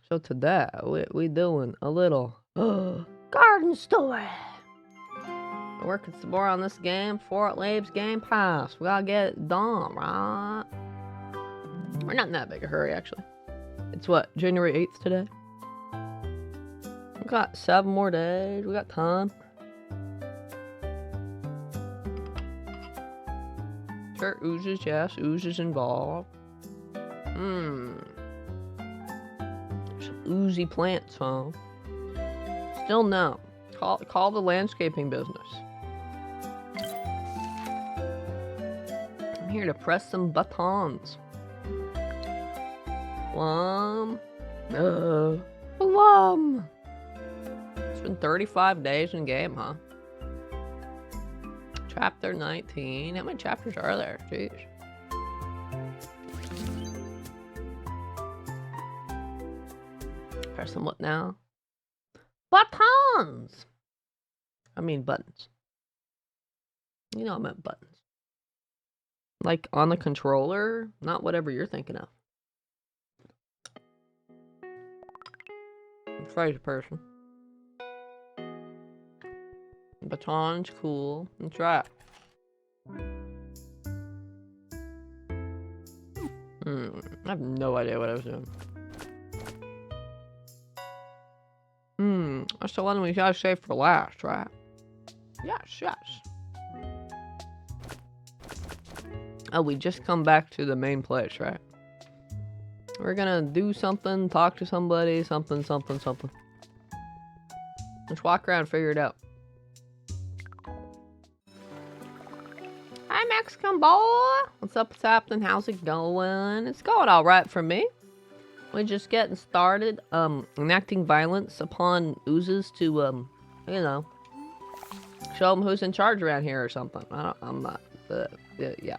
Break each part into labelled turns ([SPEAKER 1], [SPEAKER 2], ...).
[SPEAKER 1] So today we doing a little garden story. Working some more on this game before it leaves Game Pass. We gotta get it done, right? We're not in that big a hurry, actually. It's what, January 8th today? We got 7 more days. We got time. Sure, oozes, yes, oozes involved. Some oozy plants, huh? Still no. Call the landscaping business. I'm here to press some buttons. Plum. Plum. It's been 35 days in game, huh? Chapter 19. How many chapters are there? Jeez. Press them what now? Buttons! I mean buttons. You know I meant buttons. Like on the controller, not whatever you're thinking of. I'm crazy person. Baton's cool. That's right. I have no idea what I was doing. That's the one we gotta save for last, right? Yes. Oh, we just come back to the main place, right? We're gonna do something, talk to somebody, something. Let's walk around and figure it out. Hi, Mexican boy. What's up? What's happening? How's it going? It's going all right for me. We're just getting started. Enacting violence upon oozes to, you know, show them who's in charge around here or something. I'm not. Yeah.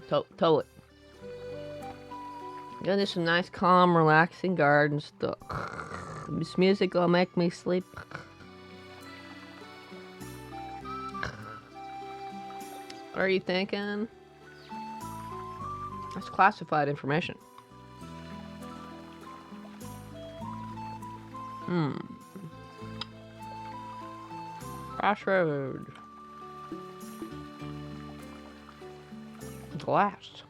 [SPEAKER 1] Totally. Gonna do some nice, calm, relaxing garden stuff. This music will make me sleep. What are you thinking? That's classified information. Crossroad. Glass.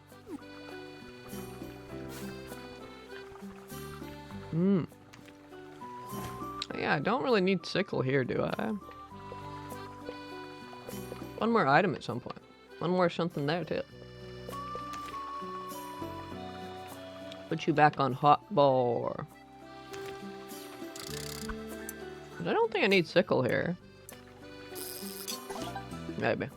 [SPEAKER 1] Yeah, I don't really need sickle here, do I? One more item at some point. One more something there, too. Put you back on hot bar. I don't think I need sickle here. Maybe.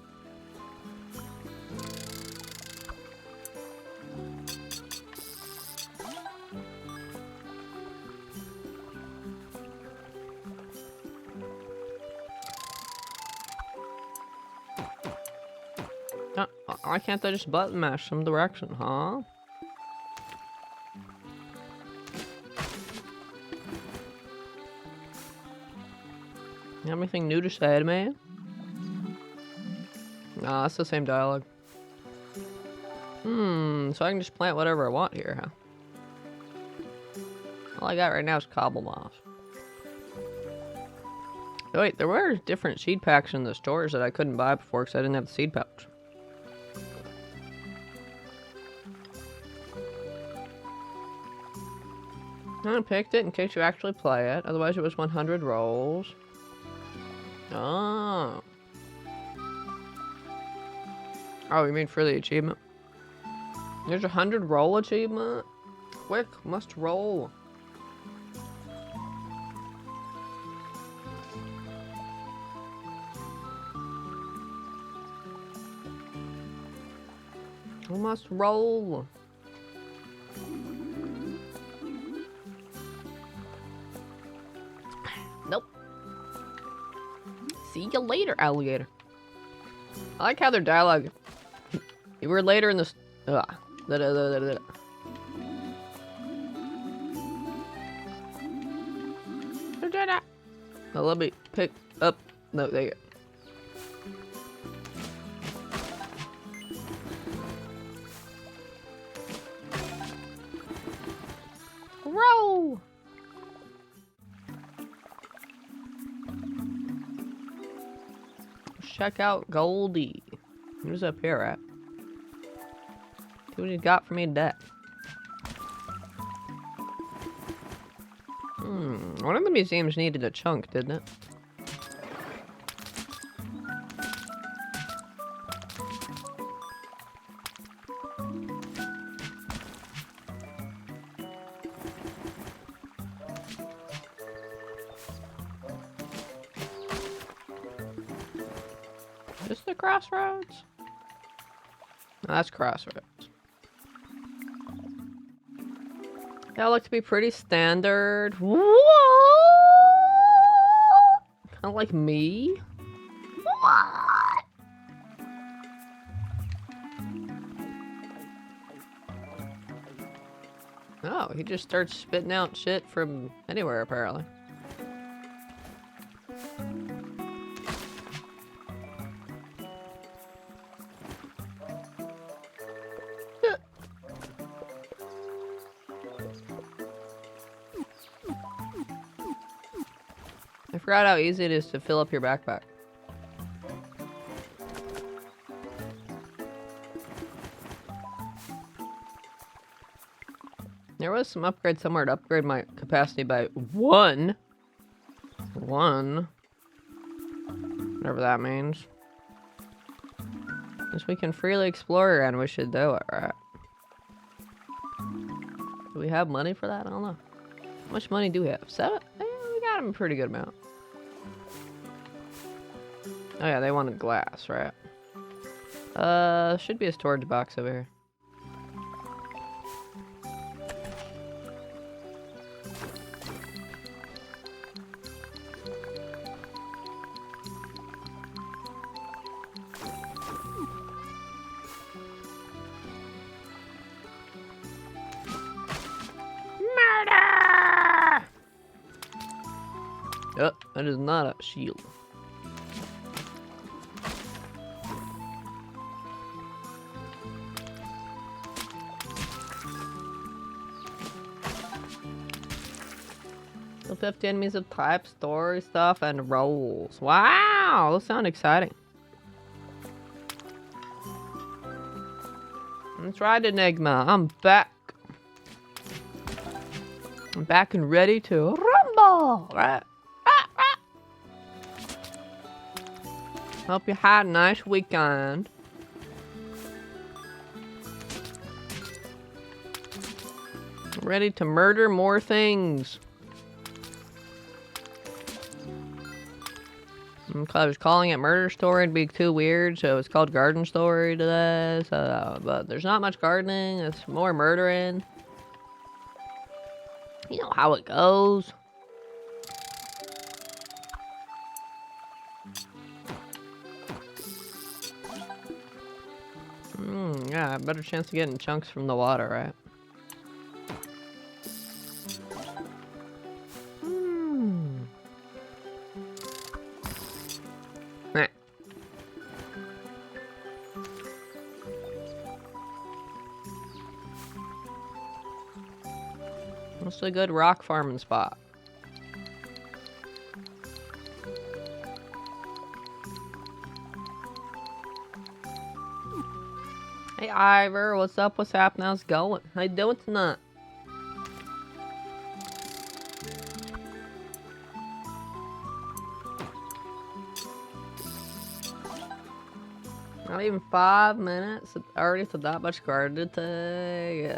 [SPEAKER 1] Why can't I just button mash some direction, huh? You have anything new to say to me? Nah, that's the same dialogue. So I can just plant whatever I want here, huh? All I got right now is cobble moss. Oh, wait, there were different seed packs in the stores that I couldn't buy before because I didn't have the seed pouch. I picked it in case you actually play it. Otherwise, it was 100 rolls. Oh. Oh, you mean for the achievement? There's a 100 roll achievement? Quick, must roll. We must roll. Nope. See you later, alligator. I like how their dialogue. You were later in this. Oh, let me pick up. No, there you go. Roll! check out Goldie. Who's up here, right? See what he's got for me today. One of the museums needed a chunk, didn't it? Is this the crossroads? No, that's crossroads. That looked to be pretty standard. Whoa! Kind of like me. What? Oh, he just starts spitting out shit from anywhere, apparently. I forgot how easy it is to fill up your backpack. There was some upgrade somewhere to upgrade my capacity by one. Whatever that means. Since we can freely explore and we should do it, right? Do we have money for that? I don't know. How much money do we have? 7? We got him a pretty good amount. Oh yeah, they wanted glass, right? Should be a storage box over here. Murder! Oh, that is not a shield. So 50 enemies of type, story stuff, and rolls. Wow, those sound exciting. That's right, Enigma. I'm back. I'm back and ready to rumble. Right. Hope you had a nice weekend. Ready to murder more things. I was calling it Murder Story, it'd be too weird, so it's called Garden Story today. So, but there's not much gardening, it's more murdering. You know how it goes. Yeah, better chance of getting chunks from the water, right? That's a good rock farming spot. Hey Ivor, what's up? What's happening? How's it going? How you doing tonight? Not even 5 minutes. Already to that much garden today.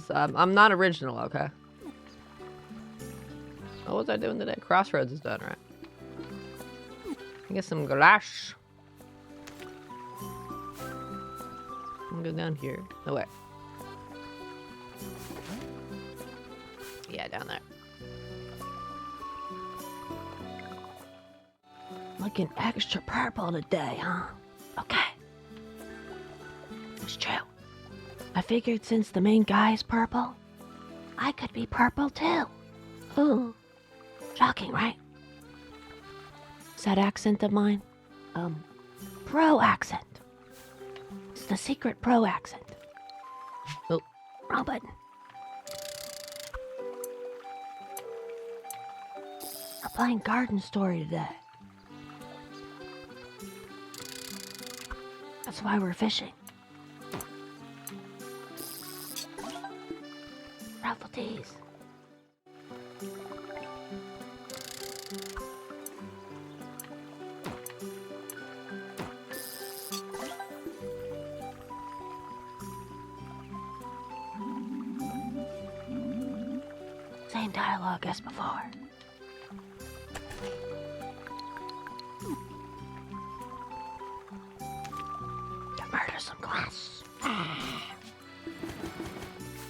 [SPEAKER 1] I'm not original, okay? What was I doing today? Crossroads is done, right? Get some glass. I'm gonna go down here. No way. Yeah, down there. Looking extra purple today, huh? Okay. It's true. I figured since the main guy's purple, I could be purple too. Ooh. Shocking, right? Is that accent of mine? Pro accent. It's the secret pro accent. Oh, wrong button. We're playing Garden Story today. That's why we're fishing. Raffle tees. Same dialogue as before. To murder some glass.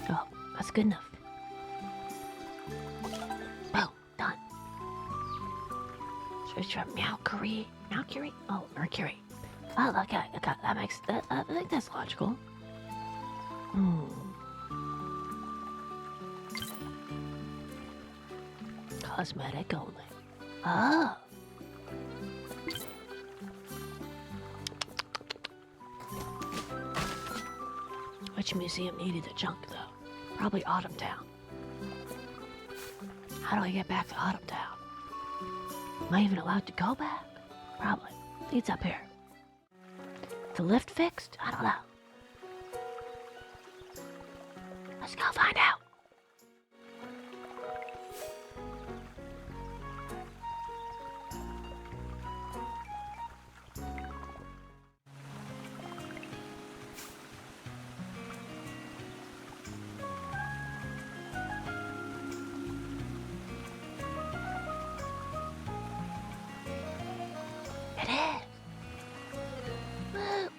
[SPEAKER 1] Oh, that's good enough. Boom, done. Switch from Mercury. Mercury? Oh, Mercury. Oh, okay, that makes that. I think that's logical. Cosmetic only. Oh. Which museum needed the junk, though? Probably Autumn Town. How do I get back to Autumn Town? Am I even allowed to go back? Probably. It's up here. The lift fixed? I don't know. Let's go find out. It is. Woo.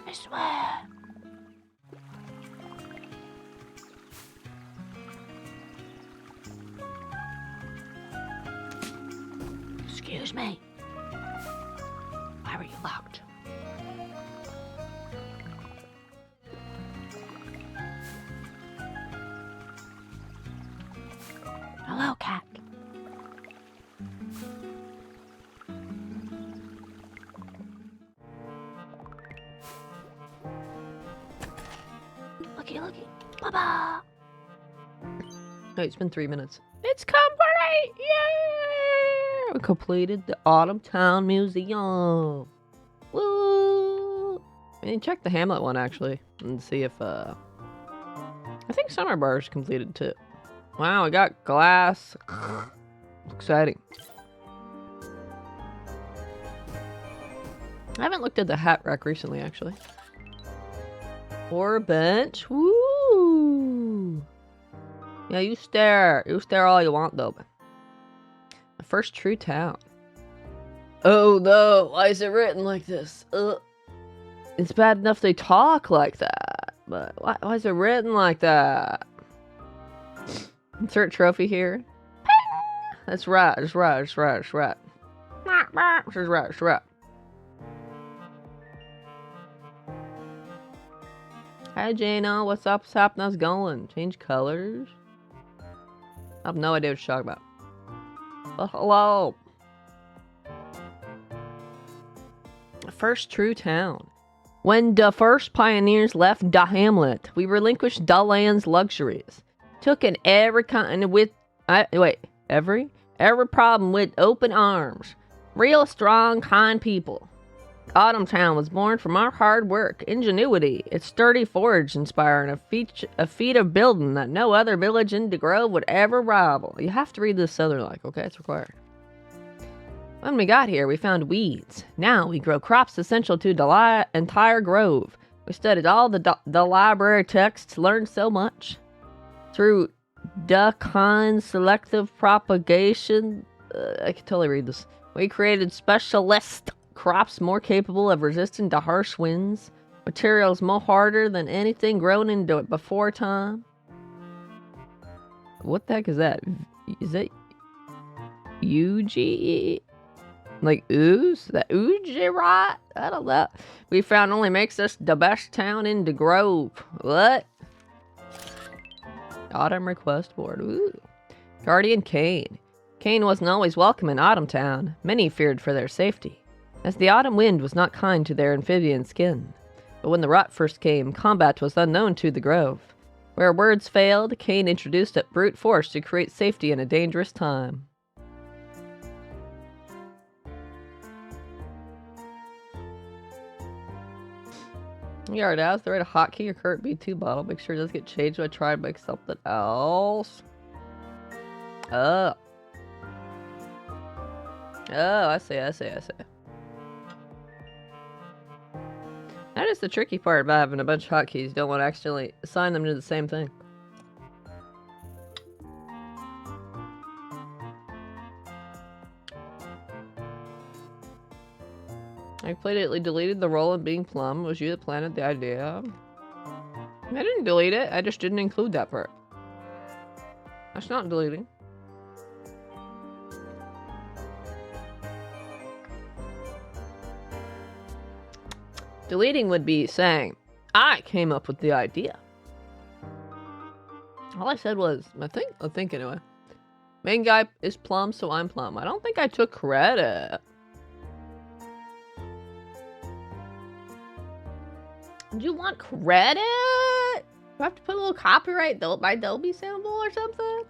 [SPEAKER 1] I swear. Excuse me. Why were you locked? Hello, cat. Looky. Baba. Oh, it's been 3 minutes. It's complete! Yay! We completed the Autumn Town Museum. Woo! I mean, check the Hamlet one, actually, and see if, I think Summer Bar's completed, too. Wow, we got glass. Exciting. I haven't looked at the hat rack recently, actually. Or a bench. Woo! Yeah, you stare. You stare all you want, though. The first true town. Oh, no. Why is it written like this? It's bad enough they talk like that. But why is it written like that? Insert trophy here. That's right. That's right. That's right. That's right. That's right. That's right. Hi, Jano. What's up? What's happening? How's it going? Change colors? I have no idea what you're talking about. But hello. The first true town. When the first pioneers left the hamlet, we relinquished the land's luxuries. Took in every kind with... every problem with open arms. Real strong, kind people. Autumn Town was born from our hard work, ingenuity, its sturdy forge inspiring a feat of building that no other village in the Grove would ever rival. You have to read this Southern-like, okay? It's required. When we got here, we found weeds. Now we grow crops essential to the entire Grove. We studied all the library texts, learned so much. Through Duckhine selective propagation, I can totally read this. We created specialist crops more capable of resisting the harsh winds, materials more harder than anything grown into it before time. What the heck is that? Is that UG? Like ooze? That ooze, right? I don't know. We found only makes us the best town in the Grove. What? Autumn request board. Ooh. Guardian Kane. Kane wasn't always welcome in Autumn Town. Many feared for their safety. as the autumn wind was not kind to their amphibian skin. But when the rot first came, combat was unknown to the grove. Where words failed, Cain introduced a brute force to create safety in a dangerous time. You already asked the right hotkey or current B2 bottle. Make sure it doesn't get changed when I try to make something else. Oh, I see. That is the tricky part about having a bunch of hotkeys. You don't want to accidentally assign them to the same thing. I completely deleted the role in being Plum. It was you that planted the idea. I didn't delete it. I just didn't include that part. That's not deleting. Deleting would be saying, I came up with the idea. All I said was, I think anyway. Main guy is Plum, so I'm Plum. I don't think I took credit. Do you want credit? Do I have to put a little copyright by Dolby Symbol or something?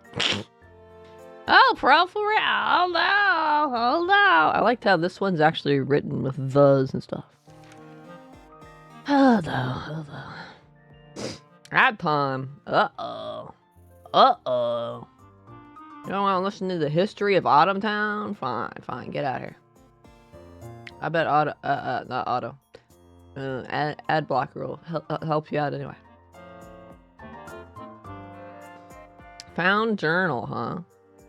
[SPEAKER 1] Oh, pro for real. Hold on. I liked how this one's actually written with thes and stuff. Hold on. Ad time. Uh-oh. You don't want to listen to the history of Autumn Town? Fine. Get out of here. I bet not Auto. Ad block rule. Help you out anyway. Found journal, huh?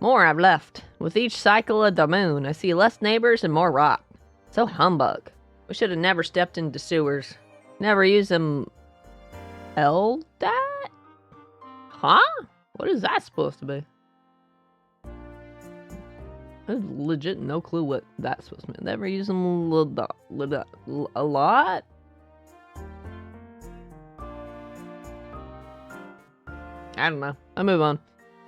[SPEAKER 1] More I've left. With each cycle of the moon, I see less neighbors and more rot. So humbug. We should have never stepped into sewers. Never used them. LDAT? Huh? What is that supposed to be? I have legit no clue what that's supposed to mean. Never use them a lot? I don't know. I'll move on.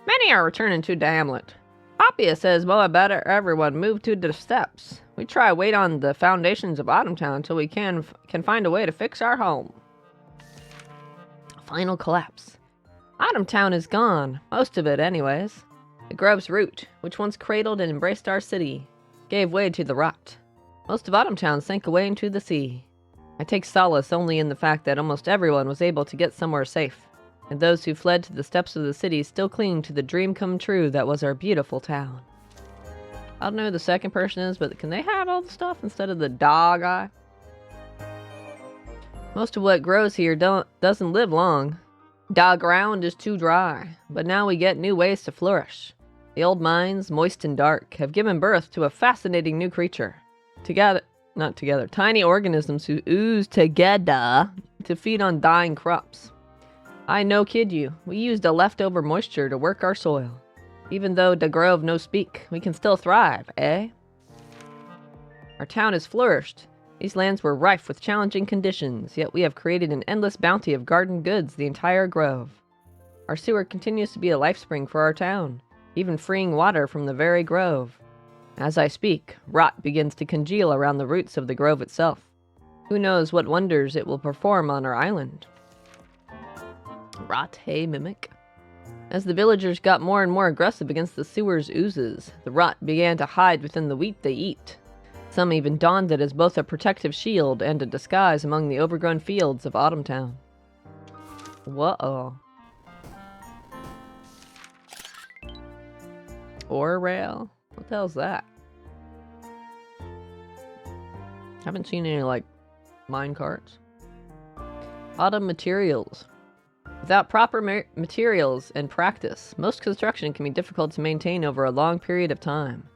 [SPEAKER 1] Many are returning to the hamlet. Poppia says, well, I better everyone move to the steps. We try wait on the foundations of Autumn Town until we can find a way to fix our home. Final collapse. Autumn Town is gone. Most of it, anyways. The grove's root, which once cradled and embraced our city, gave way to the rot. Most of Autumn Town sank away into the sea. I take solace only in the fact that almost everyone was able to get somewhere safe, and those who fled to the steps of the city still cling to the dream come true that was our beautiful town. I don't know who the second person is, but can they have all the stuff instead of the dog eye? Most of what grows here doesn't live long. The ground is too dry, but now we get new ways to flourish. The old mines, moist and dark, have given birth to a fascinating new creature. Tiny organisms who ooze together to feed on dying crops. I no kid you, we used the leftover moisture to work our soil. Even though the grove no speak, we can still thrive, eh? Our town has flourished. These lands were rife with challenging conditions, yet we have created an endless bounty of garden goods the entire grove. Our sewer continues to be a life spring for our town, even freeing water from the very grove. As I speak, rot begins to congeal around the roots of the grove itself. Who knows what wonders it will perform on our island? Rot, hey, mimic. As the villagers got more and more aggressive against the sewer's oozes, the rot began to hide within the wheat they eat. Some even donned it as both a protective shield and a disguise among the overgrown fields of Autumn Town. Whoa. Ore rail? What the hell's that? Haven't seen any, like, mine carts. Autumn materials. Without proper materials and practice, most construction can be difficult to maintain over a long period of time.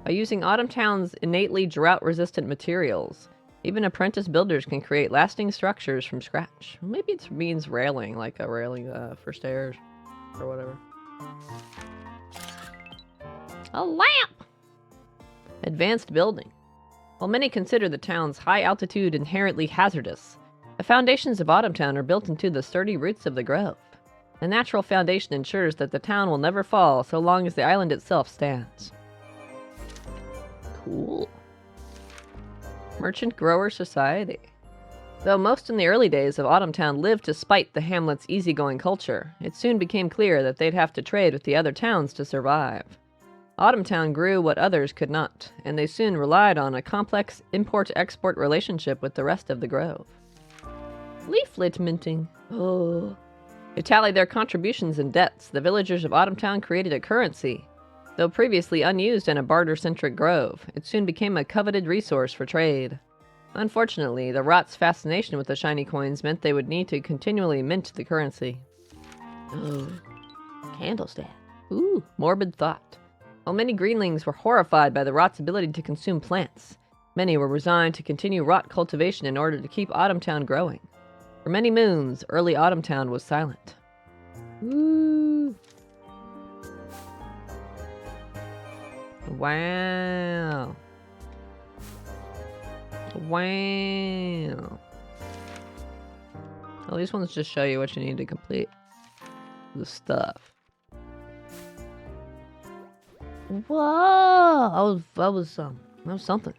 [SPEAKER 1] By using Autumn Town's innately drought-resistant materials, even apprentice builders can create lasting structures from scratch. Maybe it means railing, like a railing for stairs or whatever. A lamp! Advanced building. While many consider the town's high altitude inherently hazardous, the foundations of Autumn Town are built into the sturdy roots of the grove. The natural foundation ensures that the town will never fall so long as the island itself stands. Cool. Merchant Grower Society. Though most in the early days of Autumntown lived to spite the hamlet's easygoing culture, it soon became clear that they'd have to trade with the other towns to survive. Autumntown grew what others could not, and they soon relied on a complex import-export relationship with the rest of the grove. Leaflet minting. Oh. To tally their contributions and debts, the villagers of Autumntown created a currency. Though previously unused in a barter-centric grove, it soon became a coveted resource for trade. Unfortunately, the rot's fascination with the shiny coins meant they would need to continually mint the currency. Oh. Candlestick. Ooh, morbid thought. While many greenlings were horrified by the rot's ability to consume plants, many were resigned to continue rot cultivation in order to keep Autumntown growing. For many moons, early Autumntown was silent. Ooh. Wow. Wow. Well, these ones just show you what you need to complete the stuff. Whoa! That was something.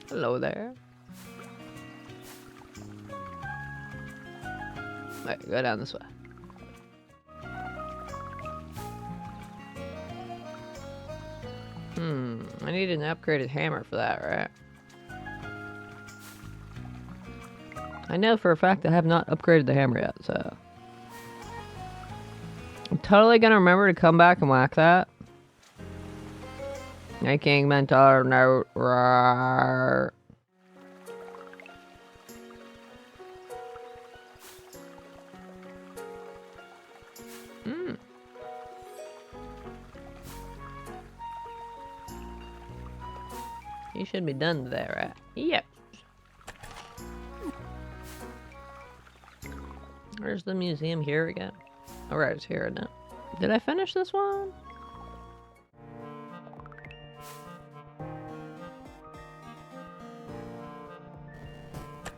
[SPEAKER 1] Hello there. Alright, go down this way. I need an upgraded hammer for that, right? I know for a fact I have not upgraded the hammer yet, so... I'm totally gonna remember to come back and whack that. Making mental note. You should be done today, right? Yep. Where's the museum here again? Oh, right, it's here now. Did I finish this one?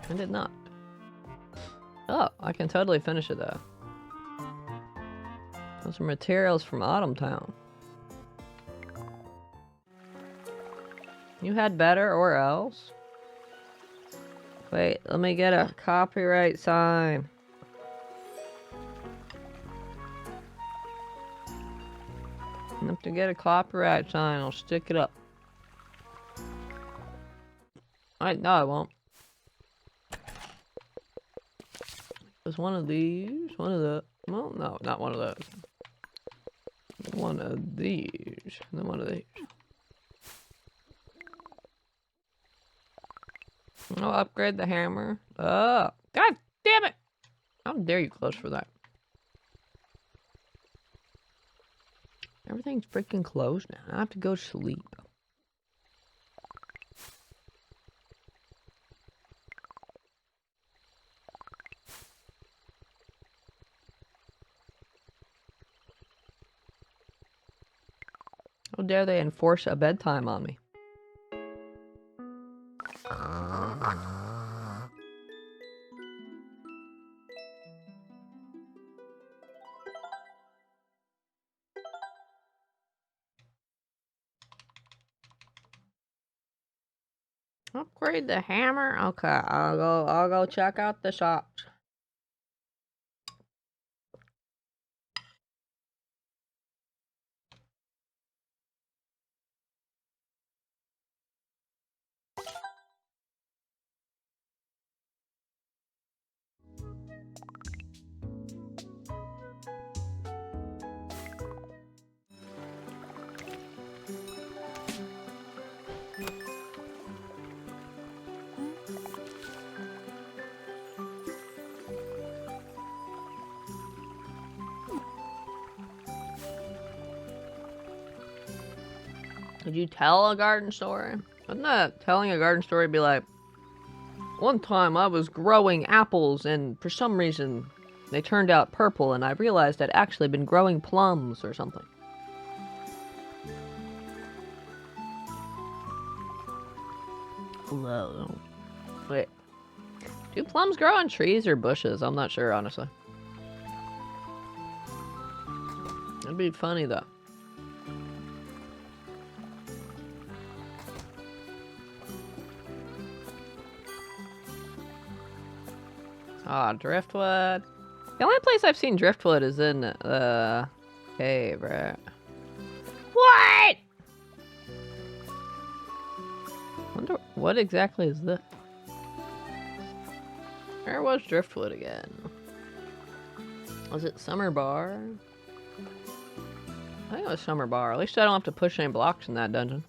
[SPEAKER 1] I did not. Oh, I can totally finish it though. Those are materials from Autumntown. You had better or else? Wait, let me get a copyright sign. I have to get a copyright sign. I'll stick it up. No, I won't. There's one of these. One of the... Well, no, not one of those. One of these. And then one of these. I'll upgrade the hammer. Oh, god damn it! How dare you close for that? Everything's freaking closed now. I have to go sleep. How dare they enforce a bedtime on me? Upgrade the hammer? Okay, I'll go check out the shops. Could you tell a garden story? Wouldn't that telling a garden story be like, one time I was growing apples and for some reason they turned out purple and I realized I'd actually been growing plums or something. Whoa. Wait. Do plums grow on trees or bushes? I'm not sure, honestly. It'd be funny, though. Ah, driftwood. The only place I've seen driftwood is in the cave, right? What? Wonder what exactly is this? Where was driftwood again? Was it Summer Bar? I think it was Summer Bar. At least I don't have to push any blocks in that dungeon.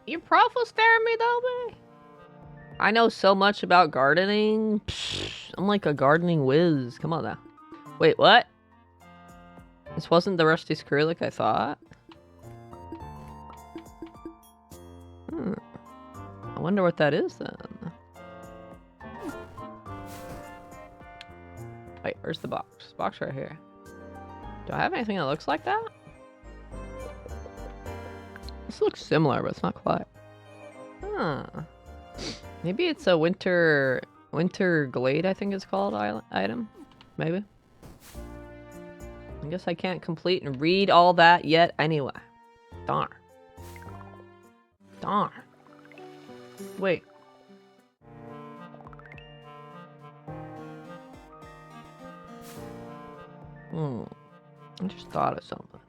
[SPEAKER 1] Your prof was staring at me, Dolby? I know so much about gardening. Psh, I'm like a gardening whiz. Come on now. Wait, what? This wasn't the rusty screw like I thought? I wonder what that is then. Wait, where's the box? Box right here. Do I have anything that looks like that? This looks similar, but it's not quite. Huh. Maybe it's a winter glade, I think it's called, item. Maybe. I guess I can't complete and read all that yet anyway. Darn. Darn. Wait. I just thought of something.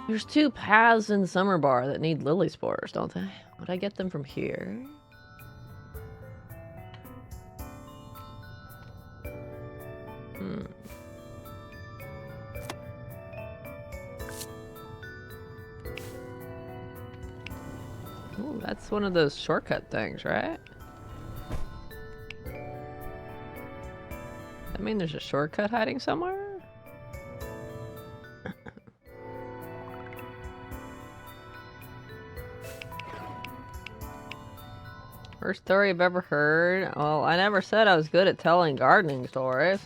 [SPEAKER 1] There's 2 paths in Summer Bar that need lily spores, don't they? Would I get them from here? Ooh, that's one of those shortcut things, right? I mean, there's a shortcut hiding somewhere? First story I've ever heard. Well, I never said I was good at telling gardening stories.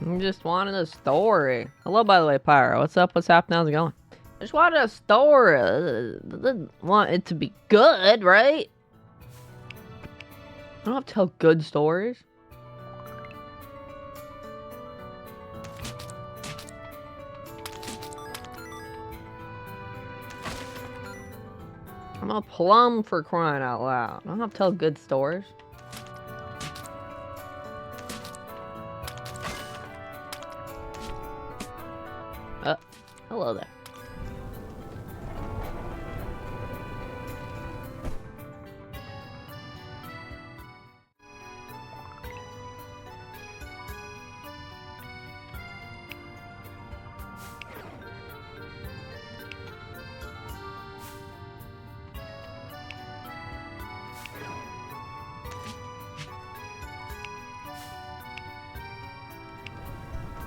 [SPEAKER 1] I just wanted a story. Hello, by the way, Pyro. What's up? What's happening? How's it going? I just wanted a story. I didn't want it to be good, right? I don't have to tell good stories. I'm a plum, for crying out loud. I don't have to tell good stories. Hello there.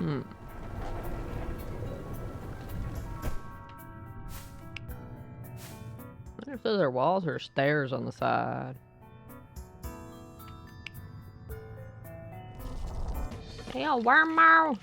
[SPEAKER 1] I wonder if those are walls or stairs on the side. Hey, yo, wormo!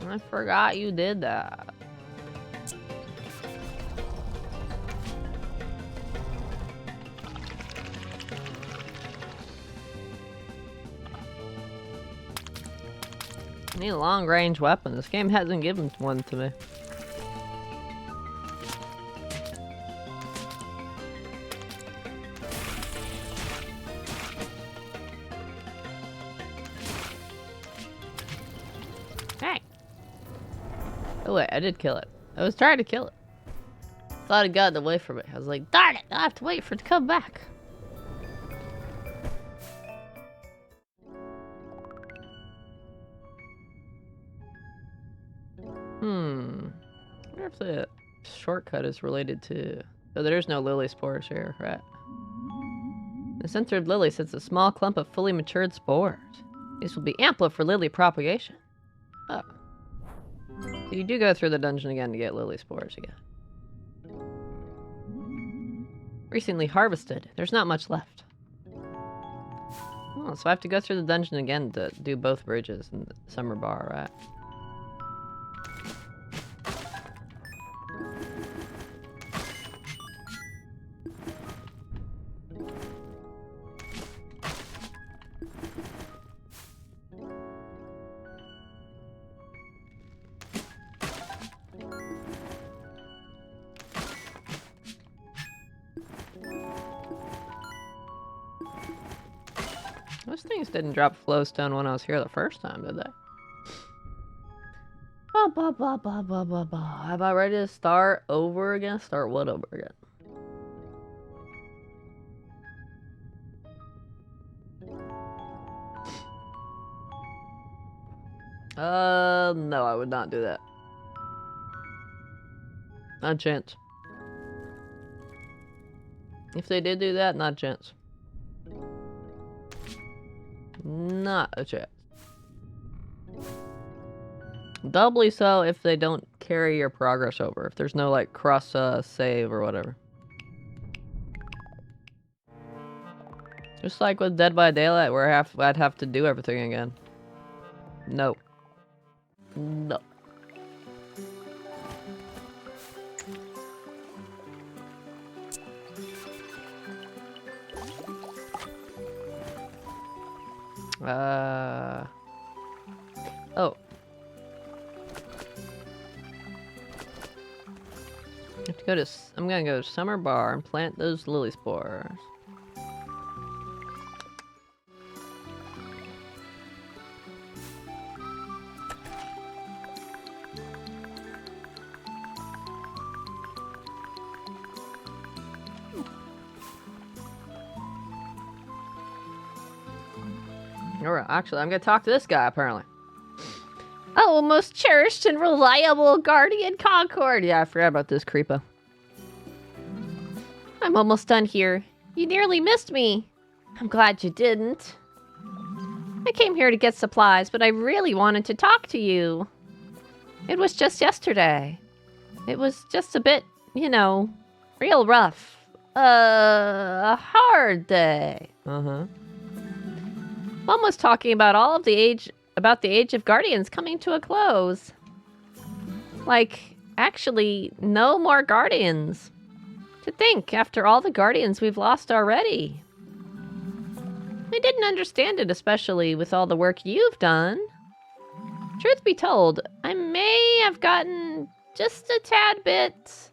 [SPEAKER 1] I forgot you did that. I need a long-range weapon. This game hasn't given one to me. Hey! Oh wait, I did kill it. I was trying to kill it. Thought it got away from it. I was like, darn it! I have to wait for it to come back. wonder if the shortcut is related to... Oh, there's no lily spores here, right? In the center of lily sits a small clump of fully matured spores. These will be ample for lily propagation. Oh. So you do go through the dungeon again to get lily spores again. Recently harvested. There's not much left. Oh, so I have to go through the dungeon again to do both bridges in the summer bar, right? Those things didn't drop flowstone when I was here the first time, did they? Am I ready to start over again? Start what over again? No, I would not do that. Not a chance. If they did do that, not a chance. Not a chance. Doubly so if they don't carry your progress over. If there's no, like, cross save or whatever. Just like with Dead by Daylight, where I'd have to do everything again. No. No. Oh. I have to go to... I'm gonna go to Summer Bar and plant those lily spores. Alright, actually, I'm gonna talk to this guy, apparently. Oh, most cherished and reliable Guardian Concord. Yeah, I forgot about this creepo. I'm almost done here. You nearly missed me. I'm glad you didn't. I came here to get supplies, but I really wanted to talk to you. It was just yesterday. It was just a bit, you know, real rough. A hard day. Uh-huh. Mom was talking about the age of Guardians coming to a close. Like, actually, no more Guardians. To think, after all the Guardians we've lost already. I didn't understand it, especially with all the work you've done. Truth be told, I may have gotten just a tad bit,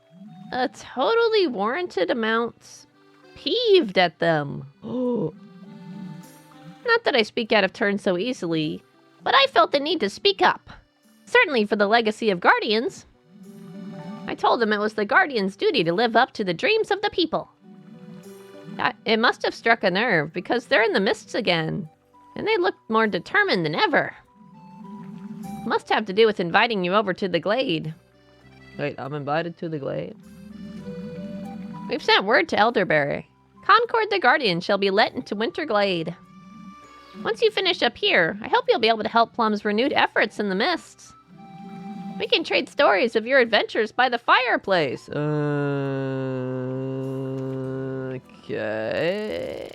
[SPEAKER 1] a totally warranted amount, peeved at them. Not that I speak out of turn so easily, but I felt the need to speak up. Certainly for the legacy of Guardians. I told them it was the Guardians' duty to live up to the dreams of the people. It must have struck a nerve, because they're in the mists again, and they looked more determined than ever. Must have to do with inviting you over to the Glade. Wait, I'm invited to the Glade? We've sent word to Elderberry. Concord the Guardian shall be let into Winter Glade. Once you finish up here, I hope you'll be able to help Plum's renewed efforts in the mists. We can trade stories of your adventures by the fireplace. Okay.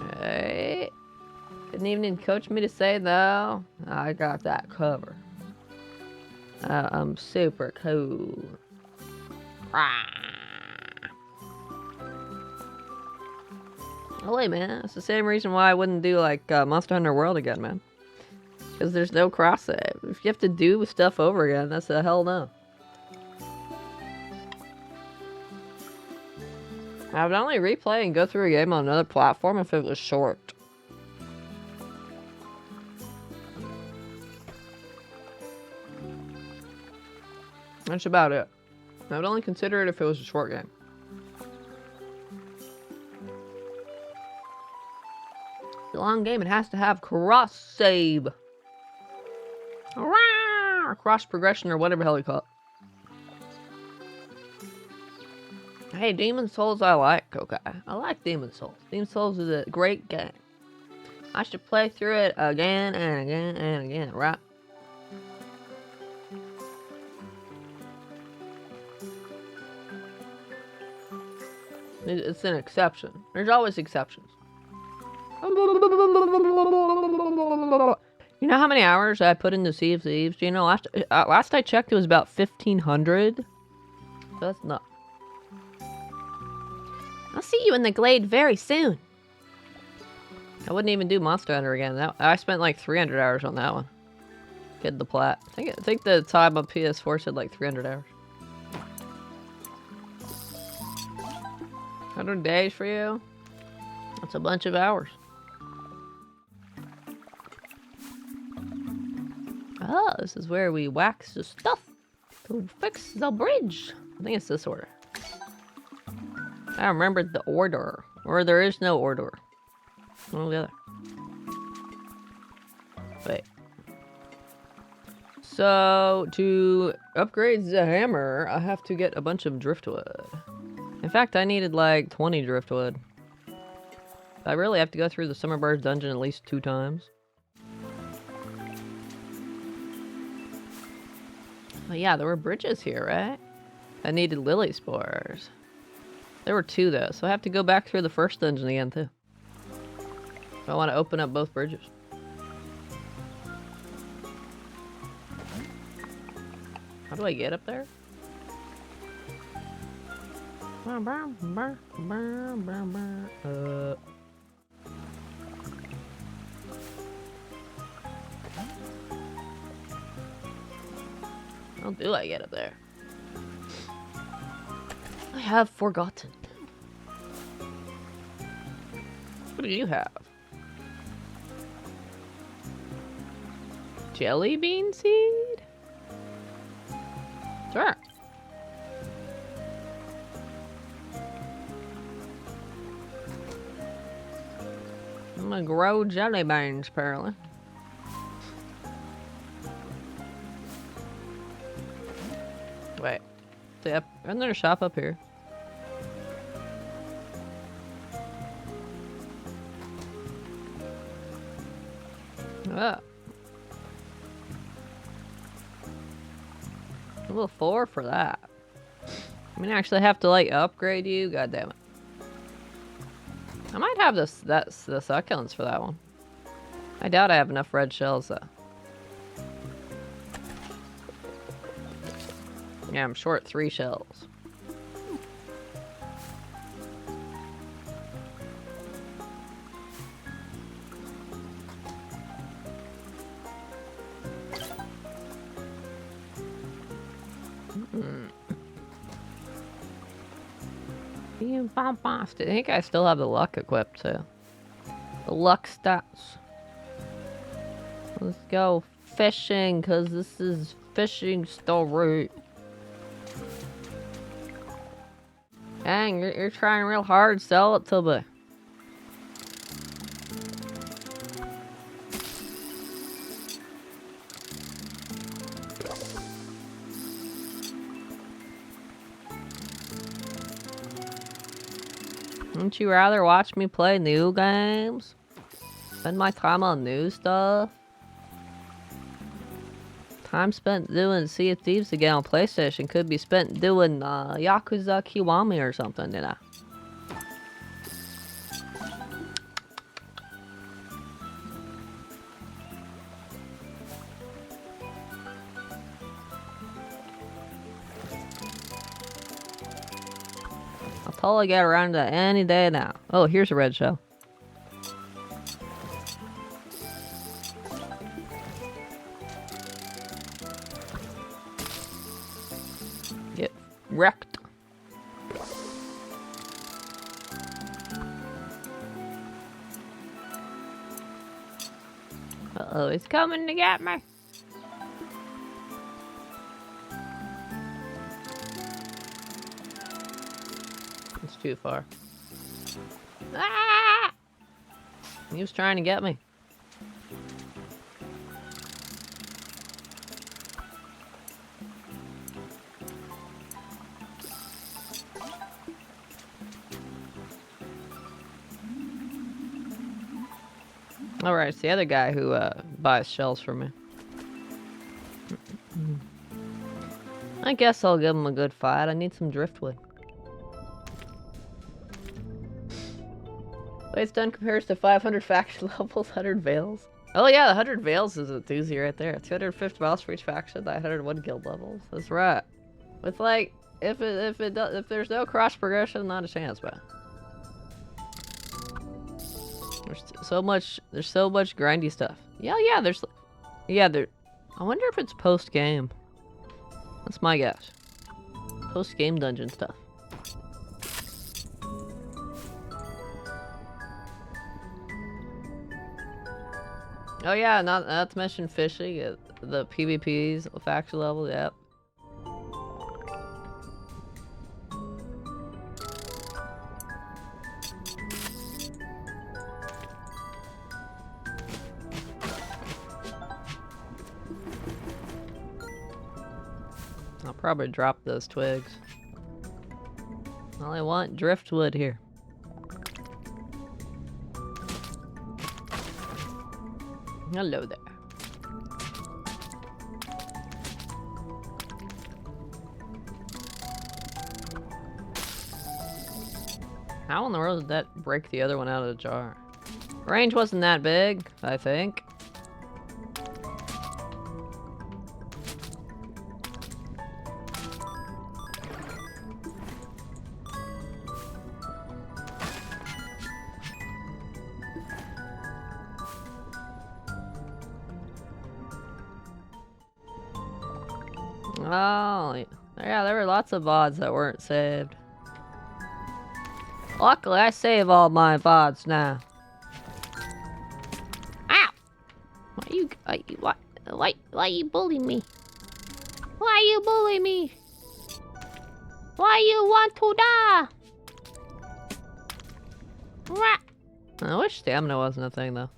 [SPEAKER 1] Okay. Didn't even coach me to say though. I got that covered. I'm super cool. Oh wait, man. It's the same reason why I wouldn't do like Monster Hunter World again, man. Because there's no cross save. If you have to do stuff over again, that's a hell no. I would only replay and go through a game on another platform if it was short. That's about it. I would only consider it if it was a short game. It's a long game, it has to have cross save. or cross progression, or whatever the hell you call it. Hey, Demon Souls I like, okay. I like Demon Souls. Demon Souls is a great game. I should play through it again and again and again, right? It's an exception. There's always exceptions. You know how many hours I put into Sea of Thieves? Do you know, last I checked it was about 1,500. So that's not. I'll see you in the glade very soon. I wouldn't even do Monster Hunter again. I spent like 300 hours on that one. Get the plat. I think the time on PS4 said like 300 hours. 100 days for you? That's a bunch of hours. Ah, this is where we wax the stuff to fix the bridge. I think it's this order. I remembered the order. Or there is no order. One or the other. Wait. So, to upgrade the hammer, I have to get a bunch of driftwood. In fact, I needed like 20 driftwood. I really have to go through the Summerburst dungeon at least 2 times. Oh yeah, there were bridges here, right? I needed lily spores. There were 2 though, so I have to go back through the first dungeon again too. If I want to open up both bridges. How do I get up there? How do I get up there? I have forgotten. What do you have? Jelly bean seed? Sure. I'm gonna grow jelly beans, apparently. Wait. Isn't there a shop up here? Ah. Level 4 for that. I mean, I actually have to like upgrade you. God damn it. I might have the succulents for that one. I doubt I have enough red shells though. Yeah, I'm short 3 shells. Being bombastic. I think I still have the luck equipped too. The luck stats. Let's go fishing, cause this is fishing story. Dang, you're trying real hard to sell it to me. Wouldn't you rather watch me play new games? Spend my time on new stuff? Time spent doing Sea of Thieves again on PlayStation could be spent doing Yakuza Kiwami or something, you know? I'll totally get around to that any day now. Oh, here's a red shell. Get wrecked. Uh-oh, it's coming to get me. It's too far. Ah! He was trying to get me. Alright, it's the other guy who buys shells from me. I guess I'll give him a good fight. I need some driftwood. It's done compares to 500 faction levels, 100 veils. Oh yeah, the 100 veils is a doozy right there. 250 veils for each faction, 901 guild levels. That's right. It's like if there's no cross progression, not a chance, but there's so much grindy stuff. Yeah, there. I wonder if it's post game. That's my guess. Post game dungeon stuff. Oh yeah, not to mention fishing, the PvP's faction level, yep. I'll probably drop those twigs. All I want, driftwood here. Hello there. How in the world did that break the other one out of the jar? Range wasn't that big, I think. Oh, yeah, there were lots of VODs that weren't saved. Luckily, I save all my VODs now. Ow! Why you bullying me? Why you bullying me? Why you want to die? I wish stamina wasn't a thing, though.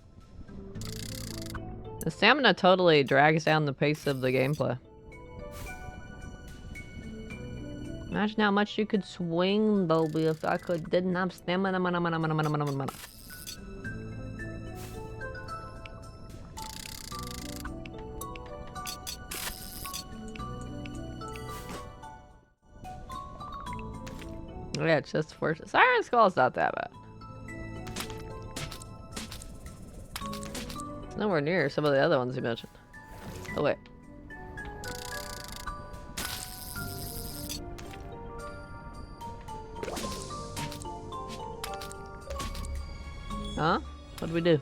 [SPEAKER 1] The stamina totally drags down the pace of the gameplay. Imagine how much you could swing, Bobby, if I didn't have stamina. Yeah, it's just first. Siren Skull's not that bad. It's nowhere near some of the other ones you mentioned. Oh, wait. Huh? What'd we do?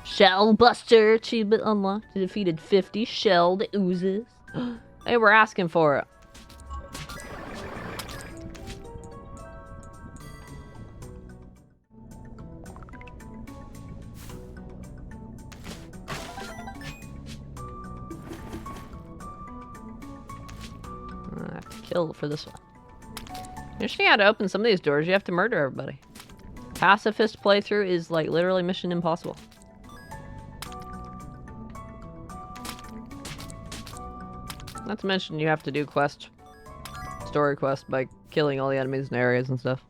[SPEAKER 1] Shell Buster achievement unlocked. Defeated 50 shelled oozes. Hey, we're asking for it. I have to kill for this one. You just how to open some of these doors. You have to murder everybody. Pacifist playthrough is like literally mission impossible. Not to mention you have to do story quest by killing all the enemies in areas and stuff.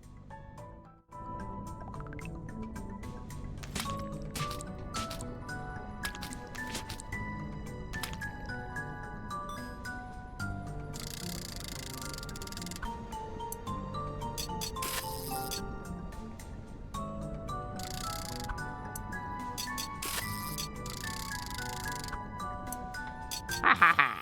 [SPEAKER 1] Ha ha ha.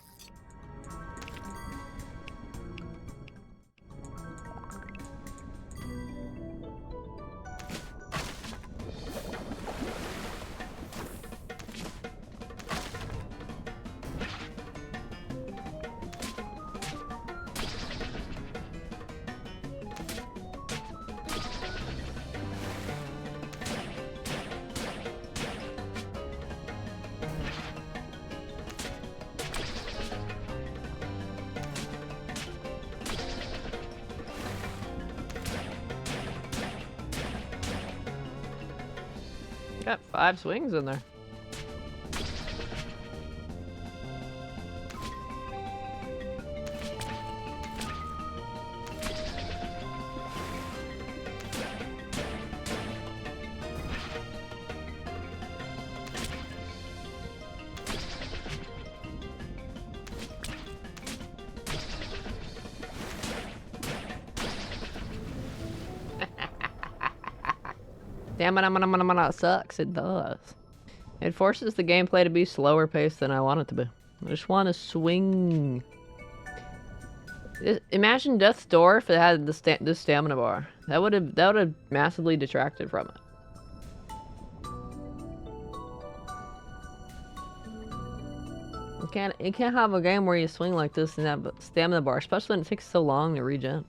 [SPEAKER 1] Got 5 swings in there. Stamina sucks. It does. It forces the gameplay to be slower paced than I want it to be. I just want to swing. Imagine Death's Door if it had the stamina bar. That would have massively detracted from it. You can't have a game where you swing like this and have a stamina bar, especially when it takes so long to regen.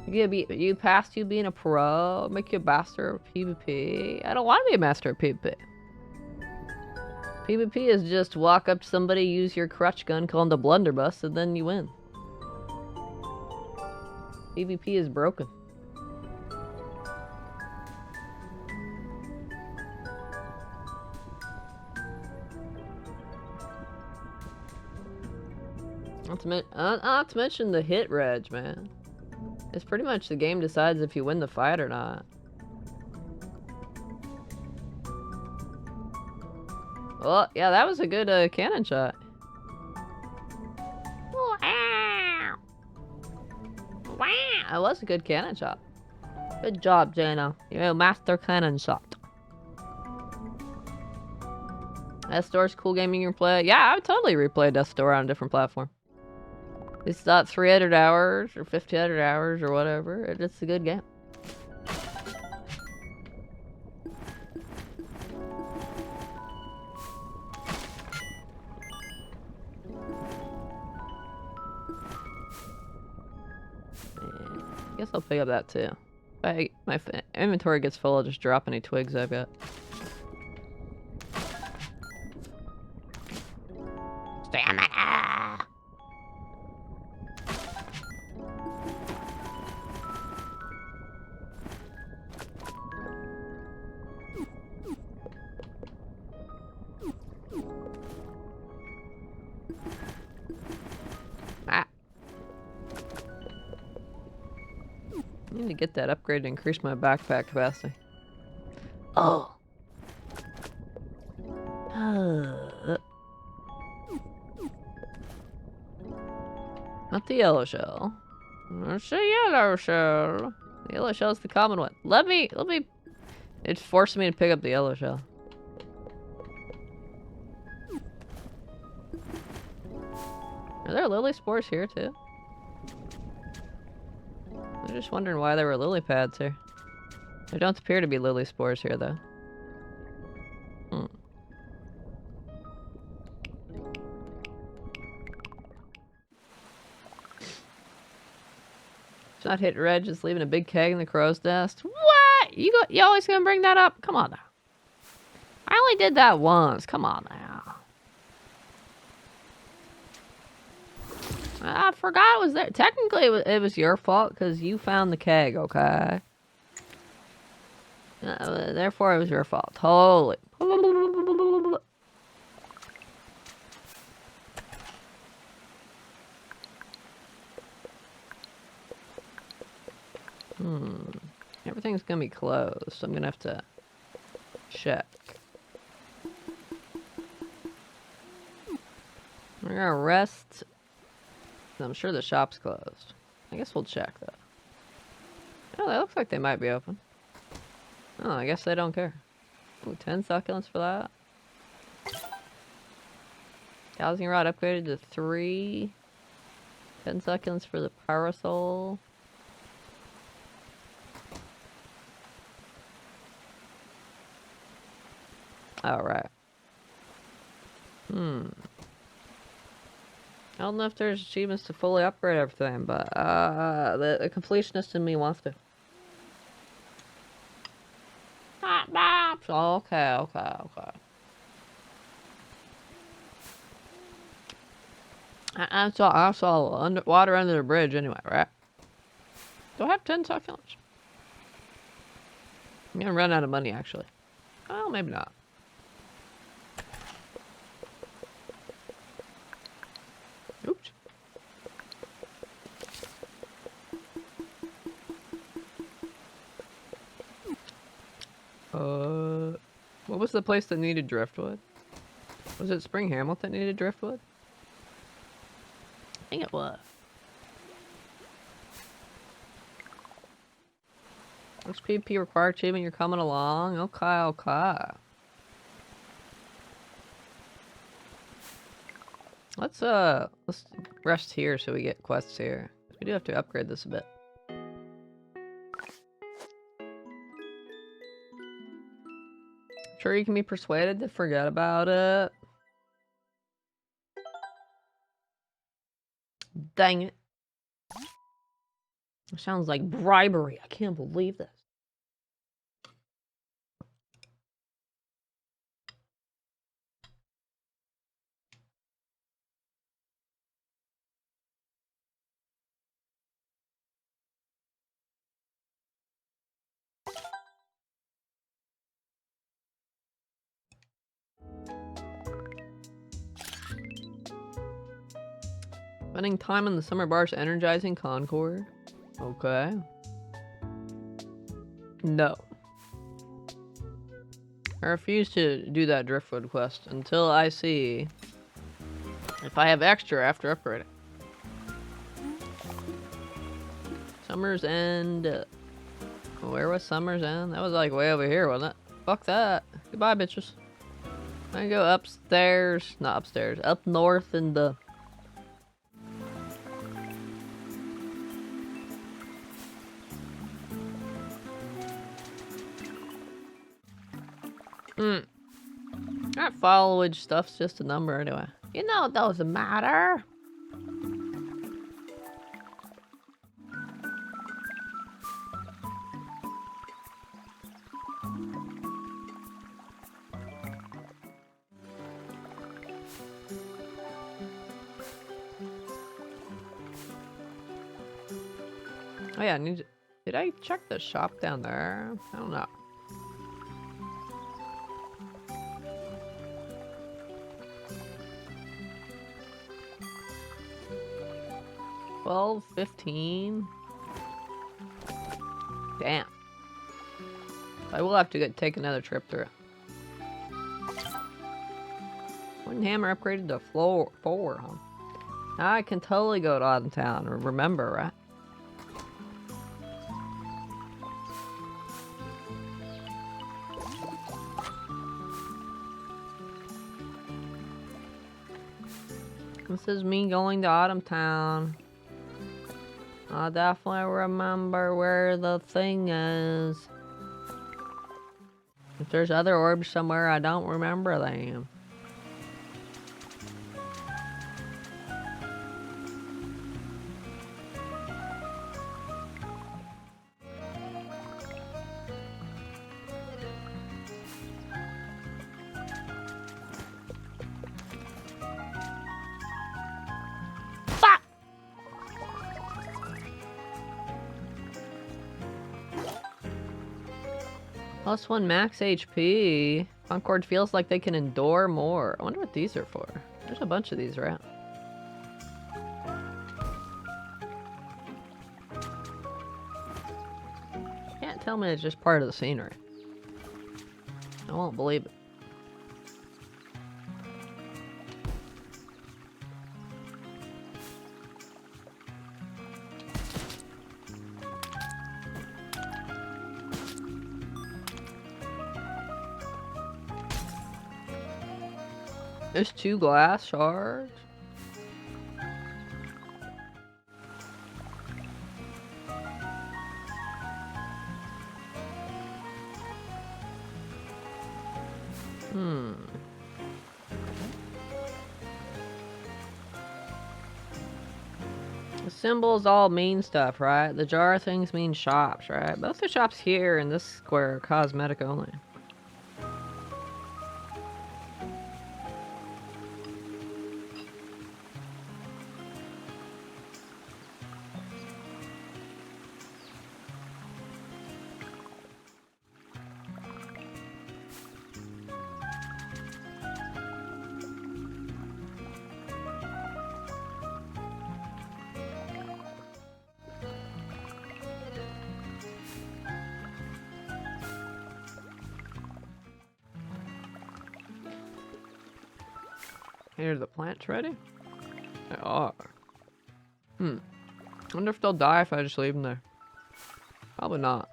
[SPEAKER 1] You past you being a pro, make you a master of PvP. I don't want to be a master of PvP. PvP is just walk up to somebody, use your crutch gun, call them the blunderbuss, and then you win. PvP is broken. Not to mention the hit reg, man. It's pretty much the game decides if you win the fight or not. Well, yeah, that was a good cannon shot. That was a good cannon shot. Good job, Jano. You're a master cannon shot. Death's Door's cool gaming you play. Yeah, I would totally replay Death's Door on a different platform. It's not 300 hours or 1,500 hours or whatever. It's a good game. I guess I'll pick up that too. My inventory gets full, I'll just drop any twigs I've got. Stamina! I need to get that upgrade to increase my backpack capacity. Oh. Not the yellow shell. It's a yellow shell. The yellow shell is the common one. Let me. It's forcing me to pick up the yellow shell. Are there lily spores here too? I'm just wondering why there were lily pads here. There don't appear to be lily spores here, though. It's not hit red, just leaving a big keg in the crow's nest. What? You always gonna bring that up? Come on now. I only did that once. Come on now. I forgot it was there. Technically, it was your fault because you found the keg, okay? Therefore, it was your fault. Holy. Everything's gonna be closed, so I'm gonna have to check. We're gonna rest. I'm sure the shop's closed. I guess we'll check though. Oh, that looks like they might be open. Oh, I guess they don't care. Ooh, 10 succulents for that. Housing rod upgraded to 3. 10 succulents for the parasol. Alright. I don't know if there's achievements to fully upgrade everything, but the completionist in me wants to. Okay. I saw water under the bridge anyway, right? Do I have 10 succulents? I'm gonna run out of money, actually. Well, maybe not. Oops. What was the place that needed driftwood? Was it Spring Hamlet that needed driftwood? I think it was. XP required achievement, you're coming along. Okay, okay. Let's rest here so we get quests here. We do have to upgrade this a bit. Sure you can be persuaded to forget about it. Dang it. It sounds like bribery. I can't believe this. Spending time in the summer bars energizing Concord. Okay. No. I refuse to do that Driftwood quest until I see if I have extra after upgrading. Summer's End. Where was Summer's End? That was like way over here, wasn't it? Fuck that. Goodbye, bitches. I go upstairs. Not upstairs. Up north in the... That foliage stuff's just a number anyway. You know it doesn't matter. Oh yeah, did I check the shop down there? I don't know. $12.15. Damn. I will have to take another trip through. One hammer upgraded to floor 4, huh? Now I can totally go to Autumn Town. Remember, right? This is me going to Autumn Town. I definitely remember where the thing is. If there's other orbs somewhere, I don't remember them. +1 max HP. Concord feels like they can endure more. I wonder what these are for. There's a bunch of these around. Can't tell me it's just part of the scenery. I won't believe it. There's 2 glass shards. The symbols all mean stuff, right? The jar things mean shops, right? Both the shops here in this square are cosmetic only. Here, the plants ready? They are. Wonder if they'll die if I just leave them there. Probably not.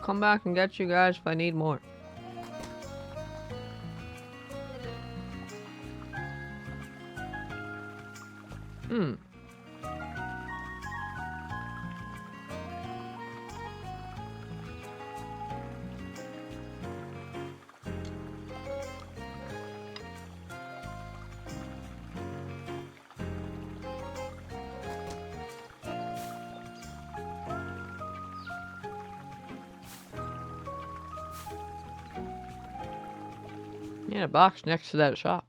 [SPEAKER 1] I'll come back and get you guys if I need more. Yeah, a box next to that shop.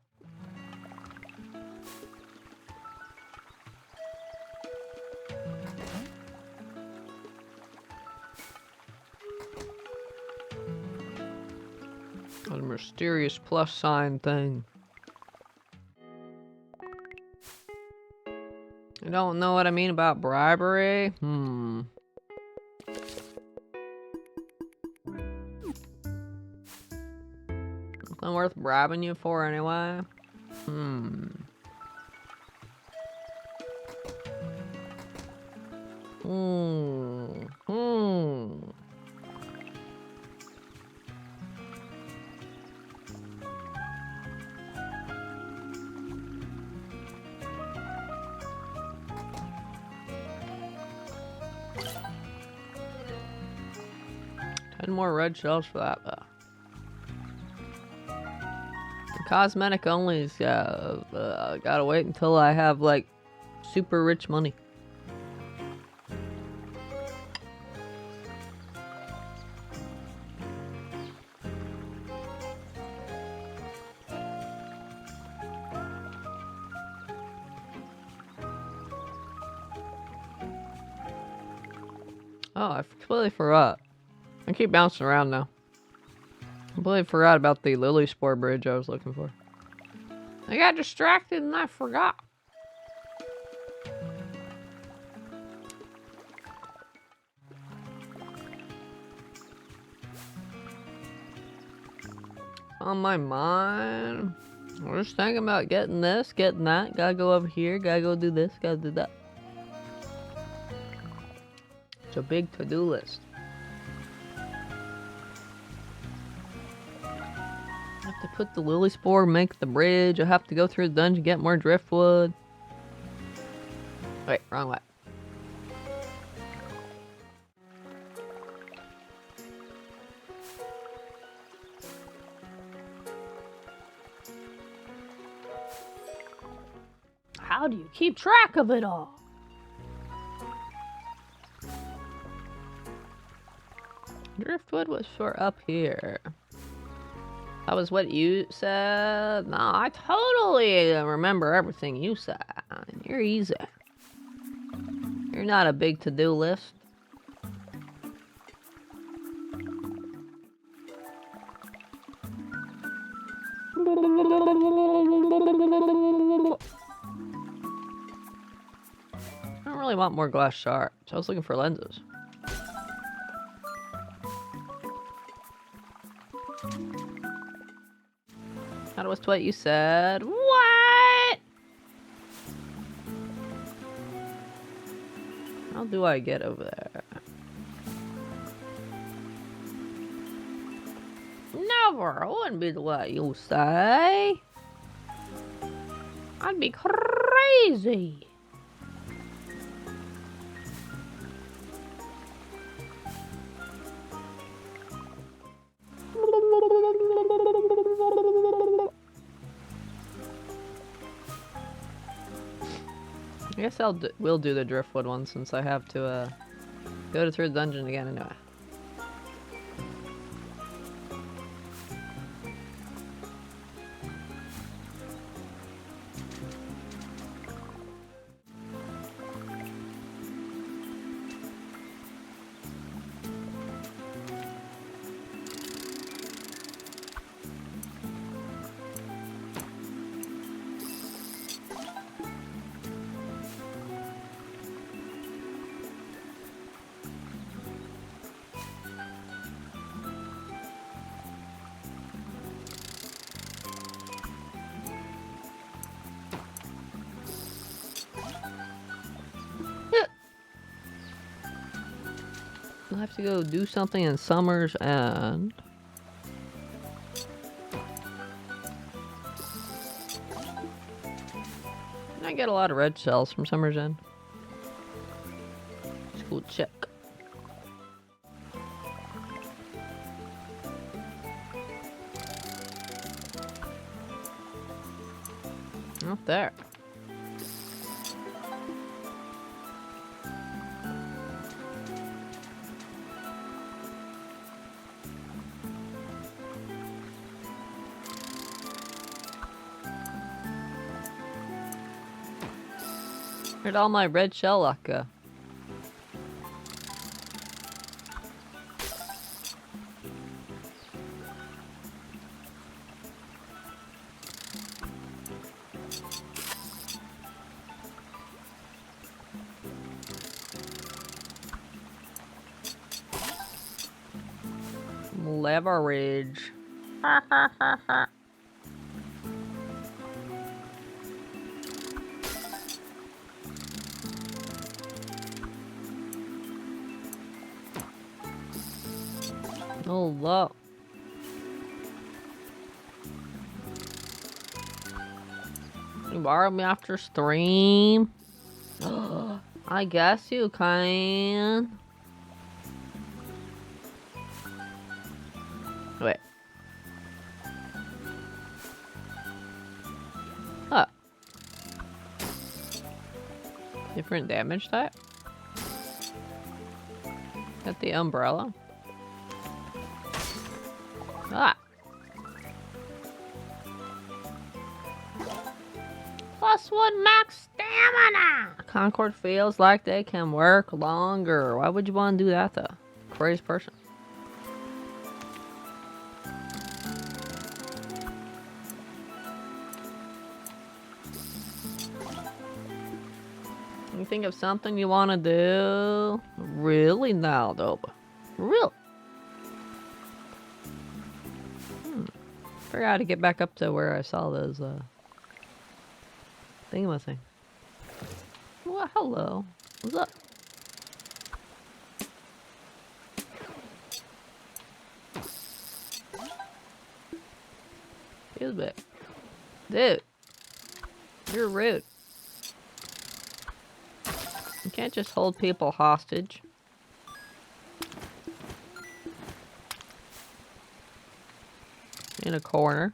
[SPEAKER 1] A mysterious plus sign thing. I don't know what I mean about bribery. Nothing worth bribing you for anyway. Ten more red shells for that though. Cosmetic only is gotta wait until I have like super rich money. Oh, I completely forgot. I keep bouncing around now. Completely forgot about the lily spore bridge I was looking for. I got distracted and I forgot. On my mind, I'm just thinking about getting this, getting that. Gotta go over here, gotta go do this, gotta do that. It's a big to-do list. I have to put the lily spore, make the bridge. I have to go through the dungeon, get more driftwood. Wait, wrong way. How do you keep track of it all? Driftwood was for up here. That was what you said? No, I totally remember everything you said. You're easy. You're not a big to-do list. I don't really want more glass shards. I was looking for lenses. That was what you said. What? How do I get over there? Never. I wouldn't be the way you say. I'd be crazy. I guess we'll do the driftwood one since I have to go through the dungeon again anyway. I have to go do something in Summer's End. I get a lot of red shells from Summer's End. School check. Up there. Where'd all my red shell luck go? Leverage. Oh, look. You borrow me after stream? I guess you can. Wait. Huh. Different damage type? Got the umbrella. Ah. +1 max stamina! Concord feels like they can work longer. Why would you want to do that though? Crazy person. You think of something you want to do? Really now though? Really? Figure out how to get back up to where I saw those thing. Well, hello. What's up? Excuse me. Dude. You're rude. You can't just hold people hostage. In a corner.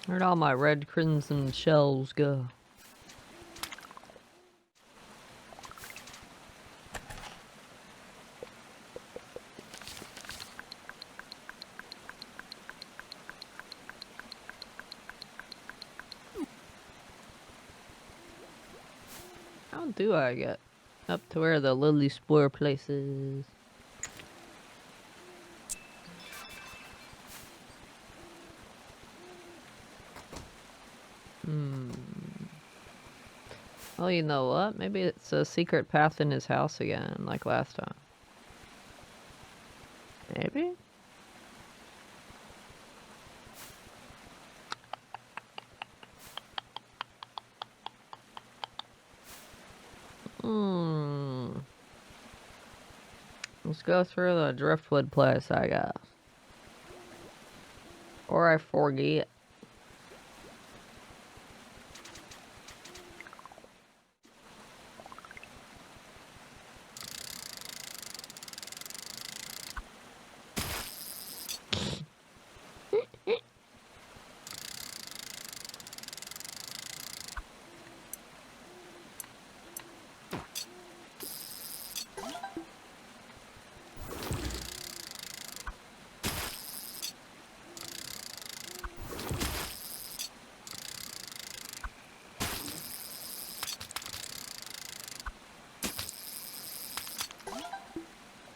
[SPEAKER 1] Where'd all my red crimson shells go? How do I get up to where the lily spore place is? Oh, you know what? Maybe it's a secret path in his house again, like last time. Maybe? Let's go through the driftwood place, I guess. Or I forget.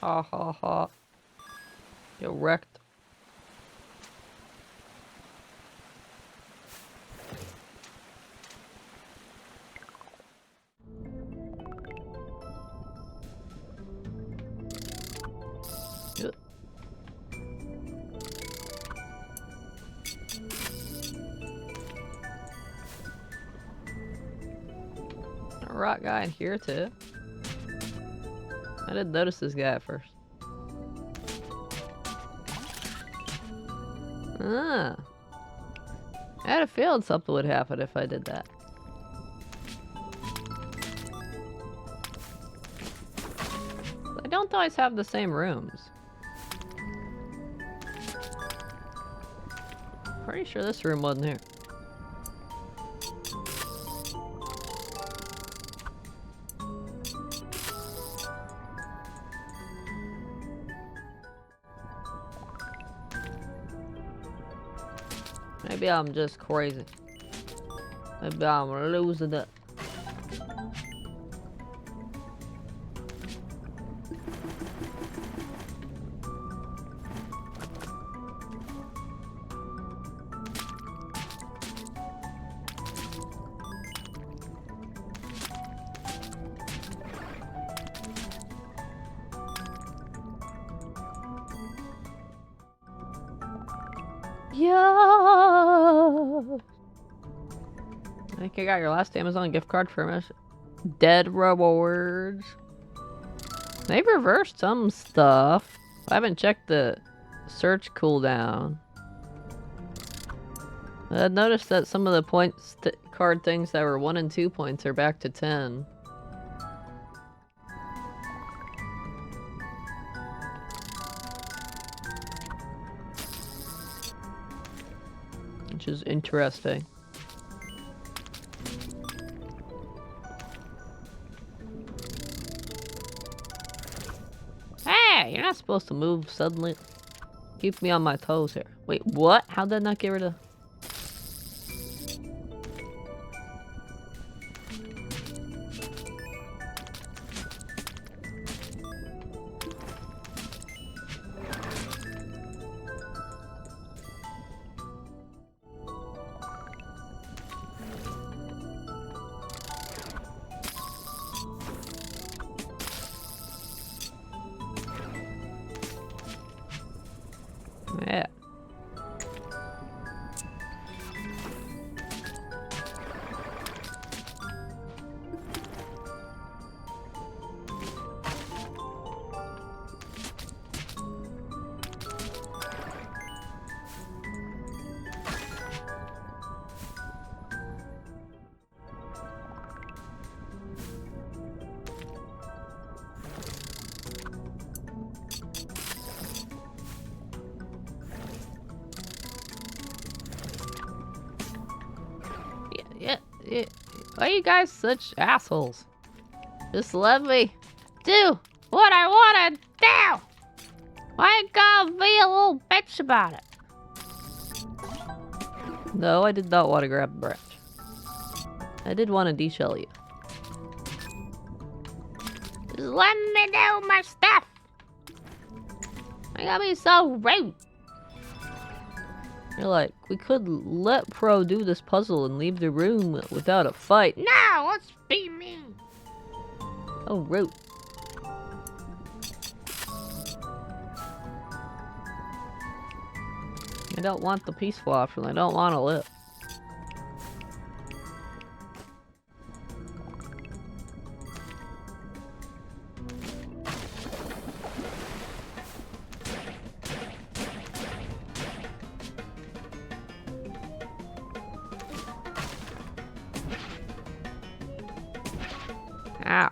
[SPEAKER 1] Ha ha ha. Get wrecked. A rock guy in here too. I didn't notice this guy at first. Ah. I had a feeling something would happen if I did that. I don't always have the same rooms. Pretty sure this room wasn't here. Maybe I'm just crazy. Maybe I'm losing it. Yeah. I think you got your last Amazon gift card from us. Dead rewards. They've reversed some stuff. I haven't checked the search cooldown. I noticed that some of the points card things that were 1 and 2 points are back to 10. Which is interesting. Hey, you're not supposed to move suddenly. Keep me on my toes here. Wait, what? How did I not get rid of... Yeah. Yeah. Why are you guys such assholes? Just let me do what I want to do! Why you gotta be a little bitch about it? No, I did not want to grab the branch. I did want to de-shell you. Just let me do my stuff! I gotta be so rude! You're like, we could let Pro do this puzzle and leave the room without a fight. No, let's be mean. Oh, rude. I don't want the peaceful option. I don't want to live. Ow.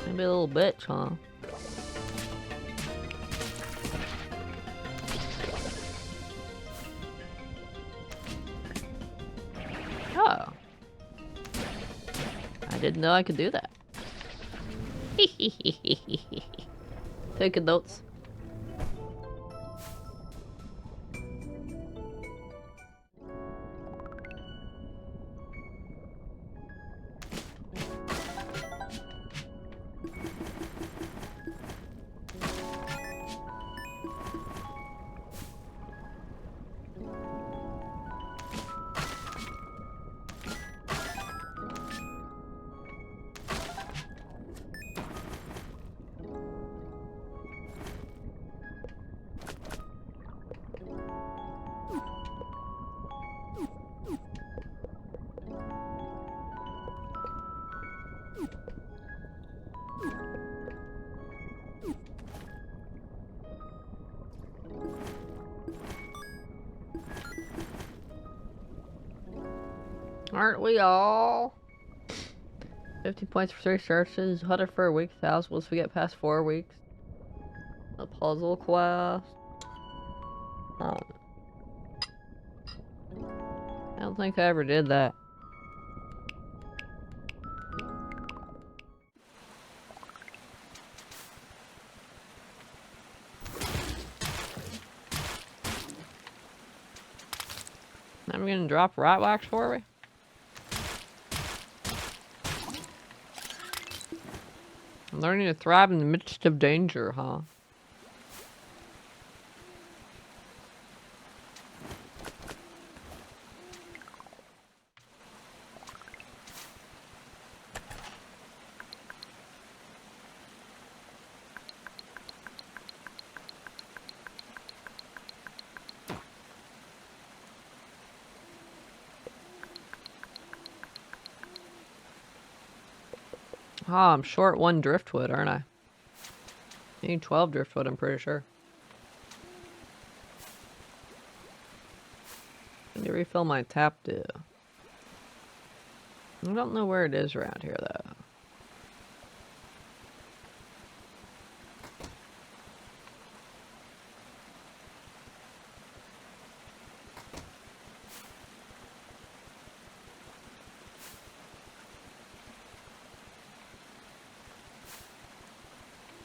[SPEAKER 1] Maybe a little bitch, huh? didn't know I could do that. Taking notes. Aren't we all? 50 points for 3 searches, 100 for a week, 1,000 once we get past 4 weeks. A puzzle quest. I don't think I ever did that. Now we're gonna drop rat wax for me? I'm learning to thrive in the midst of danger, huh? Ah, I'm short 1 driftwood, aren't I? I need 12 driftwood, I'm pretty sure. I need to refill my tap dew. I don't know where it is around here, though.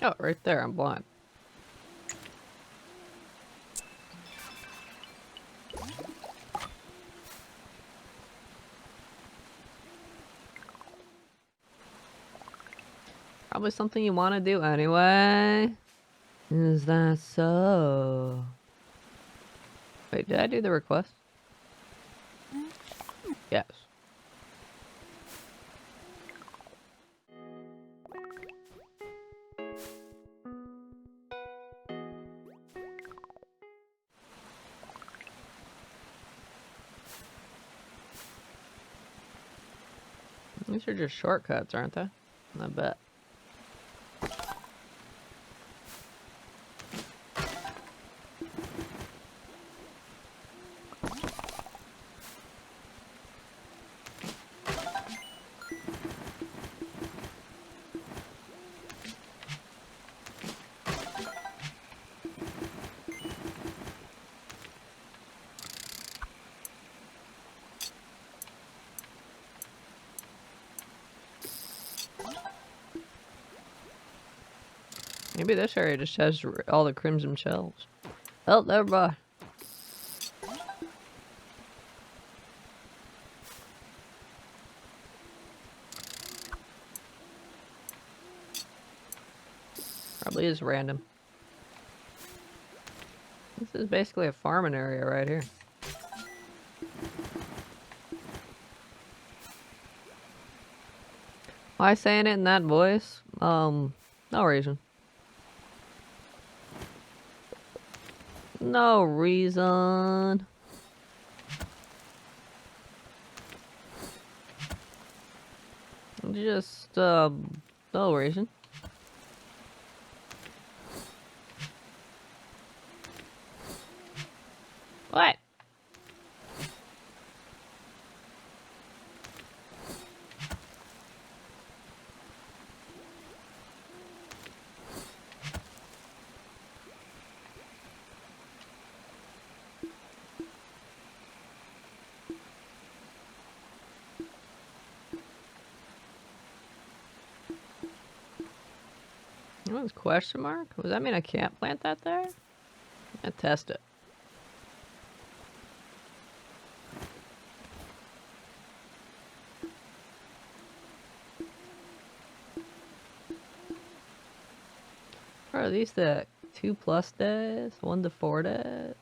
[SPEAKER 1] Oh, right there, I'm blind. Probably something you want to do anyway. Is that so? Wait, did I do the request? Yes. These are just shortcuts, aren't they? I bet. Maybe this area just has all the crimson shells. Oh, never mind. Probably is random. This is basically a farming area right here. Why saying it in that voice? No reason. No reason. Just, no reason. What? What was question mark? Does that mean I can't plant that there? Let's test it. Are these the 2+ days? 1 to 4 days?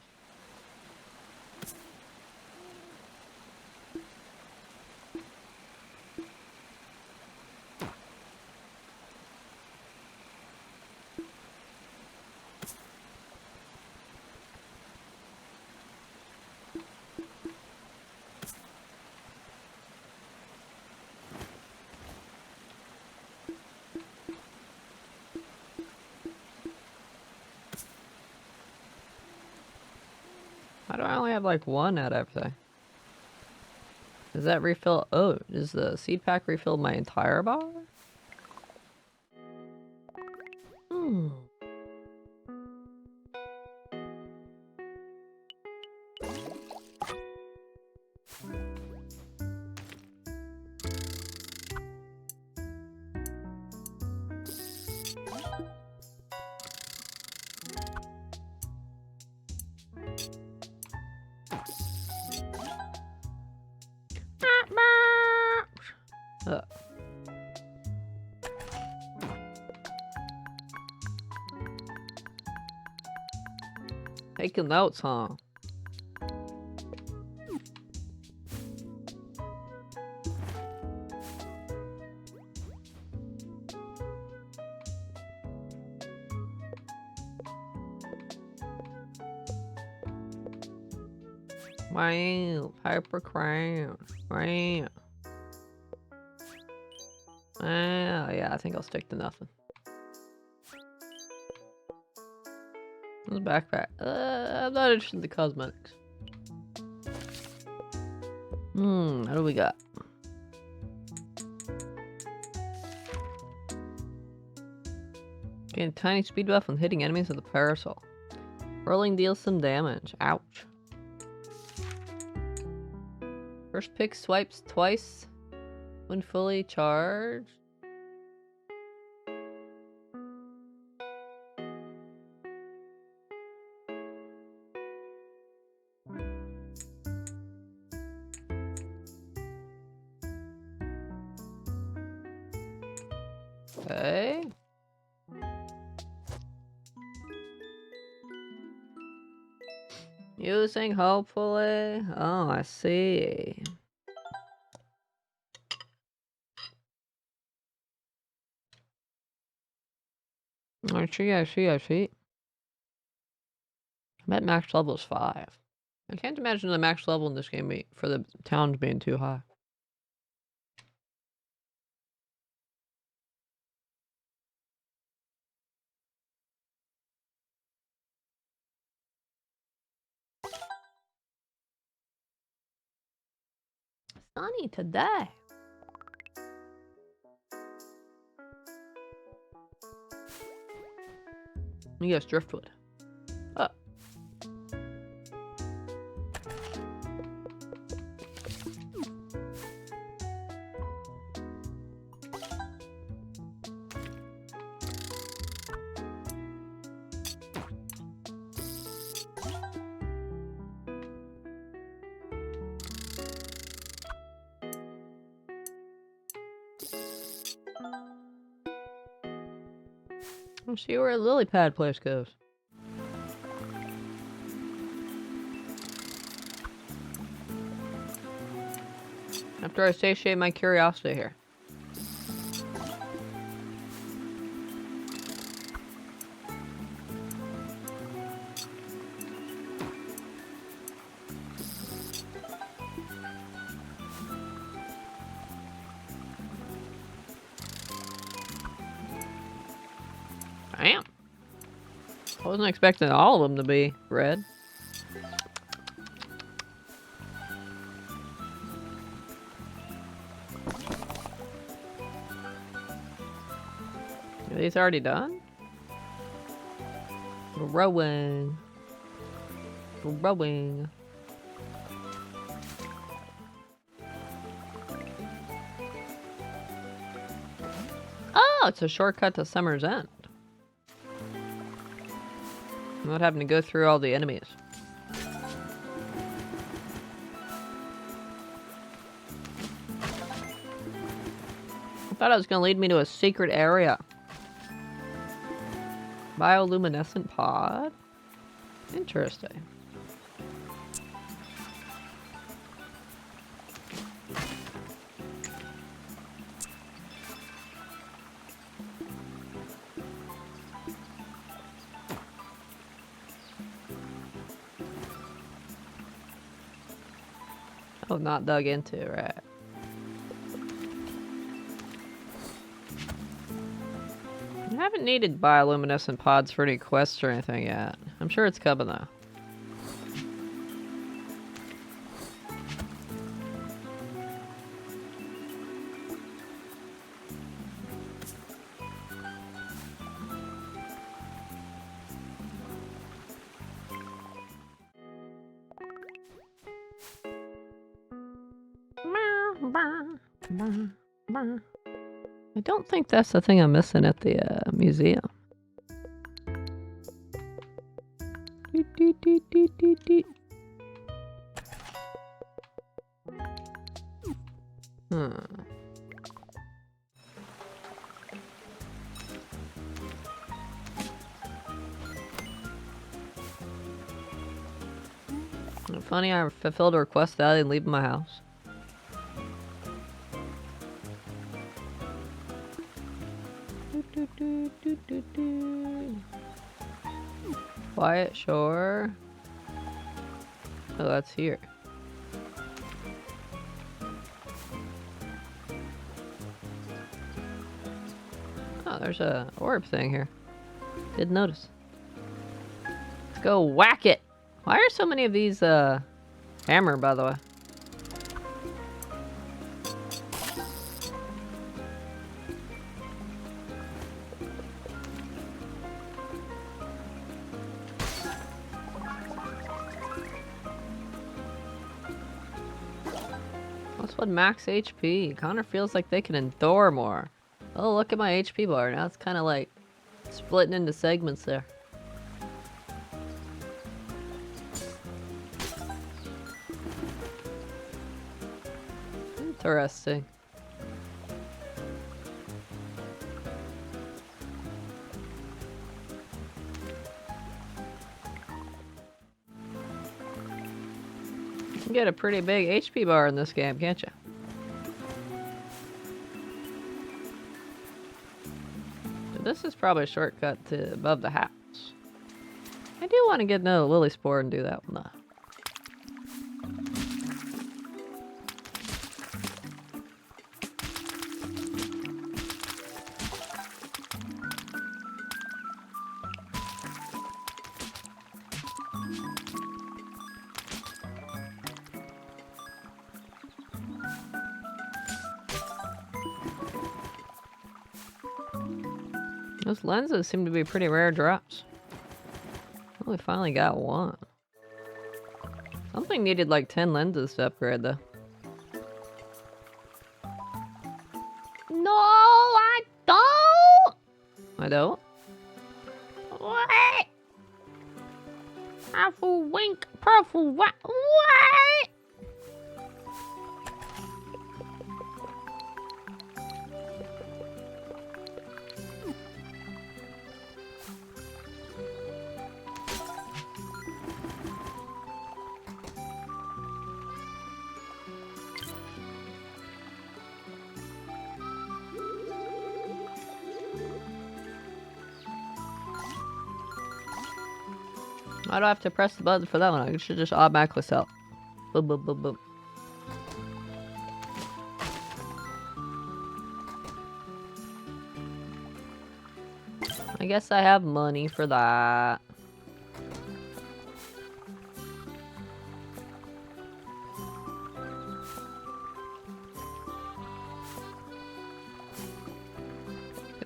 [SPEAKER 1] Why do I only have like 1 out of everything? Does that refill? Oh, does the seed pack refill my entire bar? Hmm. Taking notes, huh? Wow, Piper Crown. Wow. Wow, yeah, I think I'll stick to nothing. What's backpack? I'm not interested in the cosmetics. What do we got? Gain a tiny speed buff when hitting enemies with a parasol. Rolling deals some damage. Ouch. First pick swipes twice when fully charged. Okay. Using, hopefully. Oh, I see. I see. I bet max level is 5. I can't imagine the max level in this game for the towns being too high. Sunny today. Yes, driftwood. Oh. Let's see where a lily pad place goes. After I satiate my curiosity here. Damn. I wasn't expecting all of them to be red. Are these already done? Rowing. Rowing. Oh, it's a shortcut to Summer's End. Not having to go through all the enemies. I thought it was going to lead me to a secret area. Bioluminescent pod? Interesting. Oh, not dug into, right? I haven't needed bioluminescent pods for any quests or anything yet. I'm sure it's coming though. I don't think that's the thing I'm missing at the museum. Funny, I fulfilled a request that I didn't leave my house. Quiet shore. Oh, that's here. Oh, there's a orb thing here. Didn't notice. Let's go whack it. Why are so many of these hammer, by the way? What's with max HP? Connor feels like they can endure more. Oh, look at my HP bar. Now it's kind of like splitting into segments there. Interesting. You can get a pretty big HP bar in this game, can't you? This is probably a shortcut to above the house. I do want to get another lily spore and do that one though. Those lenses seem to be pretty rare drops. Oh, we finally got one. Something needed like 10 lenses to upgrade though. No, I don't! I don't? What? Purple wink, purple what? What? Why do I have to press the button for that one? I should just automatically sell. Boom, boom, boom, boom. I guess I have money for that.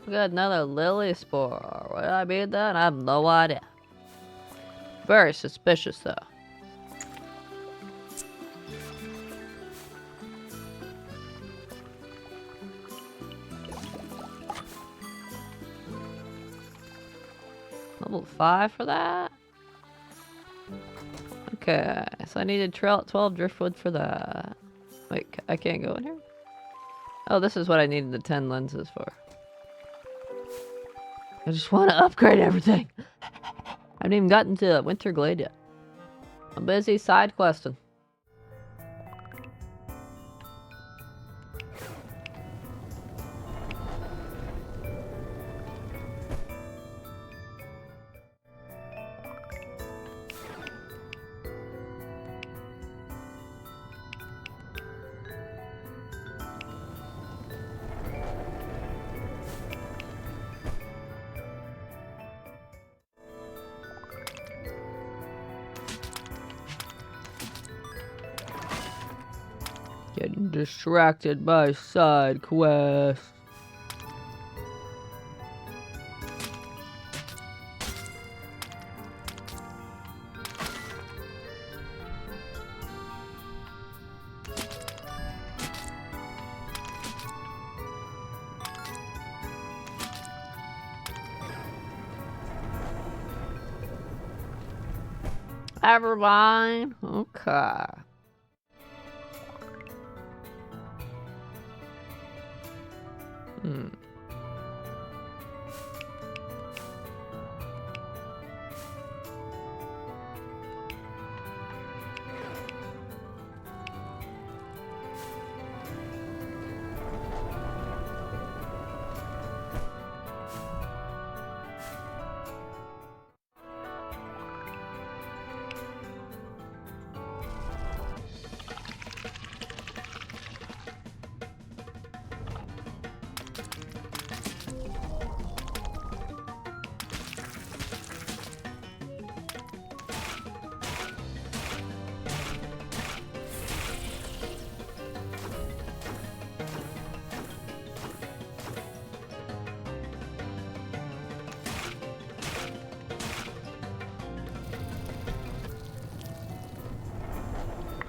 [SPEAKER 1] We got another lily spore. What did I mean that? I have no idea. Very suspicious though. Level 5 for that? Okay, so I needed 12 driftwood for that. Wait, I can't go in here? Oh, this is what I needed the 10 lenses for. I just want to upgrade everything. I haven't even gotten to Winter Glade yet. I'm busy side questing. Getting distracted by side quests. Ever mind? Okay.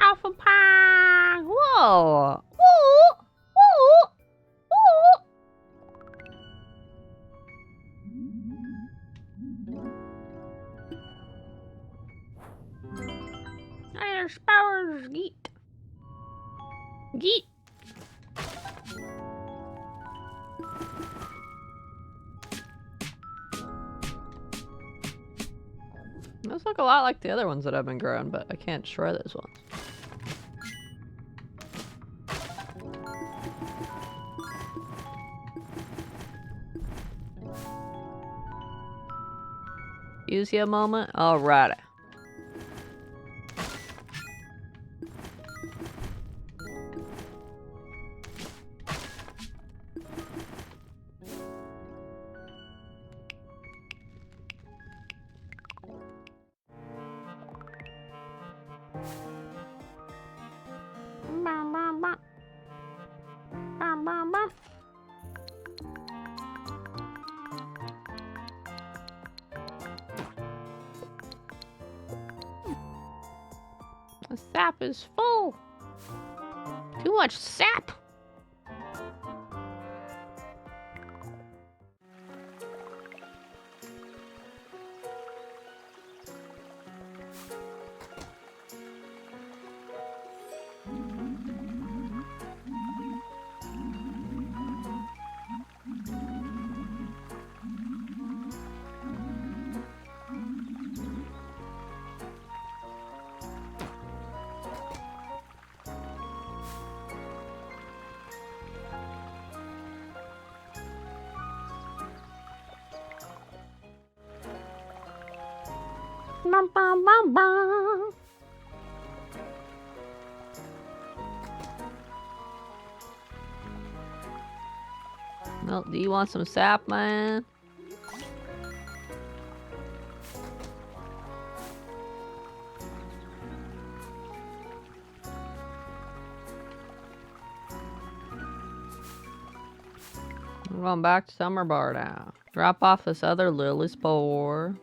[SPEAKER 1] Alpha Pie! Whoa! Whoa! Whoa! Whoa! There's powers, geet. Geet. Those look a lot like the other ones that I've been growing, but I can't destroy those ones. Use you a moment? Alrighty. The sap is full. Too much sap. Bum, bum, bum, bum. Well, do you want some sap, man? I'm going back to Summer Bar now. Drop off this other lily spore.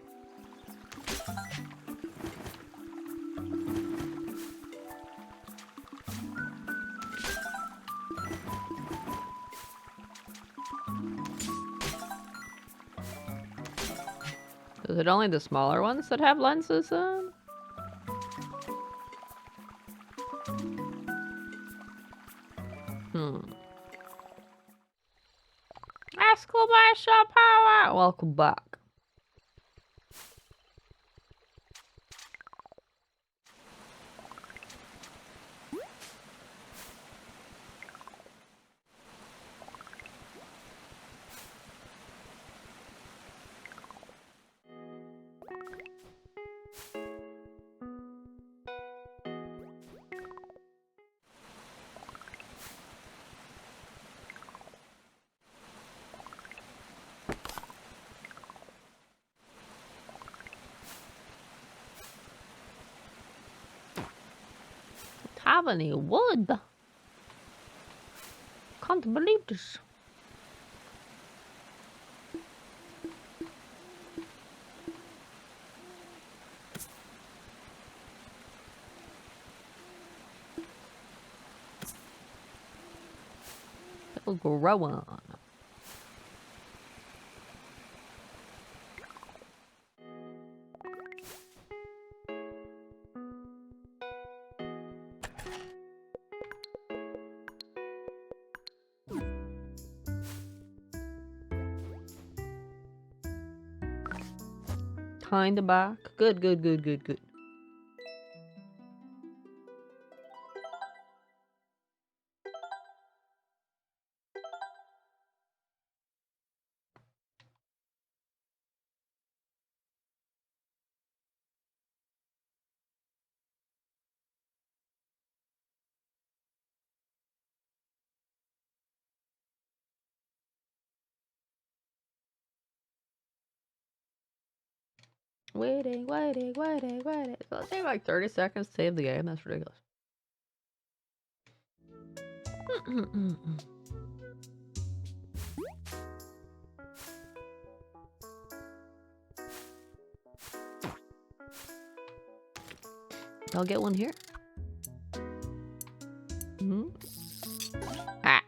[SPEAKER 1] Is it only the smaller ones that have lenses then? Exclamation power! Welcome back. Have any wood? Can't believe this. It'll grow on. Kinda back. Good, good, good, good, good. Waiting. So it'll take like 30 seconds to save the game. That's ridiculous. I'll get one here. Ah.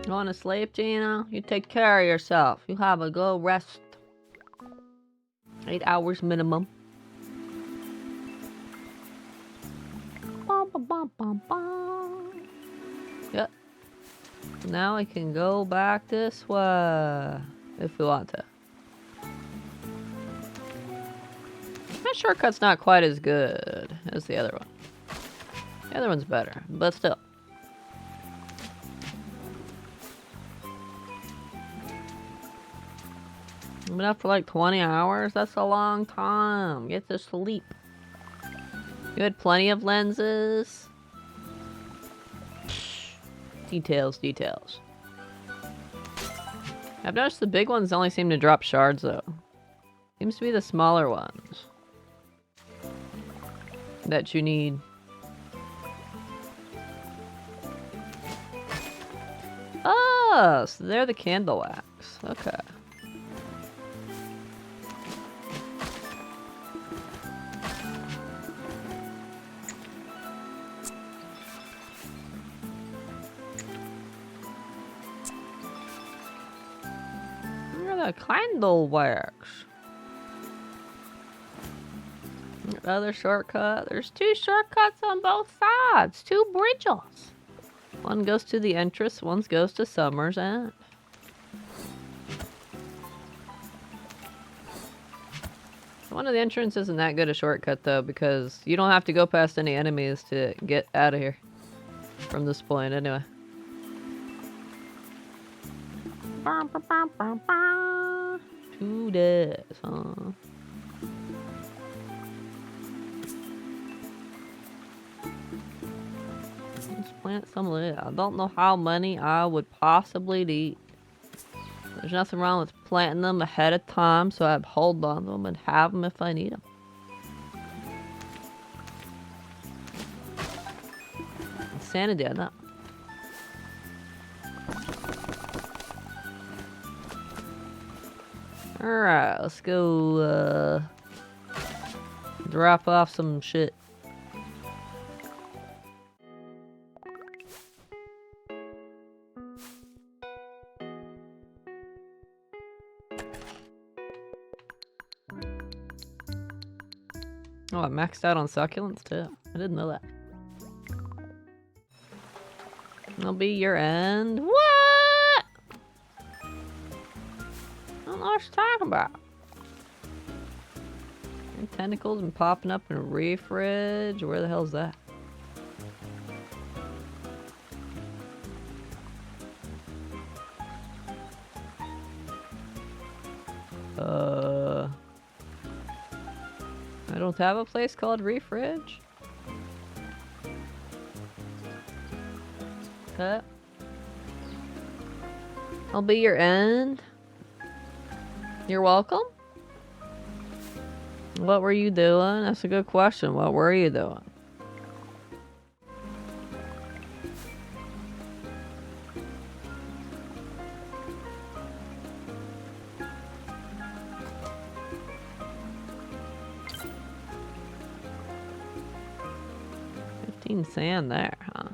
[SPEAKER 1] You want to sleep, Gina? You take care of yourself. You have a good rest. 8 hours minimum. Yep. Now I can go back this way. If we want to. That shortcut's not quite as good as the other one. The other one's better, but still. I've been up for like 20 hours. That's a long time. Get to sleep. You had plenty of lenses. Details. I've noticed the big ones only seem to drop shards though. Seems to be the smaller ones that you need. Oh, so they're the candle wax. Okay. The candle wax. Other shortcut. There's 2 shortcuts on both sides. 2 bridges. One goes to the entrance, one goes to Summer's End. One of the entrances isn't that good a shortcut though, because you don't have to go past any enemies to get out of here. From this point, anyway. To this, huh? Let's plant some of it. I don't know how many I would possibly need. There's nothing wrong with planting them ahead of time, so I hold on to them and have them if I need them. Insanity, I know. Alright, let's go, drop off some shit. Oh, I maxed out on succulents too. I didn't know that. That'll be your end. What? I don't know what you're talking about. Your tentacles been popping up in a refridge. Where the hell's that? I don't have a place called refridge. Okay. I'll be your end. You're welcome. What were you doing? That's a good question. What were you doing? Sand there, huh?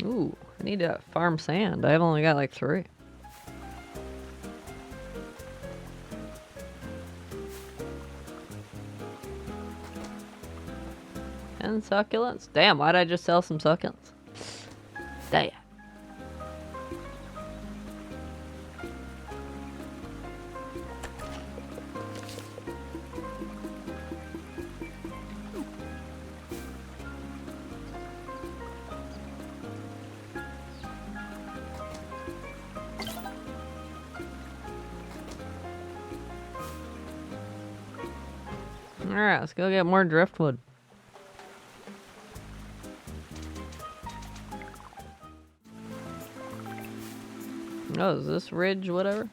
[SPEAKER 1] Ooh, I need to farm sand. I've only got like 3. And succulents? Damn, why'd I just sell some succulents? Damn. Alright, let's go get more driftwood. Oh, is this ridge whatever?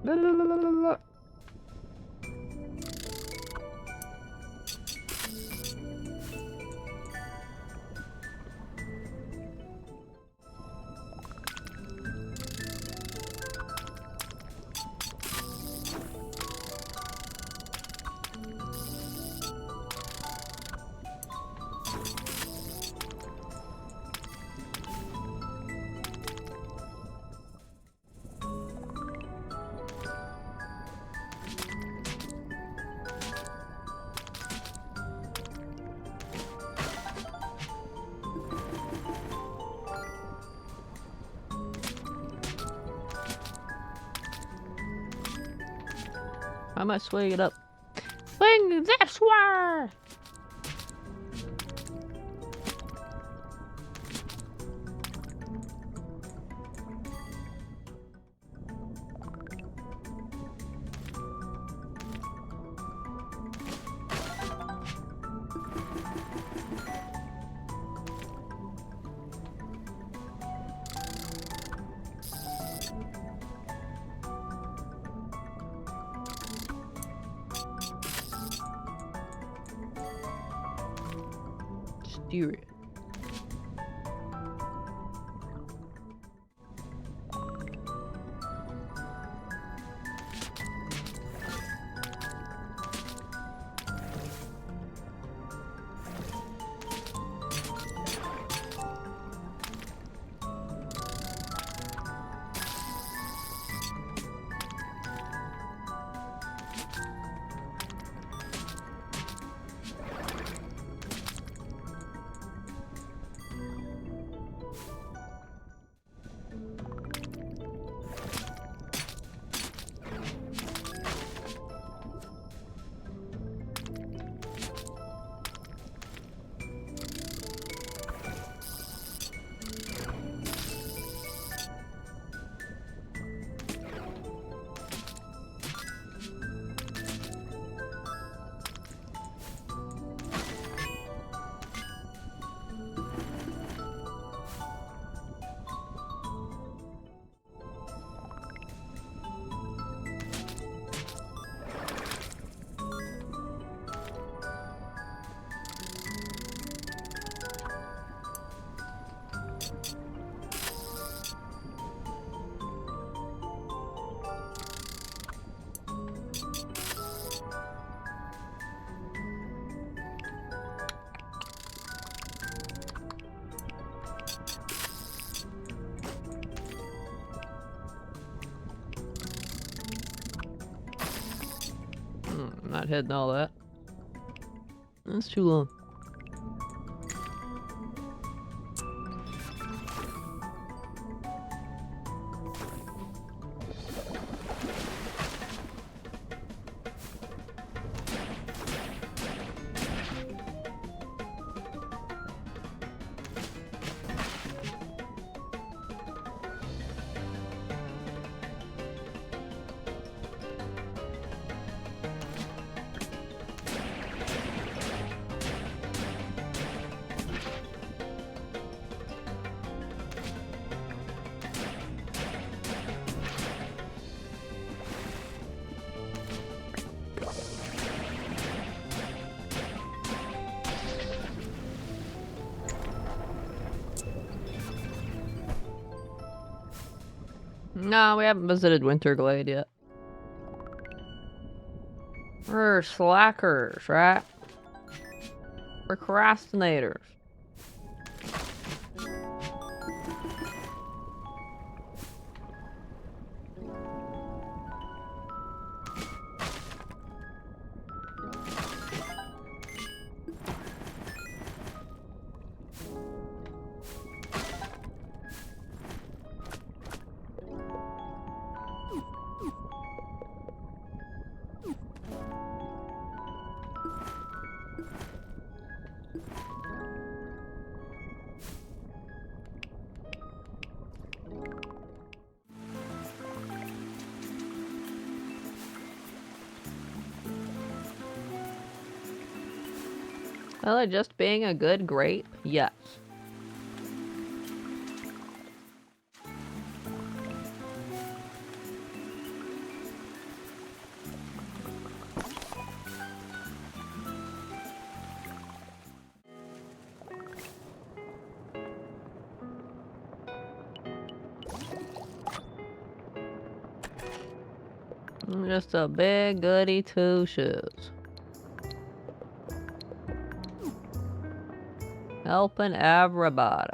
[SPEAKER 1] La, la, la, la, la, la. Why am I swinging it up? Swing this way! Steer it. not hitting all that. That's too long. No, we haven't visited Winterglade yet. We're slackers, right? Procrastinators. Well, just being a good grape? Yes. I'm just a big goody two-shoes. Helping everybody.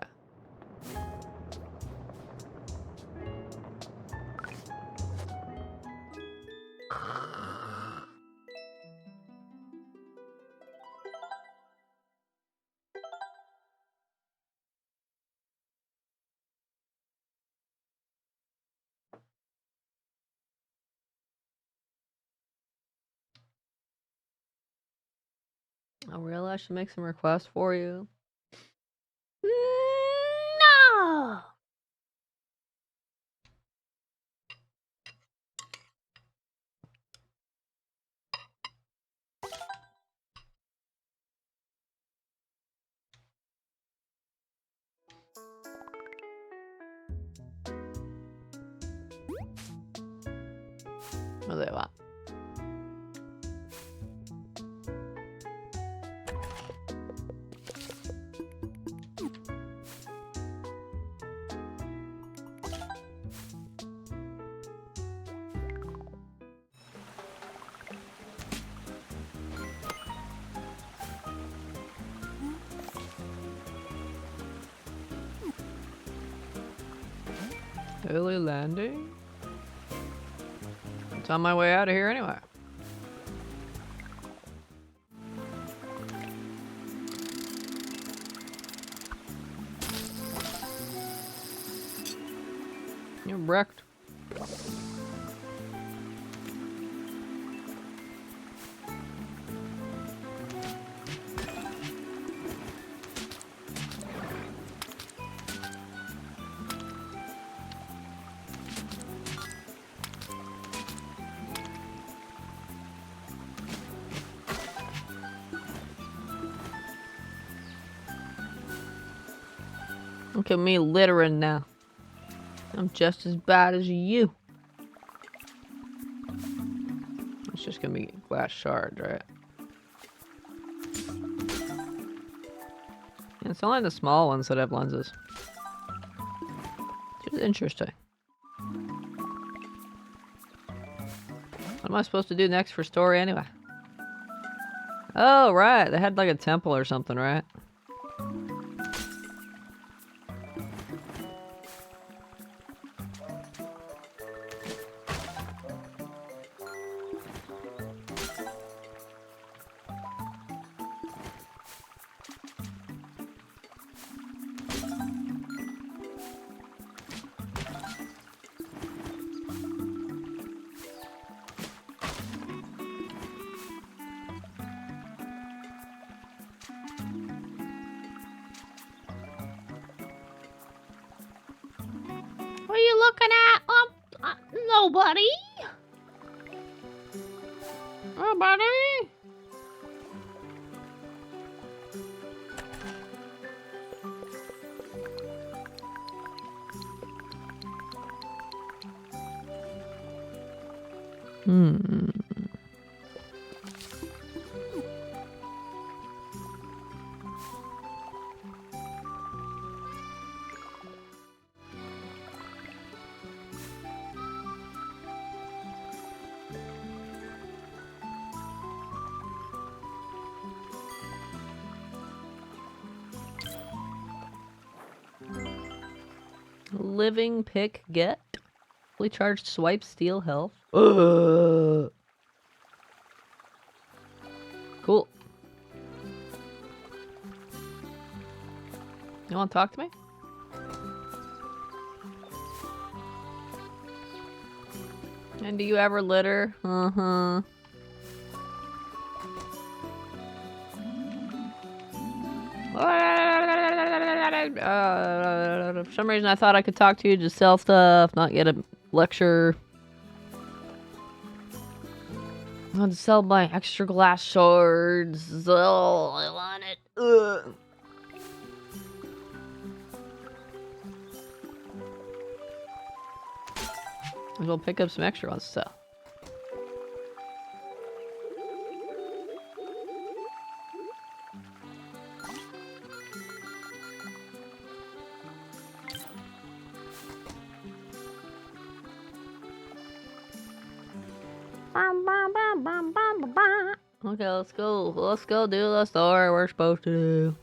[SPEAKER 1] I really should make some requests for you. No! What do they want? Early landing? It's on my way out of here anyway. You're wrecked. Look at me littering now. I'm just as bad as you. It's just gonna be glass shards, right? And it's only the small ones that have lenses. Which is interesting. What am I supposed to do next for story anyway? Oh, right. They had like a temple or something, right? Hello, buddy. Oh, buddy. Living pick get. Fully charged swipe steal health. Cool. You want to talk to me? And do you ever litter? Uh-huh. For some reason I thought I could talk to you, just sell stuff, not get a lecture. I want to sell my extra glass shards. Oh, I want it. Ugh. We'll pick up some extra ones to sell. Okay, let's go. Let's go do the story we're supposed to do.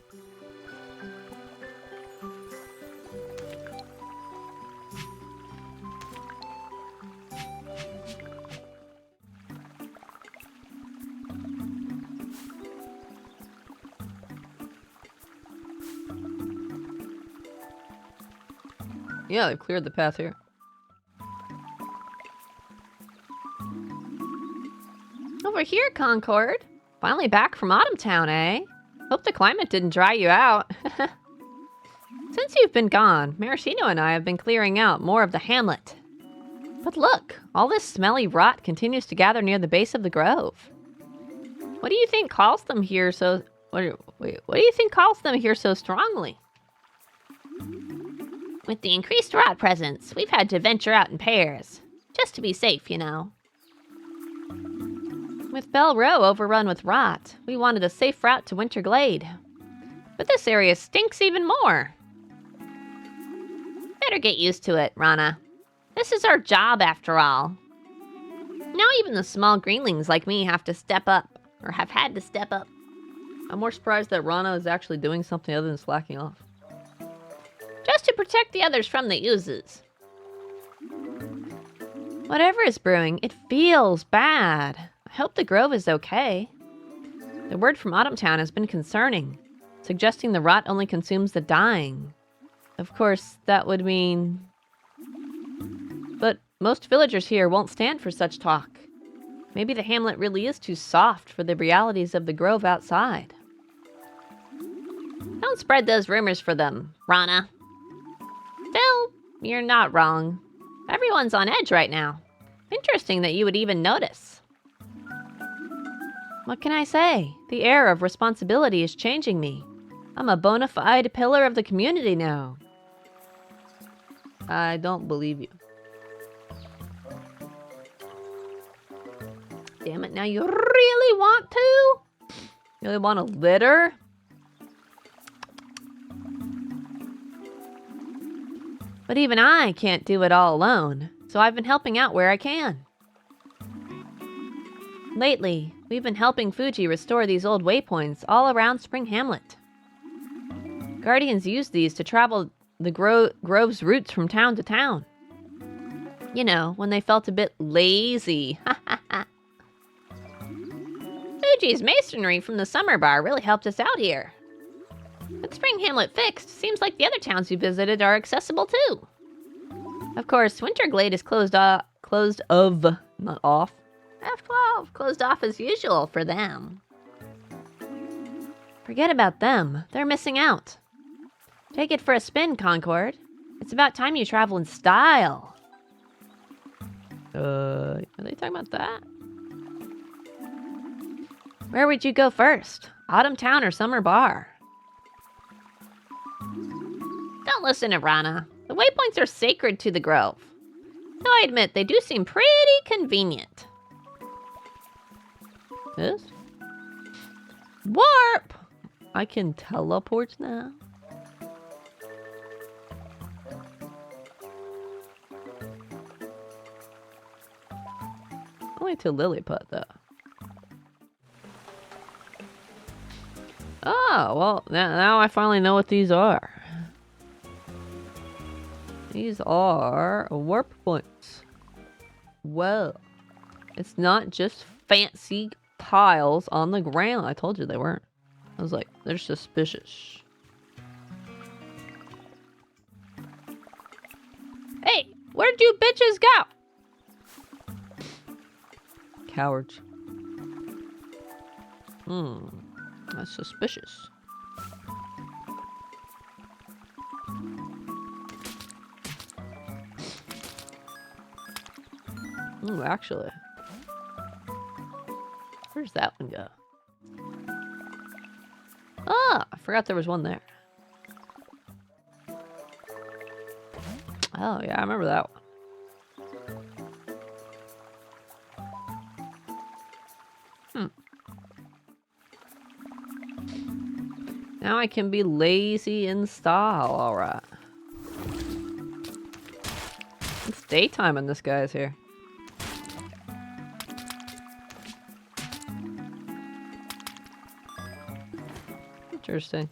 [SPEAKER 1] Yeah, they've cleared the path here. Over here, Concord. Finally back from Autumn Town, eh? Hope the climate didn't dry you out. Since you've been gone, Maraschino and I have been clearing out more of the hamlet. But look, all this smelly rot continues to gather near the base of the grove. What do you think calls them here so... what do you think calls them here so strongly? With the increased rot presence, we've had to venture out in pairs. Just to be safe, you know. With Bell Row overrun with rot, we wanted a safe route to Winter Glade. But this area stinks even more. Better get used to it, Rana. This is our job, after all. Now even the small greenlings like me have to step up, or have had to step up. I'm more surprised that Rana is actually doing something other than slacking off. Just to protect the others from the oozes. Whatever is brewing, it feels bad. I hope the grove is okay. The word from Autumn Town has been concerning, suggesting the rot only consumes the dying. Of course, that would mean... But most villagers here won't stand for such talk. Maybe the hamlet really is too soft for the realities of the grove outside. Don't spread those rumors for them, Rana. Still, you're not wrong. Everyone's on edge right now. Interesting that you would even notice. What can I say? The air of responsibility is changing me. I'm a bona fide pillar of the community now. I don't believe you. Damn it, now you really want to? You really want to litter? But even I can't do it all alone, so I've been helping out where I can. Lately, we've been helping Fuji restore these old waypoints all around Spring Hamlet. Guardians used these to travel the grove's routes from town to town. You know, when they felt a bit lazy. Fuji's masonry from the summer bar really helped us out here. With Spring Hamlet fixed, seems like the other towns you visited are accessible too. Of course, Winter Glade is closed off, not off. F12, closed off as usual for them. Forget about them, they're missing out. Take it for a spin, Concord. It's about time you travel in style. Are they talking about that? Where would you go first? Autumn Town or Summer Bar? Don't listen to Rana. The waypoints are sacred to the Grove. Though I admit, they do seem pretty convenient. This? Warp! I can teleport now. Only to Lilliput, though. Oh, well, now I finally know what these are. These are warp points. Well, it's not just fancy tiles on the ground. I told you they weren't. I was like, they're suspicious. Hey, where'd you bitches go? Cowards. That's suspicious. Ooh, actually. Where's that one go? Ah, I forgot there was one there. Oh, yeah, I remember that one. Now I can be lazy in style, alright. It's daytime and this guy's here. Interesting.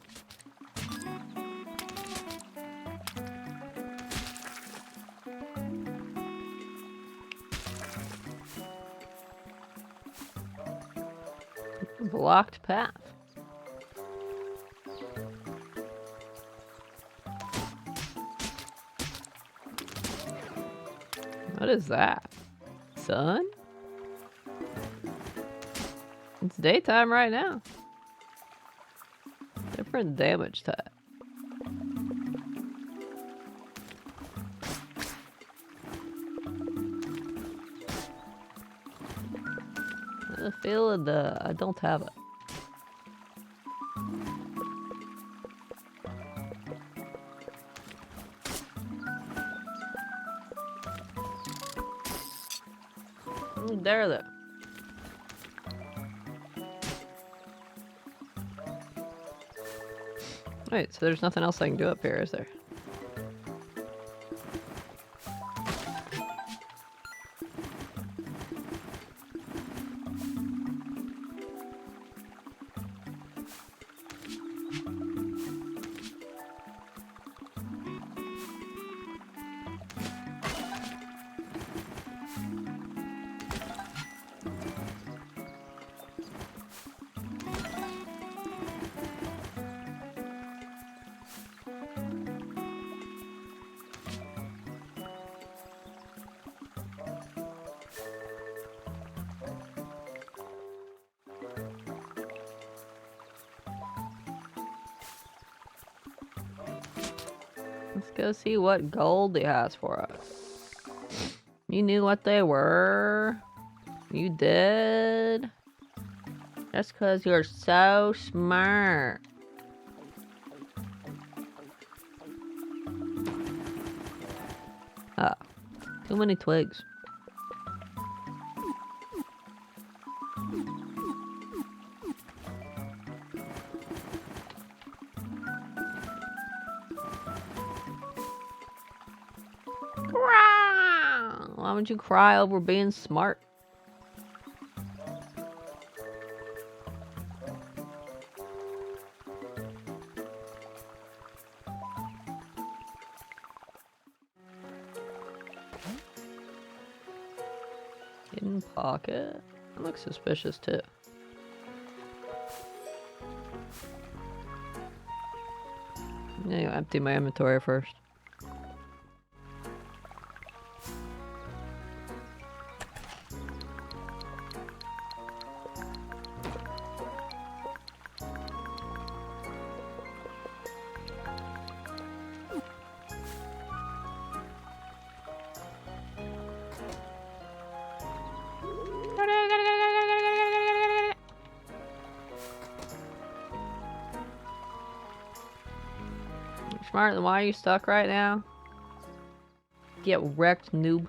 [SPEAKER 1] Blocked path. What is that? Sun? It's daytime right now. Different damage type. I have a feeling I don't have it. There. Wait, so there's nothing else I can do up here, is there? Let's go see what gold he has for us. You knew what they were. You did. That's because you're so smart. Ah, too many twigs. Why would you cry over being smart? Hidden pocket? That looks suspicious too. I'm gonna empty my inventory first. Smarter than why are you stuck right now? Get wrecked, noob.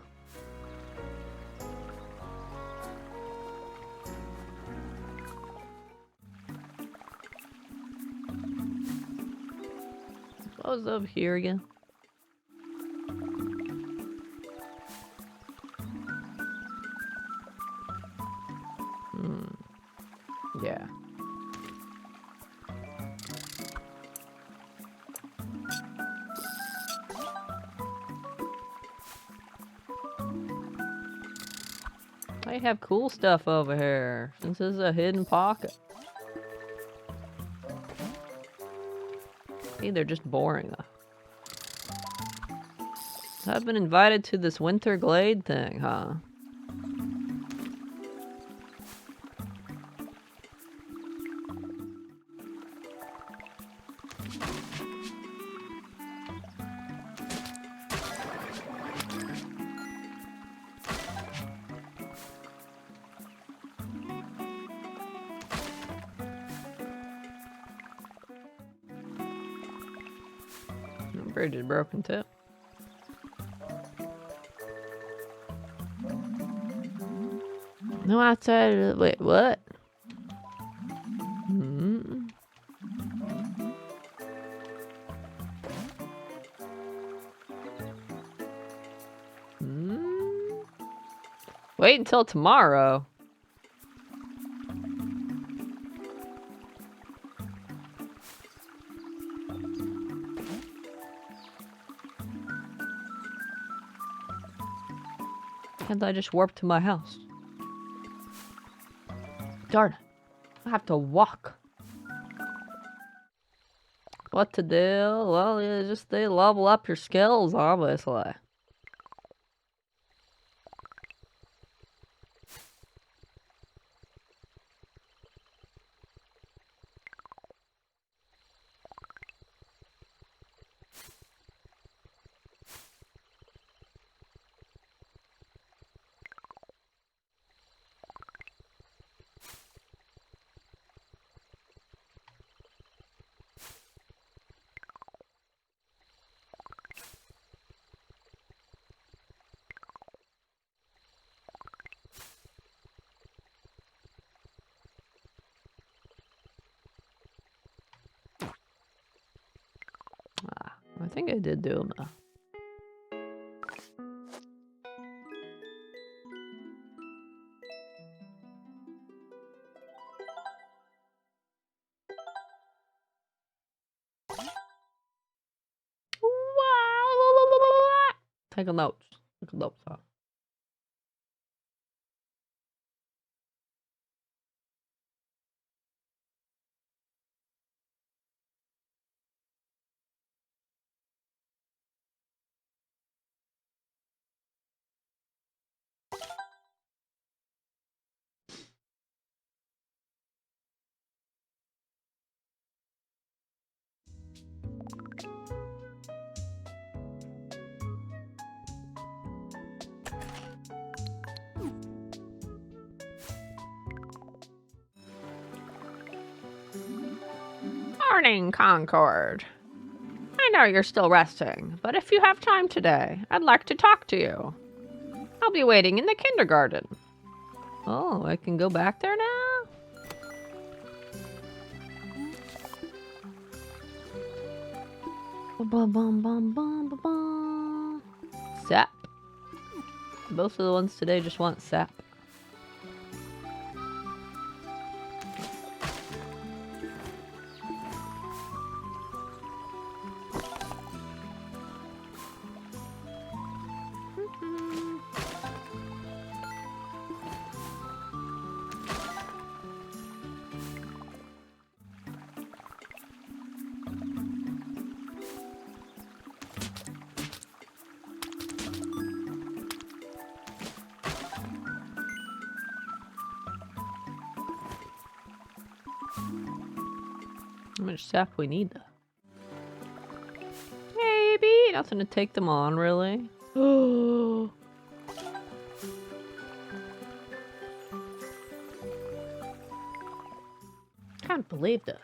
[SPEAKER 1] What was up here again? Yeah. They have cool stuff over here, since this is a hidden pocket. Hey, they're just boring though. I've been invited to this winter glade thing, huh? The bridge is broken too. No outside of the... Wait, what? Wait until tomorrow. Can't I just warp to my house? Darn it. I have to walk. What to do? Well, you just they level up your skills, obviously. I think I did do them though. Take a note. Take a note. Morning, Concord. I know you're still resting, but if you have time today, I'd like to talk to you. I'll be waiting in the kindergarten. Oh, I can go back there now? Bum, bum, bum, bum, bum, bum. Sap. Both of the ones today just want sap. How much sap we need though? Maybe nothing to take them on, really. Oh. Can't believe this.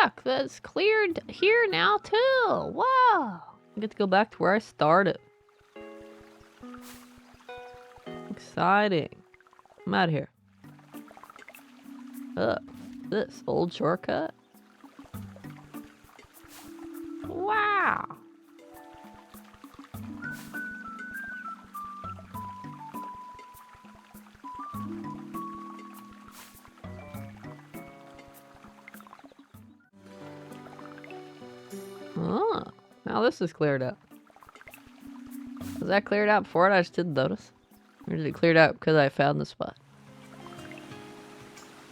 [SPEAKER 1] look, that's cleared here now too. Wow. I get to go back to where I started. Exciting. I'm out of here. This old shortcut. Wow. Oh, now this is cleared up. Was that cleared out before it? I just didn't notice. Or did it cleared out because I found the spot?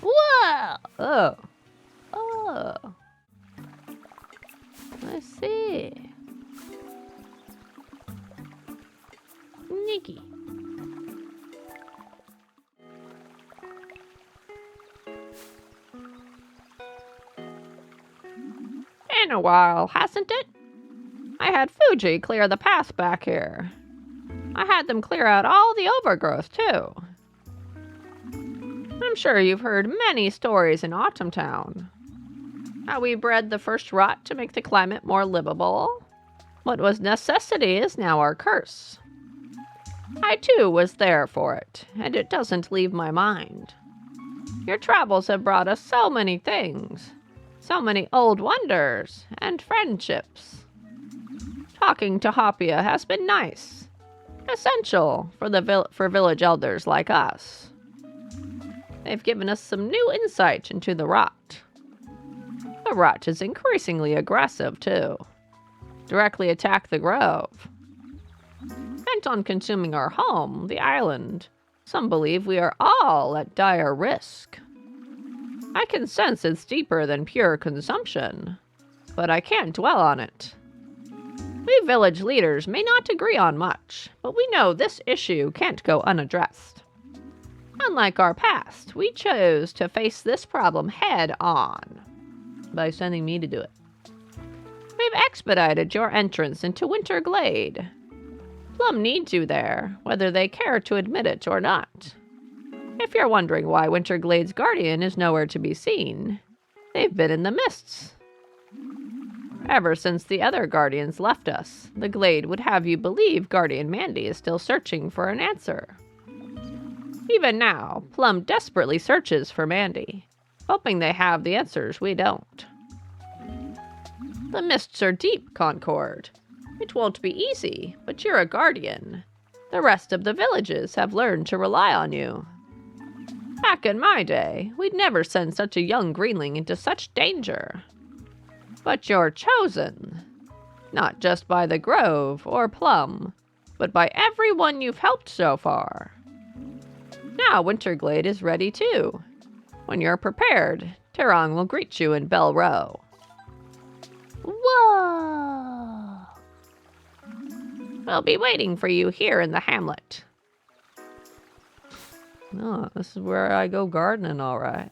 [SPEAKER 1] Whoa! Oh. Oh. I see. Sneaky. Been a while, hasn't it? I had Fuji clear the path back here. I had them clear out all the overgrowth, too. I'm sure you've heard many stories in Autumn Town. How we bred the first rot to make the climate more livable. What was necessity is now our curse. I, too, was there for it, and it doesn't leave my mind. Your travels have brought us so many things. So many old wonders and friendships. Talking to Hopia has been nice. Essential for village elders like us. They've given us some new insight into the rot. The rot is increasingly aggressive, too. Directly attack the grove. Bent on consuming our home, the island, some believe we are all at dire risk. I can sense it's deeper than pure consumption, but I can't dwell on it. We village leaders may not agree on much, but we know this issue can't go unaddressed. Unlike our past, we chose to face this problem head on by sending me to do it. We've expedited your entrance into Winter Glade. Plum needs you there, whether they care to admit it or not. If you're wondering why Winter Glade's guardian is nowhere to be seen, they've been in the mists. Ever since the other guardians left us, the Glade would have you believe Guardian Mandy is still searching for an answer. Even now, Plum desperately searches for Mandy, hoping they have the answers we don't. The mists are deep, Concord. It won't be easy, but you're a guardian. The rest of the villages have learned to rely on you. Back in my day, we'd never send such a young greenling into such danger. But you're chosen, not just by the Grove or Plum, but by everyone you've helped so far. Now Winterglade is ready too. When you're prepared, Terong will greet you in Bell Row. Whoa! We'll be waiting for you here in the hamlet. Oh, this is where I go gardening, all right.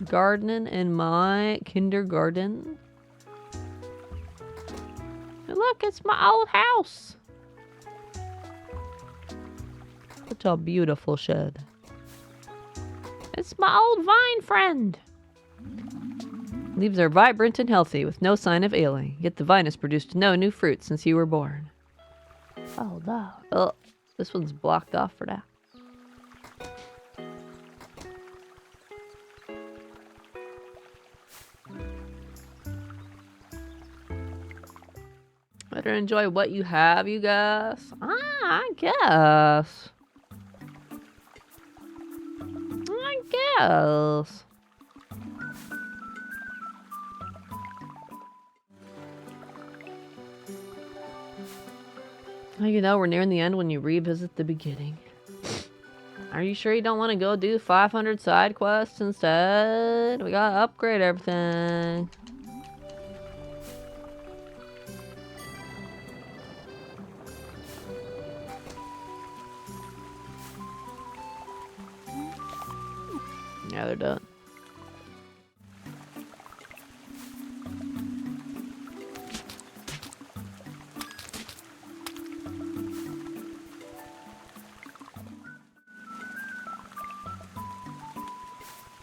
[SPEAKER 1] Gardening in my kindergarten. And look, it's my old house. Such a beautiful shed. It's my old vine friend. Leaves are vibrant and healthy with no sign of ailing, yet the vine has produced no new fruit since you were born. Oh no. Oh, this one's blocked off for now. Better enjoy what you have, you guys. I guess. Well, you know, we're nearing the end when you revisit the beginning. Are you sure you don't want to go do 500 side quests instead? We gotta upgrade everything. Yeah, they're done.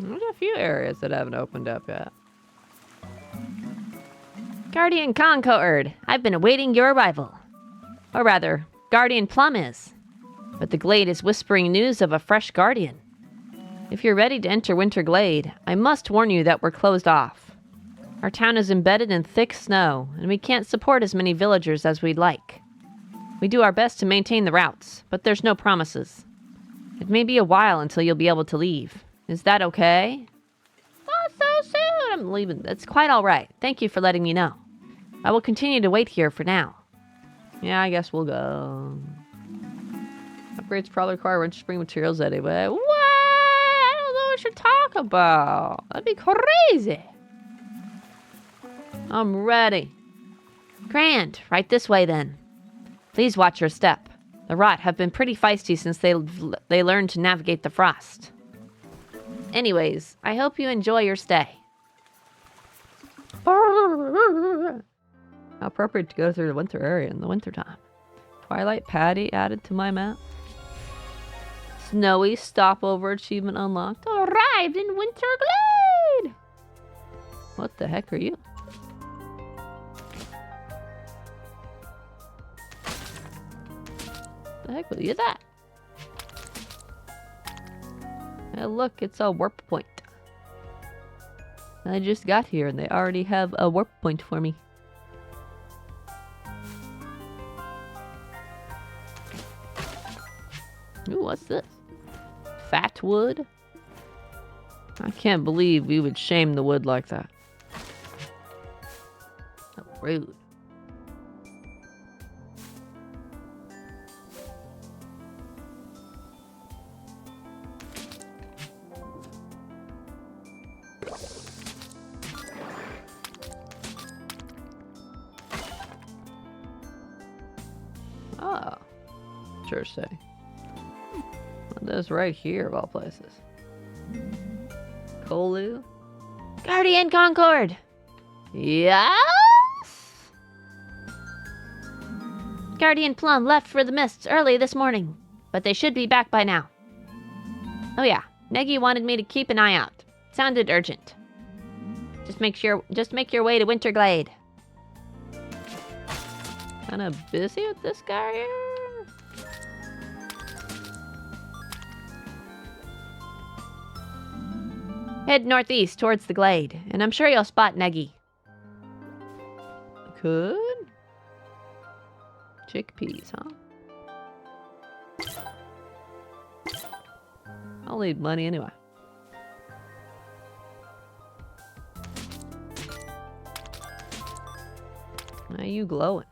[SPEAKER 1] There's a few areas that haven't opened up yet.
[SPEAKER 2] Guardian Concord, I've been awaiting your arrival. Or rather, Guardian Plum is. But the Glade is whispering news of a fresh Guardian. If you're ready to enter Winter Glade, I must warn you that we're closed off. Our town is embedded in thick snow, and we can't support as many villagers as we'd like. We do our best to maintain the routes, but there's no promises. It may be a while until you'll be able to leave. Is that okay? Not so soon! I'm leaving. That's quite all right. Thank you for letting me know. I will continue to wait here for now.
[SPEAKER 1] Yeah, I guess we'll go. Upgrades probably require winter spring materials anyway. What? I don't know what you're talking about. That'd be crazy. I'm ready.
[SPEAKER 2] Grand. Right this way, then. Please watch your step. The rot have been pretty feisty since they learned to navigate the frost. Anyways, I hope you enjoy your stay.
[SPEAKER 1] How appropriate to go through the winter area in the wintertime. Twilight Patty added to my map. Snowy stopover achievement unlocked.
[SPEAKER 2] Arrived in Winter Glade!
[SPEAKER 1] What the heck are you? The heck was you that? Hey, look, it's a warp point. I just got here and they already have a warp point for me. Ooh, what's this? Fat wood? I can't believe we would shame the wood like that. So rude. Oh, sure say. This right here, of all places. Kolu?
[SPEAKER 2] Guardian Concord!
[SPEAKER 1] Yes?
[SPEAKER 2] Guardian Plum left for the mists early this morning, but they should be back by now. Oh yeah, Negi wanted me to keep an eye out. Sounded urgent. Just make your way to Winter Glade.
[SPEAKER 1] Kinda busy with this guy here?
[SPEAKER 2] Head northeast towards the glade, and I'm sure you'll spot Negi.
[SPEAKER 1] Could? Chickpeas, huh? I'll need money anyway. Now you glowing.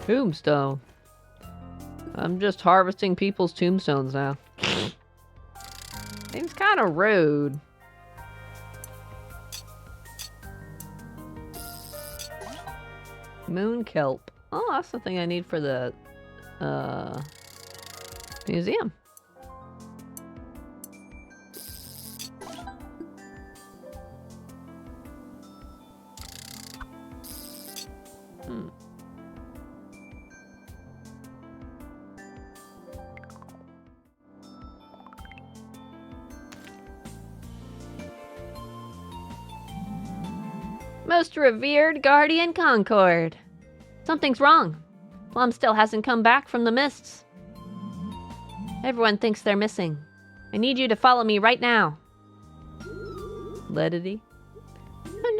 [SPEAKER 1] Tombstone. I'm just harvesting people's tombstones now. Seems kind of rude. Moon kelp. Oh, that's the thing I need for the museum.
[SPEAKER 2] Most revered Guardian Concord. Something's wrong. Plum still hasn't come back from the mists. Everyone thinks they're missing. I need you to follow me right now.
[SPEAKER 1] Ledity.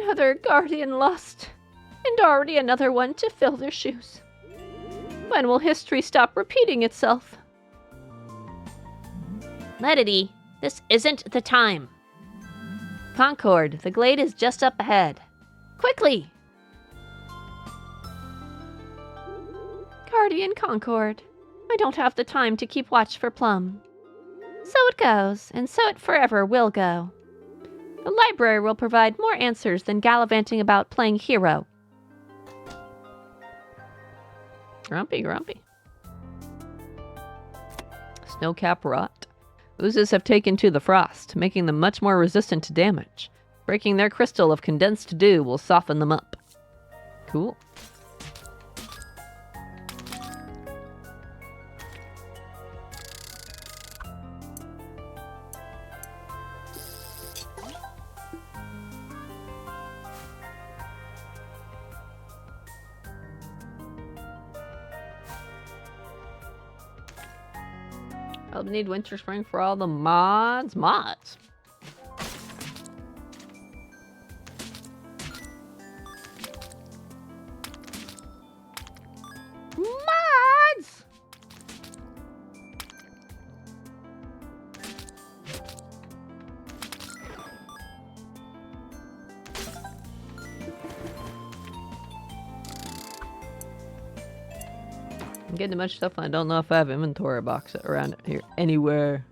[SPEAKER 2] Another Guardian lost, and already another one to fill their shoes. When will history stop repeating itself? Ledity, this isn't the time. Concord, the glade is just up ahead. Quickly! Guardian Concord, I don't have the time to keep watch for Plum. So it goes, and so it forever will go. The library will provide more answers than gallivanting about playing hero.
[SPEAKER 1] Grumpy, grumpy. Snowcap rot. Oozes have taken to the frost, making them much more resistant to damage. Breaking their crystal of condensed dew will soften them up. Cool. Probably need Winter Spring for all the mods. Mods. Mods! I'm getting a bunch of stuff and I don't know if I have inventory box around here anywhere.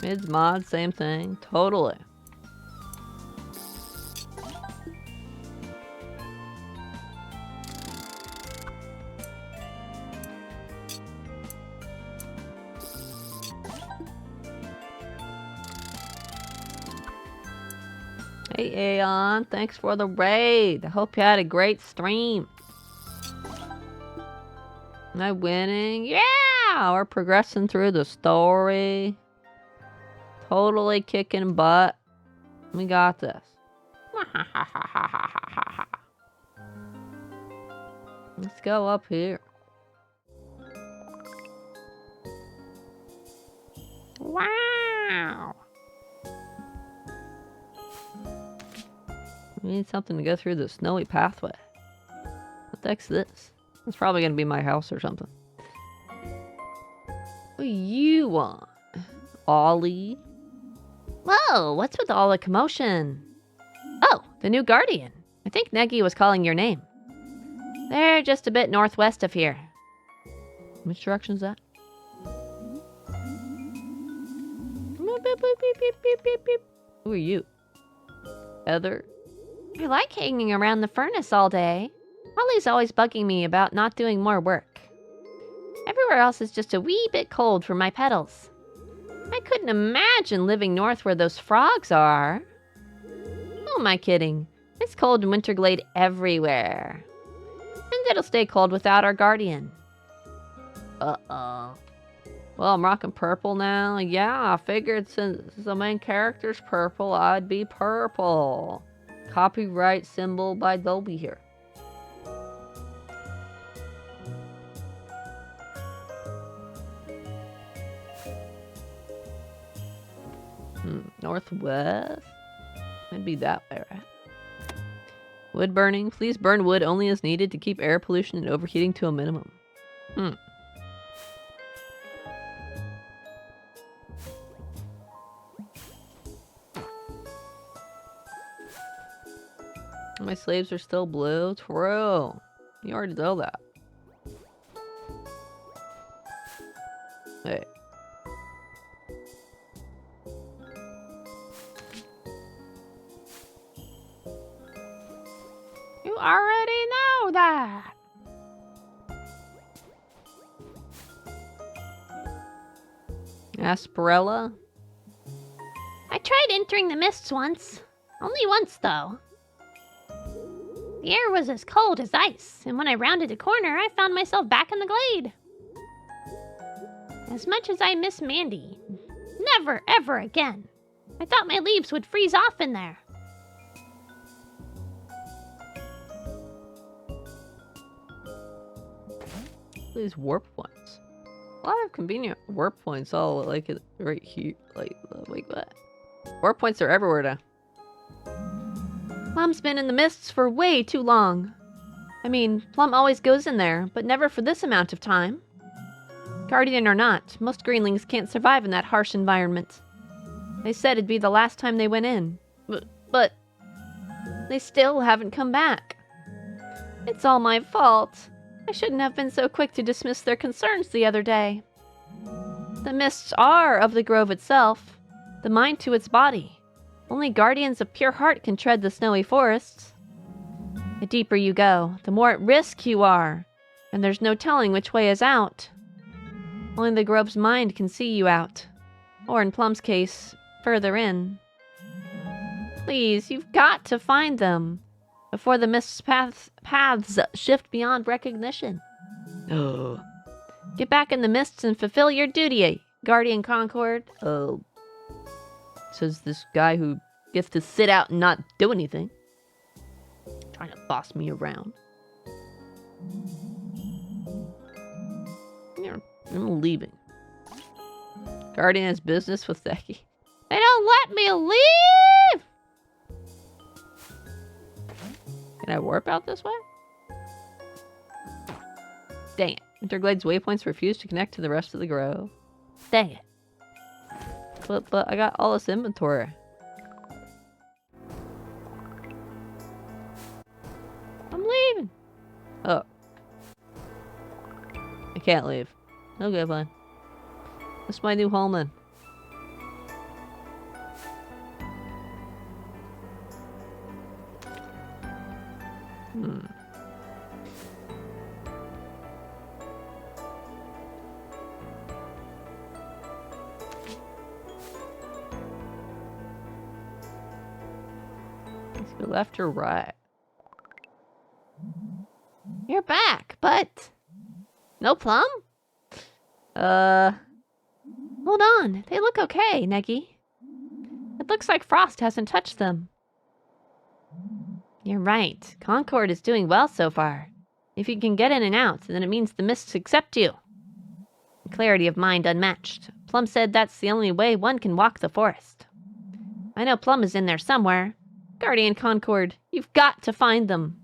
[SPEAKER 1] Mids, mods, same thing. Totally. Hey Aeon, thanks for the raid. I hope you had a great stream. Am I winning? Yeah! We're progressing through the story. Totally kicking butt. We got this. Let's go up here. Wow! We need something to go through the snowy pathway. What the heck's this? It's probably gonna be my house or something. What do you want? Ollie?
[SPEAKER 2] Whoa, what's with all the commotion? Oh, the new Guardian. I think Negi was calling your name. They're just a bit northwest of here.
[SPEAKER 1] Which direction is that? Who are you? Heather?
[SPEAKER 2] I like hanging around the furnace all day. Ollie's always bugging me about not doing more work. Everywhere else is just a wee bit cold for my petals. I couldn't imagine living north where those frogs are. Who am I kidding? It's cold in Winterglade everywhere. And it'll stay cold without our guardian.
[SPEAKER 1] Uh-oh. Well, I'm rocking purple now. Yeah, I figured since the main character's purple, I'd be purple. Copyright symbol by Dolby here. Northwest? It'd be that way, right? Wood burning. Please burn wood only as needed to keep air pollution and overheating to a minimum. My slaves are still blue? True. You already know that. Hey. You already know that. Asperella?
[SPEAKER 2] I tried entering the mists once. Only once, though. The air was as cold as ice, and when I rounded a corner, I found myself back in the glade. As much as I miss Mandy, never, ever again. I thought my leaves would freeze off in there.
[SPEAKER 1] These warp points. A lot of convenient warp points all like right here. Like what? Warp points are everywhere now.
[SPEAKER 2] Plum's been in the mists for way too long. I mean, Plum always goes in there, but never for this amount of time. Guardian or not, most greenlings can't survive in that harsh environment. They said it'd be the last time they went in. But they still haven't come back. It's all my fault. I shouldn't have been so quick to dismiss their concerns the other day. The mists are of the grove itself, the mind to its body. Only guardians of pure heart can tread the snowy forests. The deeper you go, the more at risk you are, and there's no telling which way is out. Only the grove's mind can see you out, or in Plum's case, further in. Please, you've got to find them, before the mist's paths shift beyond recognition.
[SPEAKER 1] Oh.
[SPEAKER 2] Get back in the mists and fulfill your duty, Guardian Concord.
[SPEAKER 1] Oh. Says this guy who gets to sit out and not do anything. Trying to boss me around. I'm leaving. Guardian has business with Becky. They don't let me leave! Can I warp out this way? Dang it. Interglade's waypoints refuse to connect to the rest of the grove. Dang it. But I got all this inventory. I'm leaving. Oh. I can't leave. Okay, fine. This is my new home then. Let's go left or right. You're back, but no plum? Hold on. They look okay, Neggy. It looks like Frost hasn't touched them. You're right. Concord is doing well so far. If you can get in and out, then it means the mists accept you. Clarity of mind unmatched. Plum said that's the only way one can walk the forest. I know Plum is in there somewhere. Guardian Concord, you've got to find them.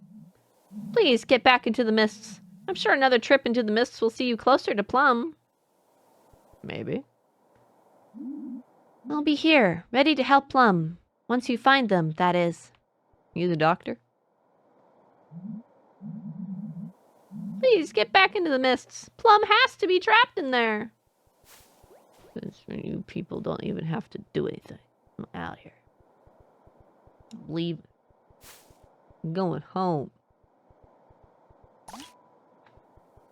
[SPEAKER 1] Please get back into the mists. I'm sure another trip into the mists will see you closer to Plum. Maybe. I'll be here, ready to help Plum. Once you find them, that is. You the doctor? Please get back into the mists. Plum has to be trapped in there. You people don't even have to do anything. I'm out here. I'm leaving. I'm going home.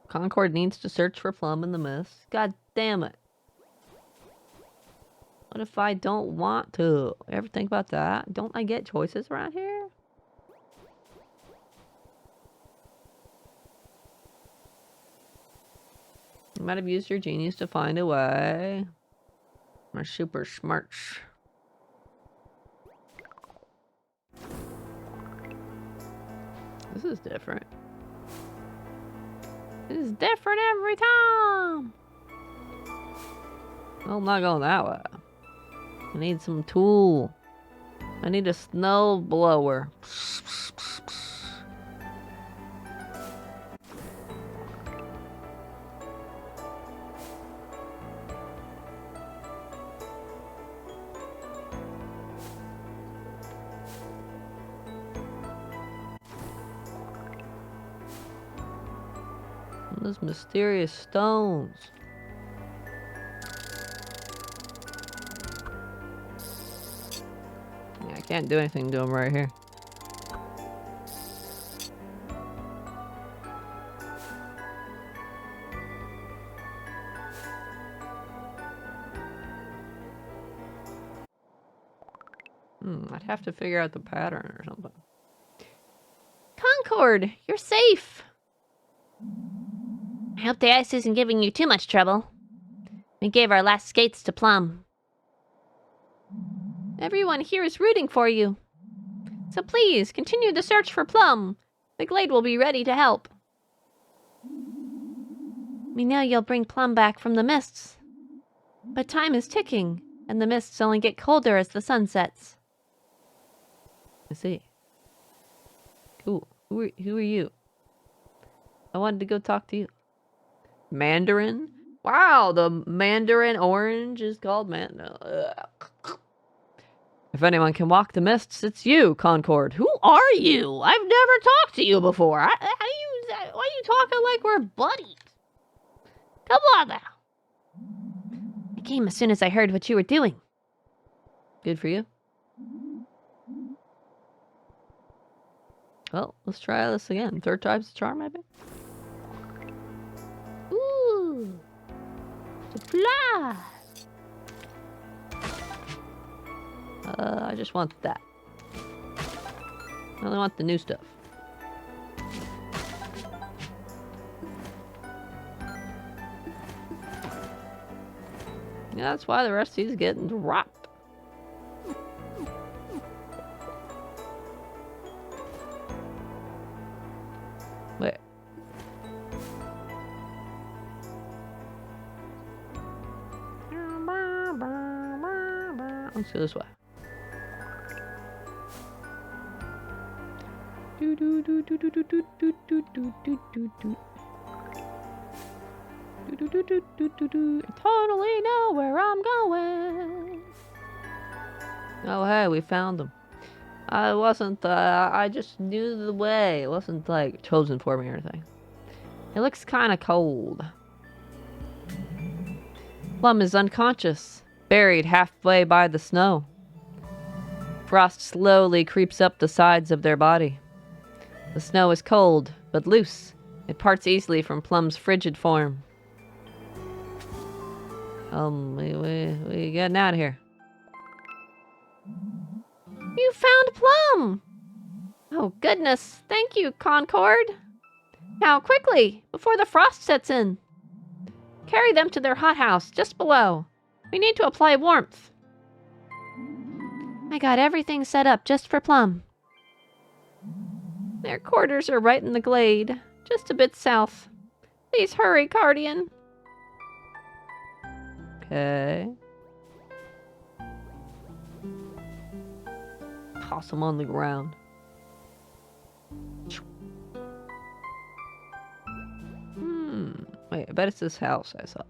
[SPEAKER 1] Concord needs to search for Plum in the mist. God damn it. What if I don't want to? Ever think about that? Don't I get choices around here? You might have used your genius to find a way. Or super smarts. This is different. This is different every time. Well, I'm not going that way. I need some tool. I need a snow blower. Those mysterious stones. Yeah, I can't do anything to them right here. I'd have to figure out the pattern or something. Concord, you're safe.
[SPEAKER 2] I hope the ice isn't giving you too much trouble. We gave our last skates to Plum.
[SPEAKER 1] Everyone here is rooting for you. So please, continue the search for Plum. The Glade will be ready to help.
[SPEAKER 2] We know you'll bring Plum back from the mists. But time is ticking, and the mists only get colder as the sun sets.
[SPEAKER 1] I see. Cool. Who are you? I wanted to go talk to you. Mandarin? Wow, the Mandarin orange is called If anyone can walk the mists, it's you, Concord. Who are you? I've never talked to you before. Why are you talking like we're buddies? Come on now.
[SPEAKER 2] I came as soon as I heard what you were doing.
[SPEAKER 1] Good for you. Well, let's try this again. Third time's the charm, maybe?
[SPEAKER 2] Ooh. To fly.
[SPEAKER 1] I just want that. I only want the new stuff. Yeah, that's why the rest of these getting dropped. Wait. Let's go this way. Totally know where I'm going. Oh, hey, we found them. I wasn't, I just knew the way. It wasn't, like, chosen for me or anything. It looks kind of cold. Plum is unconscious, buried halfway by the snow. Frost slowly creeps up the sides of their body. The snow is cold, but loose. It parts easily from Plum's frigid form. We getting out of here.
[SPEAKER 2] You found Plum! Oh, goodness. Thank you, Concord. Now, quickly, before the frost sets in. Carry them to their hothouse just below. We need to apply warmth. I got everything set up just for Plum. Their quarters are right in the glade, just a bit south. Please hurry, Guardian.
[SPEAKER 1] Okay. Toss them on the ground. Wait, I bet it's this house I saw.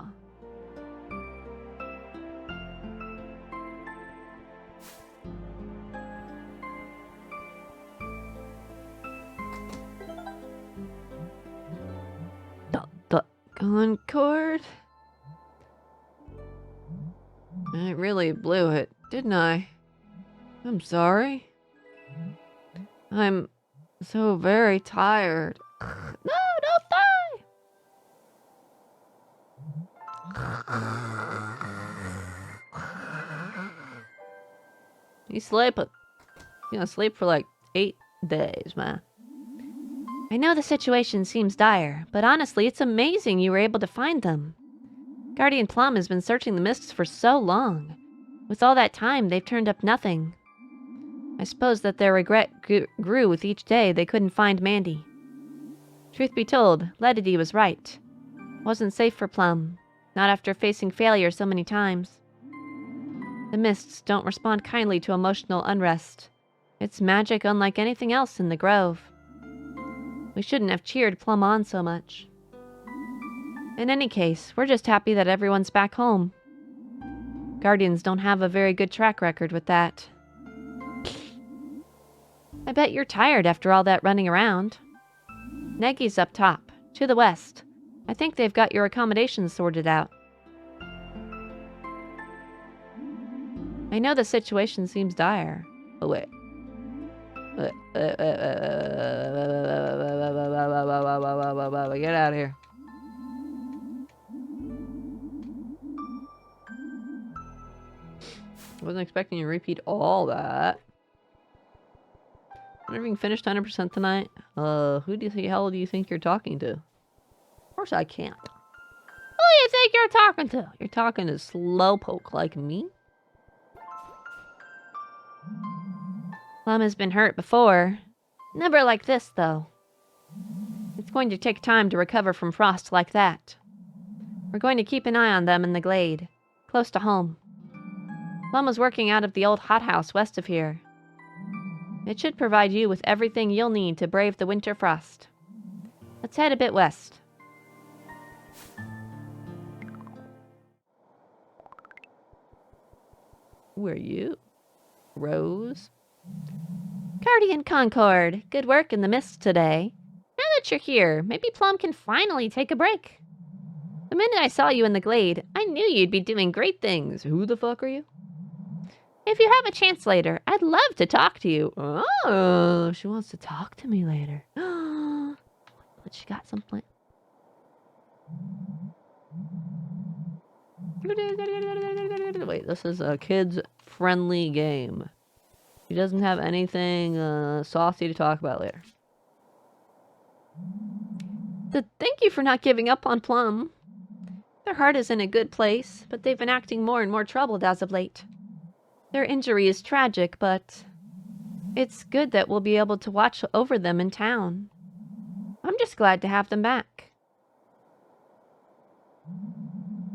[SPEAKER 1] Concord? I really blew it, didn't I? I'm sorry. I'm so very tired. No, don't die! He's sleeping. He's gonna sleep for like 8 days, man.
[SPEAKER 2] I know the situation seems dire, but honestly, it's amazing you were able to find them. Guardian Plum has been searching the mists for so long. With all that time, they've turned up nothing. I suppose that their regret grew with each day they couldn't find Mandy. Truth be told, Ledity was right. Wasn't safe for Plum, not after facing failure so many times. The mists don't respond kindly to emotional unrest. It's magic unlike anything else in the grove. We shouldn't have cheered Plum on so much. In any case, we're just happy that everyone's back home. Guardians don't have a very good track record with that. I bet you're tired after all that running around. Nagy's up top, to the west. I think they've got your accommodations sorted out. I know the situation seems dire.
[SPEAKER 1] Oh, wait. Get out of here. Wasn't expecting you to repeat all that. I'm never even finished 100% tonight. Who the hell do you think you're talking to? Of course I can't. Who do you think you're talking to? You're talking to Slowpoke like me?
[SPEAKER 2] Plum has been hurt before. Never like this, though. It's going to take time to recover from frost like that. We're going to keep an eye on them in the glade, close to home. Plum was working out of the old hothouse west of here. It should provide you with everything you'll need to brave the winter frost. Let's head a bit west.
[SPEAKER 1] Who are you? Rose?
[SPEAKER 2] Guardian Concord, good work in the mist today. Now that you're here, maybe Plum can finally take a break. The minute I saw you in the glade, I knew you'd be doing great things.
[SPEAKER 1] Who the fuck are you?
[SPEAKER 2] If you have a chance later, I'd love to talk to you.
[SPEAKER 1] Oh, she wants to talk to me later. But she got something. Wait, this is a kids-friendly game. He doesn't have anything saucy to talk about later.
[SPEAKER 2] Thank you for not giving up on Plum. Their heart is in a good place, but they've been acting more and more troubled as of late. Their injury is tragic, but it's good that we'll be able to watch over them in town. I'm just glad to have them back.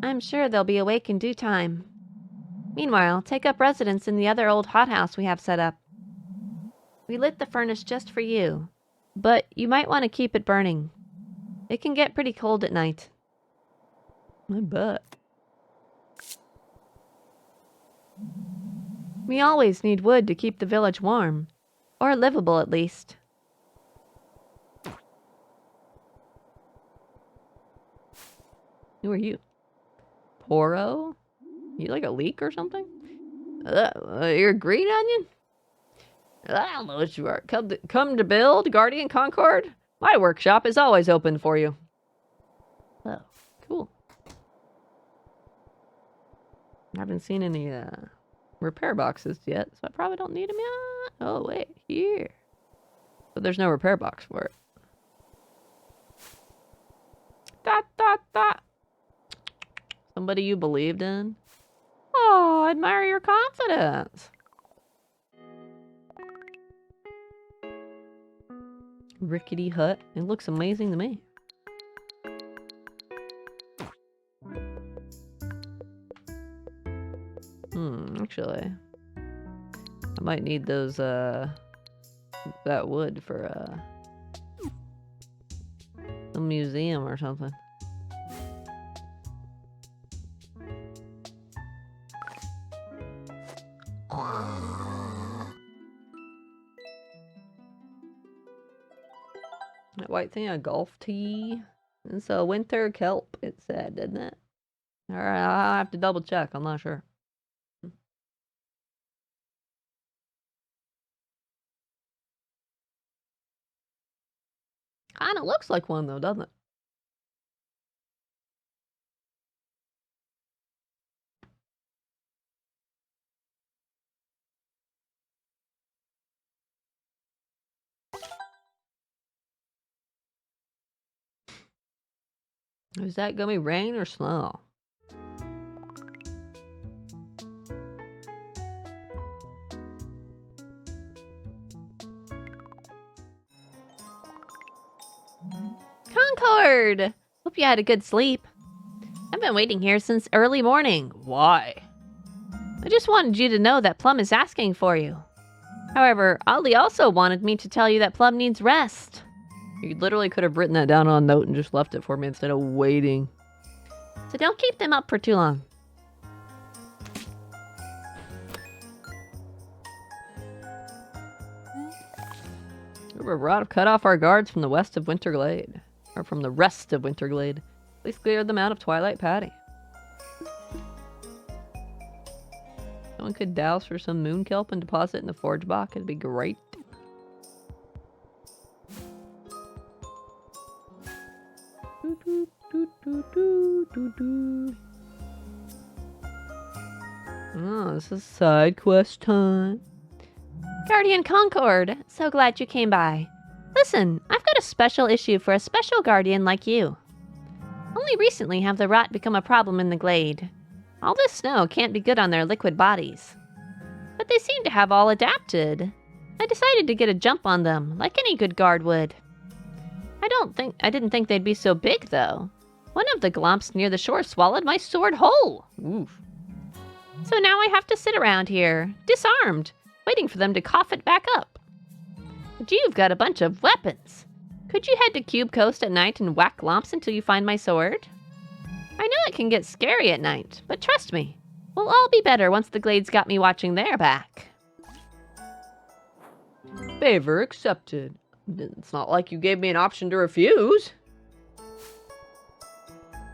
[SPEAKER 2] I'm sure they'll be awake in due time. Meanwhile, take up residence in the other old hothouse we have set up. We lit the furnace just for you, but you might want to keep it burning. It can get pretty cold at night.
[SPEAKER 1] I bet.
[SPEAKER 2] We always need wood to keep the village warm. Or livable, at least.
[SPEAKER 1] Who are you? Poro? You like a leak or something? You're a green onion? I don't know what you are. Come to build, Guardian Concord? My workshop is always open for you. Oh, cool. I haven't seen any repair boxes yet, so I probably don't need them yet. Oh, wait, here. But there's no repair box for it. Dot, dot, dot. Somebody you believed in? Oh, I admire your confidence. Rickety hut. It looks amazing to me. Actually, I might need those, that wood for, a museum or something. That white thing, a golf tee. It's a winter kelp, it said, didn't it? Alright, I'll have to double check. I'm not sure. Kinda looks like one, though, doesn't it? Is that gonna be rain or snow?
[SPEAKER 2] Concord! Hope you had a good sleep. I've been waiting here since early morning.
[SPEAKER 1] Why?
[SPEAKER 2] I just wanted you to know that Plum is asking for you. However, Ollie also wanted me to tell you that Plum needs rest.
[SPEAKER 1] You literally could have written that down on a note and just left it for me instead of waiting.
[SPEAKER 2] So don't keep them up for too long.
[SPEAKER 1] We're about to cut off our guards from the west of Winterglade. Or from the rest of Winterglade. Please clear them out of Twilight Patty. Someone could douse for some moon kelp and deposit in the forge box. It'd be great. Oh, this is side quest time.
[SPEAKER 2] Guardian Concord, so glad you came by. Listen, I've got a special issue for a special guardian like you. Only recently have the rot become a problem in the glade. All this snow can't be good on their liquid bodies. But they seem to have all adapted. I decided to get a jump on them, like any good guard would. I didn't think they'd be so big, though. One of the glomps near the shore swallowed my sword whole.
[SPEAKER 1] Oof.
[SPEAKER 2] So now I have to sit around here, disarmed, waiting for them to cough it back up. But you've got a bunch of weapons. Could you head to Cube Coast at night and whack glomps until you find my sword? I know it can get scary at night, but trust me, we'll all be better once the Glade's got me watching their back.
[SPEAKER 1] Favor accepted. It's not like you gave me an option to refuse.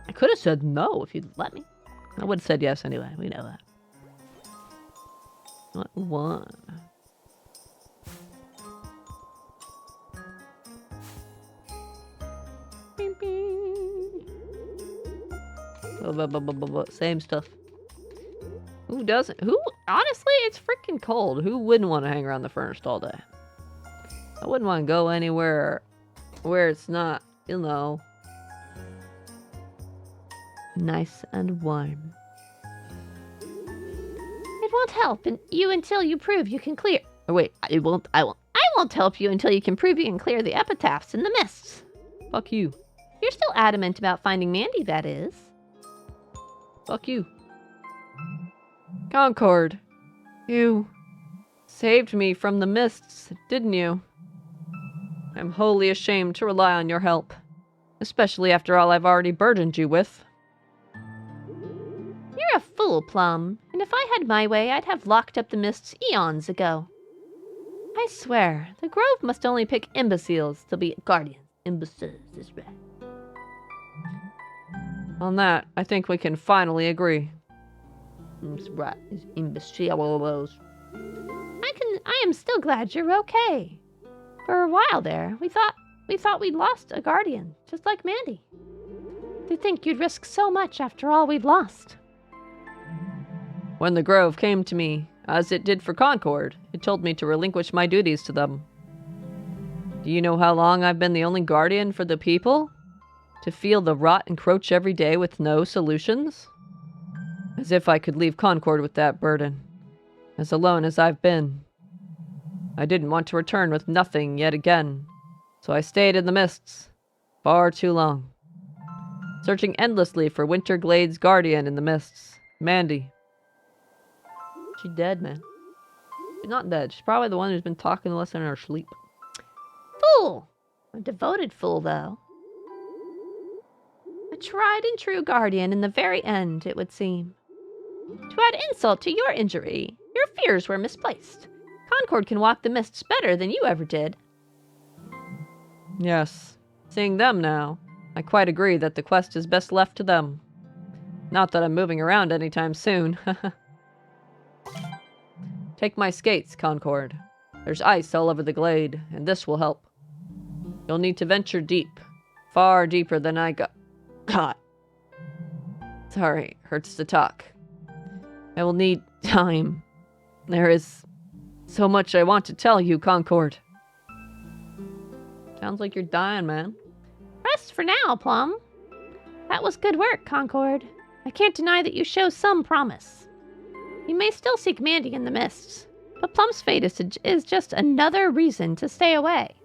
[SPEAKER 1] I could have said no if you'd let me. I would have said yes anyway. We know that. What one? Bing, bing. Same stuff. Who doesn't? Who? Honestly, it's freaking cold. Who wouldn't want to hang around the furnace all day? I wouldn't want to go anywhere where it's not, you know, nice and warm.
[SPEAKER 2] It won't help you until you prove you can clear.
[SPEAKER 1] Oh, wait, I won't
[SPEAKER 2] help you until you can prove you can clear the epitaphs in the mists.
[SPEAKER 1] Fuck you.
[SPEAKER 2] You're still adamant about finding Mandy, that is.
[SPEAKER 1] Fuck you.
[SPEAKER 2] Concord, you saved me from the mists, didn't you? I'm wholly ashamed to rely on your help, especially after all I've already burdened you with.
[SPEAKER 3] You're a fool, Plum, and if I had my way, I'd have locked up the mists eons ago. I swear, the Grove must only pick imbeciles to be guardians. Imbeciles is right.
[SPEAKER 2] On that, I think we can finally agree.
[SPEAKER 1] That's right. It's imbeciles.
[SPEAKER 3] I am still glad you're okay. For a while there, we thought we'd lost a guardian, just like Mandy. To think you'd risk so much after all we'd lost.
[SPEAKER 2] When the Grove came to me, as it did for Concord, it told me to relinquish my duties to them. Do you know how long I've been the only guardian for the people? To feel the rot encroach every day with no solutions? As if I could leave Concord with that burden, as alone as I've been. I didn't want to return with nothing yet again, so I stayed in the mists, far too long, searching endlessly for Winterglade's guardian in the mists, Mandy.
[SPEAKER 1] She's dead, man. She's not dead. She's probably the one who's been talking to us in her sleep.
[SPEAKER 3] Fool! A devoted fool, though. A tried and true guardian in the very end, it would seem. To add insult to your injury, your fears were misplaced. Concord can walk the mists better than you ever did.
[SPEAKER 2] Yes, seeing them now, I quite agree that the quest is best left to them. Not that I'm moving around anytime soon. Take my skates, Concord. There's ice all over the glade, and this will help. You'll need to venture deep, far deeper than I got. Sorry, hurts to talk. I will need time. There is so much I want to tell you, Concord.
[SPEAKER 1] Sounds like you're dying, man.
[SPEAKER 3] Rest for now, Plum. That was good work, Concord. I can't deny that you show some promise. You may still seek Mandy in the mists, but Plum's fate is just another reason to stay away.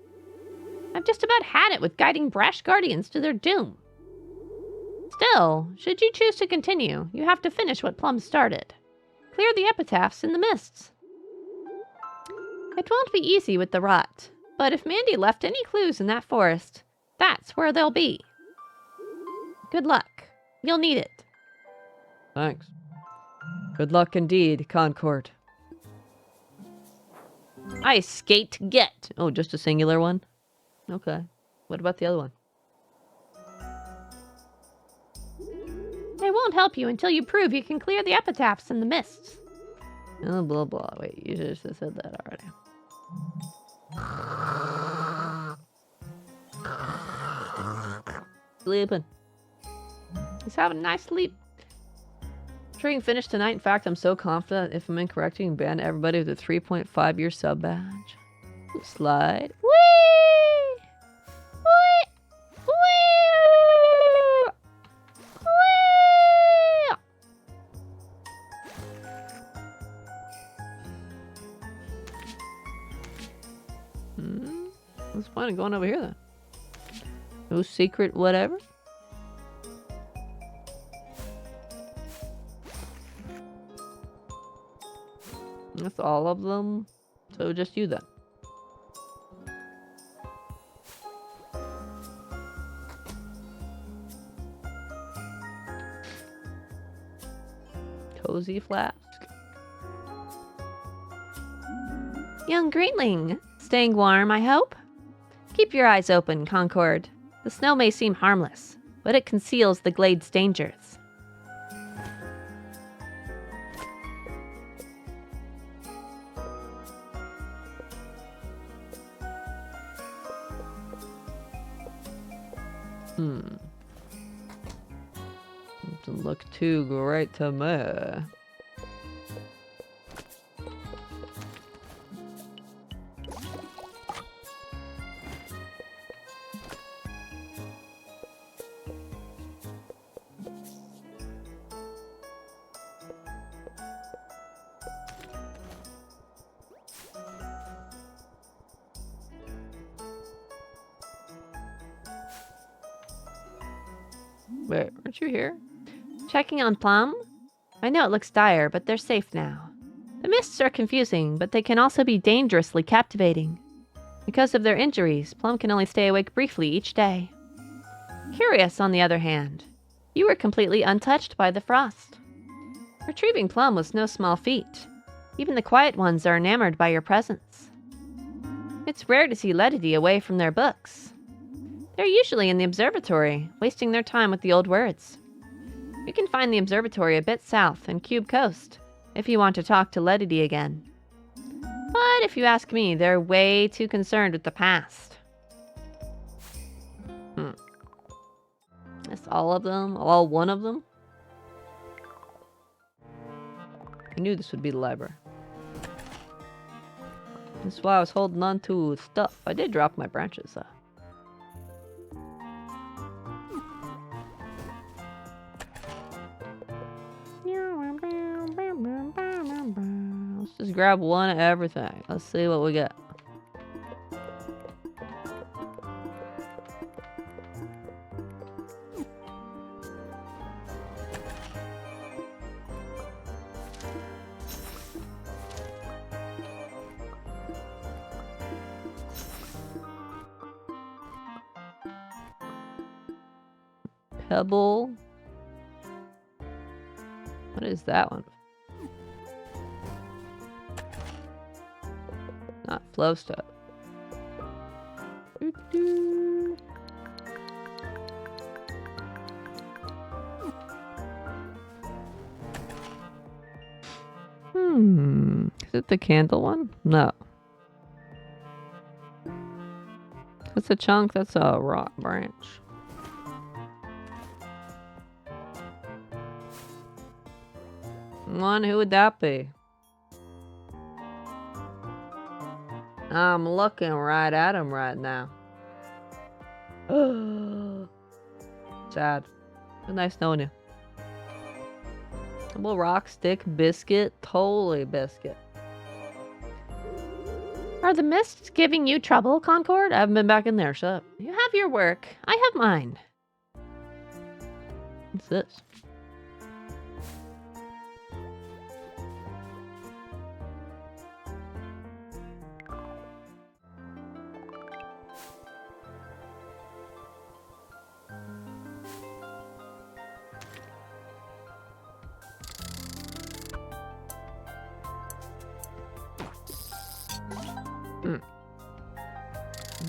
[SPEAKER 3] I've just about had it with guiding brash guardians to their doom. Still, should you choose to continue, you have to finish what Plum started. Clear the epitaphs in the mists. It won't be easy with the rot, but if Mandy left any clues in that forest, that's where they'll be. Good luck. You'll need it.
[SPEAKER 2] Thanks. Good luck indeed, Concord.
[SPEAKER 1] I skate get. Oh, just a singular one? Okay. What about the other one?
[SPEAKER 3] I won't help you until you prove you can clear the epitaphs in the mists.
[SPEAKER 1] Oh, blah, blah. Wait, you just said that already. Sleeping.
[SPEAKER 3] He's having a nice sleep.
[SPEAKER 1] Sure you can finish tonight. In fact, I'm so confident if I'm incorrect, you can ban everybody with a 3.5-year sub badge. Slide.
[SPEAKER 3] Whee! Whee! Whee! Whee!
[SPEAKER 1] What's the point of going over here then? No secret whatever? That's all of them. So just you then. Cozy flask.
[SPEAKER 3] Young Greenling, staying warm, I hope? Keep your eyes open, Concord. The snow may seem harmless, but it conceals the glade's dangers.
[SPEAKER 1] Doesn't look too great to me. Wait, aren't you here?
[SPEAKER 3] Checking on Plum?
[SPEAKER 2] I know it looks dire, but they're safe now. The mists are confusing, but they can also be dangerously captivating. Because of their injuries, Plum can only stay awake briefly each day. Curious, on the other hand, you were completely untouched by the frost. Retrieving Plum was no small feat. Even the quiet ones are enamored by your presence. It's rare to see Ledity away from their books. They're usually in the observatory, wasting their time with the old words. You can find the observatory a bit south in Cube Coast, if you want to talk to Ledity again. But if you ask me, they're way too concerned with the past. That's all of them? All one of them? I knew this would be the library. That's why I was holding on to stuff. I did drop my branches, though. Let's just grab one of everything. Let's see what we get. Pebble. What is that one? Not flow stuff. Is it the candle one? No. That's a chunk. That's a rock branch. One, who would that be? I'm looking right at him right now. Sad. But nice knowing you. Double rock, stick, biscuit, totally biscuit.
[SPEAKER 3] Are the mists giving you trouble, Concord?
[SPEAKER 2] I haven't been back in there, shut up.
[SPEAKER 3] You have your work. I have mine.
[SPEAKER 2] What's this?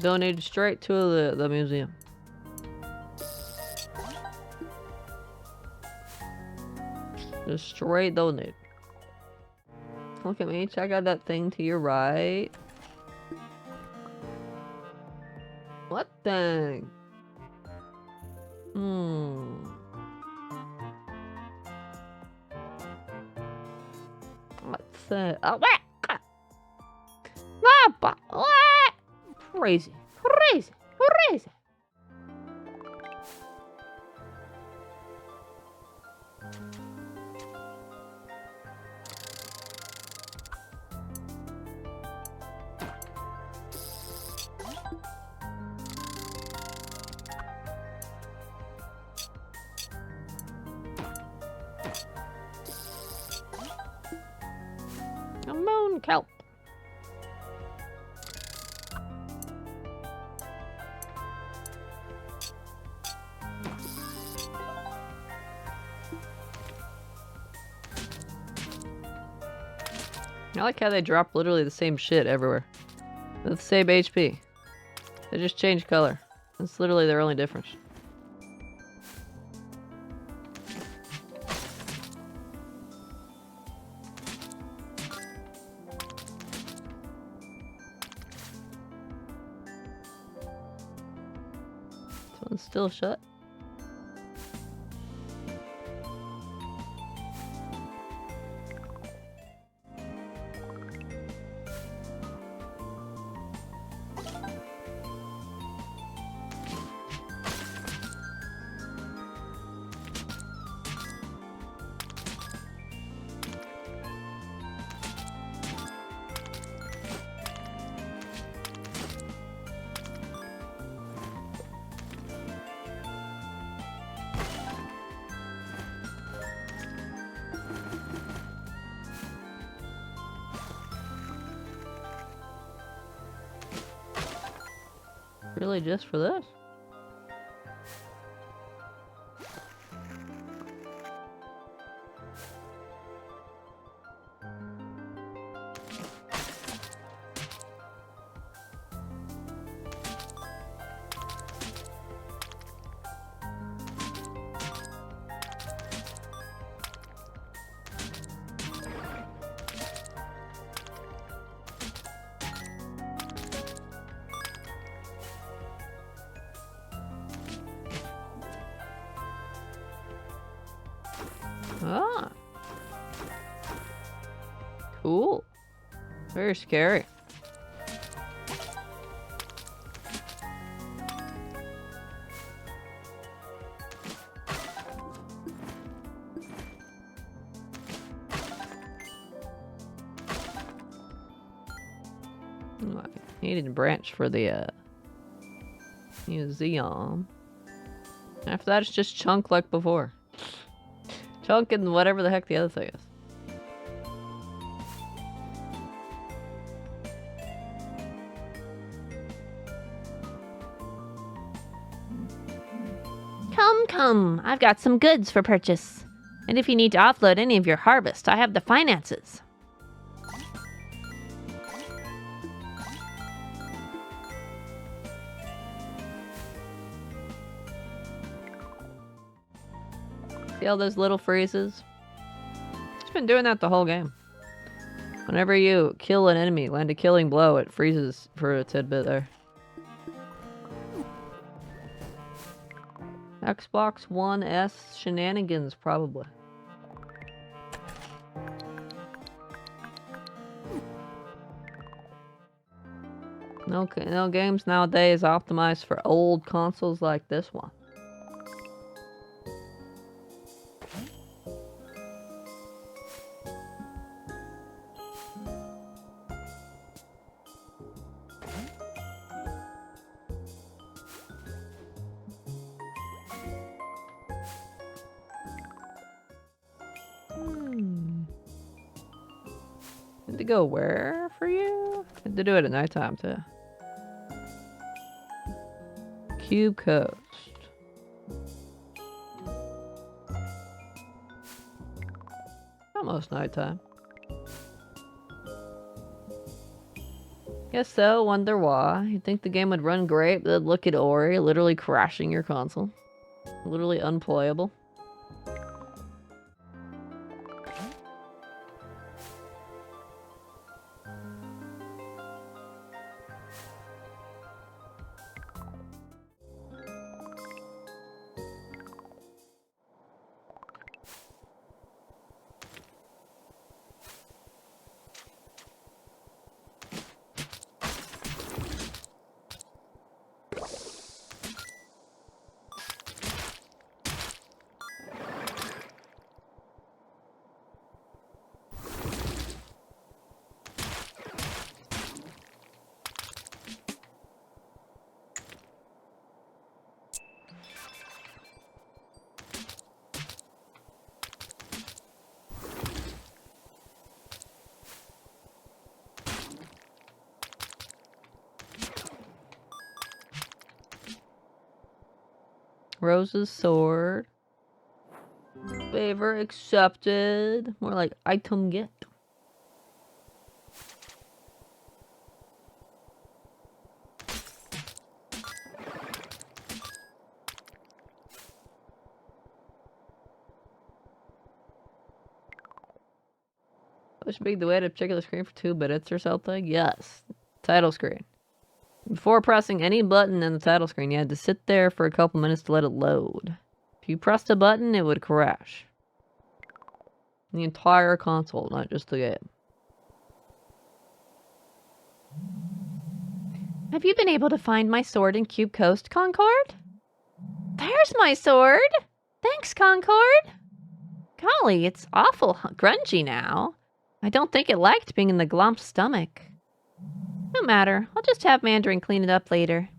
[SPEAKER 2] Donated straight to the museum. Just straight donate. Look at me, check out that thing to your right. What thing? What's that? Oh, what?
[SPEAKER 3] Crazy. Crazy. Crazy. A moon kelp.
[SPEAKER 2] I like how they drop literally the same shit everywhere. With the same HP. They just change color. That's literally their only difference. This one's still shut.
[SPEAKER 1] Really just for this? Ah. Cool. Very scary. I needed a branch for the museum. After that, it's just chunk like before. Chunk and whatever the heck the other thing is.
[SPEAKER 2] Come, I've got some goods for purchase. And if you need to offload any of your harvest, I have the finances.
[SPEAKER 1] See all those little freezes? It's been doing that the whole game. Whenever you kill an enemy, land a killing blow, it freezes for a tidbit there. Xbox One S shenanigans, probably. No games nowadays optimized for old consoles like this one. Had to go where for you? Had to do it at nighttime too. Cube Coast. Almost nighttime. Guess so, wonder why. You'd think the game would run great, but then look at Ori, literally crashing your console. Literally unplayable. Rose's sword. Favor accepted. More like item get. Push big to wait a particular screen for 2 minutes or something? Yes. Title screen. Before pressing any button in the title screen, you had to sit there for a couple minutes to let it load. If you pressed a button, it would crash. The entire console, not just the game.
[SPEAKER 2] Have you been able to find my sword in Cube Coast, Concord? There's my sword! Thanks, Concord! Golly, it's awful grungy now. I don't think it liked being in the Glomp's stomach. No matter, I'll just have Mandarin clean it up later.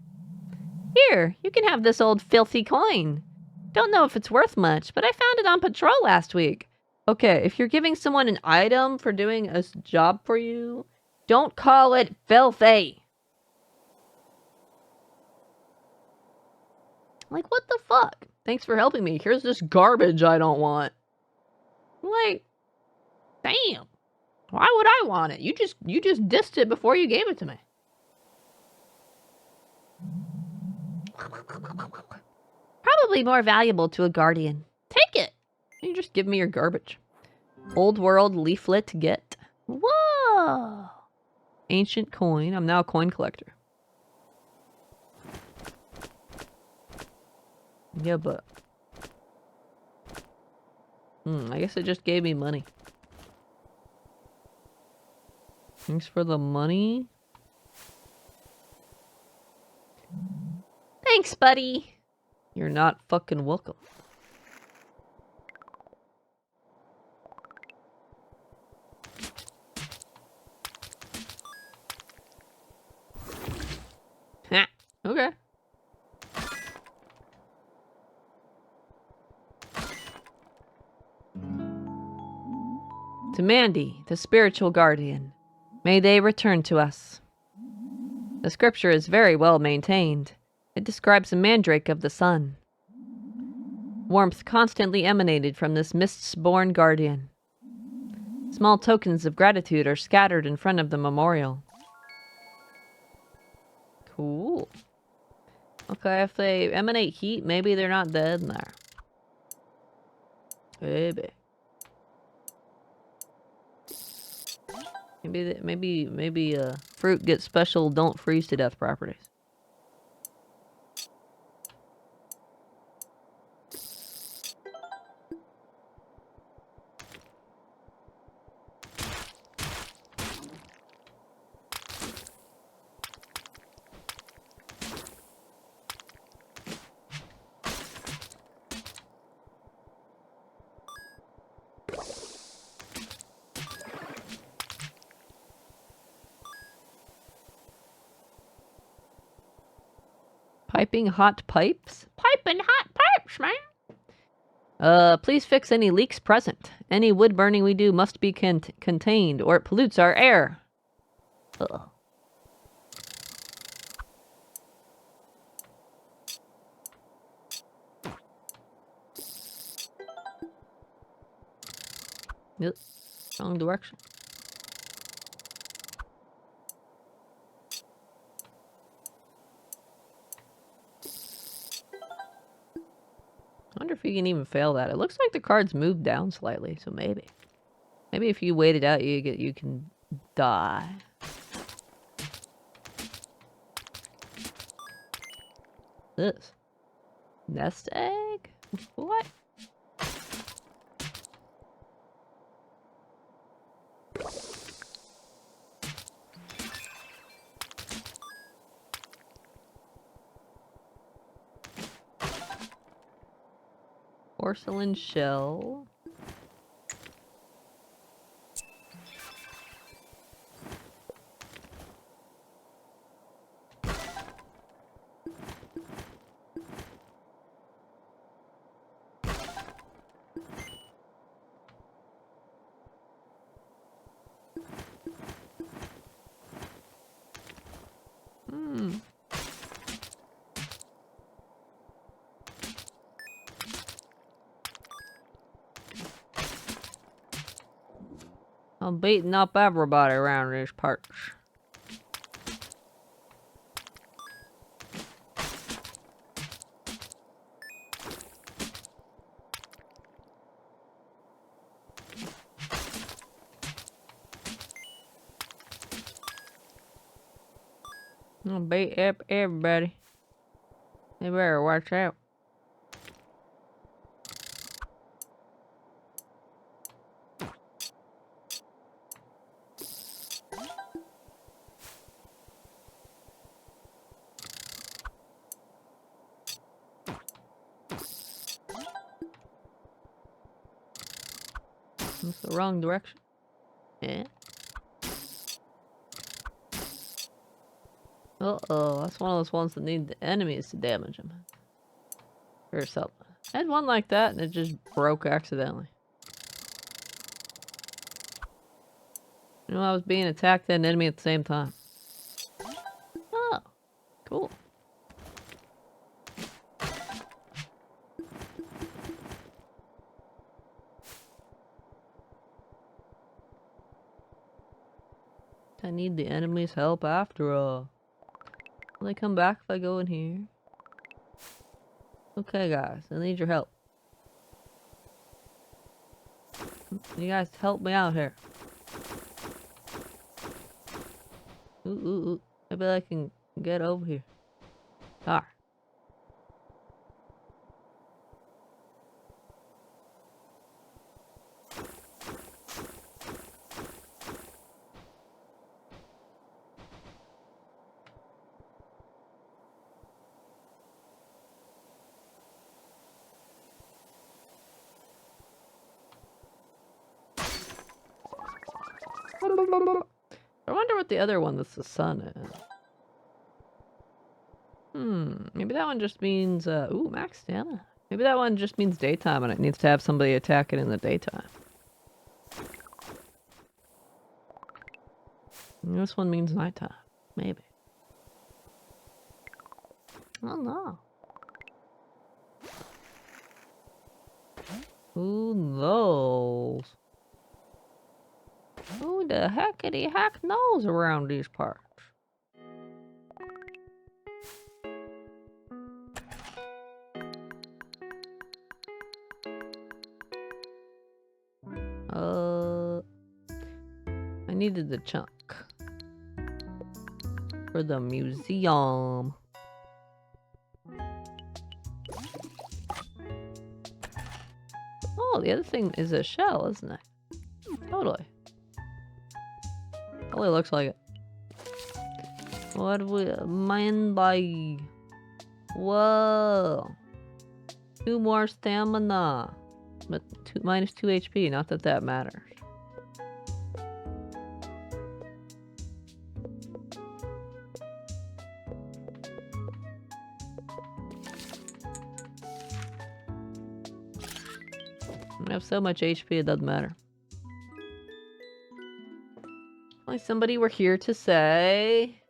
[SPEAKER 2] Here, you can have this old filthy coin. Don't know if it's worth much, but I found it on patrol last week.
[SPEAKER 1] Okay, if you're giving someone an item for doing a job for you, don't call it filthy. Like, what the fuck? Thanks for helping me. Here's this garbage I don't want. Like, damn. Why would I want it? You just dissed it before you gave it to me.
[SPEAKER 2] Probably more valuable to a guardian.
[SPEAKER 1] Take it. You just give me your garbage. Old world leaflet get.
[SPEAKER 3] Whoa!
[SPEAKER 1] Ancient coin. I'm now a coin collector. Yeah, but... I guess it just gave me money. Thanks for the money.
[SPEAKER 3] Thanks, buddy.
[SPEAKER 1] You're not fucking welcome. Ha! Okay. To Mandy, the spiritual guardian. May they return to us. The scripture is very well maintained. It describes a mandrake of the sun. Warmth constantly emanated from this mist's-born guardian. Small tokens of gratitude are scattered in front of the memorial. Cool. Okay, if they emanate heat, maybe they're not dead in there. Maybe. Maybe fruit gets special don't freeze to death properties. Piping hot pipes?
[SPEAKER 3] Piping hot pipes, man.
[SPEAKER 1] Please fix any leaks present. Any wood burning we do must be contained, or it pollutes our air. Ugh. Yep. Wrong direction. I wonder if you can even fail that. It looks like the cards moved down slightly, so maybe. Maybe if you wait it out, you can die. This. Nest egg? What? Porcelain shell. I'm beating up everybody around these parts. I'll beat up everybody. They better watch out. That's the wrong direction. Yeah. Uh-oh, that's one of those ones that need the enemies to damage them. Or something. I had one like that and it just broke accidentally. You know, I was being attacked and an enemy at the same time. Oh, cool. I need the enemy's help after all. Will they come back if I go in here? Okay, guys, I need your help. You guys help me out here. Ooh. Maybe I can get over here. Ah. I wonder what the other one that's the sun is. Maybe that one just means, ooh, max stamina. Maybe that one just means daytime and it needs to have somebody attack it in the daytime. And this one means nighttime. Maybe. I don't know. Who knows? Who the heckity heck knows around these parts? I needed the chunk for the museum. Oh, the other thing is a shell, isn't it? Totally. Totally looks like it. What do we mind by... Whoa. 2 more stamina. But minus 2 HP, not that that matters. I have so much HP, it doesn't matter. Only somebody were here to say...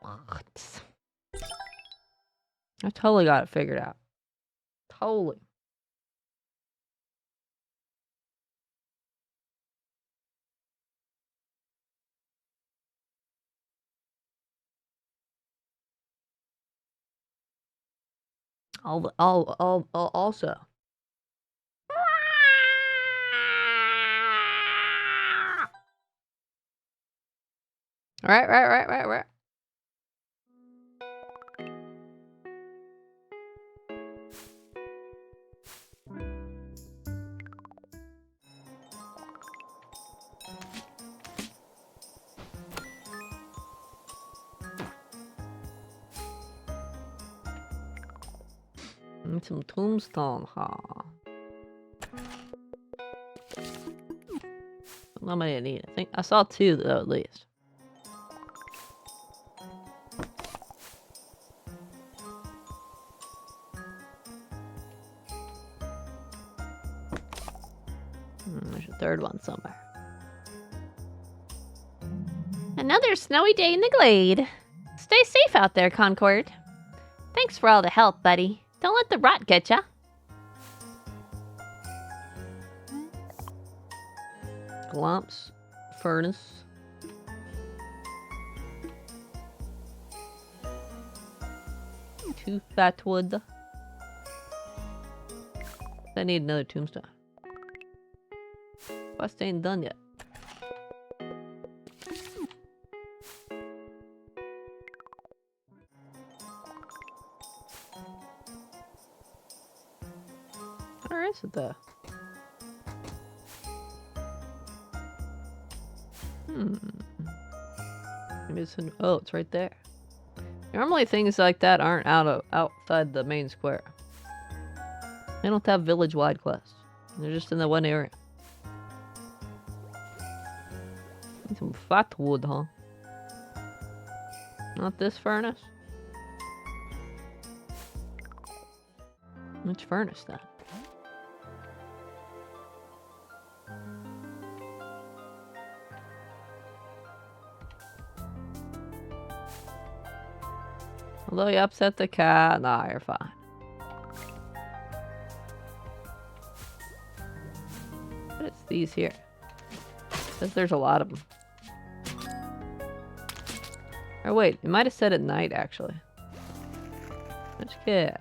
[SPEAKER 1] What? I totally got it figured out. Totally. Also. Right. Need some tombstone, huh? How many I need? I think I saw 2 though, at least. There's a 3rd one somewhere.
[SPEAKER 3] Another snowy day in the glade. Stay safe out there, Concord. Thanks for all the help, buddy. Don't let the rot get ya.
[SPEAKER 1] Glumps, furnace. Two fat wood. I need another tombstone. Quest ain't done yet. Where is it though? Maybe it's in, oh, it's right there. Normally things like that aren't outside the main square. They don't have village-wide quests. They're just in the one area. Need some fat wood, huh? Not this furnace? Which furnace then? Although you upset the cat, nah, you're fine. But it's these here. Because there's a lot of them. Or wait, it might have said at night, actually. Which case...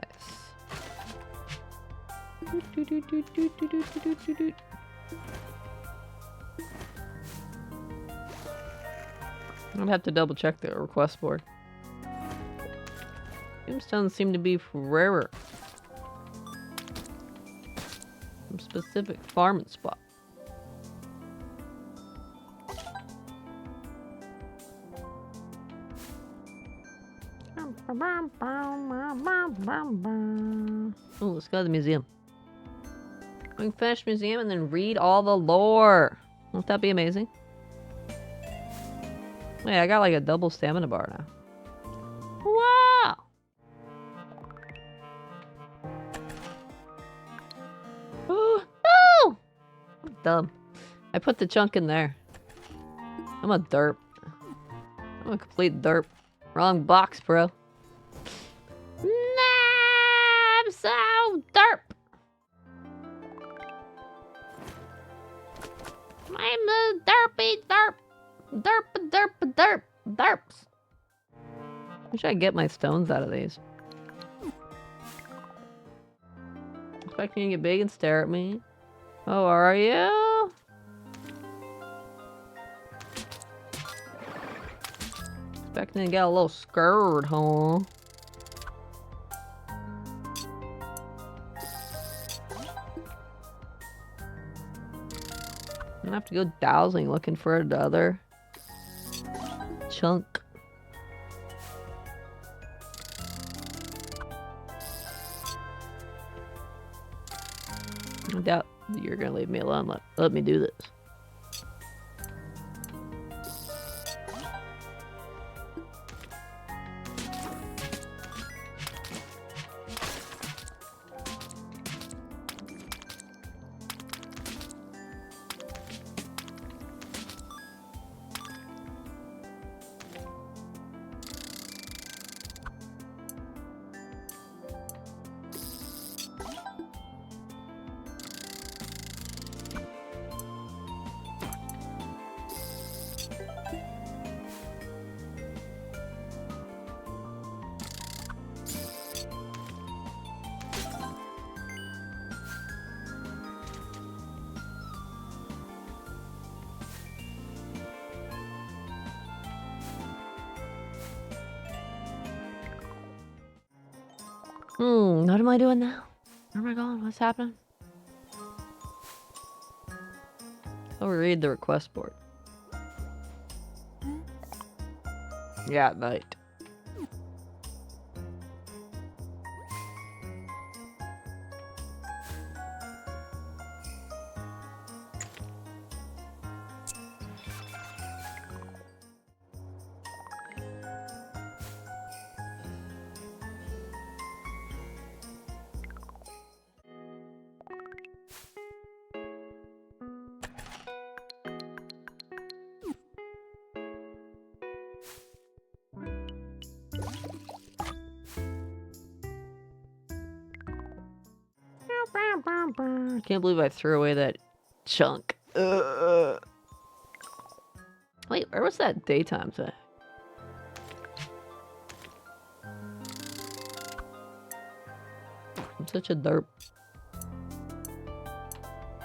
[SPEAKER 1] I'd have to double check the request board. Tombstones seem to be rarer. Some specific farming spot. Oh, let's go to the museum. We can finish the museum and then read all the lore. Won't that be amazing? Wait, I got like a double stamina bar now.
[SPEAKER 3] Wow!
[SPEAKER 1] Oh! I'm dumb. I put the chunk in there. I'm a derp. I'm a complete derp. Wrong box, bro.
[SPEAKER 3] Nah, I'm so derp. I'm a derpy derp. Derp, derp, derp, derps.
[SPEAKER 1] Where should I get my stones out of these? Expecting you to get big and stare at me. Oh, are you? Expecting to get a little scared, huh? I'm gonna have to go dowsing looking for another chunk. I doubt you're gonna leave me alone. Let me do this. What am I doing now? Where am I going? What's happening? I'll read the request board. Yeah, at night. I can't believe I threw away that chunk. Wait, where was that daytime thing? I'm such a derp.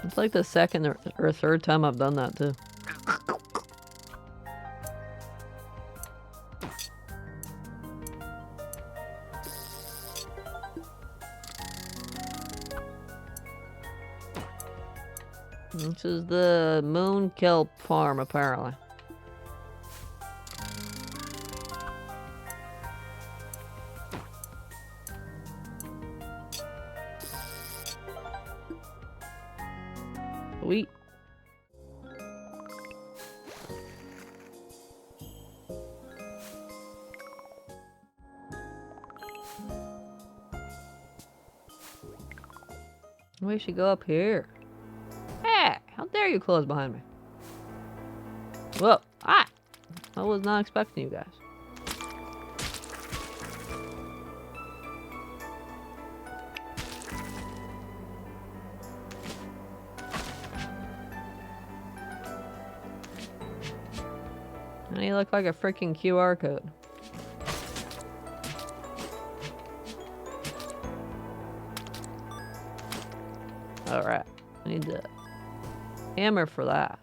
[SPEAKER 1] It's like the second or third time I've done that too. This is the moon kelp farm, apparently. Sweet. We should go up here. Hey, how dare you close behind me? Whoa, I was not expecting you guys. And you look like a freaking QR code. Alright. I need the hammer for that.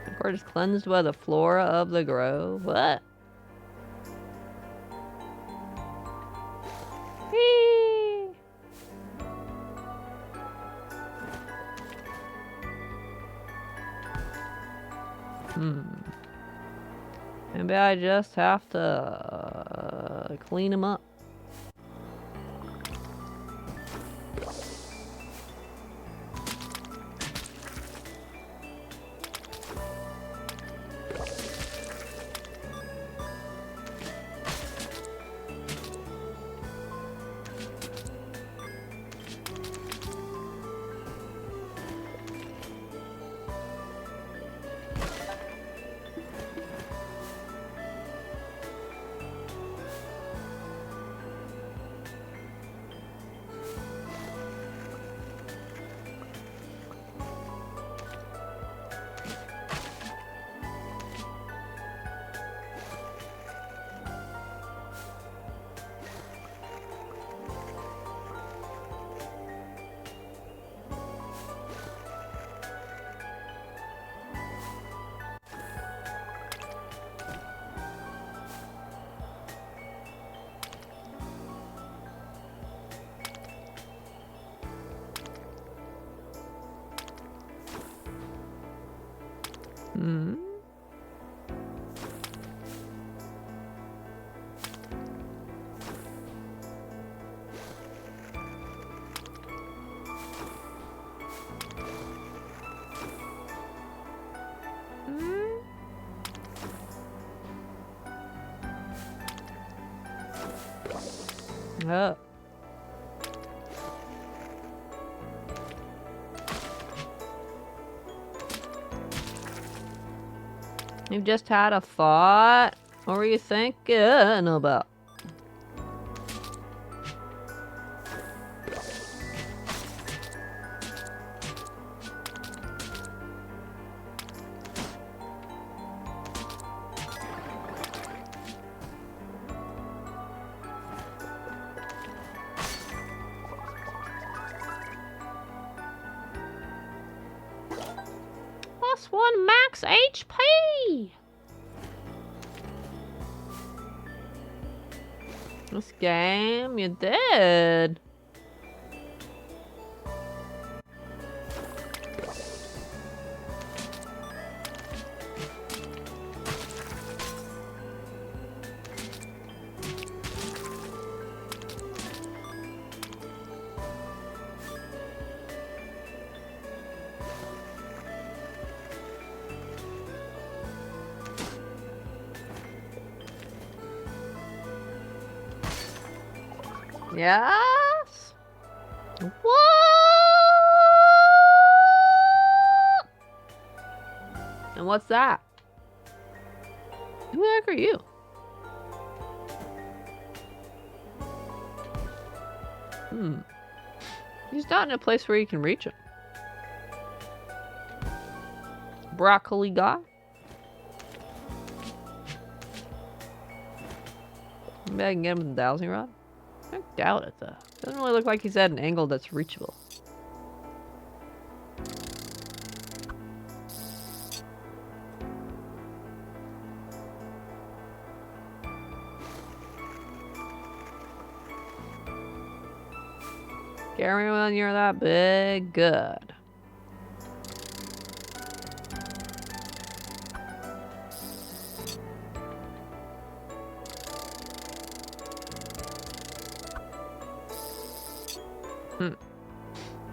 [SPEAKER 1] The court is cleansed by the flora of the grove. What? Whee! Maybe I just have to clean them up. Hmm. Oh. You've just had a thought? What were you thinking about?
[SPEAKER 3] +1 max HP!
[SPEAKER 1] This game, you did. Yes? What? And what's that? Who the heck are you? He's not in a place where you can reach him. Broccoli guy? Maybe I can get him with a dowsing rod? I doubt it, though. Doesn't really look like he's at an angle that's reachable. Carry when you're that big, good.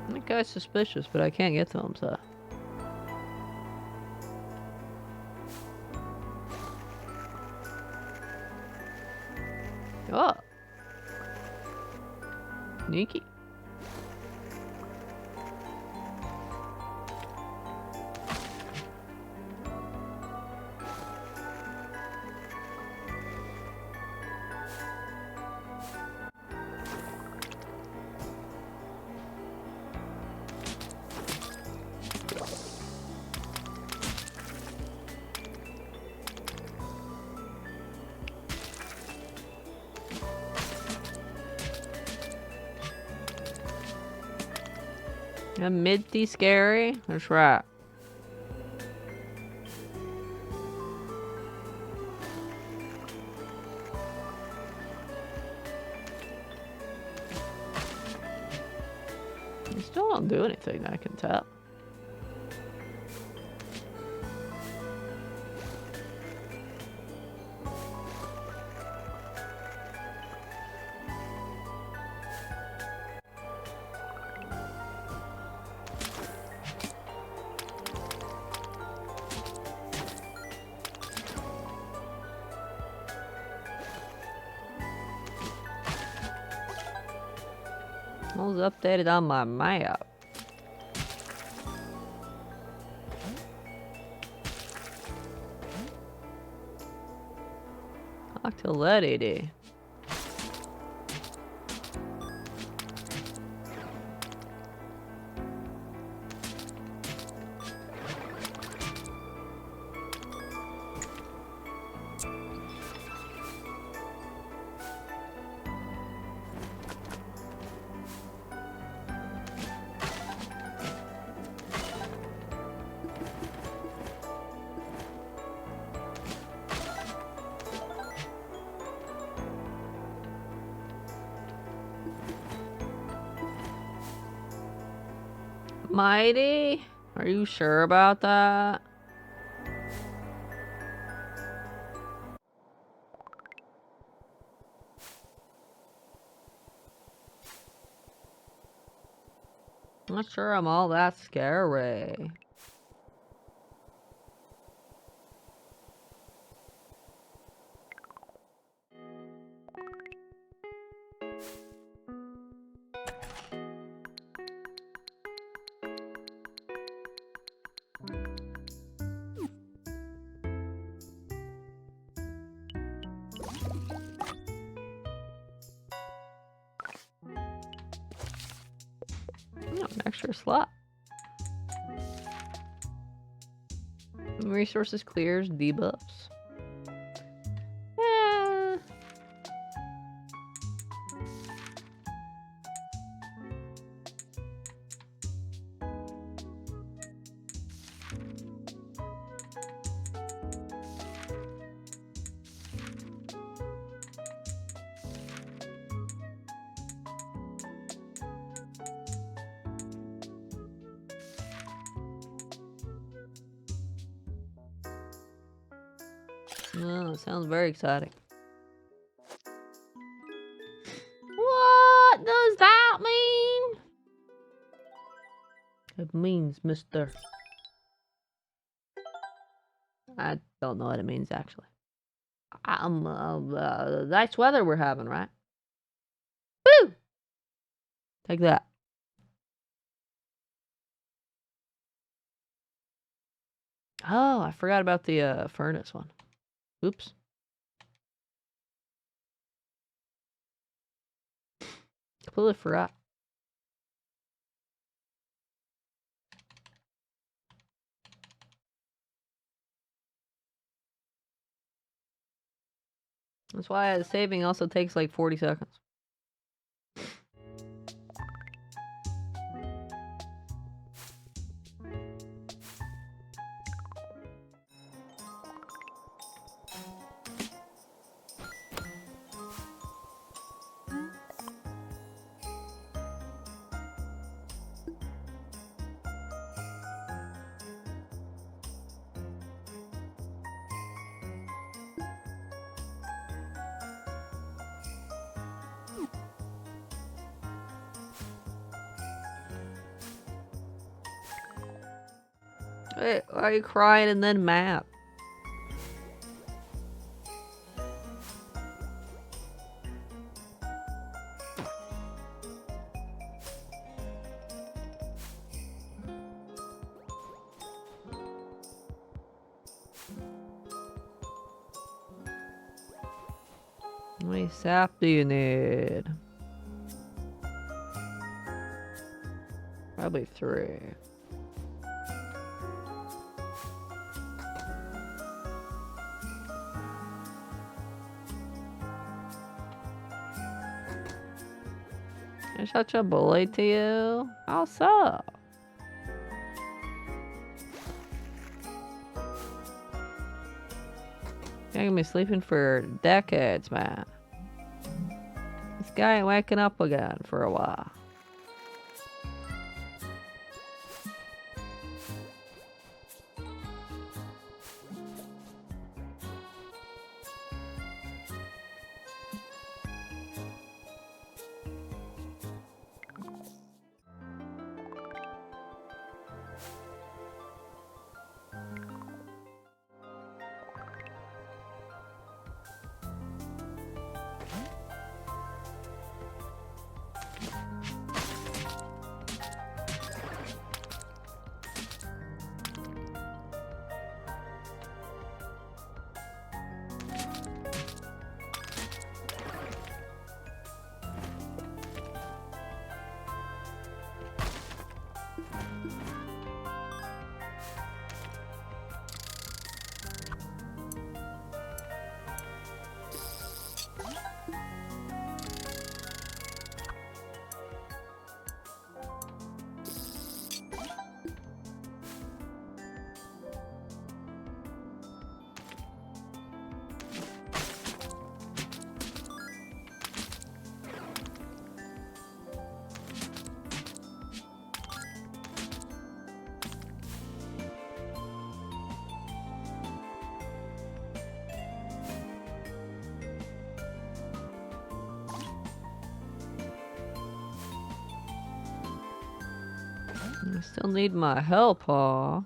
[SPEAKER 1] That guy's suspicious, but I can't get to him, so. Oh. Sneaky. A minty scary? That's right. You still don't do anything that I can tell. I was updated on my map. Talk to Lady. Mighty? Are you sure about that? Not sure I'm all that scary. Oh, an extra slot. Resources clears debuffs. Oh, sounds very exciting.
[SPEAKER 3] What does that mean?
[SPEAKER 1] It means, mister. I don't know what it means, actually. Nice weather we're having, right?
[SPEAKER 3] Woo!
[SPEAKER 1] Take that. Oh, I forgot about the furnace one. Oops. Completely forgot. That's why saving also takes like 40 seconds. Wait, why are you crying and then map? How many sap do you need? Probably 3. You're such a bully to you. How so? Guy gonna be sleeping for decades, man. This guy ain't waking up again for a while. I still need my help, huh?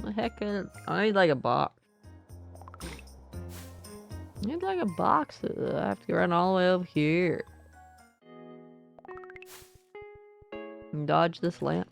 [SPEAKER 1] The heck I need like a box. I need like a box. I have to run all the way over here. And dodge this lamp.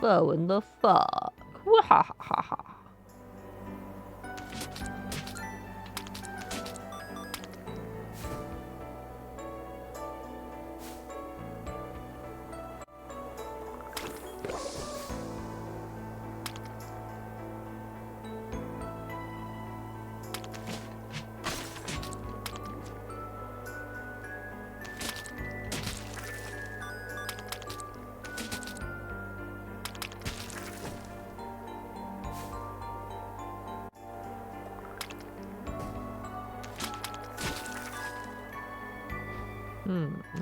[SPEAKER 1] Blow in the fog. Wahahaha.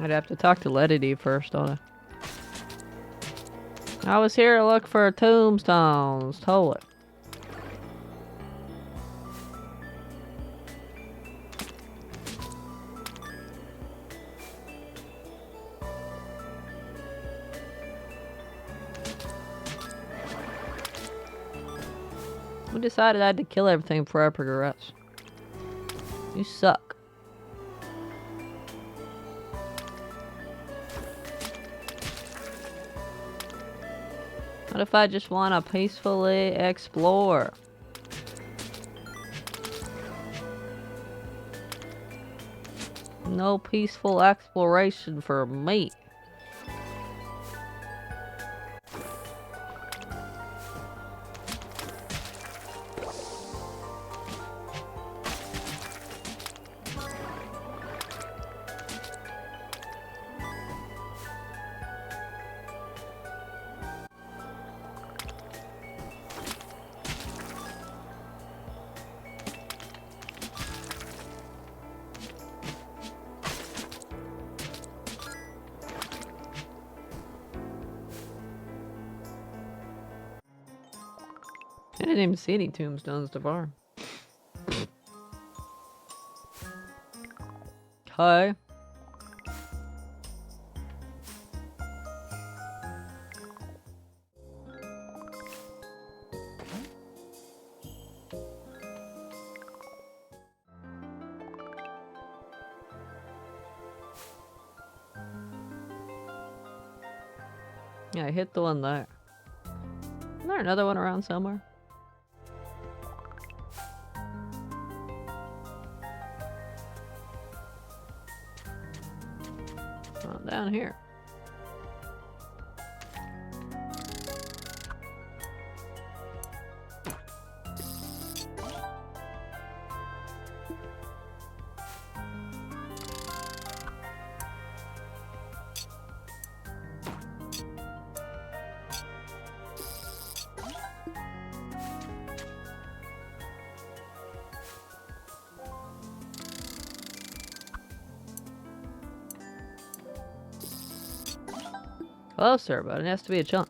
[SPEAKER 1] I'd have to talk to Ledity first, don't I? I was here to look for tombstones. Told it. We decided I had to kill everything before I progress. You suck. What if I just want to peacefully explore? No peaceful exploration for me. didn't even see any tombstones to farm. Okay. Yeah, I hit the one there. Isn't there another one around somewhere? Not down here. Closer, but it has to be a chunk.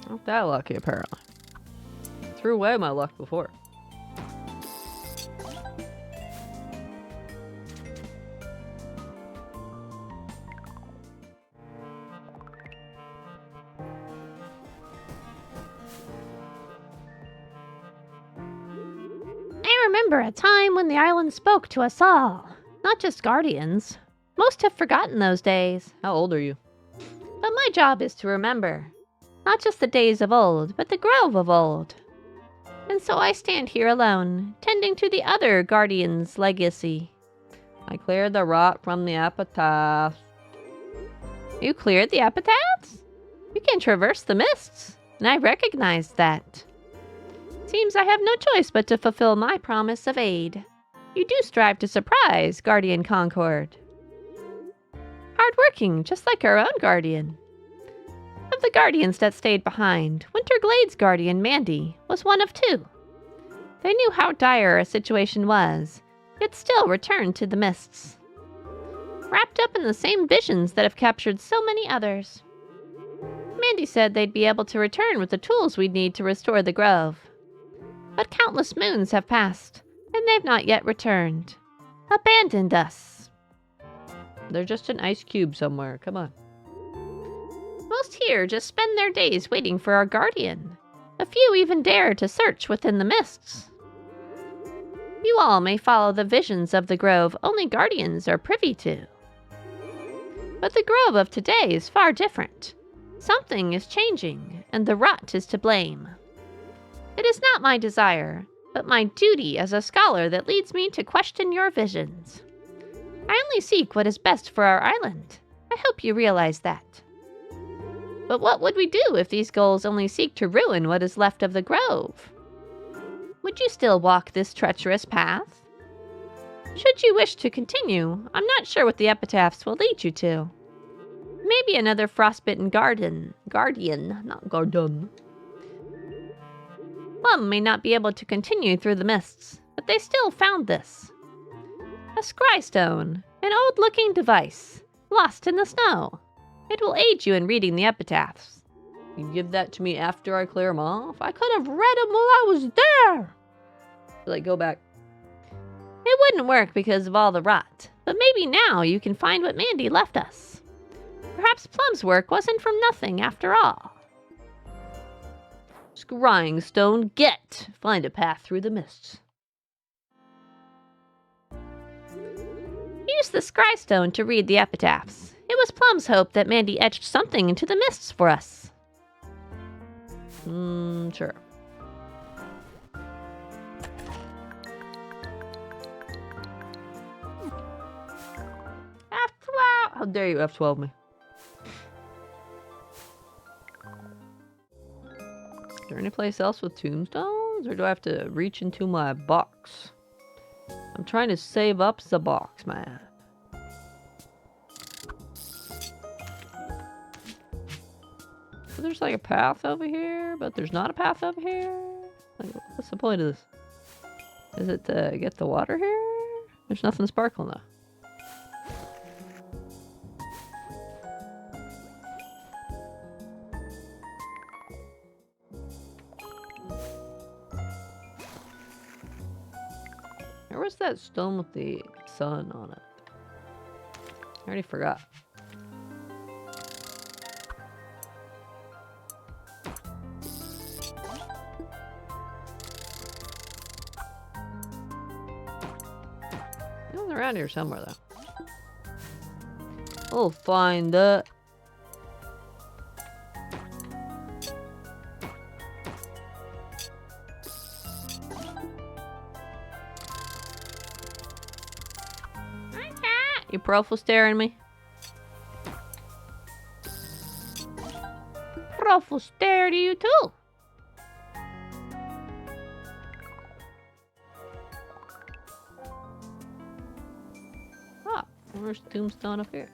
[SPEAKER 1] Not that lucky, apparently. Threw away my luck before.
[SPEAKER 3] I remember a time when the island spoke to us all, not just guardians. Most have forgotten those days,
[SPEAKER 1] How old are you?
[SPEAKER 3] but my job is to remember. Not just the days of old, but the grove of old. And so I stand here alone, tending to the other guardian's legacy.
[SPEAKER 1] I cleared the rot from the epitaph.
[SPEAKER 3] You cleared the epitaphs? You can traverse the mists, and I recognized that. Seems I have no choice but to fulfill my promise of aid. You do strive to surprise, Guardian Concord. Hardworking, just like our own guardian. Of the guardians that stayed behind, Winterglade's guardian, Mandy, was one of two. They knew how dire a situation was, yet still returned to the mists. Wrapped up in the same visions that have captured so many others. Mandy said they'd be able to return with the tools we'd need to restore the grove. But countless moons have passed, and they've not yet returned. Abandoned us.
[SPEAKER 1] They're just an ice cube somewhere. Come on.
[SPEAKER 3] Most here just spend their days waiting for our guardian. A few even dare to search within the mists. You all may follow the visions of the grove only guardians are privy to. But the grove of today is far different. Something is changing, and the rot is to blame. It is not my desire, but my duty as a scholar that leads me to question your visions. I only seek what is best for our island. I hope you realize that. But what would we do if these goals only seek to ruin what is left of the grove? Would you still walk this treacherous path? Should you wish to continue, I'm not sure what the epitaphs will lead you to. Maybe another frostbitten guardian, not garden. Plum may not be able to continue through the mists, but they still found this. A scry stone, an old-looking device, lost in the snow. It will aid you in reading the epitaphs.
[SPEAKER 1] You give that to me after I clear them off? I could have read them while I was there. Like, go back.
[SPEAKER 3] It wouldn't work because of all the rot, but maybe now you can find what Mandy left us. Perhaps Plum's work wasn't from nothing after all.
[SPEAKER 1] Scrying stone, get! Find a path through the mists.
[SPEAKER 3] Use the scry stone to read the epitaphs. It was Plum's hope that Mandy etched something into the mists for us.
[SPEAKER 1] Sure. F12! How dare you F12 me? Is there any place else with tombstones, or do I have to reach into my box? I'm trying to save up the box, man. So there's like a path over here, but there's not a path over here. Like, what's the point of this? Is it to get the water here? There's nothing sparkling though. Where was that stone with the sun on it? I already forgot. It was around here somewhere, though. We'll find it. You Prof was staring at me?
[SPEAKER 3] Prof will stare at you too.
[SPEAKER 1] Ah, where's Tombstone up here?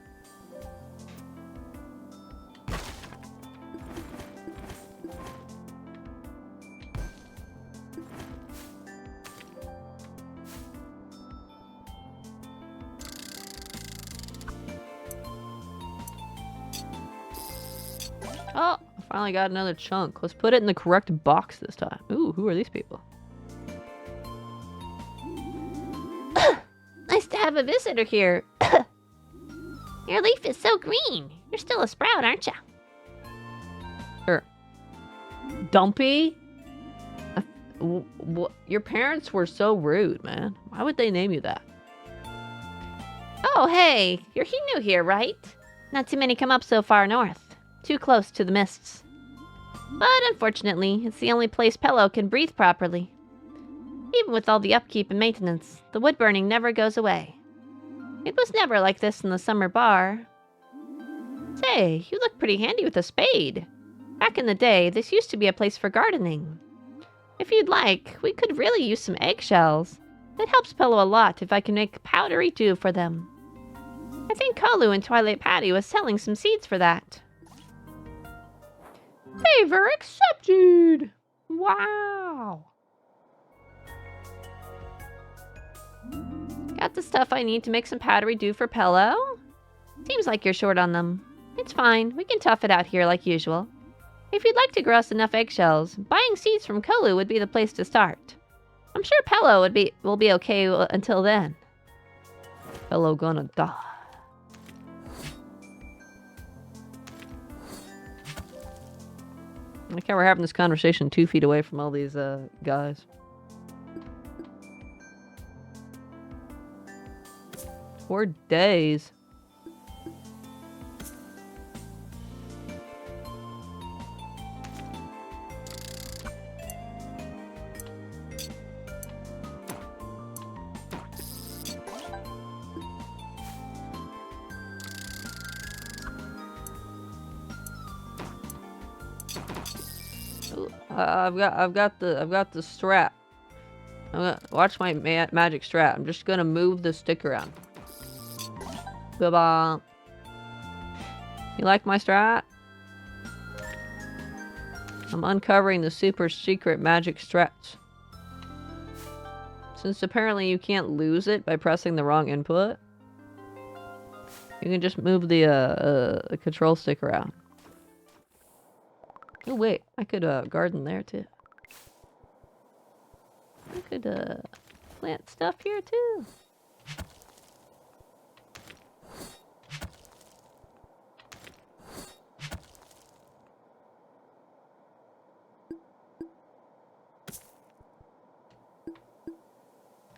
[SPEAKER 1] Oh, I finally got another chunk. Let's put it in the correct box this time. Ooh, who are these people?
[SPEAKER 3] Nice to have a visitor here. Your leaf is so green. You're still a sprout, aren't you?
[SPEAKER 1] Sure. Dumpy? Your parents were so rude, man. Why would they name you that?
[SPEAKER 3] Oh, hey, you're new here, right? Not too many come up so far north. Too close to the mists. But unfortunately, it's the only place Pello can breathe properly. Even with all the upkeep and maintenance, the wood burning never goes away. It was never like this in the summer bar. Say, you look pretty handy with a spade. Back in the day, this used to be a place for gardening. If you'd like, we could really use some eggshells. It helps Pello a lot if I can make powdery dew for them. I think Kalu in Twilight Patty was selling some seeds for that. Favor accepted! Wow! Got the stuff I need to make some powdery dew for Pello? Seems like you're short on them. It's fine, we can tough it out here like usual. If you'd like to grow us enough eggshells, buying seeds from Kolu would be the place to start. I'm sure Pello will be okay until then.
[SPEAKER 1] Pello gonna die. I like how we're having this conversation 2 feet away from all these guys. For days. I've got the strat. Watch my magic strat. I'm just gonna move the stick around. Bye-bye. You like my strat? I'm uncovering the super secret magic strats. Since apparently you can't lose it by pressing the wrong input, you can just move the control stick around. Oh wait, I could garden there too. I could plant stuff here too.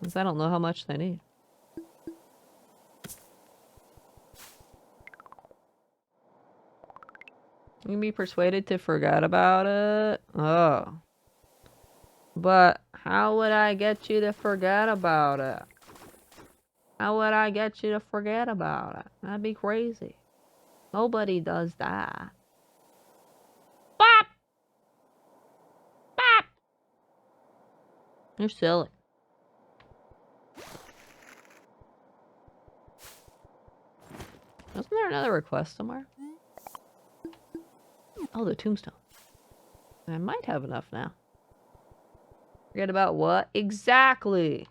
[SPEAKER 1] Since I don't know how much they need. You can be persuaded to forget about it? Oh. But how would I get you to forget about it? How would I get you to forget about it? That'd be crazy. Nobody does that.
[SPEAKER 3] Bop! Bop!
[SPEAKER 1] You're silly. Wasn't there another request somewhere? Oh, the tombstone. I might have enough now. Forget about what? Exactly!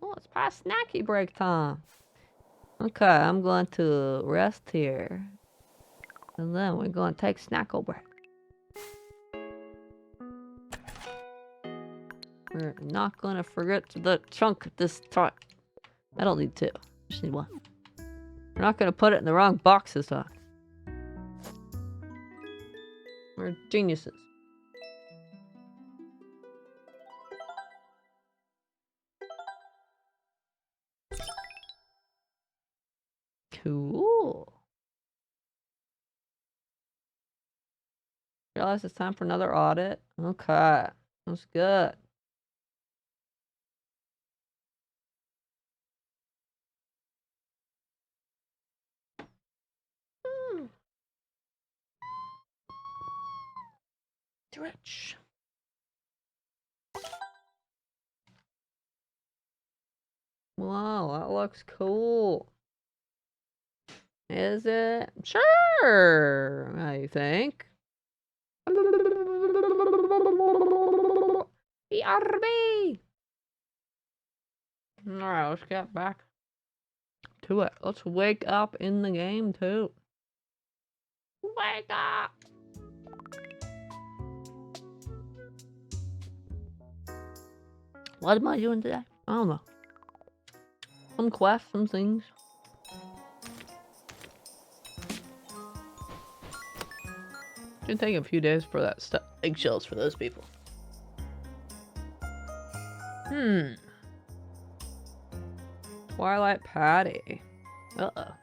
[SPEAKER 1] Oh, it's past snacky break time. Okay, I'm going to rest here. And then we're going to take snackle break.
[SPEAKER 2] We're not gonna forget the trunk this time. I don't need two. Just need one. We're not gonna put it in the wrong box this time. We're geniuses. Cool. Realize it's time for another audit. Okay. That's good. Stretch. Wow, that looks cool. Is it? Sure, I think. BRB! Alright, let's get back to it. Let's wake up in the game, too. Wake up! What am I doing today? I don't know. Some quests, some things. Should take a few days for that stuff. Eggshells for those people. Twilight Patty. Uh-oh.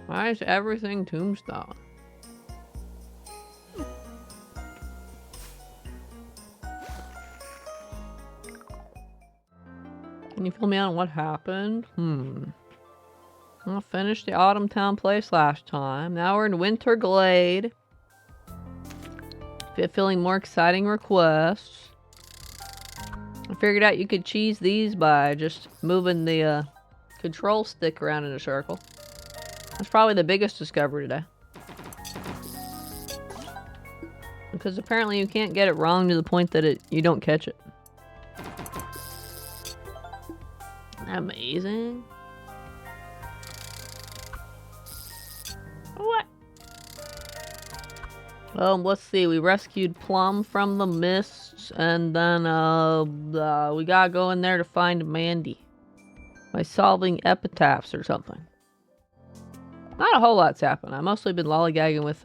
[SPEAKER 2] Why is everything tombstone? Can you fill me in on what happened? I finished the Autumn Town place last time. Now we're in Winter Glade. Feeling more exciting requests. I figured out you could cheese these by just moving the control stick around in a circle. That's probably the biggest discovery today. Because apparently you can't get it wrong to the point that you don't catch it. Amazing. What? Let's see. We rescued Plum from the mists, and then we gotta go in there to find Mandy by solving epitaphs or something. Not a whole lot's happened. I've mostly been lollygagging with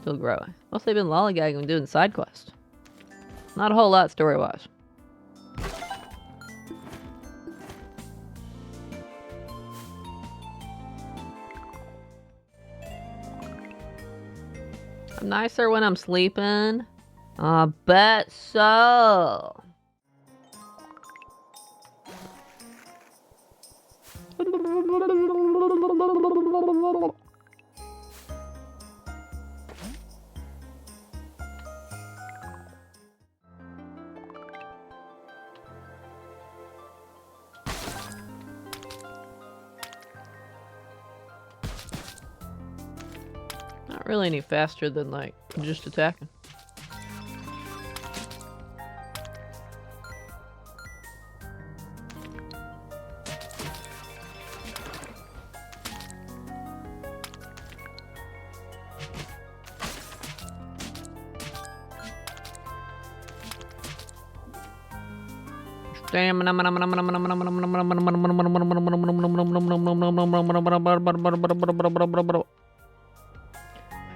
[SPEAKER 2] still growing. Mostly been lollygagging and doing side quests. Not a whole lot story-wise. I'm nicer when I'm sleeping. I bet so. Not really any faster than, like, just attacking.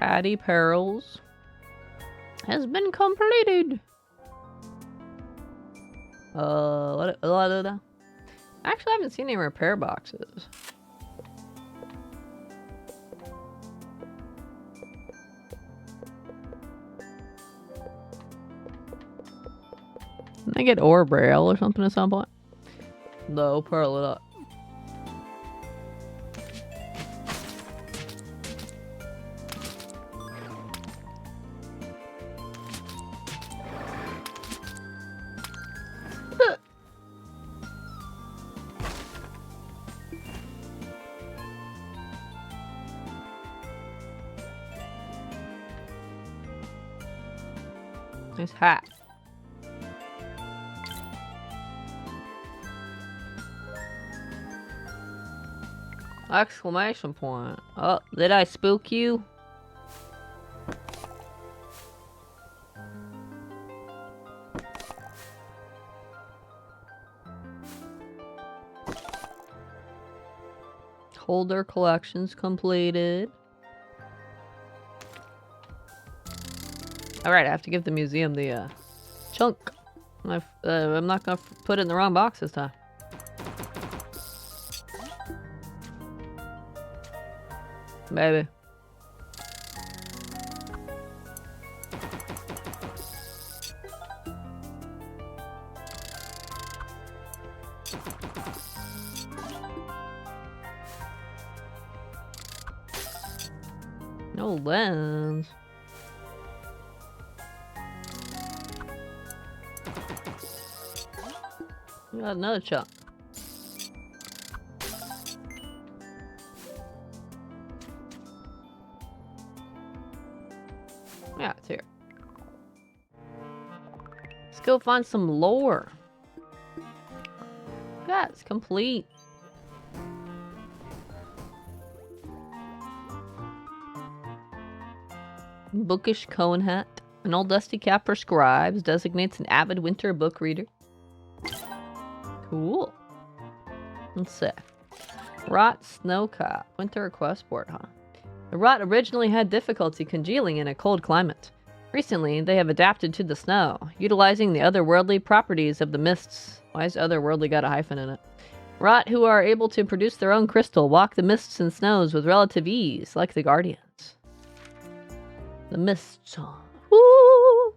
[SPEAKER 2] Patty Perils has been completed. Actually, I haven't seen any repair boxes. Can I get ore braille or something at some point? No, pearl it up. Nice hat.
[SPEAKER 1] Exclamation point. Oh, did I spook you? Holder collections completed. Alright, I have to give the museum the chunk. I'm not gonna put it in the wrong box this time. Maybe. No lens. We got another chunk. Yeah, it's here. Let's go find some lore. Yeah, it's complete. Bookish cone hat. An old dusty cap for scribes designates an avid winter book reader. Cool. Let's see. Rot snowcap. Winter request board, huh? The rot originally had difficulty congealing in a cold climate. Recently, they have adapted to the snow, utilizing the otherworldly properties of the mists. Why is otherworldly got a hyphen in it? Rot, who are able to produce their own crystal, walk the mists and snows with relative ease, like the guardians. The mists, huh? Woo!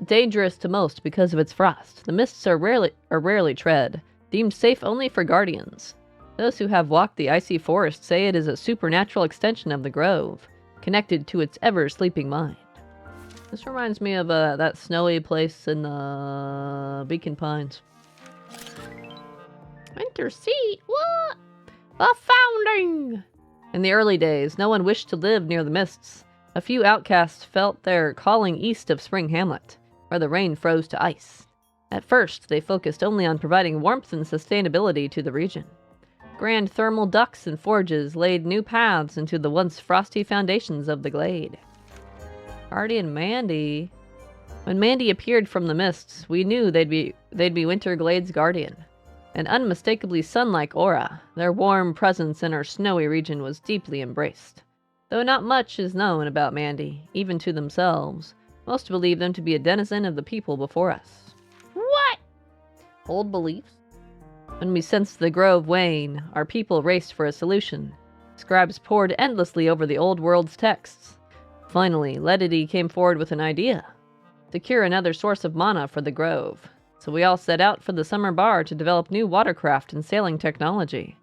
[SPEAKER 1] Dangerous to most because of its frost. The mists are rarely tread, deemed safe only for guardians. Those who have walked the icy forest say it is a supernatural extension of the grove, connected to its ever-sleeping mind. This reminds me of that snowy place in the Beacon Pines.
[SPEAKER 3] Winter seat? What? The founding!
[SPEAKER 1] In the early days, no one wished to live near the mists. A few outcasts felt their calling east of Spring Hamlet, where the rain froze to ice. At first, they focused only on providing warmth and sustainability to the region. Grand thermal ducts and forges laid new paths into the once frosty foundations of the glade. Guardian Mandy. When Mandy appeared from the mists, we knew they'd be Winter Glade's guardian. An unmistakably sun-like aura, their warm presence in our snowy region was deeply embraced. Though not much is known about Mandy, even to themselves, most believe them to be a denizen of the people before us.
[SPEAKER 3] What?
[SPEAKER 1] Old beliefs? When we sensed the grove wane, our people raced for a solution. Scribes pored endlessly over the old world's texts. Finally, Ledity came forward with an idea. Secure another source of mana for the grove. So we all set out for the summer bar to develop new watercraft and sailing technology.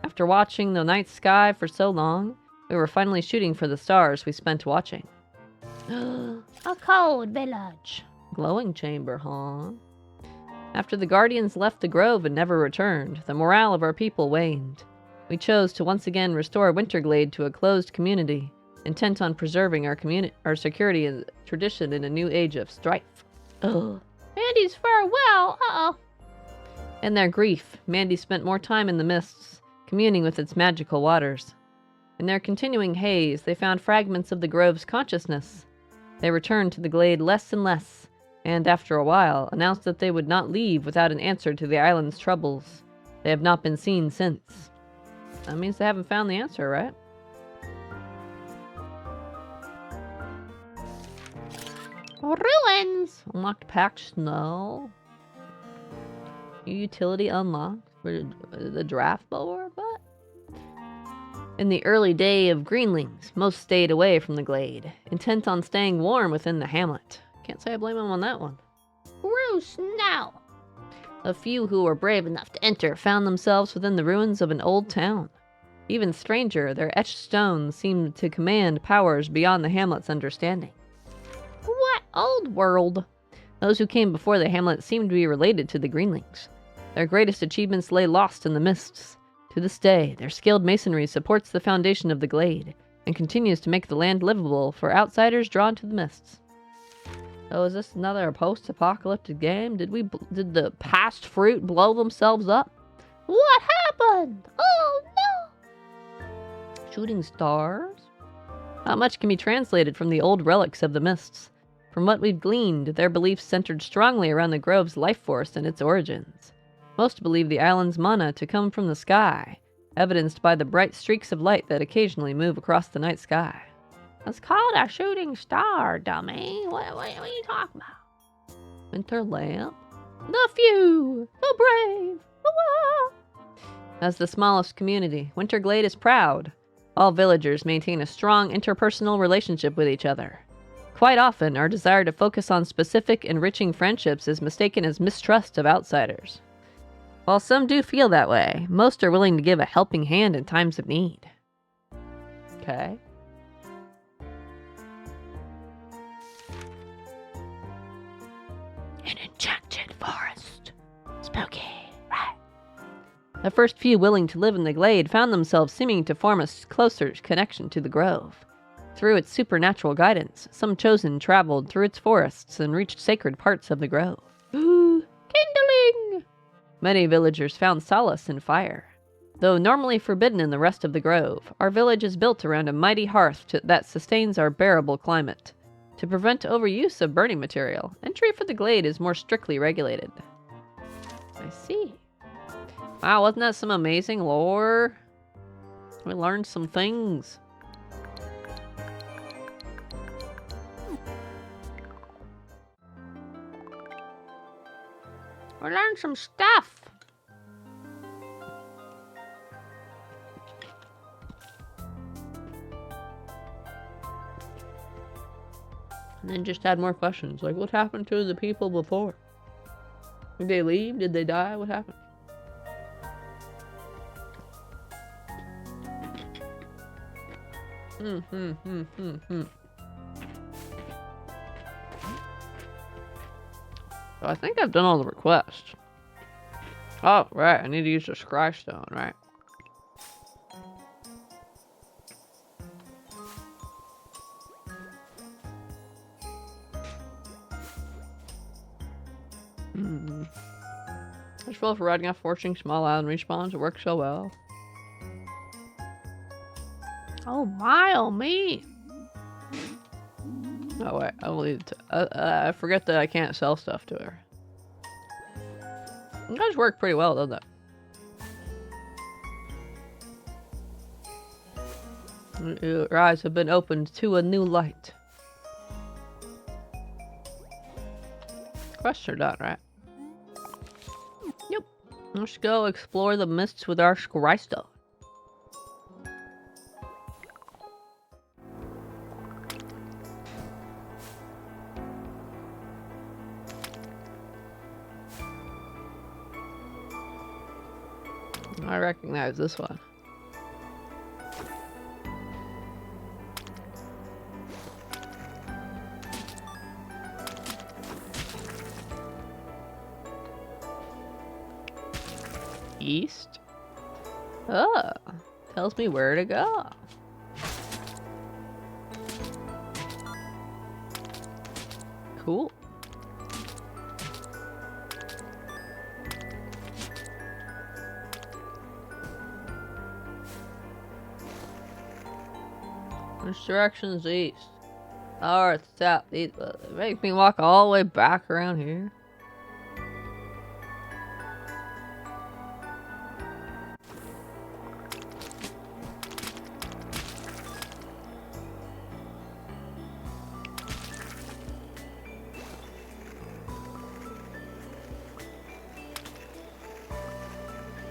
[SPEAKER 1] After watching the night sky for so long, we were finally shooting for the stars we spent watching.
[SPEAKER 3] A cold village.
[SPEAKER 1] Glowing chamber, huh? After the Guardians left the grove and never returned, the morale of our people waned. We chose to once again restore Winterglade to a closed community, intent on preserving our security and tradition in a new age of strife. Ugh.
[SPEAKER 3] Mandy's farewell. Uh-oh.
[SPEAKER 1] In their grief, Mandy spent more time in the mists, communing with its magical waters. In their continuing haze, they found fragments of the grove's consciousness. They returned to the glade less and less, and after a while, announced that they would not leave without an answer to the island's troubles. They have not been seen since. That means they haven't found the answer, right?
[SPEAKER 3] Ruins.
[SPEAKER 1] Unlocked packed snow. New utility unlocked for the draft board, but... In the early day of Greenlings, most stayed away from the glade, intent on staying warm within the hamlet. Can't say I blame them on that one.
[SPEAKER 3] Roose now.
[SPEAKER 1] A few who were brave enough to enter found themselves within the ruins of an old town. Even stranger, their etched stones seemed to command powers beyond the hamlet's understanding.
[SPEAKER 3] What old world?
[SPEAKER 1] Those who came before the hamlet seemed to be related to the Greenlings. Their greatest achievements lay lost in the mists. To this day, their skilled masonry supports the foundation of the glade, and continues to make the land livable for outsiders drawn to the mists. So is this another post-apocalyptic game? Did the past fruit blow themselves up?
[SPEAKER 3] What happened? Oh no!
[SPEAKER 1] Shooting stars?
[SPEAKER 2] Not much can be translated from the old relics of the mists. From what we've gleaned, their beliefs centered strongly around the grove's life force and its origins. Most believe the island's mana to come from the sky, evidenced by the bright streaks of light that occasionally move across the night sky.
[SPEAKER 3] It's called a shooting star, dummy. What are you talking about?
[SPEAKER 1] Winter lamp?
[SPEAKER 3] The few, the brave, the wild.
[SPEAKER 2] As the smallest community, Winterglade is proud. All villagers maintain a strong interpersonal relationship with each other. Quite often, our desire to focus on specific, enriching friendships is mistaken as mistrust of outsiders. While some do feel that way, most are willing to give a helping hand in times of need.
[SPEAKER 1] Okay.
[SPEAKER 3] An enchanted forest. Spooky, right?
[SPEAKER 2] The first few willing to live in the glade found themselves seeming to form a closer connection to the grove. Through its supernatural guidance, some chosen traveled through its forests and reached sacred parts of the grove.
[SPEAKER 3] Kindling!
[SPEAKER 2] Many villagers found solace in fire. Though normally forbidden in the rest of the grove, our village is built around a mighty hearth that sustains our bearable climate. To prevent overuse of burning material, entry for the glade is more strictly regulated.
[SPEAKER 3] I see.
[SPEAKER 2] Wow, wasn't that some amazing lore? We learned some things.
[SPEAKER 3] We learned some stuff.
[SPEAKER 1] And then just had more questions. Like, what happened to the people before? Did they leave? Did they die? What happened? So I think I've done all the requests. Oh, right. I need to use the scry stone, right? Just roll for riding off fortune small island respawns. It works so well.
[SPEAKER 3] Oh my, oh me.
[SPEAKER 1] Oh wait, I will leave it to, I forget that I can't sell stuff to her. It does work pretty well, doesn't it? Your eyes have been opened to a new light. Quests are done, right? Yep. Let's go explore the mists with our scry stone. I recognize this one. East? Oh, tells me where to go. Cool. Which direction's east? North, south, east. Make me walk all the way back around here.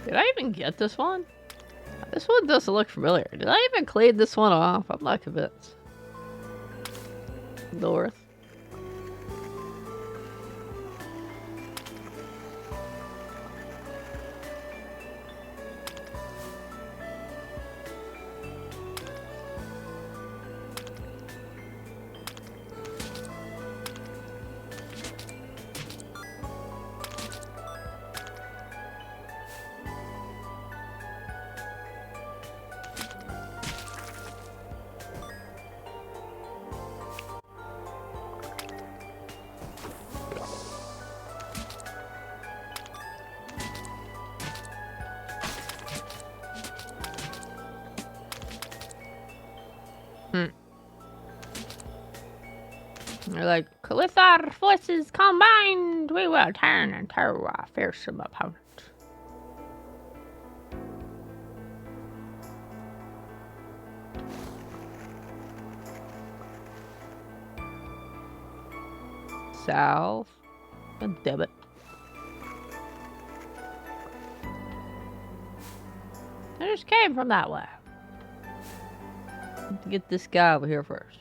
[SPEAKER 1] Did I even get this one? This one doesn't look familiar. Did I even clean this one off? I'm not convinced. North. They're like,
[SPEAKER 3] With our forces combined, we will turn into a fearsome opponent.
[SPEAKER 1] south. God damn it.
[SPEAKER 3] I just came from that way.
[SPEAKER 1] Let's get this guy over here first.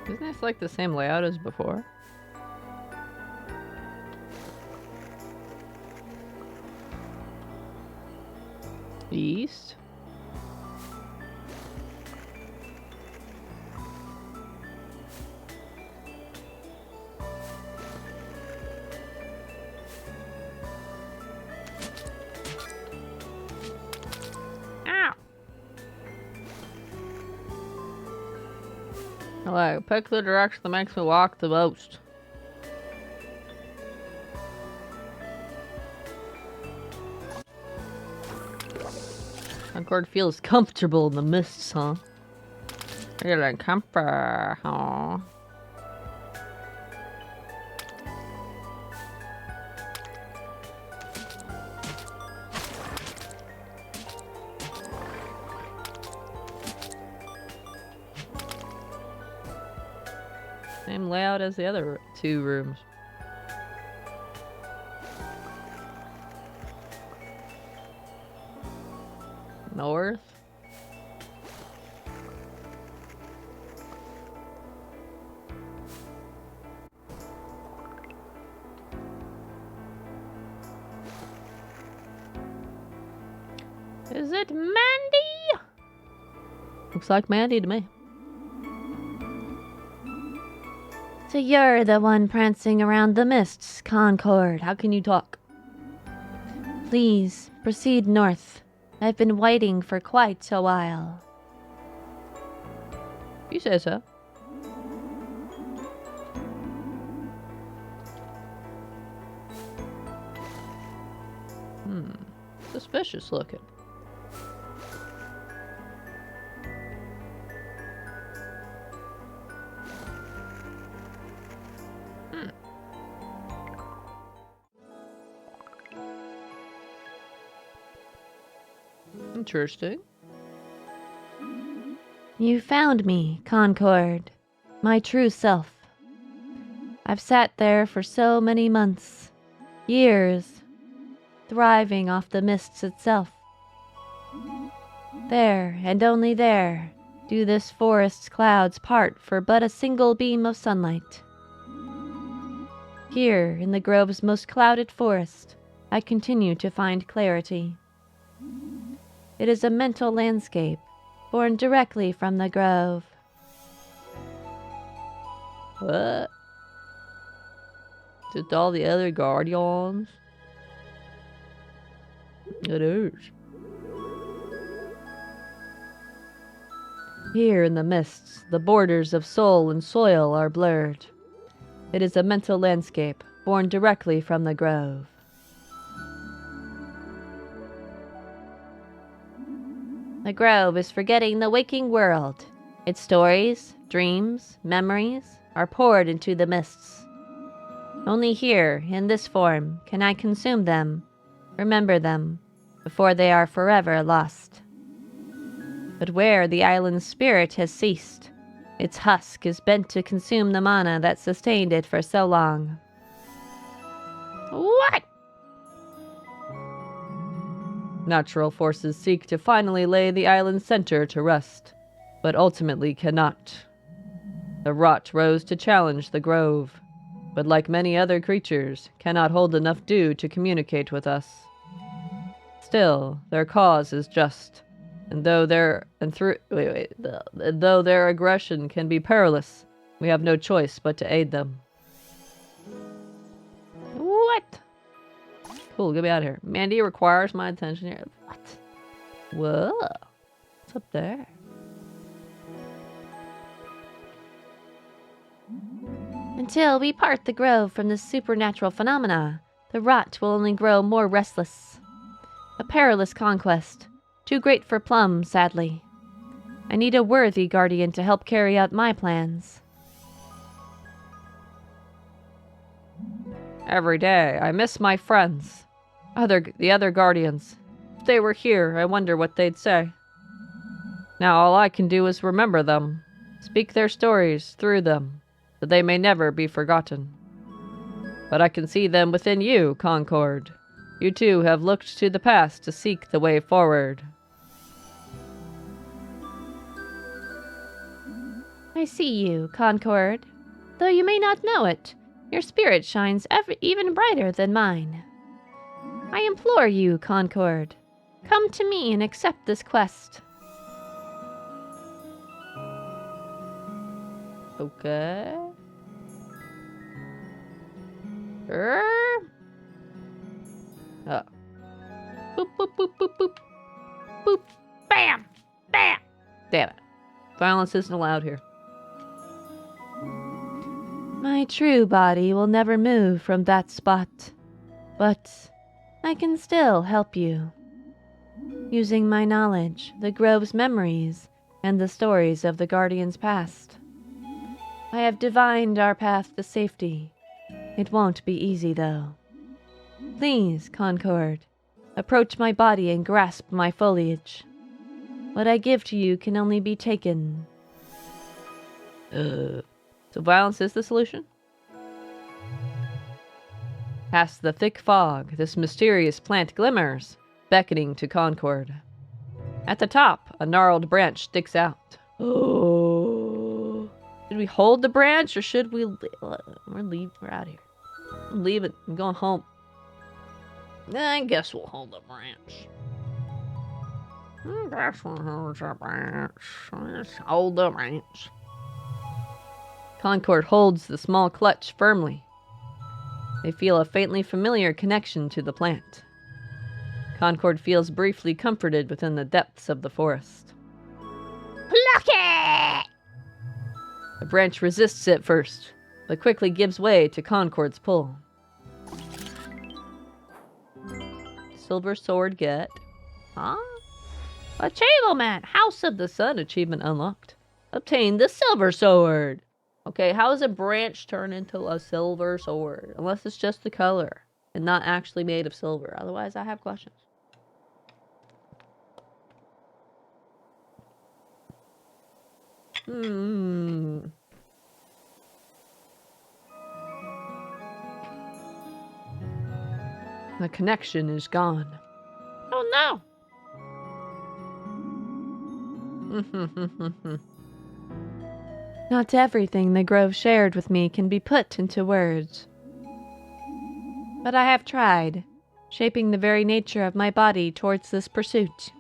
[SPEAKER 1] Isn't this like the same layout as before? East?
[SPEAKER 3] Ow!
[SPEAKER 1] Like, pick the direction that makes me walk the most. Concord feels comfortable in the mists, huh? Feeling comfort, huh? Same layout as the other two rooms. North.
[SPEAKER 3] Is it Mandy?
[SPEAKER 1] Looks like Mandy to me.
[SPEAKER 2] So you're the one prancing around the mists, Concord.
[SPEAKER 1] How can you talk?
[SPEAKER 2] Please, proceed north. I've been waiting for quite a while.
[SPEAKER 1] You say so. Suspicious looking. Interesting.
[SPEAKER 2] You found me, Concord, my true self. I've sat there for so many months, years, thriving off the mists itself. There, and only there, do this forest's clouds part for but a single beam of sunlight. Here, in the grove's most clouded forest, I continue to find clarity. It is a mental landscape, born directly from the grove.
[SPEAKER 1] What? Just all the other guardians? It is. Here in the mists, the borders of soul and soil are blurred. It is a mental landscape, born directly from the grove.
[SPEAKER 2] The grove is forgetting the waking world. Its stories, dreams, memories are poured into the mists. Only here, in this form, can I consume them, remember them, before they are forever lost. But where the island's spirit has ceased, its husk is bent to consume the mana that sustained it for so long.
[SPEAKER 3] What?
[SPEAKER 1] Natural forces seek to finally lay the island's center to rest, but ultimately cannot. The rot rose to challenge the grove, but like many other creatures, cannot hold enough dew to communicate with us. Still, their cause is just, And though their aggression can be perilous, we have no choice but to aid them.
[SPEAKER 3] What?
[SPEAKER 1] Cool, get me out of here. Mandy requires my attention here. What? Whoa. What's up there?
[SPEAKER 2] Until we part the grove from this supernatural phenomena, the rot will only grow more restless. A perilous conquest, too great for Plum, sadly. I need a worthy guardian to help carry out my plans.
[SPEAKER 1] Every day, I miss my friends. The other guardians. If they were here, I wonder what they'd say. Now all I can do is remember them, speak their stories through them, that they may never be forgotten. But I can see them within you, Concord. You too have looked to the past to seek the way forward.
[SPEAKER 2] I see you, Concord. Though you may not know it, your spirit shines even brighter than mine. I implore you, Concord, come to me and accept this quest.
[SPEAKER 1] Okay. Oh. Boop, boop, boop, boop, boop. Boop.
[SPEAKER 3] Bam! Bam!
[SPEAKER 1] Damn it. Violence isn't allowed here.
[SPEAKER 2] My true body will never move from that spot, but I can still help you. Using my knowledge, the Grove's memories, and the stories of the Guardian's past. I have divined our path to safety. It won't be easy, though. Please, Concord, approach my body and grasp my foliage. What I give to you can only be taken.
[SPEAKER 1] So violence is the solution? Past the thick fog, this mysterious plant glimmers, beckoning to Concord. At the top, a gnarled branch sticks out. Oh. Should we hold the branch or should we We're out of here. Leave it. I'm going home. I guess we'll hold the branch. Let's hold the branch. Concord holds the small clutch firmly. They feel a faintly familiar connection to the plant. Concord feels briefly comforted within the depths of the forest.
[SPEAKER 3] Pluck it!
[SPEAKER 1] The branch resists at first, but quickly gives way to Concord's pull. Silver sword get. Huh?
[SPEAKER 3] Achievement!
[SPEAKER 1] House of the Sun achievement unlocked. Obtain the silver sword. Okay, how does a branch turn into a silver sword? Unless it's just the color and not actually made of silver. Otherwise, I have questions. The connection is gone.
[SPEAKER 3] Oh no!
[SPEAKER 2] Not everything the Grove shared with me can be put into words. But I have tried, shaping the very nature of my body towards this pursuit.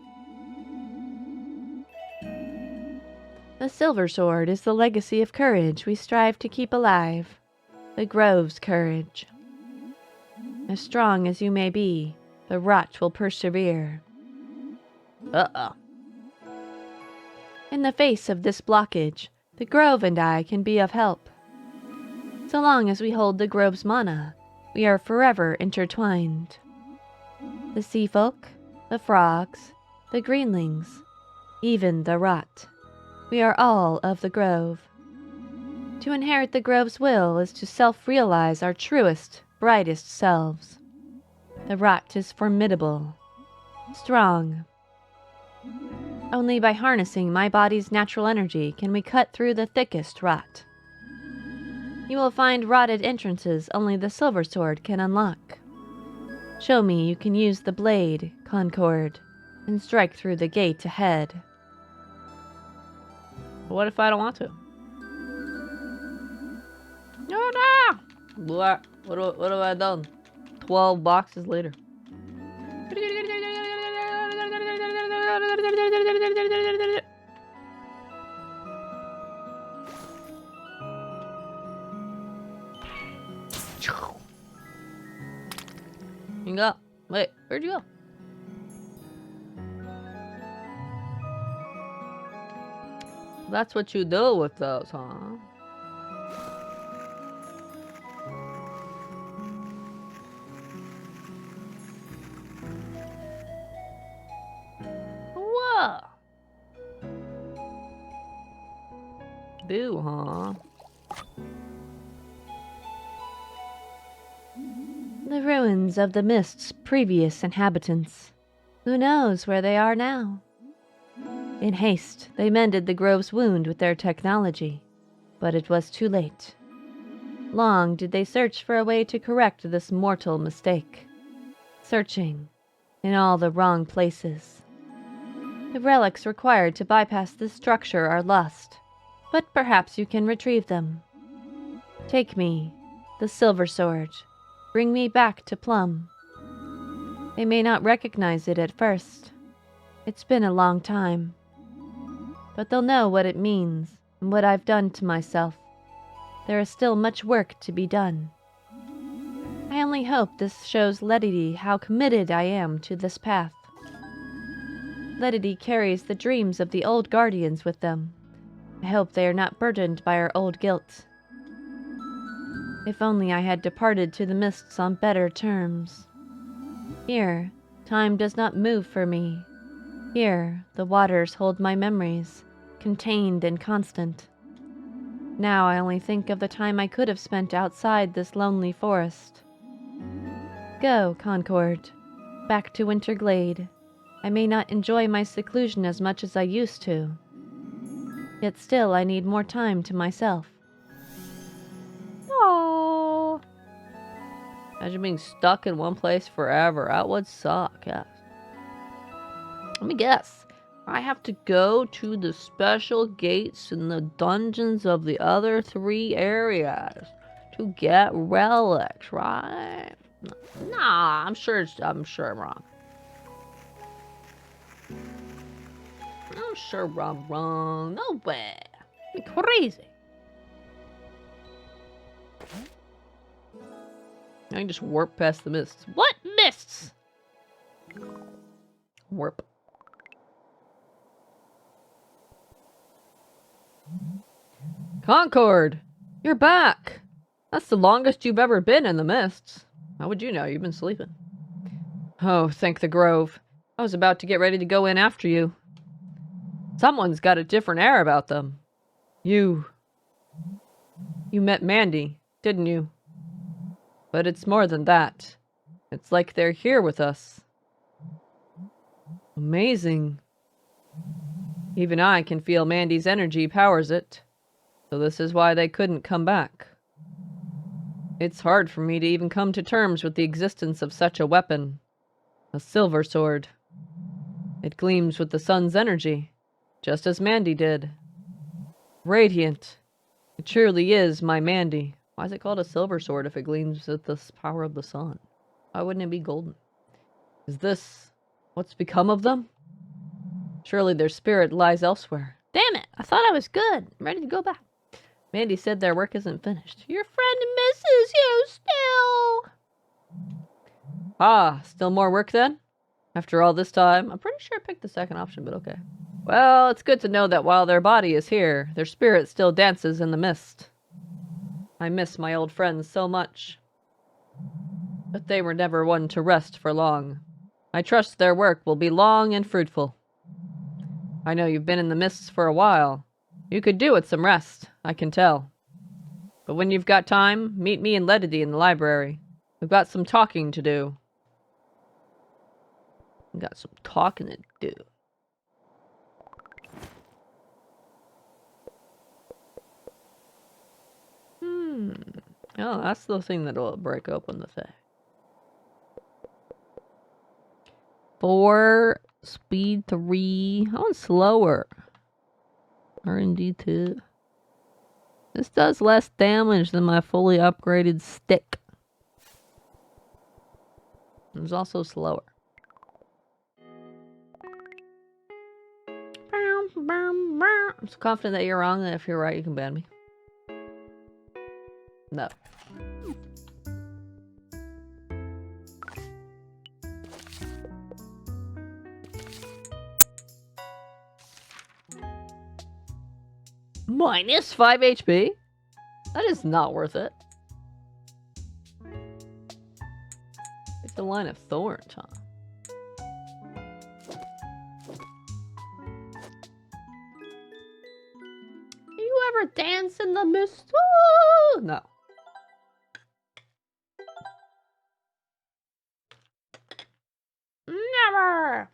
[SPEAKER 2] The silver sword is the legacy of courage we strive to keep alive. The Grove's courage. As strong as you may be, the rot will persevere.
[SPEAKER 1] Uh-oh.
[SPEAKER 2] In the face of this blockage, the Grove and I can be of help. So long as we hold the Grove's mana, we are forever intertwined. The sea folk, the frogs, the greenlings, even the rot. We are all of the Grove. To inherit the Grove's will is to self-realize our truest, brightest selves. The rot is formidable, strong. Only by harnessing my body's natural energy can we cut through the thickest rot. You will find rotted entrances only the silver sword can unlock. Show me you can use the blade, Concord, and strike through the gate ahead.
[SPEAKER 1] What if I don't want to?
[SPEAKER 3] Oh no!
[SPEAKER 1] What have I done? 12 boxes later. You go. Wait, where'd you go? That's what you do with those, huh? Whoa! Do, huh?
[SPEAKER 2] The ruins of the mist's previous inhabitants. Who knows where they are now? In haste, they mended the grove's wound with their technology, but it was too late. Long did they search for a way to correct this mortal mistake, searching in all the wrong places. The relics required to bypass this structure are lost, but perhaps you can retrieve them. Take me, the silver sword. Bring me back to Plum. They may not recognize it at first. It's been a long time. But they'll know what it means and what I've done to myself. There is still much work to be done. I only hope this shows Leddy how committed I am to this path. Leddy carries the dreams of the old guardians with them. I hope they are not burdened by our old guilt. If only I had departed to the mists on better terms. Here, time does not move for me. Here, the waters hold my memories, contained and constant. Now I only think of the time I could have spent outside this lonely forest. Go, Concord, back to Winterglade. I may not enjoy my seclusion as much as I used to. Yet still I need more time to myself.
[SPEAKER 1] Oh. Imagine being stuck in one place forever. That would suck, yes. Let me guess. I have to go to the special gates in the dungeons of the other 3 areas to get relics, right? Nah, I'm sure I'm wrong. I'm sure I'm wrong. No way. You're crazy. I can just warp past the mists.
[SPEAKER 3] What mists?
[SPEAKER 1] Warp. Concord! You're back! That's the longest you've ever been in the mists. How would you know? You've been sleeping. Oh, thank the grove. I was about to get ready to go in after you. Someone's got a different air about them. You met Mandy, didn't you? But it's more than that. It's like they're here with us. Amazing. Even I can feel Mandy's energy powers it. So this is why they couldn't come back. It's hard for me to even come to terms with the existence of such a weapon. A silver sword. It gleams with the sun's energy, just as Mandy did. Radiant. It truly is my Mandy. Why is it called a silver sword if it gleams with the power of the sun? Why wouldn't it be golden? Is this what's become of them? Surely their spirit lies elsewhere.
[SPEAKER 3] Damn it, I thought I was good. I'm ready to go back.
[SPEAKER 1] Mandy said their work isn't finished.
[SPEAKER 3] Your friend misses you still.
[SPEAKER 1] Ah, still more work then? After all this time? I'm pretty sure I picked the second option, but okay. Well, it's good to know that while their body is here, their spirit still dances in the mist. I miss my old friends so much. But they were never one to rest for long. I trust their work will be long and fruitful. I know you've been in the mists for a while. You could do with some rest, I can tell. But when you've got time, meet me and Leddy in the library. We've got some talking to do. We've got some talking to do. Oh, that's the thing that will break open the thing. 4, speed 3. How one's slower? R&D 2. This does less damage than my fully upgraded stick. It's also slower. I'm so confident that you're wrong that if you're right, you can ban me. No. Minus 5 HP? That is not worth it. It's a line of thorns, huh?
[SPEAKER 3] You ever dance in the mist?
[SPEAKER 1] Ooh, no.
[SPEAKER 3] Never!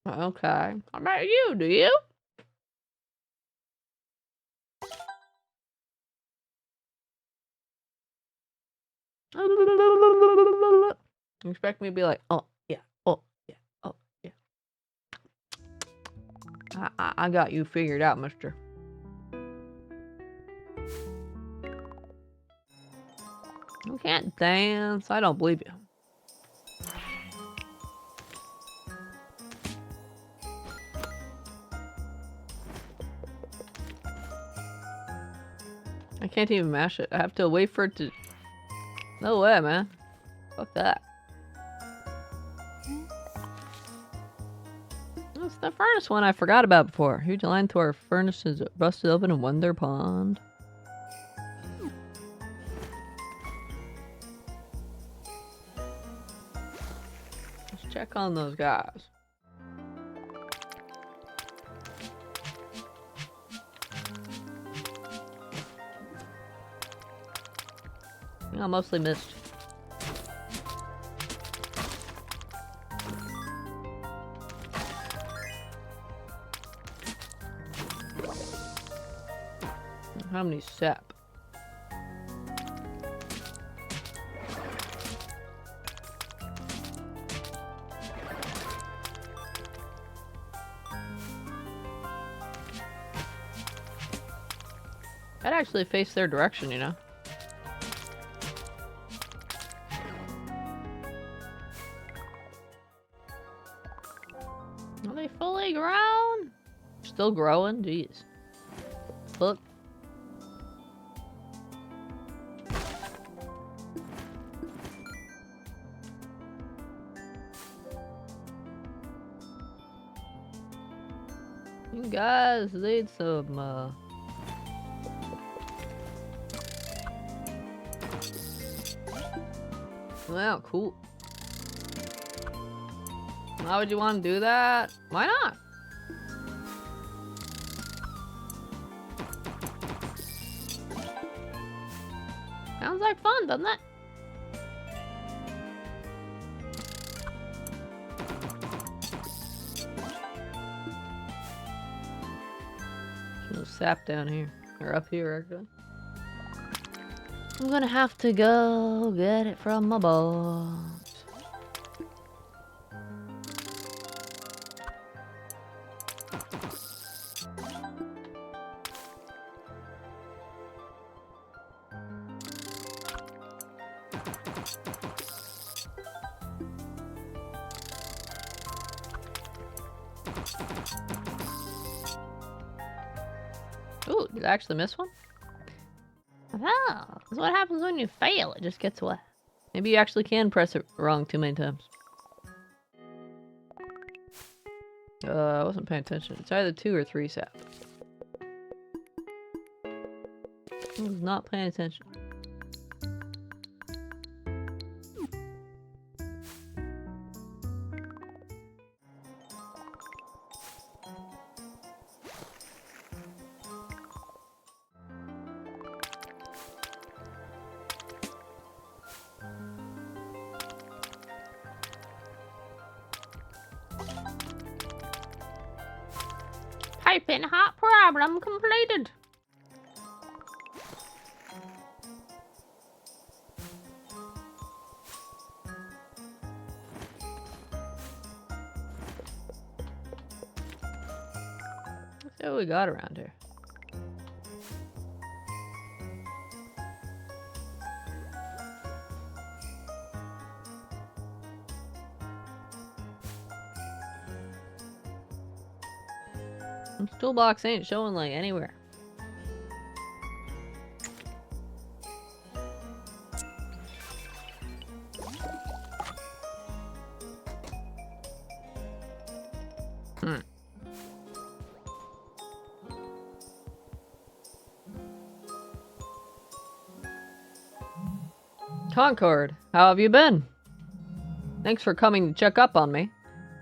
[SPEAKER 1] Okay. How about you? Do you? You expect me to be like, oh, yeah, oh, yeah, oh, yeah. I got you figured out, mister. You can't dance. I don't believe you. I can't even mash it. I have to wait for it to... No way, man. Fuck that. That's the furnace one I forgot about before. Huge line to our furnace is busted open in Wonder Pond. Let's check on those guys. I mostly missed. How many sap? I'd actually face their direction, you know? Are they fully grown? Still growing? Jeez. Look. You guys need some, Well, cool. Why would you want to do that? Why not?
[SPEAKER 3] Sounds like fun, doesn't it?
[SPEAKER 1] There's no sap down here. Or up here, actually. I'm gonna have to go get it from my boss. Ooh, did I actually miss one?
[SPEAKER 3] Oh, that's what happens when you fail. It just gets wet.
[SPEAKER 1] Maybe you actually can press it wrong too many times. I wasn't paying attention. It's either 2 or 3 sap. I was not paying attention.
[SPEAKER 3] Piping hot problem completed.
[SPEAKER 1] Let's see what we got around here. This toolbox ain't showing like anywhere. Concord, how have you been? Thanks for coming to check up on me.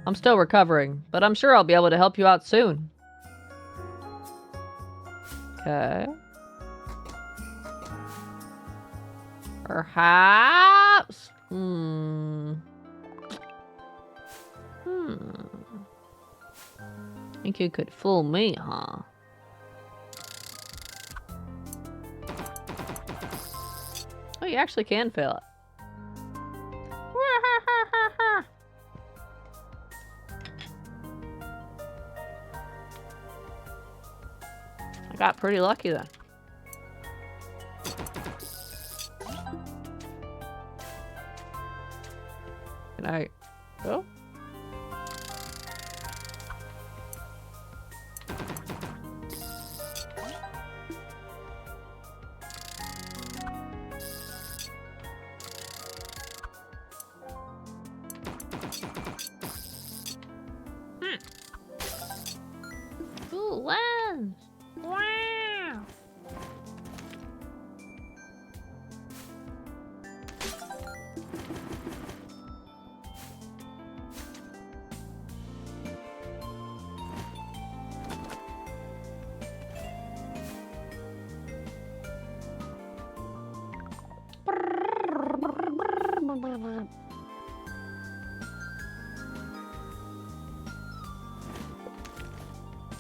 [SPEAKER 1] I'm still recovering, but I'm sure I'll be able to help you out soon. Okay. Perhaps? Think you could fool me, huh? Oh, you actually can fail it. I got pretty lucky then. Can I go?
[SPEAKER 3] Ooh, lens! Wow!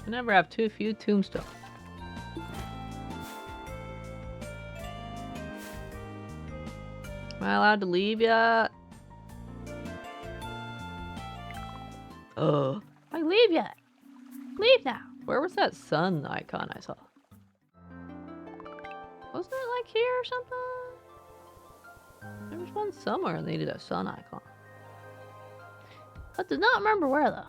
[SPEAKER 1] I never have too few tombstones. Am I allowed to leave yet?
[SPEAKER 3] I leave yet. Leave now.
[SPEAKER 1] Where was that sun icon I saw? Wasn't it like here or something? There was one somewhere and they did a sun icon.
[SPEAKER 3] I do not remember where though.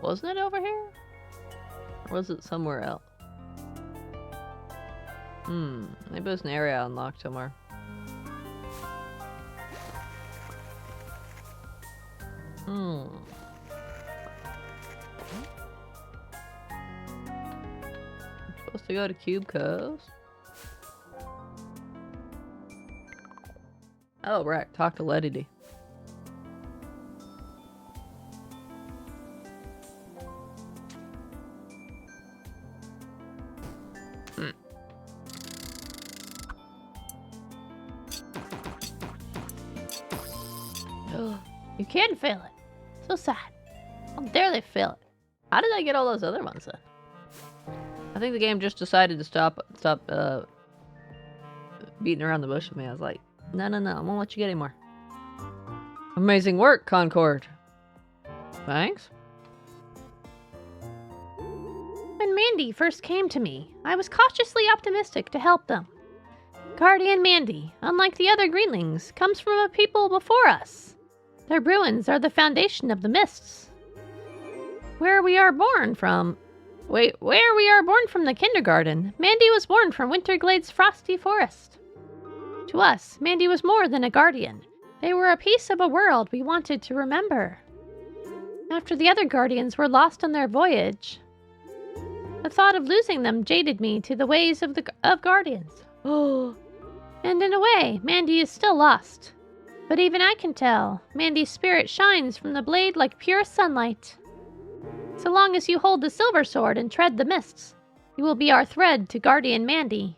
[SPEAKER 1] Wasn't it over here? Or was it somewhere else? Maybe it was an area unlocked somewhere. Supposed to go to Cube Coast? Oh, right. Talk to Letty D.
[SPEAKER 3] You can fail it. So sad. How dare they fail it?
[SPEAKER 1] How did I get all those other ones then? I think the game just decided to stop beating around the bush with me. I was like, no, I won't let you get any more. Amazing work, Concord. Thanks.
[SPEAKER 3] When Mandy first came to me, I was cautiously optimistic to help them. Guardian Mandy, unlike the other Greenlings, comes from a people before us. Their ruins are the foundation of the mists. Where we are born from the kindergarten, Mandy was born from Winterglade's frosty forest. To us, Mandy was more than a guardian. They were a piece of a world we wanted to remember. After the other guardians were lost on their voyage, the thought of losing them jaded me to the ways of guardians. Oh, and in a way, Mandy is still lost. But even I can tell, Mandy's spirit shines from the blade like pure sunlight. So long as you hold the silver sword and tread the mists, you will be our thread to Guardian Mandy.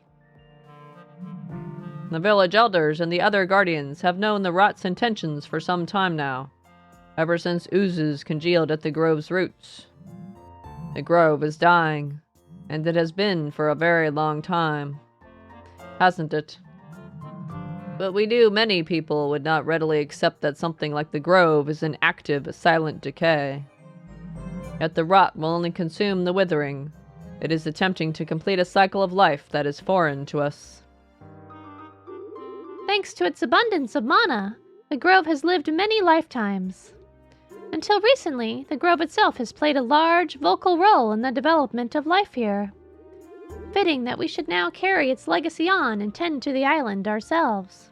[SPEAKER 1] The village elders and the other guardians have known the rot's intentions for some time now, ever since oozes congealed at the grove's roots. The grove is dying, and it has been for a very long time, hasn't it? But many people would not readily accept that something like the grove is in active, silent decay. Yet the rot will only consume the withering, It is attempting to complete a cycle of life that is foreign to us.
[SPEAKER 3] Thanks to its abundance of mana, the grove has lived many lifetimes. Until recently, the grove itself has played a large vocal role in the development of life here. Fitting that we should now carry its legacy on and tend to the island ourselves.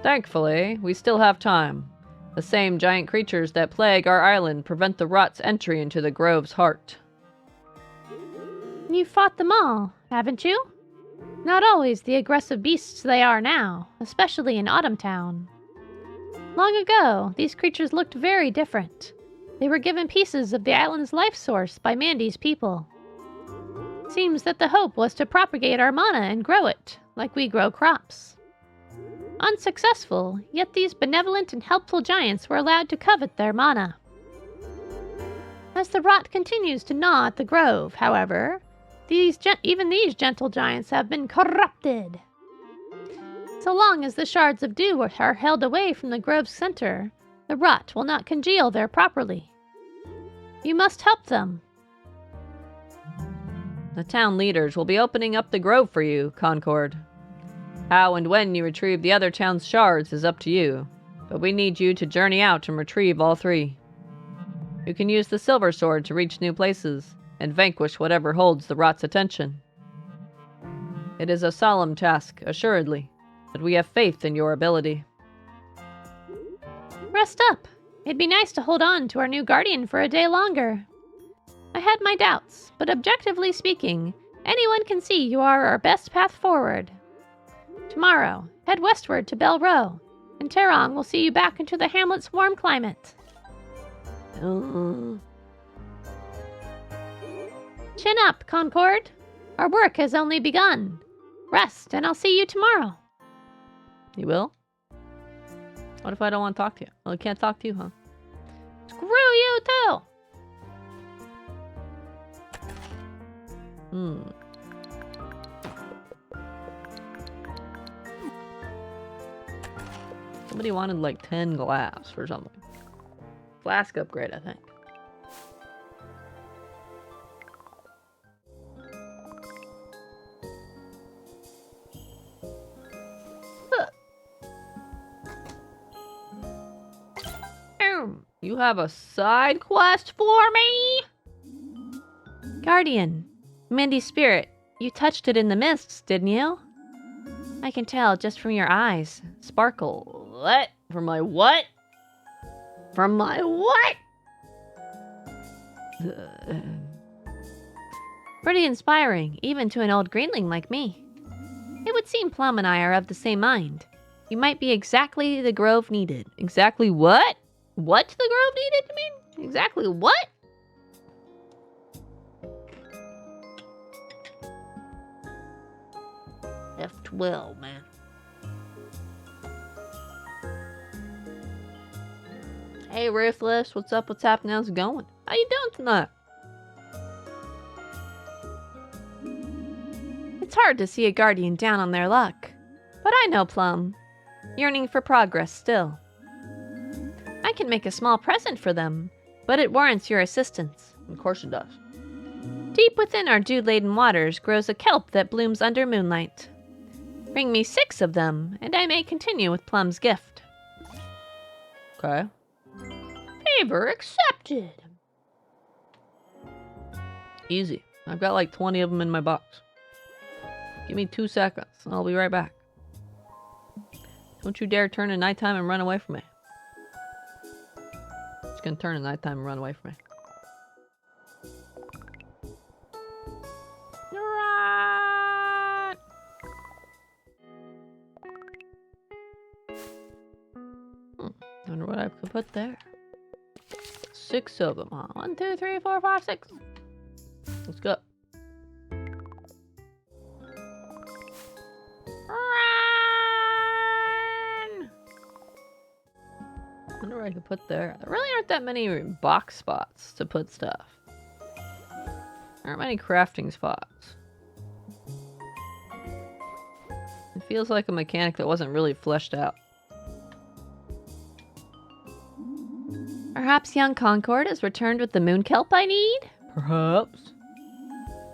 [SPEAKER 1] Thankfully, we still have time. The same giant creatures that plague our island prevent the rot's entry into the grove's heart.
[SPEAKER 3] You've fought them all, haven't you? Not always the aggressive beasts they are now, especially in Autumn Town. Long ago, these creatures looked very different. They were given pieces of the island's life source by Mandy's people. Seems that the hope was to propagate our mana and grow it, like we grow crops. Unsuccessful, yet these benevolent and helpful giants were allowed to covet their mana. As the rot continues to gnaw at the grove, however, even these gentle giants have been corrupted. So long as the shards of dew are held away from the grove's center, the rot will not congeal there properly. You must help them.
[SPEAKER 1] The town leaders will be opening up the grove for you, Concord. How and when you retrieve the other town's shards is up to you, but we need you to journey out and retrieve all 3. You can use the silver sword to reach new places and vanquish whatever holds the rot's attention. It is a solemn task, assuredly, but we have faith in your ability.
[SPEAKER 3] Rest up. It'd be nice to hold on to our new guardian for a day longer. I had my doubts, but objectively speaking, anyone can see you are our best path forward. Tomorrow, head westward to Bell Row, and Terong will see you back into the hamlet's warm climate. Chin up, Concord. Our work has only begun. Rest, and I'll see you tomorrow.
[SPEAKER 1] You will? What if I don't want to talk to you? Well, I can't talk to you, huh?
[SPEAKER 3] Screw you, too!
[SPEAKER 1] Somebody wanted like 10 glass or something. Flask upgrade, I think. You have a side quest for me?
[SPEAKER 2] Guardian, Mandy's spirit, you touched it in the mists, didn't you? I can tell just from your eyes. Sparkle.
[SPEAKER 1] What? From my what? From my what?
[SPEAKER 2] Pretty inspiring, even to an old greenling like me. It would seem Plum and I are of the same mind. You might be exactly the grove needed.
[SPEAKER 1] Exactly what? What the grove needed, you mean? Exactly what? F12, man. Hey, Ruthless, what's up? What's happening? How's it going? How you doing tonight?
[SPEAKER 2] It's hard to see a guardian down on their luck. But I know Plum. Yearning for progress still. I can make a small present for them, but it warrants your assistance.
[SPEAKER 1] Of course it does.
[SPEAKER 2] Deep within our dew-laden waters grows a kelp that blooms under moonlight. Bring me 6 of them, and I may continue with Plum's gift.
[SPEAKER 1] Okay.
[SPEAKER 3] Favor accepted.
[SPEAKER 1] Easy. I've got like 20 of them in my box. Give me 2 seconds, and I'll be right back. Don't you dare turn to nighttime and run away from me. It's gonna turn to nighttime and run away from me.
[SPEAKER 3] Right.
[SPEAKER 1] Wonder what I could put there. 6 of them, huh? 1, 2, 3, 4, 5, 6. Let's go. Wonder what I could put there. There really aren't that many box spots to put stuff. There aren't many crafting spots. It feels like a mechanic that wasn't really fleshed out.
[SPEAKER 2] Perhaps young Concord has returned with the moon kelp I need?
[SPEAKER 1] Perhaps.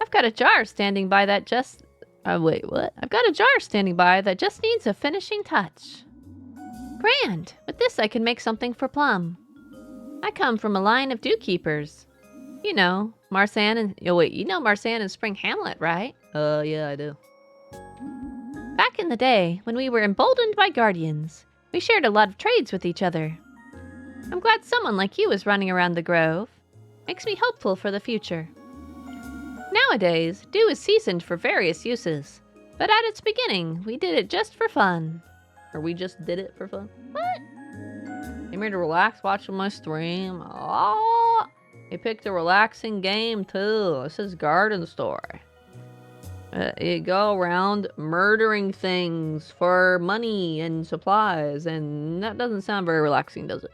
[SPEAKER 2] I've got a jar standing by that just... wait, what? I've got a jar standing by that just needs a finishing touch. Grand! With this I can make something for Plum. I come from a line of dewkeepers. You know, Marsan and... Oh, wait, you know Marsan and Spring Hamlet, right?
[SPEAKER 1] Yeah, I do.
[SPEAKER 2] Back in the day, when we were emboldened by guardians, we shared a lot of trades with each other. I'm glad someone like you is running around the grove. Makes me hopeful for the future. Nowadays, dew is seasoned for various uses, but at its beginning, we did it just for fun.
[SPEAKER 1] Or we just did it for fun?
[SPEAKER 2] What?
[SPEAKER 1] Came here to relax watching my stream. Oh, he picked a relaxing game too. This is Garden Store. You go around murdering things for money and supplies, and that doesn't sound very relaxing, does it?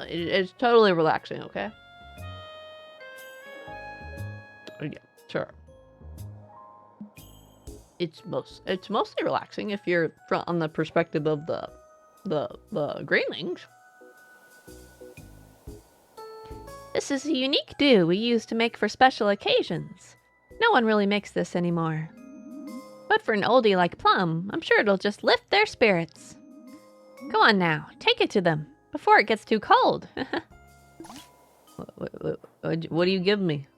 [SPEAKER 1] It's totally relaxing, okay? Yeah, sure. It's mostly relaxing if you're on the perspective of the greenlings.
[SPEAKER 2] This is a unique dew we use to make for special occasions. No one really makes this anymore. But for an oldie like Plum, I'm sure it'll just lift their spirits. Go on now, take it to them, before it gets too cold.
[SPEAKER 1] What do you give me?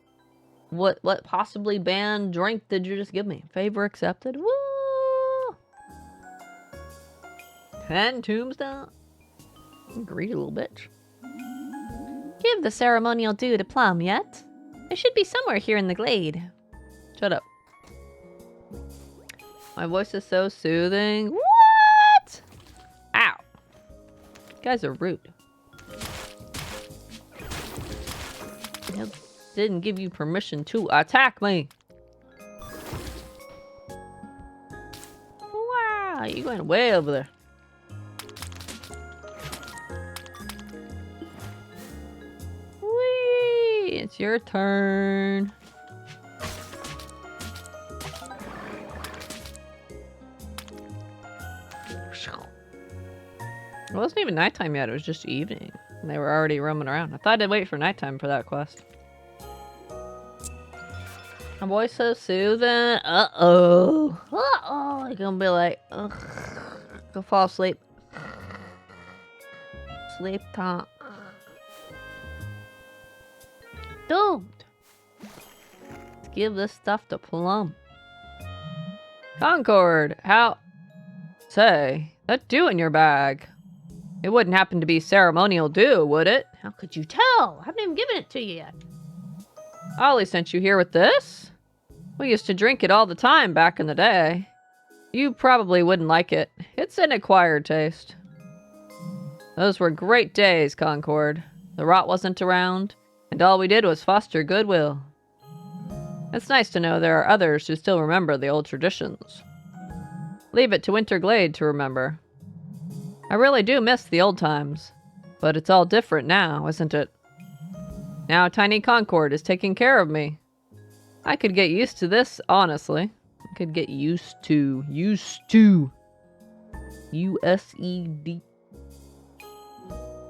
[SPEAKER 1] What possibly banned drink did you just give me? Favor accepted? Woo! 10 tombstone? Greedy little bitch.
[SPEAKER 2] Give the ceremonial dew to Plum yet? It should be somewhere here in the glade.
[SPEAKER 1] Shut up. My voice is so soothing.
[SPEAKER 2] What?
[SPEAKER 1] Ow. You guys are rude. I didn't give you permission to attack me. Wow, you went way over there. Whee! It's your turn. It wasn't even nighttime yet, it was just evening. And they were already roaming around. I thought I'd wait for nighttime for that quest. My voice so soothing. Uh-oh. Uh-oh. You're gonna be like, ugh. Go fall asleep. Sleep time. Doomed. Let's give this stuff to Plum. Concord, how... Say, that dew in your bag. It wouldn't happen to be ceremonial dew, would it?
[SPEAKER 3] How could you tell? I haven't even given it to you yet.
[SPEAKER 1] Ollie sent you here with this? We used to drink it all the time back in the day. You probably wouldn't like it. It's an acquired taste. Those were great days, Concord. The rot wasn't around, and all we did was foster goodwill. It's nice to know there are others who still remember the old traditions. Leave it to Winterglade to remember. I really do miss the old times, but it's all different now, isn't it? Now Tiny Concord is taking care of me. I could get used to this, honestly. I could get used to. U-S-E-D.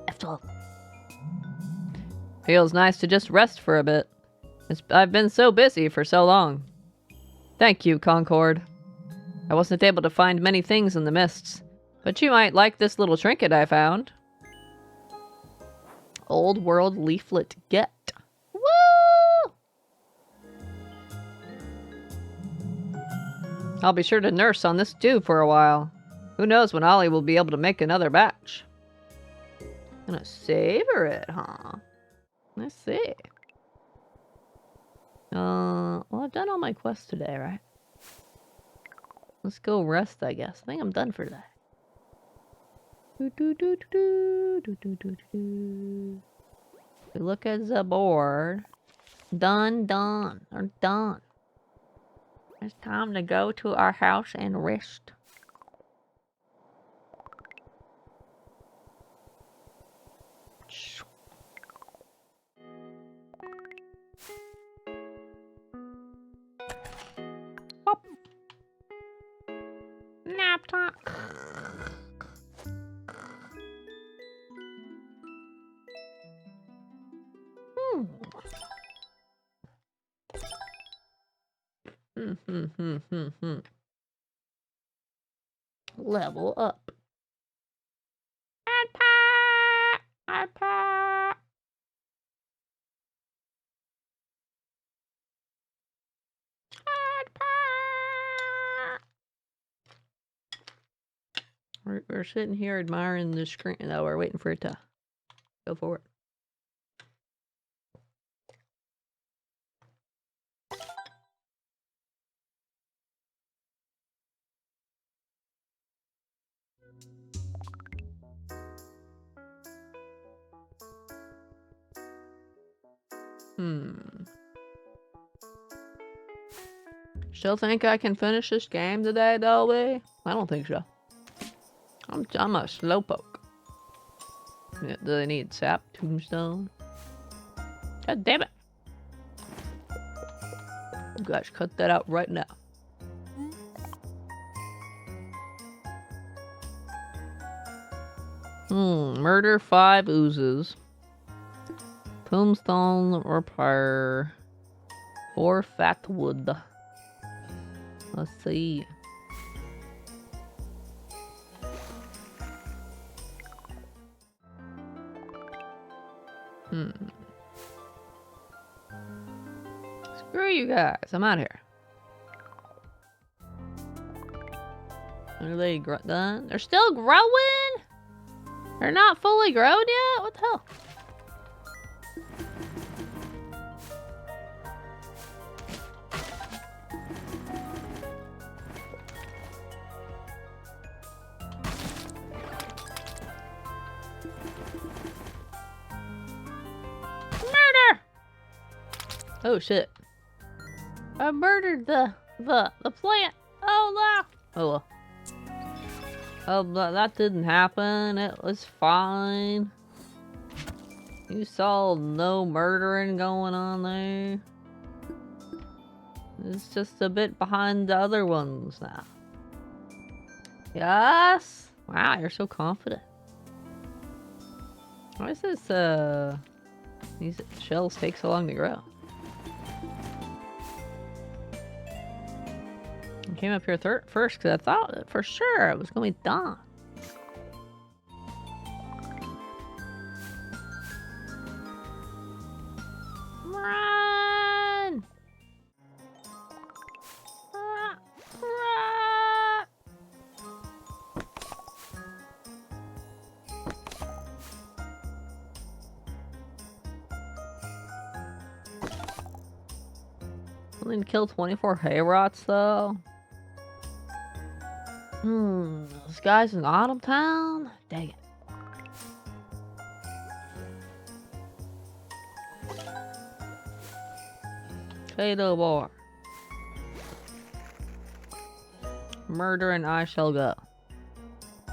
[SPEAKER 3] F12.
[SPEAKER 1] Feels nice to just rest for a bit. I've been so busy for so long. Thank you, Concord. I wasn't able to find many things in the mists, but you might like this little trinket I found. Old World Leaflet Get. Woo! I'll be sure to nurse on this dew for a while. Who knows when Ollie will be able to make another batch. Gonna savor it, huh? Let's see. Well, I've done all my quests today, right? Let's go rest, I guess. I think I'm done for today. We look at the board. Done. It's time to go to our house and rest.
[SPEAKER 3] Nap time. Level up.
[SPEAKER 1] We're sitting here admiring the screen. No, we're waiting for it to go forward. Still think I can finish this game today, Dolby? I don't think so. I'm a slowpoke. Yeah, do they need sap tombstone?
[SPEAKER 3] God damn it.
[SPEAKER 1] You guys, cut that out right now. Murder 5 oozes. Tombstone repair. 4 fat wood. Let's see. Screw you guys. I'm out here. Are they done?
[SPEAKER 3] They're still growing? They're not fully grown yet? What the hell? Murder!
[SPEAKER 1] Oh shit.
[SPEAKER 3] I murdered the plant. Oh no!
[SPEAKER 1] Oh well. Oh, but that didn't happen. It was fine. You saw no murdering going on there. It's just a bit behind the other ones now. Yes? Wow, you're so confident. Why is this, these shells take so long to grow? I came up here first because I thought that for sure it was going to be done.
[SPEAKER 3] Run! Run!
[SPEAKER 1] Only to kill 24 hay rots though. This guy's in Autumn Town? Dang it. Potato bar. Murder and I shall go. I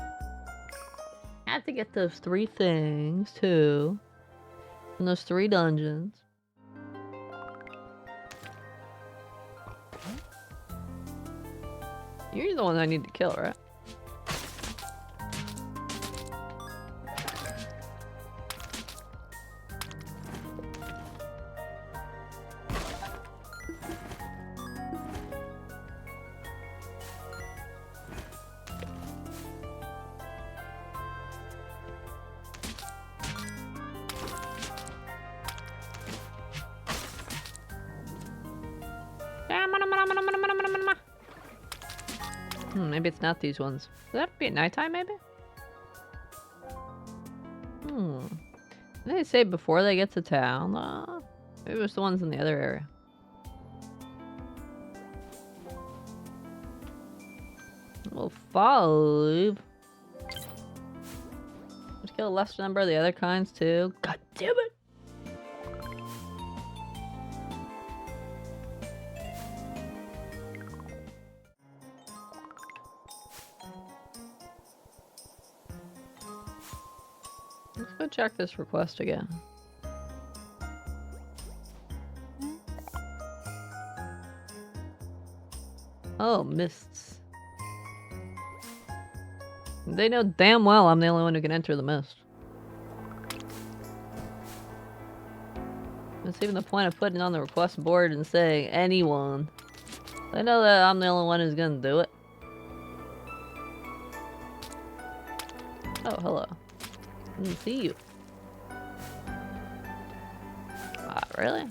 [SPEAKER 1] have to get those 3 things too. In those 3 dungeons. You're the one I need to kill, right? Maybe it's not these ones. Would that be at nighttime, maybe? Did they say before they get to town? Maybe it was the ones in the other area. Well, 5. Let's kill a lesser number of the other kinds, too. God damn it! Let's go check this request again. Oh, mists. They know damn well I'm the only one who can enter the mist. That's even the point of putting it on the request board and saying anyone. I know that I'm the only one who's gonna do it. Oh, hello. I didn't see you. Ah, really?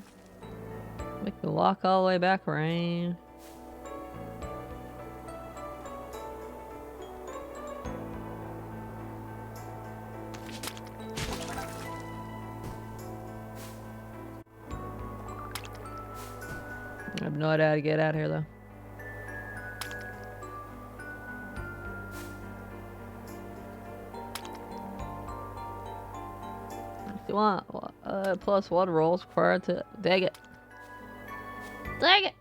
[SPEAKER 1] Make me walk all the way back around. I have no idea how to get out here, though. If you want, plus one rolls required to dig it.
[SPEAKER 3] Dang it!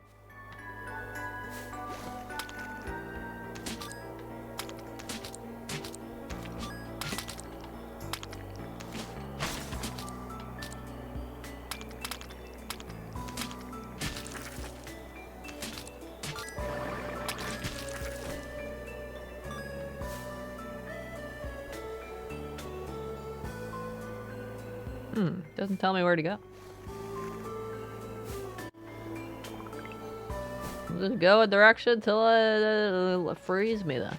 [SPEAKER 1] Doesn't tell me where to go. Just go a direction until it frees me then.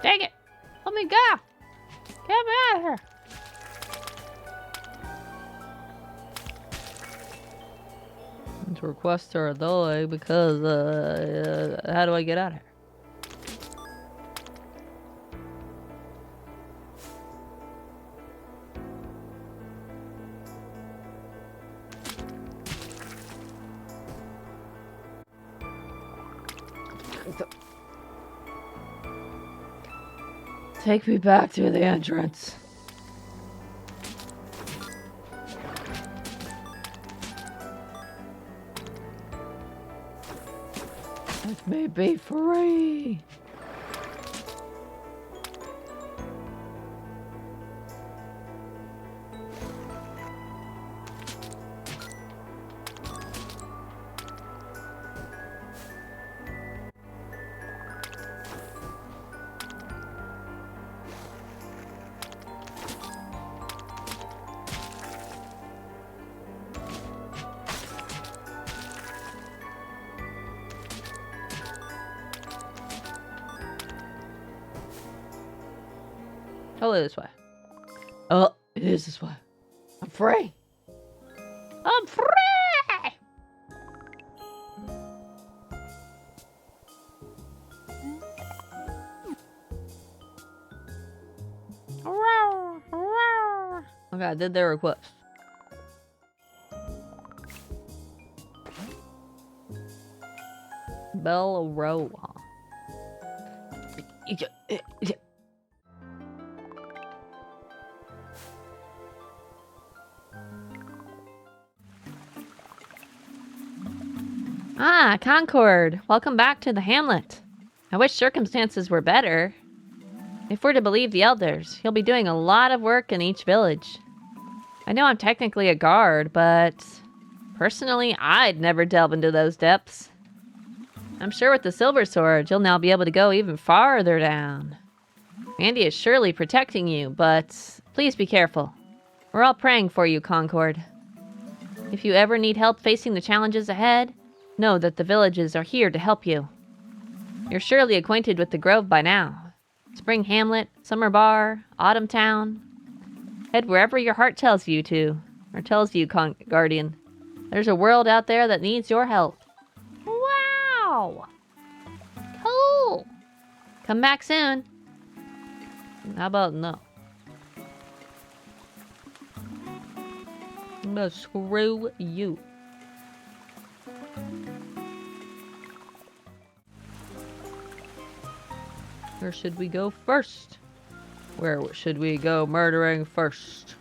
[SPEAKER 3] Dang it! Let me go! Get me out of here!
[SPEAKER 1] To request her authority because, how do I get out of here? Take me back to the entrance. Let me be free. Totally this way. Oh, it is this way. I'm free.
[SPEAKER 3] I'm free!
[SPEAKER 1] Okay, I did their request. Bell Row.
[SPEAKER 2] Ah, Concord. Welcome back to the hamlet. I wish circumstances were better. If we're to believe the elders, you'll be doing a lot of work in each village. I know I'm technically a guard, but personally, I'd never delve into those depths. I'm sure with the silver sword, you'll now be able to go even farther down. Mandy is surely protecting you, but please be careful. We're all praying for you, Concord. If you ever need help facing the challenges ahead, know that the villages are here to help you. You're surely acquainted with the Grove by now. Spring Hamlet, Summer Bar, Autumn Town. Head wherever your heart tells you to, or tells you, Guardian. There's a world out there that needs your help.
[SPEAKER 3] Wow! Cool!
[SPEAKER 2] Come back soon.
[SPEAKER 1] How about no? I'm gonna screw you. Where should we go first? Where should we go murdering first?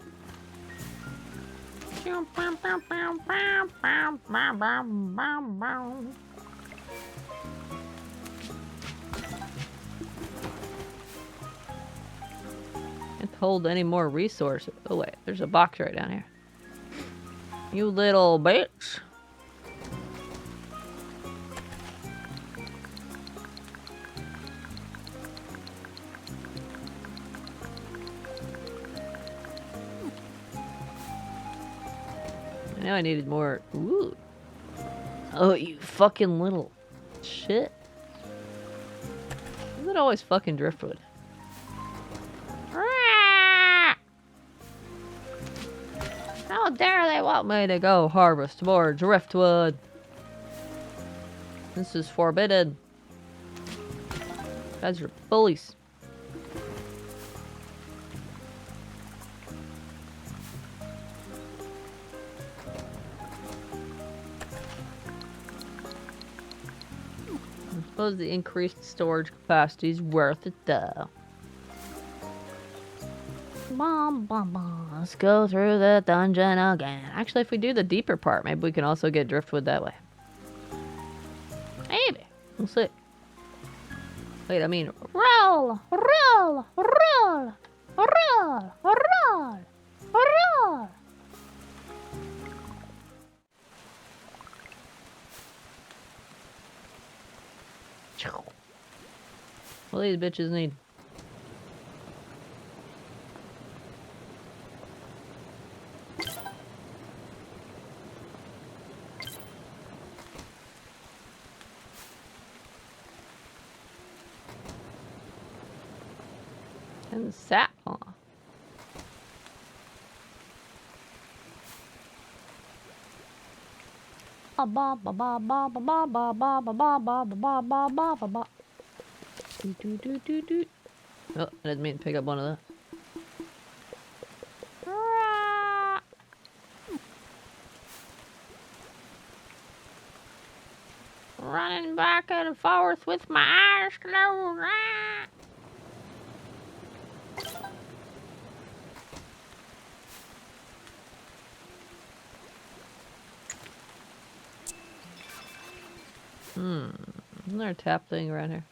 [SPEAKER 1] hold any more resources. Oh wait, there's a box right down here. You little bitch. I know I needed more. Ooh. Oh, you fucking little shit. Is it always fucking driftwood? How dare they want me to go harvest more driftwood? This is forbidden. You guys are bullies. I suppose the increased storage capacity is worth it though. Let's go through the dungeon again. Actually, if we do the deeper part, maybe we can also get driftwood that way. Maybe. We'll see. Wait, I mean...
[SPEAKER 3] Roll! Roll! Roll! Roll! Roll! Roll!
[SPEAKER 1] What do these bitches need? And sap, huh?
[SPEAKER 3] Ba ba ba ba ba ba ba ba ba ba ba ba ba ba ba ba.
[SPEAKER 1] Oh, I didn't mean to pick up one of those.
[SPEAKER 3] Running back and forth with my eyes closed.
[SPEAKER 1] Isn't there a tap thing around here?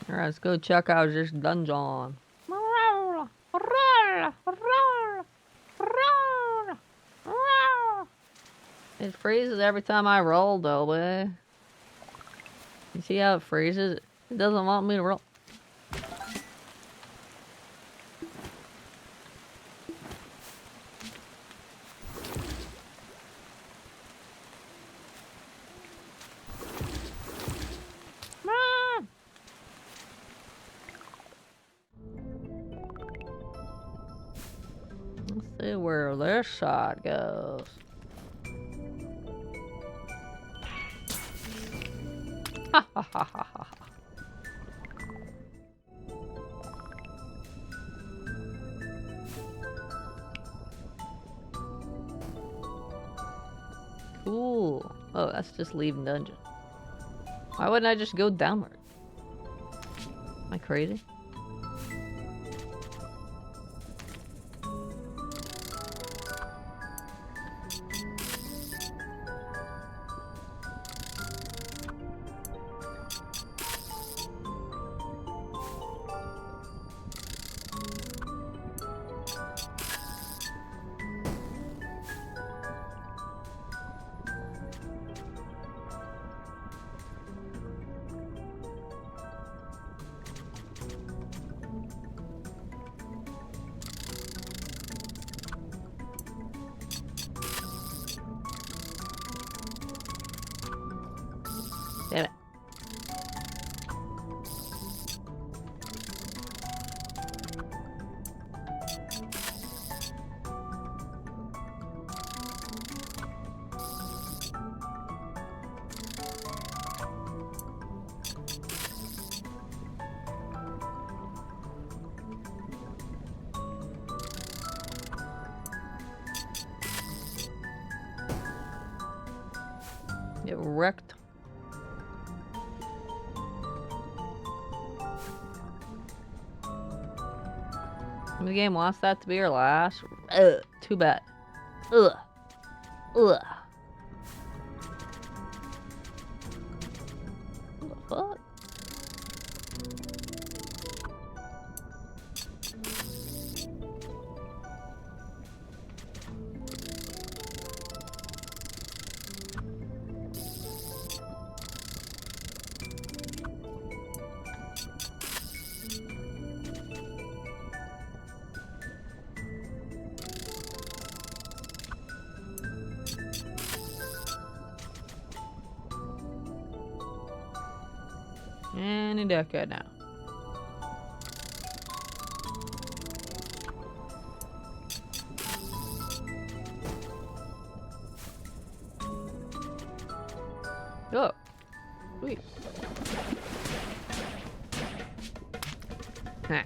[SPEAKER 1] Alright, let's go check out this dungeon.
[SPEAKER 3] Roll, roll, roll, roll, roll.
[SPEAKER 1] It freezes every time I roll, though, boy. You see how it freezes? It doesn't want me to roll. Let's see where this side goes. Ha ha ha ha ha. Cool. Oh, that's just leaving dungeon. Why wouldn't I just go downward? Am I crazy? Damn it. Get wrecked. The game wants that to be our last. Ugh, too bad. Ugh. Ugh. Who the any decade now. Oh, sweet. Huh.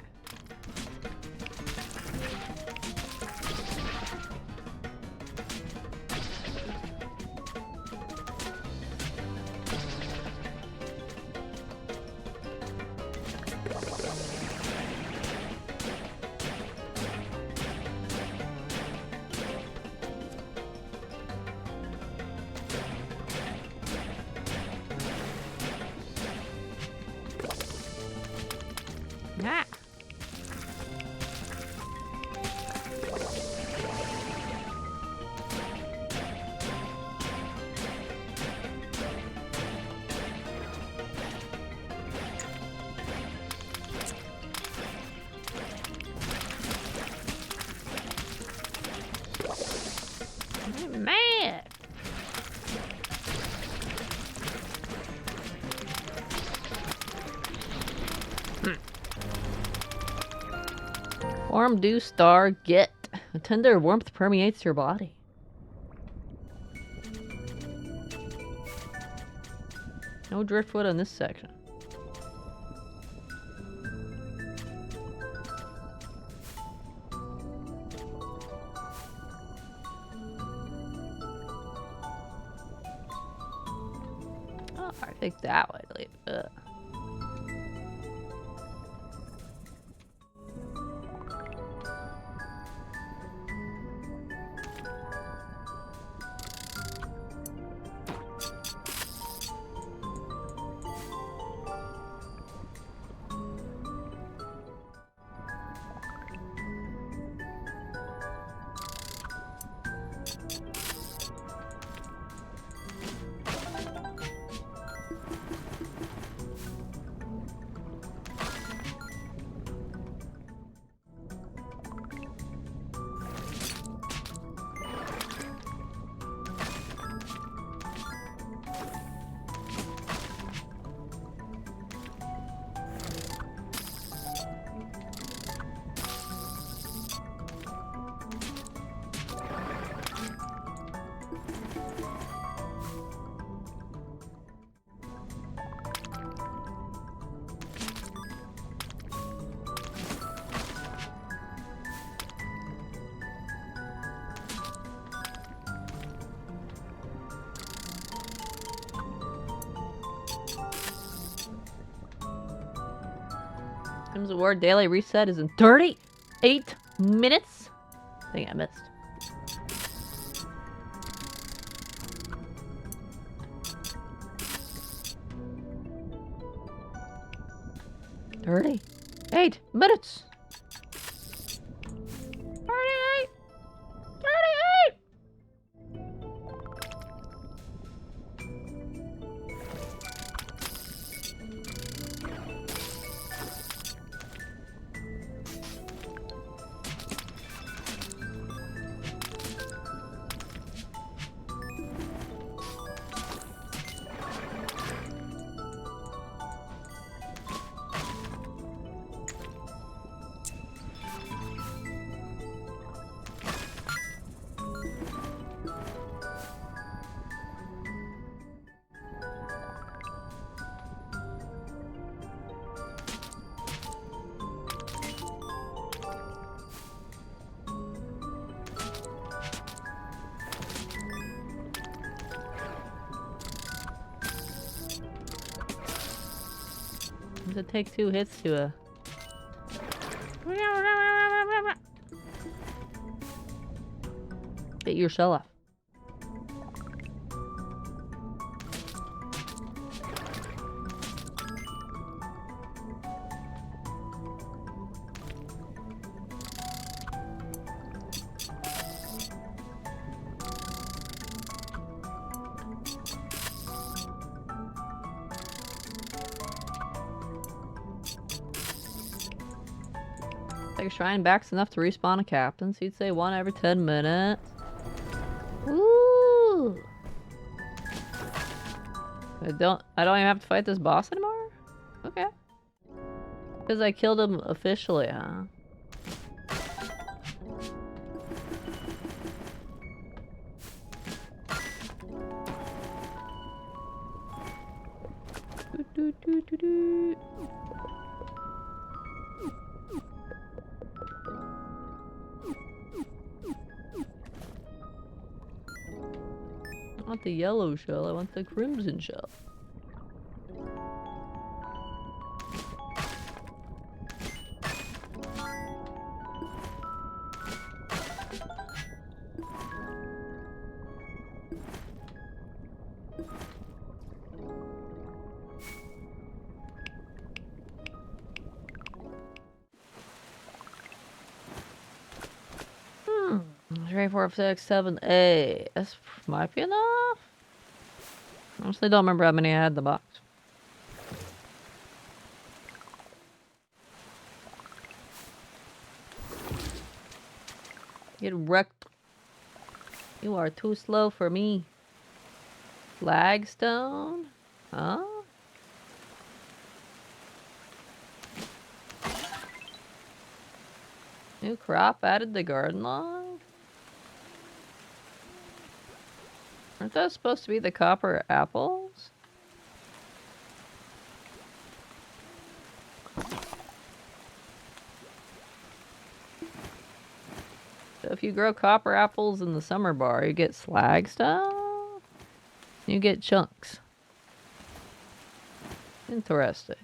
[SPEAKER 2] Ah.
[SPEAKER 3] I'm mad.
[SPEAKER 2] Warm dew star get. A tender warmth permeates your body. No driftwood on this section. Oh, I think that way to leave. Ugh. Times the word daily reset is in 38 minutes. I think I missed. $38 minutes. 38. 38. Does it take 2 hits to get your shell off? Like a shrine back's enough to respawn a captain, so you'd say 1 every 10 minutes.
[SPEAKER 3] Ooh.
[SPEAKER 2] I don't even have to fight this boss anymore? Okay.
[SPEAKER 1] Because I killed him officially, huh? Do, do, do, do. I want the yellow shell, I want the crimson shell. Hmm. 3, 4, 5, 6, 7, 8. This might be enough. Honestly, don't remember how many I had in the box. Get wrecked. You are too slow for me. Flagstone? Huh? New crop added to garden log? Aren't those supposed to be the copper apples? So if you grow copper apples in the summer bar, you get slag stuff? You get chunks. Interesting.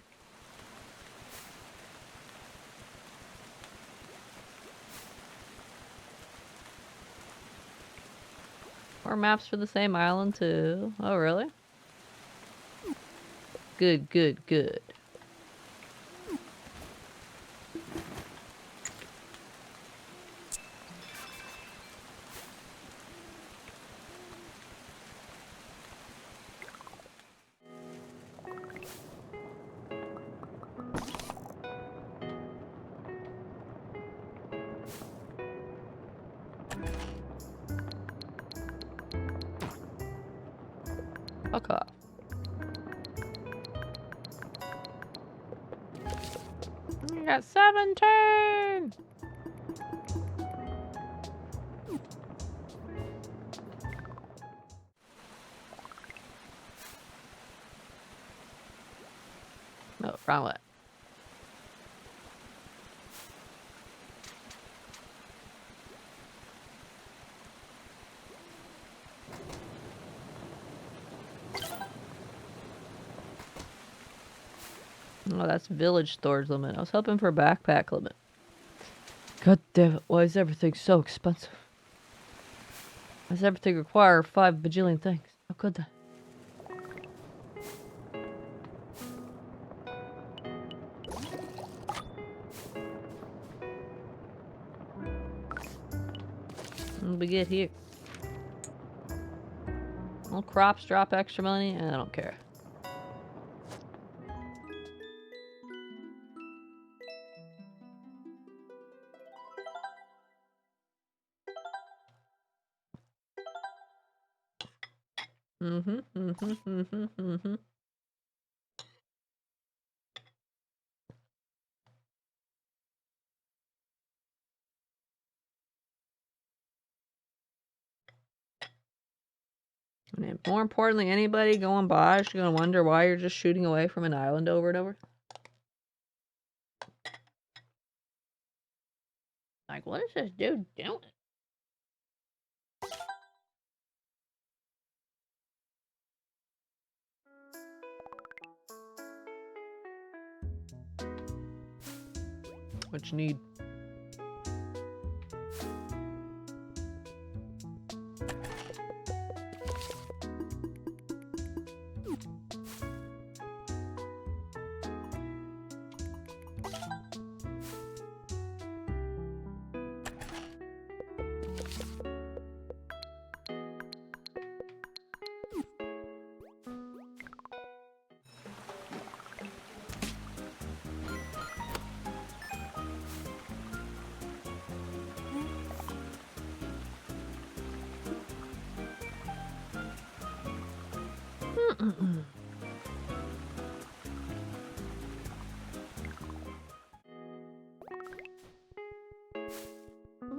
[SPEAKER 1] More maps for the same island too. Oh, really? Good, good, good. Fuck off. You got 17! No, wrong way. Oh, that's village storage limit. I was hoping for backpack limit. God damn it, why is everything so expensive? Why does everything require 5 bajillion things? How could that? What do we get here? Well, crops drop extra money, I don't care. Mm-hmm. And more importantly, anybody going by is gonna wonder why you're just shooting away from an island over and over. Like, what is this dude doing? What you need?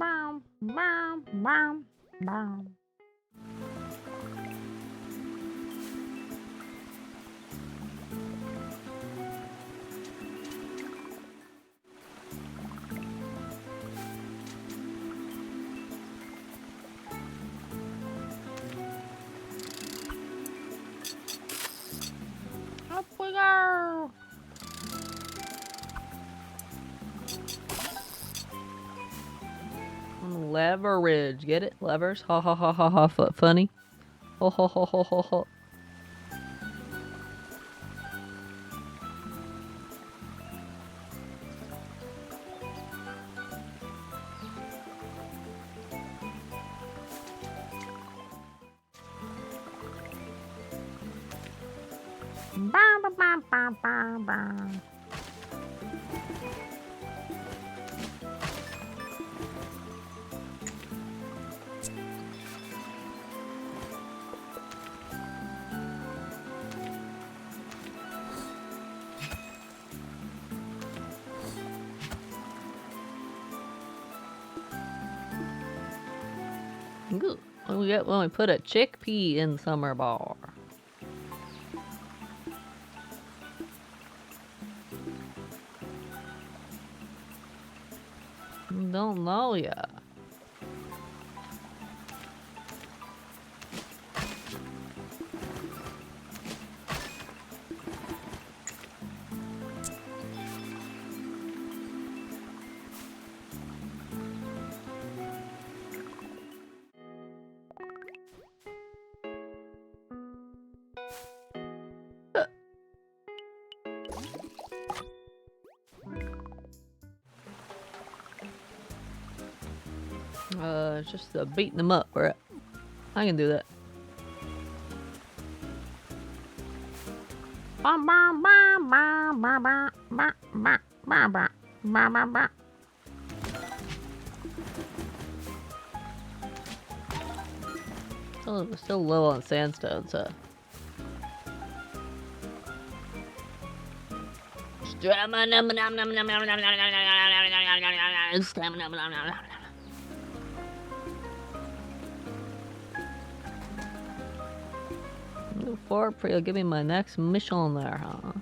[SPEAKER 3] bum, bum, bum, bum. Up we go.
[SPEAKER 1] Leverage. Get it? Levers? Ha ha ha ha ha. Funny. Ho ho ho ho ho ho.
[SPEAKER 3] Bum, bum, bum, bum, bum, bum.
[SPEAKER 1] Good. What do we get when we put a chickpea in summer bar? Don't know yet. It's just beating them up, right? I can do that.
[SPEAKER 3] Bum, bum, bum, bum, bum, bum, bum, bum, bum, bum, bum, bum, bum.
[SPEAKER 1] Still low on sandstone, so. Move forward, you'll give me my next mission there, huh?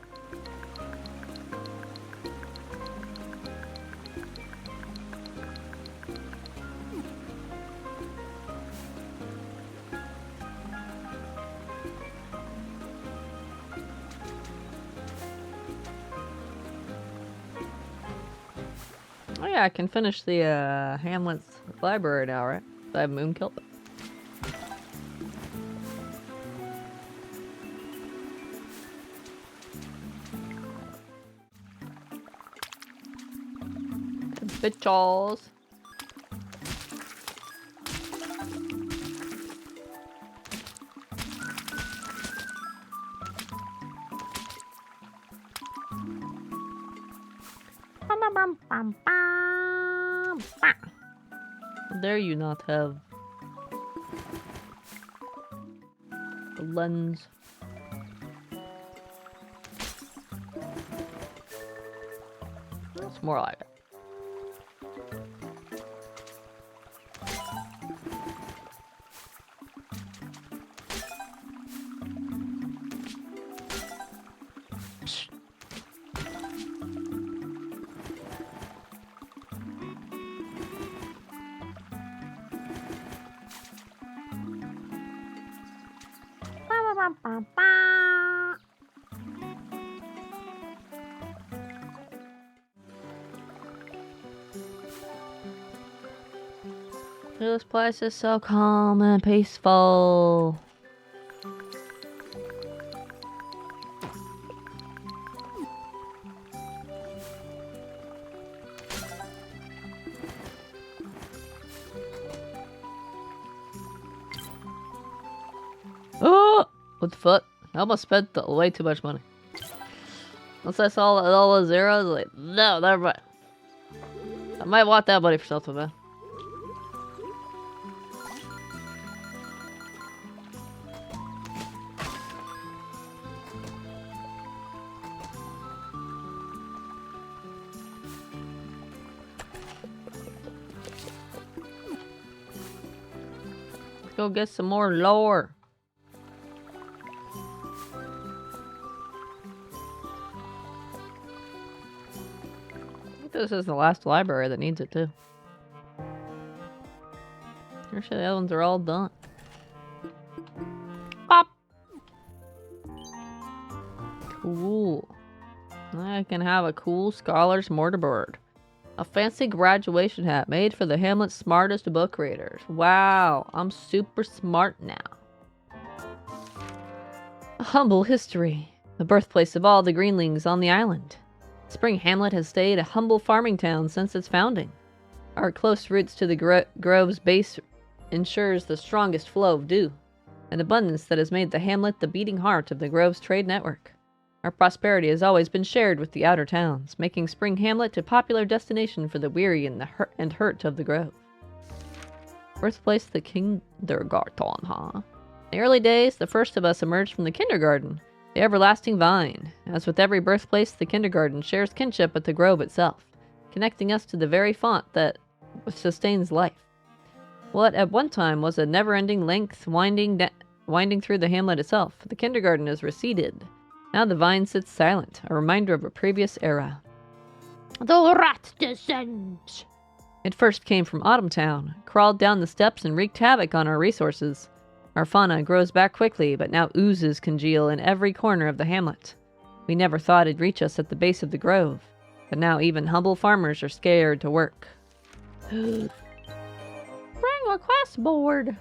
[SPEAKER 1] Oh yeah, I can finish the Hamlet's library now, right? I have moon killed. Bitches.
[SPEAKER 3] Bum, bum, bum, bum, bum, bum.
[SPEAKER 1] How dare you not have the lens? It's more like it.
[SPEAKER 3] Bum, bum, bum, bum.
[SPEAKER 1] This place is so calm and peaceful. Oh! What the fuck? I almost spent way too much money. Once I saw all the zeros, like, no, never mind. I might want that money for something, man. go get some more lore. I think this is the last library that needs it too. Actually, the other ones are all done. Pop! Cool. I can have a cool scholar's mortarboard. A fancy graduation hat made for the Hamlet's smartest book readers. Wow, I'm super smart now. A humble history. The birthplace of all the greenlings on the island. Spring Hamlet has stayed a humble farming town since its founding. Our close roots to the grove's base ensures the strongest flow of dew, an abundance that has made the hamlet the beating heart of the grove's trade network. Our prosperity has always been shared with the outer towns, making Spring Hamlet a popular destination for the weary and the hurt of the grove. Birthplace of the kindergarten, huh? In the early days, the first of us emerged from the kindergarten, the everlasting vine. As with every birthplace, the kindergarten shares kinship with the grove itself, connecting us to the very font that sustains life. What at one time was a never-ending length winding through the hamlet itself, the kindergarten has receded. Now the vine sits silent, a reminder of a previous era.
[SPEAKER 3] The rat descends.
[SPEAKER 1] It first came from Autumntown, crawled down the steps and wreaked havoc on our resources. Our fauna grows back quickly, but now oozes congeal in every corner of the hamlet. We never thought it'd reach us at the base of the grove, but now even humble farmers are scared to work.
[SPEAKER 3] Bring a quest board.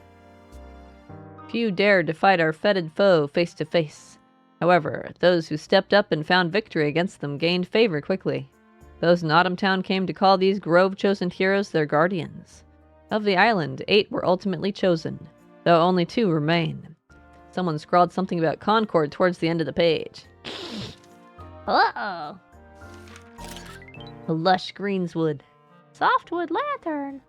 [SPEAKER 1] Few dared to fight our fetid foe face to face. However, those who stepped up and found victory against them gained favor quickly. Those in Autumntown came to call these grove-chosen heroes their guardians. Of the island, 8 were ultimately chosen, though only 2 remain. Someone scrawled something about Concord towards the end of the page.
[SPEAKER 3] Uh-oh.
[SPEAKER 1] A lush greenswood.
[SPEAKER 3] Softwood lantern.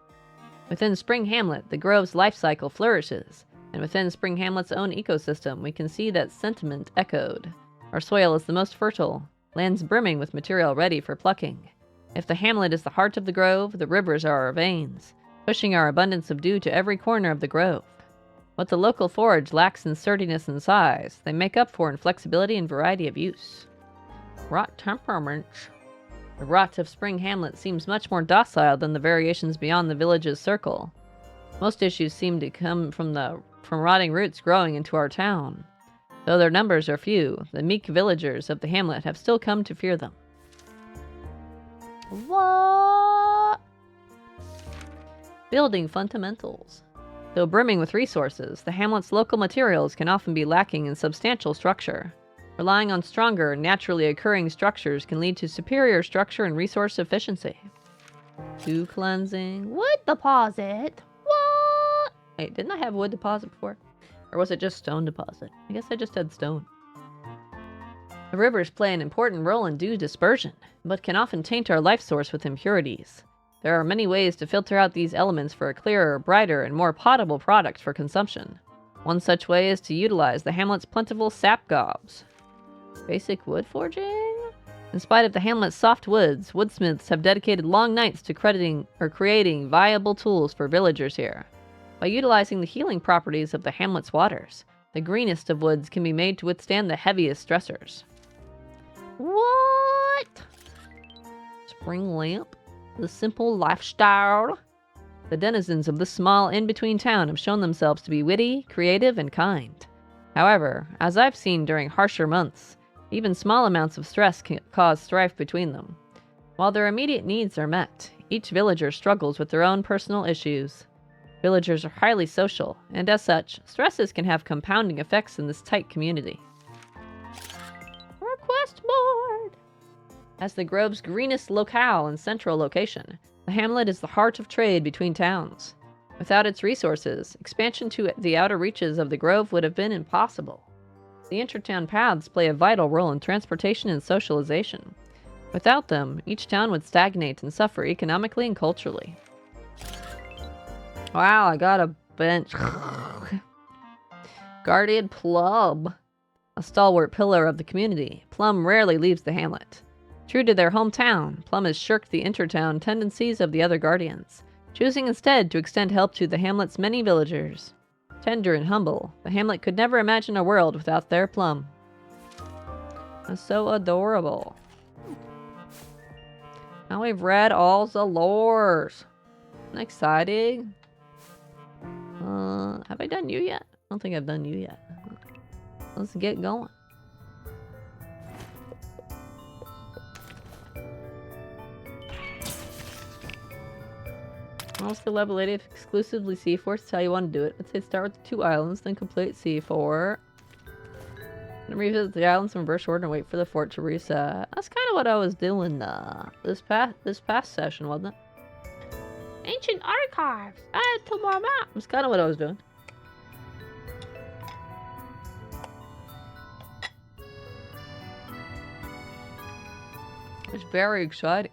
[SPEAKER 1] Within Spring Hamlet, the grove's life cycle flourishes, and within Spring Hamlet's own ecosystem, we can see that sentiment echoed. Our soil is the most fertile, lands brimming with material ready for plucking. If the hamlet is the heart of the grove, the rivers are our veins, pushing our abundance of dew to every corner of the grove. What the local forage lacks in sturdiness and size, they make up for in flexibility and variety of use. Rot temperament. The rot of Spring Hamlet seems much more docile than the variations beyond the village's circle. Most issues seem to come from rotting roots growing into our town. Though their numbers are few, the meek villagers of the hamlet have still come to fear them.
[SPEAKER 3] What?
[SPEAKER 1] Building fundamentals. Though brimming with resources, the hamlet's local materials can often be lacking in substantial structure. Relying on stronger, naturally occurring structures can lead to superior structure and resource efficiency. Dew cleansing.
[SPEAKER 3] Wood deposit. What?
[SPEAKER 1] Wait, didn't I have wood deposit before? Or was it just stone deposit? I guess I just had stone. The rivers play an important role in dew dispersion, but can often taint our life source with impurities. There are many ways to filter out these elements for a clearer, brighter, and more potable product for consumption. One such way is to utilize the hamlet's plentiful sap gobs. Basic wood forging? In spite of the hamlet's soft woods, woodsmiths have dedicated long nights to creating viable tools for villagers here. By utilizing the healing properties of the hamlet's waters, the greenest of woods can be made to withstand the heaviest stressors.
[SPEAKER 3] What?
[SPEAKER 1] Spring lamp? The simple lifestyle? The denizens of this small in-between town have shown themselves to be witty, creative, and kind. However, as I've seen during harsher months, even small amounts of stress can cause strife between them. While their immediate needs are met, each villager struggles with their own personal issues. Villagers are highly social, and as such, stresses can have compounding effects in this tight community.
[SPEAKER 3] Request board!
[SPEAKER 1] As the grove's greenest locale and central location, the hamlet is the heart of trade between towns. Without its resources, expansion to the outer reaches of the grove would have been impossible. The intertown paths play a vital role in transportation and socialization. Without them, each town would stagnate and suffer economically and culturally. Wow, I got a bench. Guardian Plum. A stalwart pillar of the community, Plum rarely leaves the hamlet. True to their hometown, Plum has shirked the intertown tendencies of the other guardians, choosing instead to extend help to the hamlet's many villagers.
[SPEAKER 2] Tender and humble, the hamlet could never imagine a world without their Plum. That's so adorable. Now we've read all the lores. Isn't that exciting? Have I done you yet? I don't think I've done you yet. Let's get going. Also, level 80 if exclusively C4. That's how you want to do it. I'd say start with the 2 islands, then complete C4. Then revisit the islands in reverse order and wait for the fort to reset. That's kind of what I was doing this past session, wasn't it?
[SPEAKER 3] Ancient archives. Add to my map.
[SPEAKER 2] That's kind of what I was doing. It's very exciting.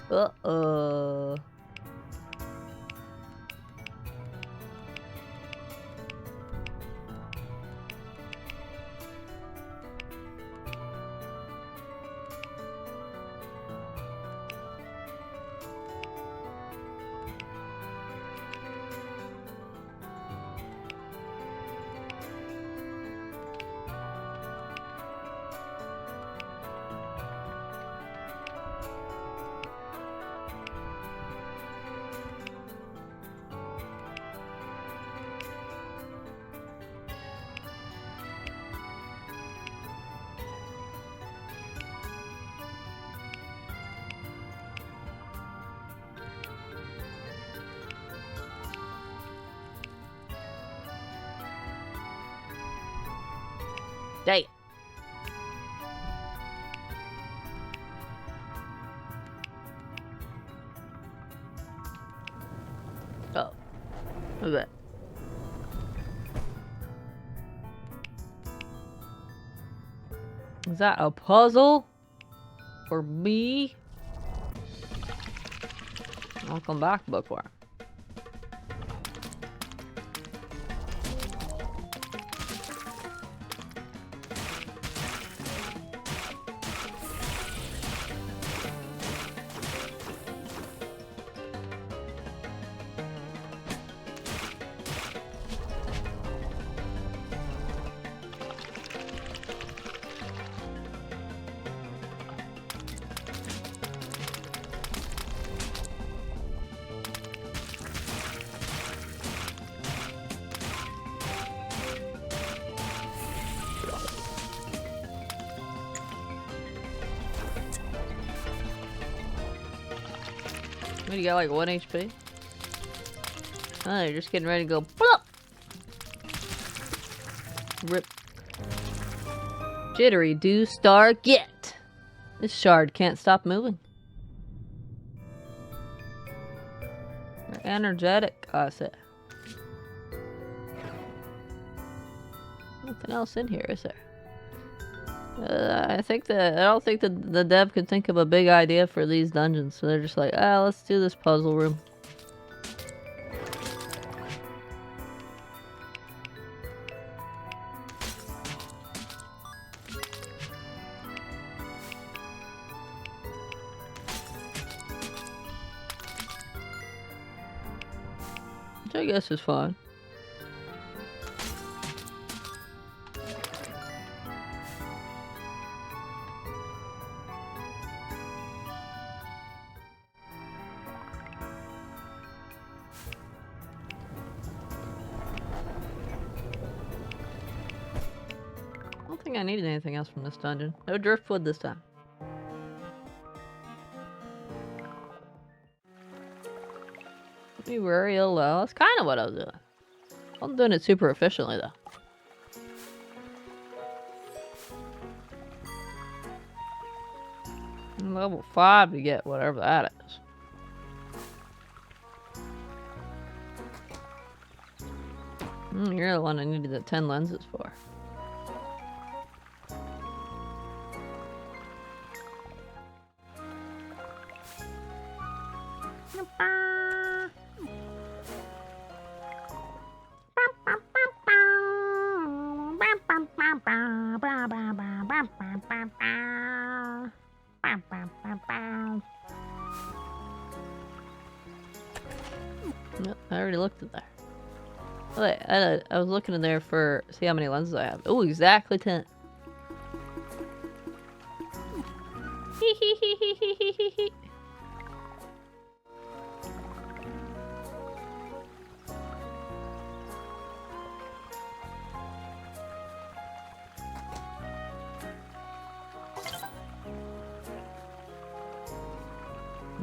[SPEAKER 2] Uh-oh. Dang it. Oh. What's that? Is that a puzzle? For me? I'll come back, bookworm. What, you got like 1 HP? Oh, you're just getting ready to go plop! Rip. Jittery do star get! This shard can't stop moving. You're energetic, I said. Nothing else in here, is there? I don't think that the dev could think of a big idea for these dungeons, so they're just like, let's do this puzzle room. Which I guess is fine. I don't think I needed anything else from this dungeon. No driftwood this time. Me very low. That's kind of what I was doing. I'm doing it super efficiently though. Level 5 to get whatever that is. You're the one I needed the 10 lenses for.
[SPEAKER 1] Yep, I already looked in there. Oh, wait, I was looking in there for see how many lenses I have. Oh, exactly 10.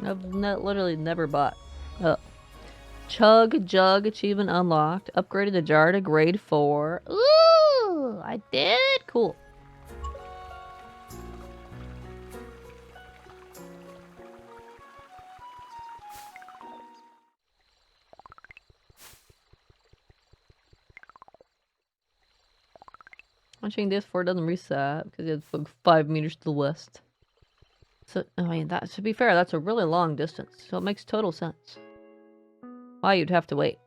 [SPEAKER 1] I've literally never bought. Oh. Chug Jug achievement unlocked. Upgraded the jar to grade 4. Ooh, I did. Cool. Watching this 4 doesn't reset because it's 5 meters to the west. So, I mean, that to be fair, that's a really long distance, so it makes total sense. Why you'd have to wait.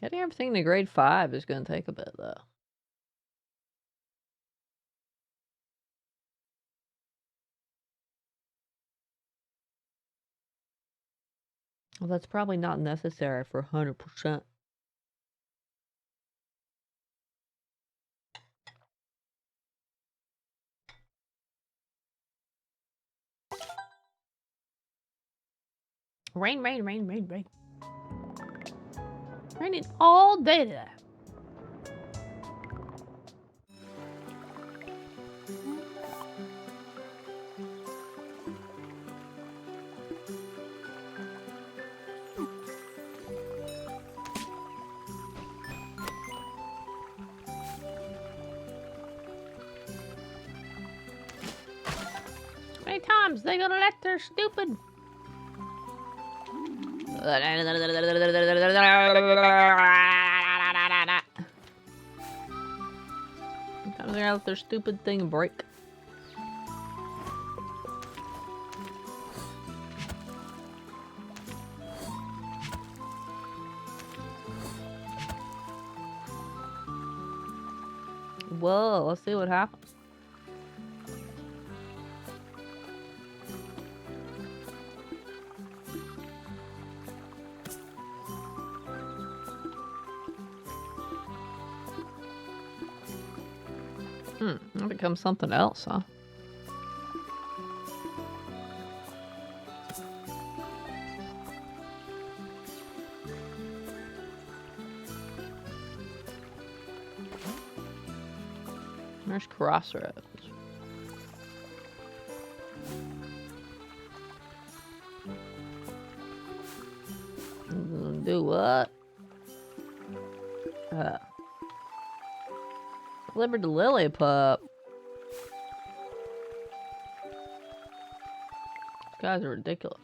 [SPEAKER 1] Getting everything to grade 5 is going to take a bit, though. Well, that's probably not necessary for 100%.
[SPEAKER 3] Rain, rain, rain, rain, rain. Raining all day today. How many times they gonna let their stupid...
[SPEAKER 1] Sometimes they let their stupid thing break. Whoa, let's see what happens. That becomes something else, huh? There's crossroads. Do what? Delivered to Lily Pup. These guys are ridiculous.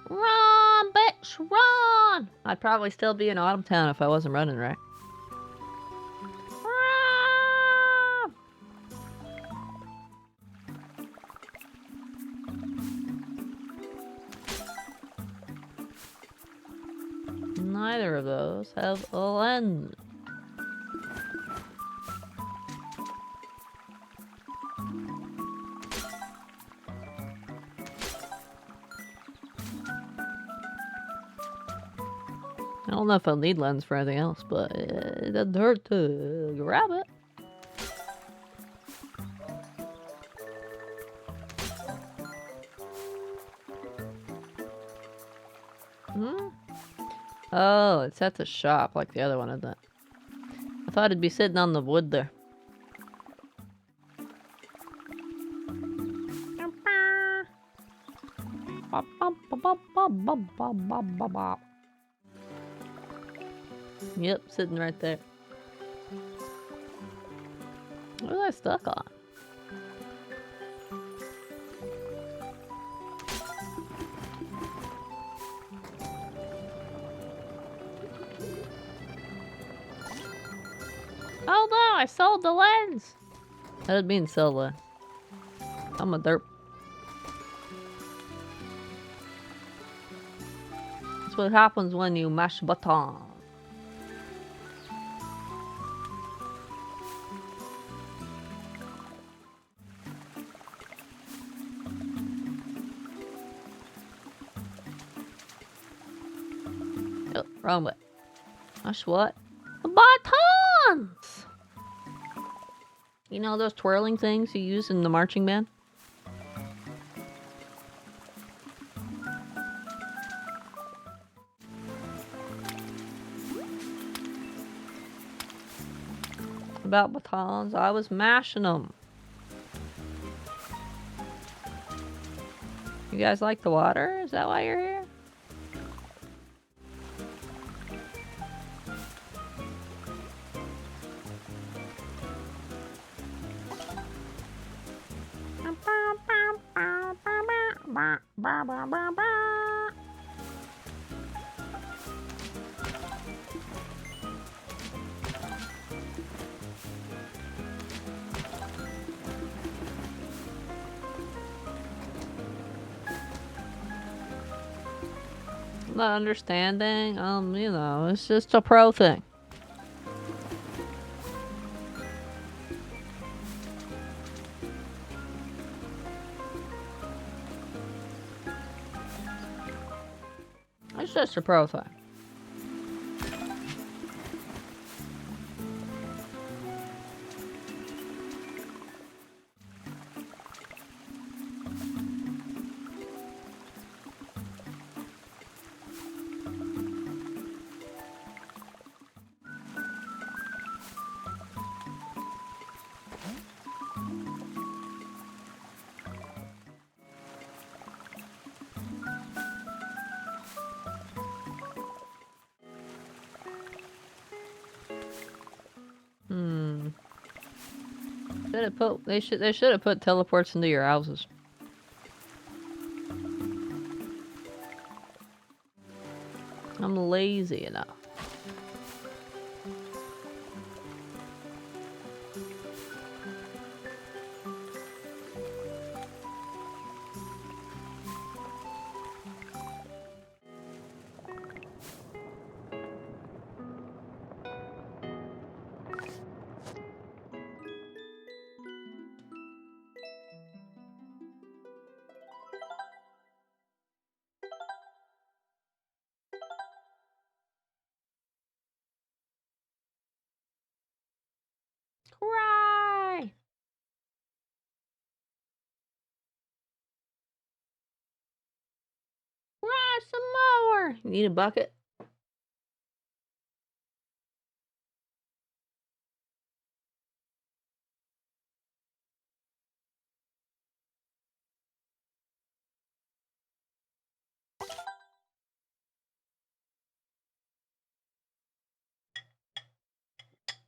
[SPEAKER 3] Run, bitch, run!
[SPEAKER 1] I'd probably still be in Autumn Town if I wasn't running, right?
[SPEAKER 3] Run!
[SPEAKER 1] Neither of those have a lens. I don't know if I'll need lens for anything else, but it doesn't hurt to grab it. Oh, it's at the shop like the other one, isn't it? I thought it'd be sitting on the wood there. Yep, sitting right there. What was I stuck on?
[SPEAKER 3] Oh no, I sold the lens.
[SPEAKER 1] That doesn't mean sell. I'm a derp. That's what happens when you mash button. Oh, wrong way. Mash what?
[SPEAKER 3] Buttons!
[SPEAKER 1] You know those twirling things you use in the marching band? About batons, I was mashing them. You guys like the water? Is that why you're here? Not understanding, you know, it's just a pro thing. It's just a pro thing. They should have put teleports into your houses. I'm lazy enough.
[SPEAKER 3] Cry! Cry some more!
[SPEAKER 1] You need a bucket?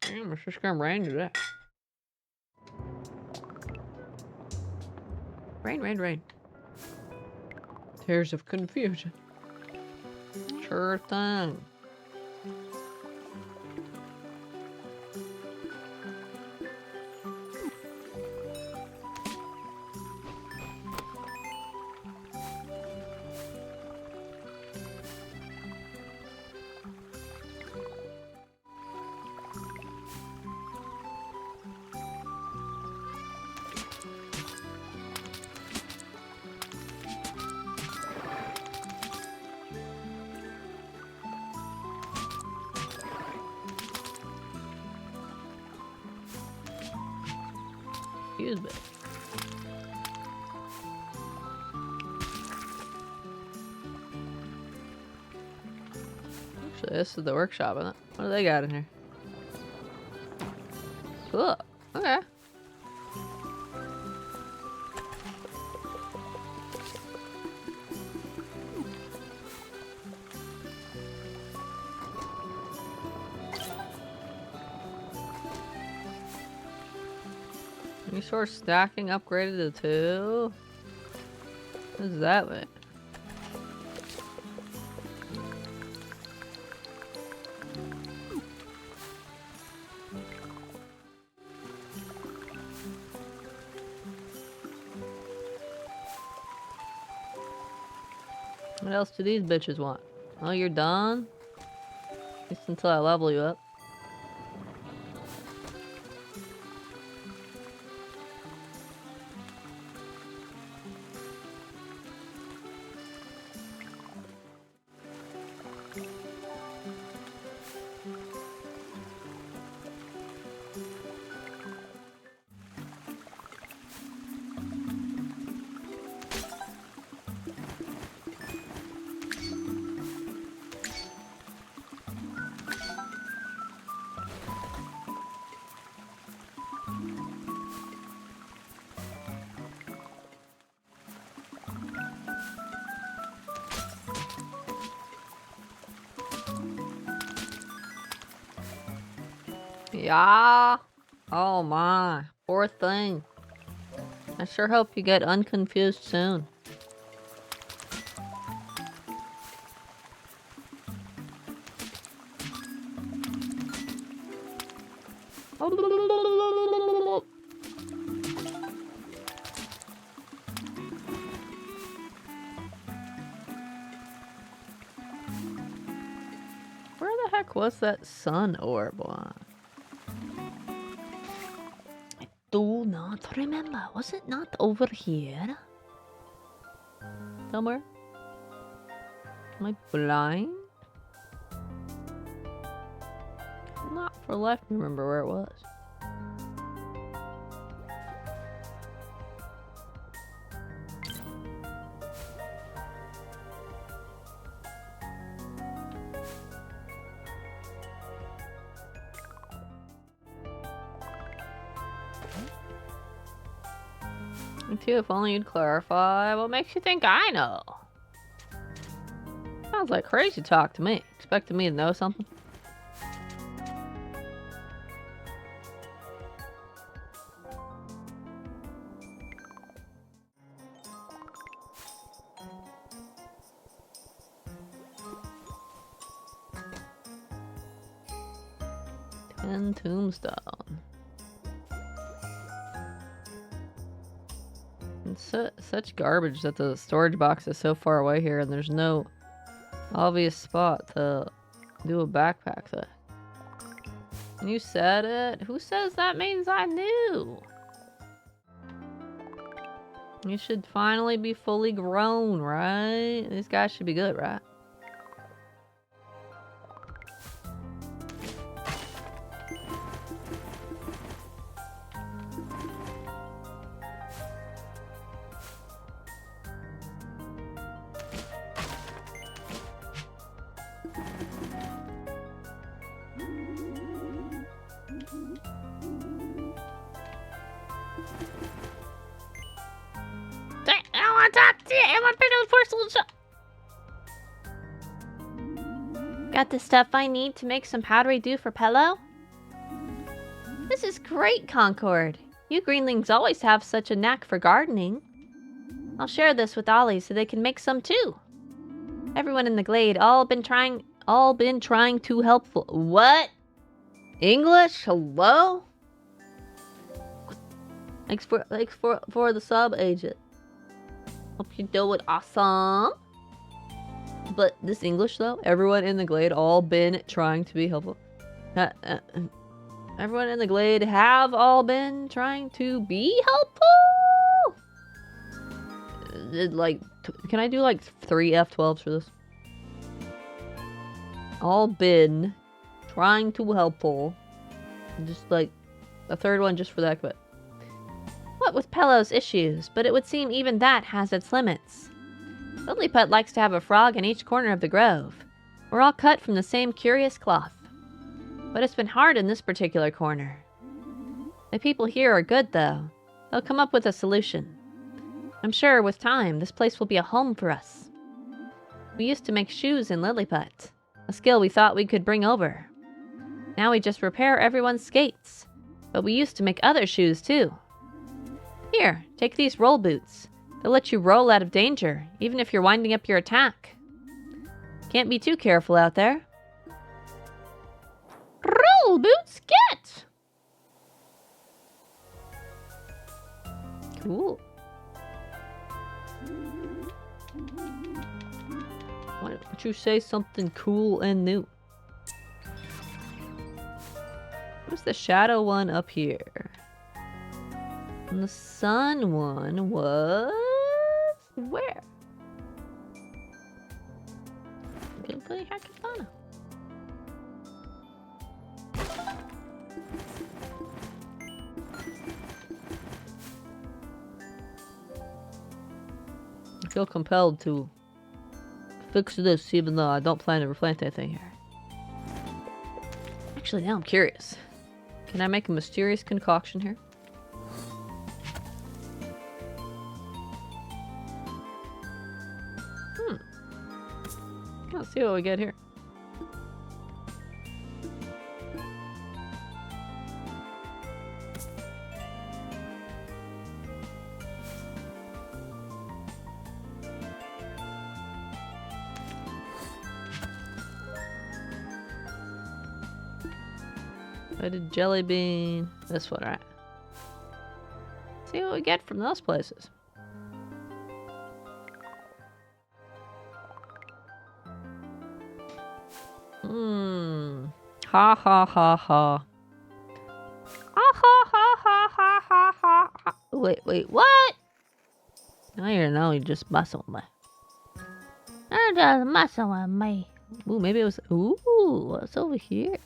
[SPEAKER 1] Damn, it's just gonna rain today. Rain, rain, rain. Tears of confusion. Sure thing. Excuse me. Actually, this is the workshop, isn't it? What do they got in here? Cool. Okay. Resource stacking upgraded to 2. What does that mean? What else do these bitches want? Oh, you're done? At least until I level you up. Yeah. Oh my. Poor thing. I sure hope you get unconfused soon. Where the heck was that sun orb one? Do not remember. Was it not over here? Somewhere? Am I blind? Not for life remember where it was. Me too, if only you'd clarify. What makes you think I know? Sounds like crazy talk to me. Expecting me to know something? Ten tombstone. It's such garbage that the storage box is so far away here and there's no obvious spot to do a backpack thing. You said it? Who says that means I knew? You should finally be fully grown, right? These guys should be good, right?
[SPEAKER 2] Got the stuff I need to make some powdery dew for Pello? This is great, Concord. You greenlings always have such a knack for gardening. I'll share this with Ollie so they can make some too. Everyone in the glade all been trying to helpful. What? English? Hello? Thanks for the sub, agent. Hope you do it awesome. But this English though, everyone in the glade all been trying to be helpful. Everyone in the glade have all been trying to be helpful. Can I do like 3 F12s for this? All been trying to helpful. Just like a third one just for the heck of it. What with Pello's issues, but it would seem even that has its limits. Lilliput likes to have a frog in each corner of the grove. We're all cut from the same curious cloth. But it's been hard in this particular corner. The people here are good, though. They'll come up with a solution. I'm sure with time, this place will be a home for us. We used to make shoes in Lilliput, a skill we thought we could bring over. Now we just repair everyone's skates. But we used to make other shoes, too. Here, take these roll boots. They'll let you roll out of danger, even if you're winding up your attack. Can't be too careful out there.
[SPEAKER 3] Roll boots, get!
[SPEAKER 1] Cool. Why don't you say something cool and new? What's the shadow one up here? And the sun one was where? Gilly Hakatana. I feel compelled to fix this, even though I don't plan to replant anything here. Actually, now I'm curious. Can I make a mysterious concoction here? Let's see what we get here. I did jelly bean. This one, right? See what we get from those places. Ha ha ha ha. Ha ha ha ha ha ha ha ha. Wait, what? You're just messing with me.
[SPEAKER 3] I'm just messing with me.
[SPEAKER 1] Ooh, maybe it was. Ooh, what's over here?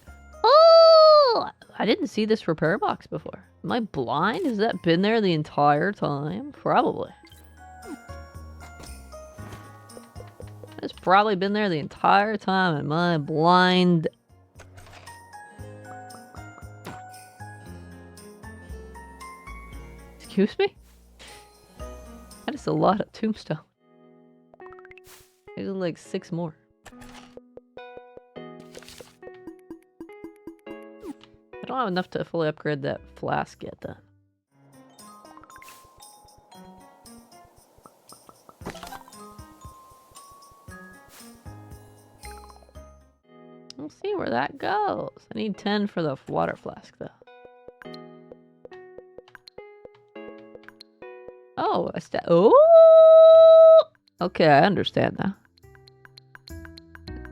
[SPEAKER 1] Oh! I didn't see this repair box before. Am I blind? Has that been there the entire time? Probably. It's probably been there the entire time. Am I blind? Excuse me? That is a lot of tombstone. There's like 6 more. I don't have enough to fully upgrade that flask yet, then. We'll see where that goes. I need 10 for the water flask, though. Oh, oh! Okay, I understand now.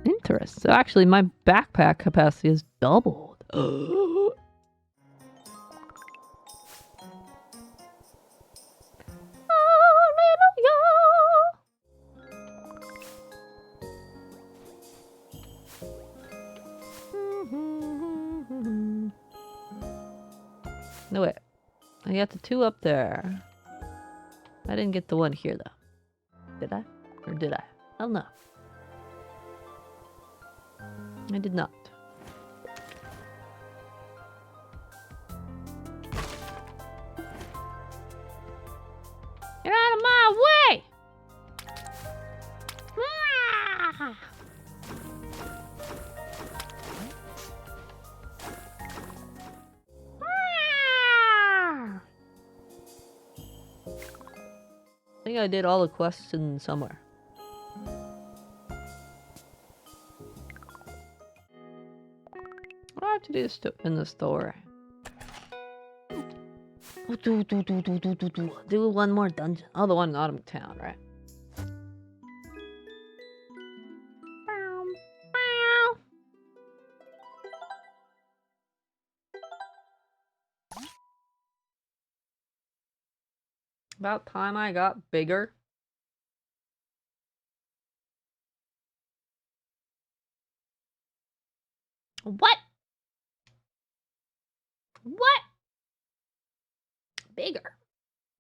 [SPEAKER 1] Interesting. So actually, my backpack capacity is doubled. No, wait. I got the 2 up there. I didn't get the 1 here, though. Did I? Or did I? Hell no. I did not.
[SPEAKER 3] Get out of my way! Ah! Ah!
[SPEAKER 1] I think I did all the quests in somewhere. What do I have to do in the store? Do 1 more dungeon. Oh, the one in Autumn Town, right? About time I got bigger.
[SPEAKER 3] What? What?
[SPEAKER 1] Bigger.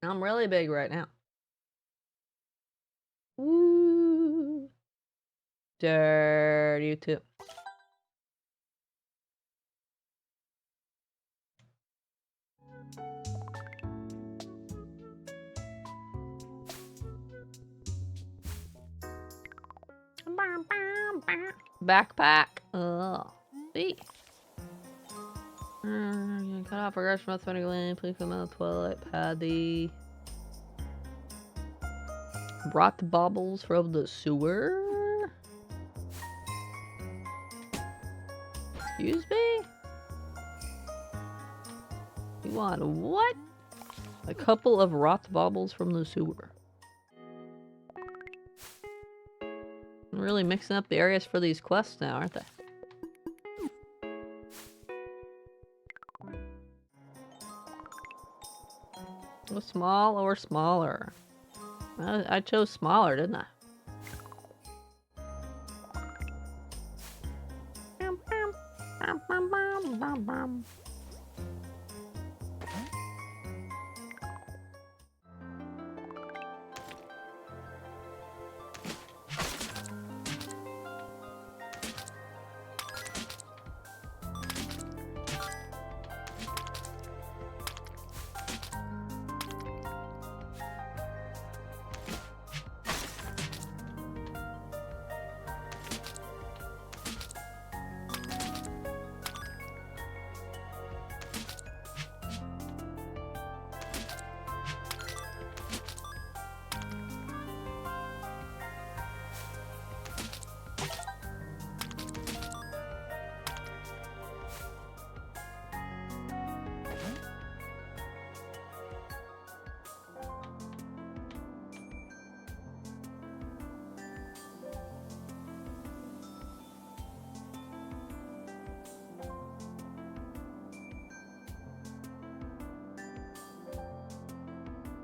[SPEAKER 1] I'm really big right now. Woo. Dare you too. Backpack. Oh, see. Cut off regards from the gland. Please come out of the toilet. Paddy. Brought the baubles from the sewer. Excuse me? You want what? A couple of rot baubles from the sewer. I'm really mixing up the areas for these quests now, aren't they? Was small or smaller? I chose smaller, didn't I?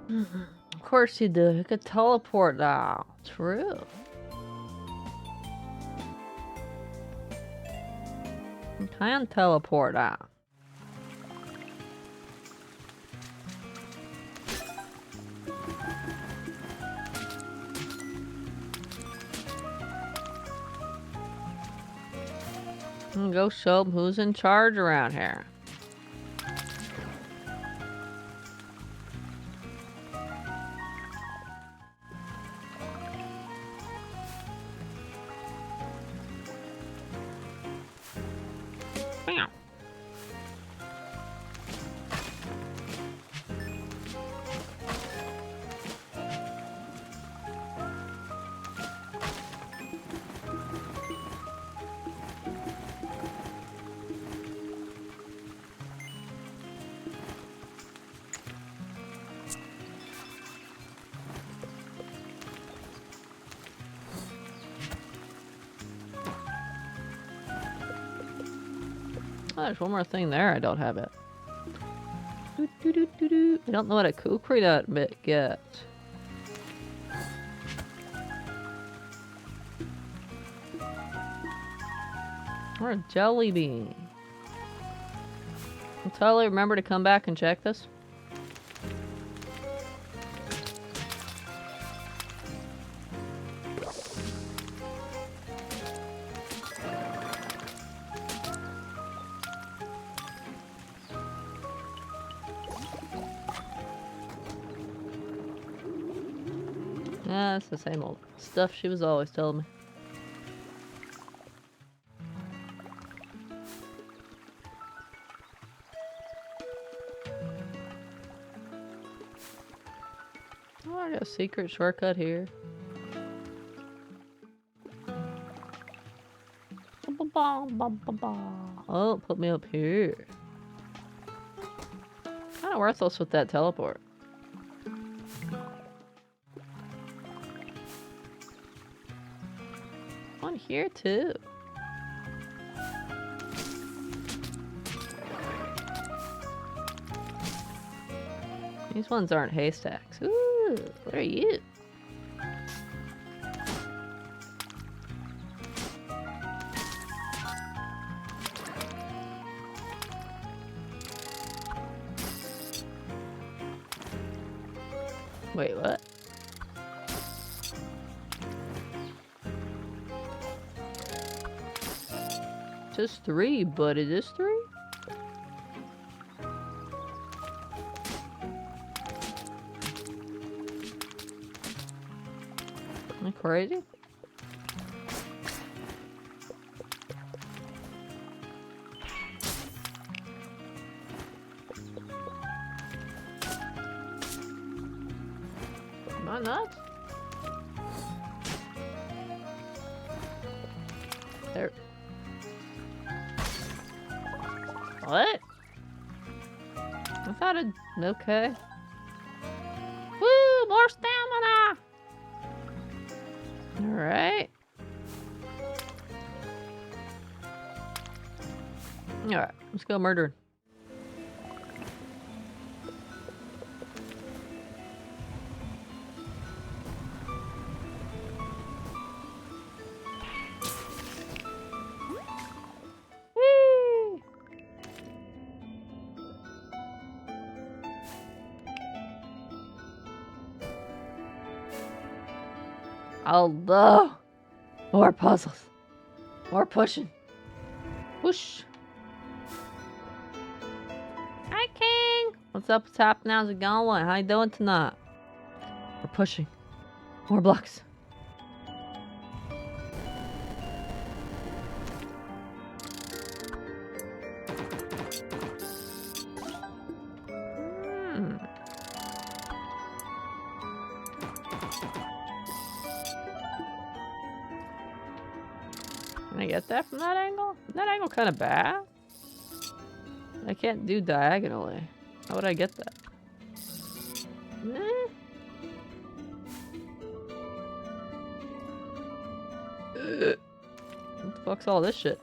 [SPEAKER 1] Of course you do. You could teleport now. True. You can teleport now. Go show them who's in charge around here. Oh, there's one more thing there. I don't have it. I don't know what a kukri that bit gets. Or a jelly bean. I'll totally remember to come back and check this. Yeah, it's the same old stuff she was always telling me. Oh, I got a secret shortcut here. Oh, put me up here. Kind of worthless with that teleport. One here too. These ones aren't haystacks. Ooh, what are you? Wait, what? Just 3, but it is 3? Am I crazy? Am I nuts? There. What? I thought it. Okay.
[SPEAKER 3] Woo! More stamina!
[SPEAKER 1] Alright. Alright, let's go murdering.
[SPEAKER 3] Whee!
[SPEAKER 1] Although, more puzzles. More pushing.
[SPEAKER 3] Whoosh! Hi, King!
[SPEAKER 1] What's up? What's happening? How's it going? How you doing tonight? We're pushing. More blocks. Hmm. Can I get that from that angle? Is that angle kind of bad? I can't do diagonally. How would I get that? Eh. What the fuck's all this shit?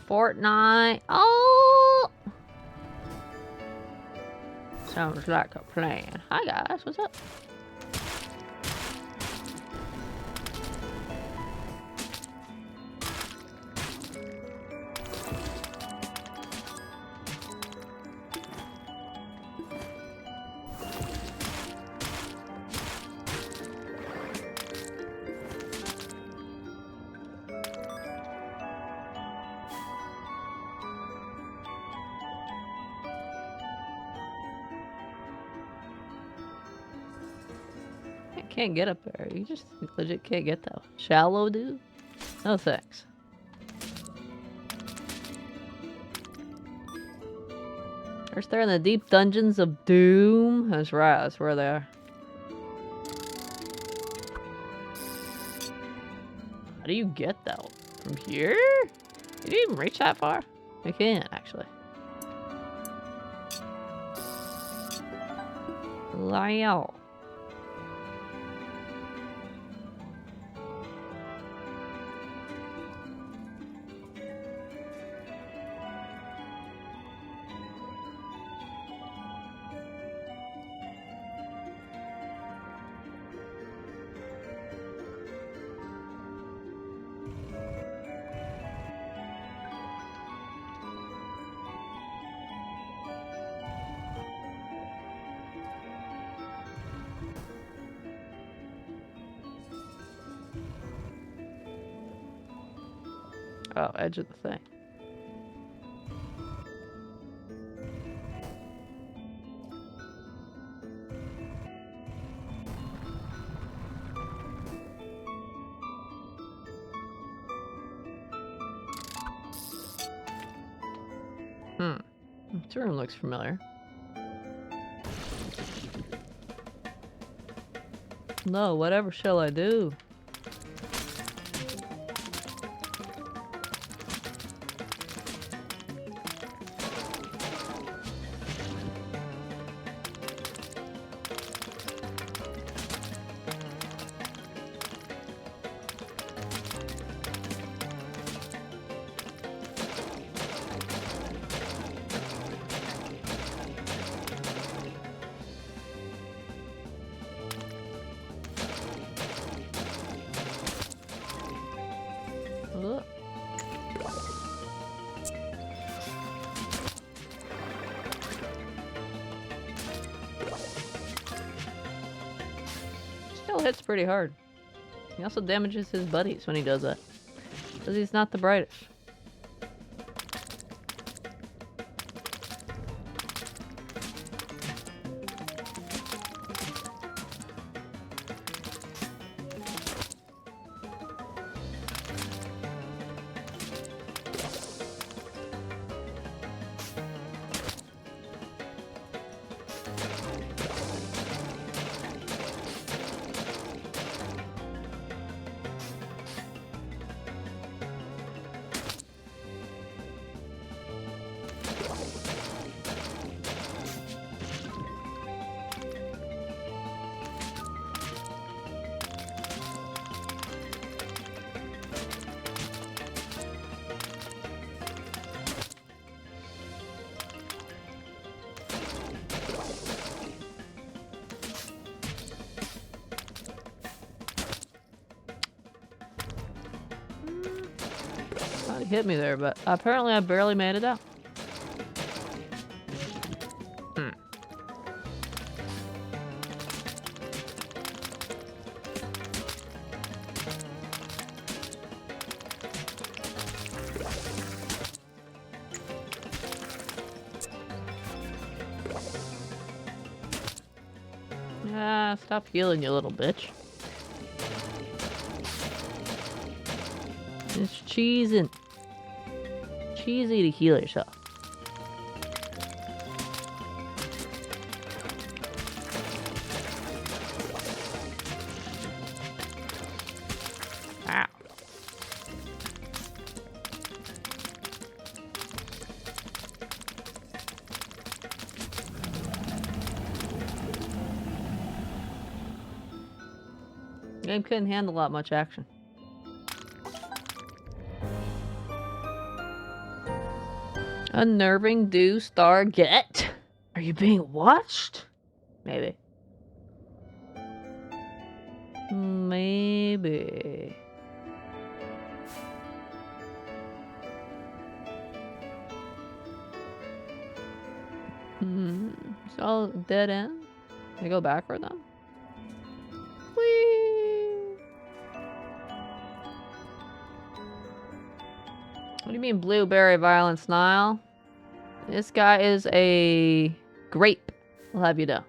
[SPEAKER 1] Fortnite. Oh! Sounds like a plan. Hi guys, what's up? Can't get up there. You just legit can't get that. Shallow, dude? No thanks. First they're in the deep dungeons of doom. That's right, that's where they are. How do you get that one? From here? Can you even reach that far? I can't, actually. Wow. Oh, edge of the thing. This room looks familiar. No, whatever shall I do? Ugh. Still hits pretty hard. He also damages his buddies when he does that. Because he's not the brightest. He hit me there, but apparently I barely made it out. Ah, stop healing, you little bitch. It's cheesing. Cheesy to heal yourself. Ow. Game couldn't handle that much action. Unnerving do star get? Are you being watched? Maybe. Maybe. It's all dead end. Can I go backward then? Whee! What do you mean blueberry violence, Nile? This guy is a grape. I'll have you know.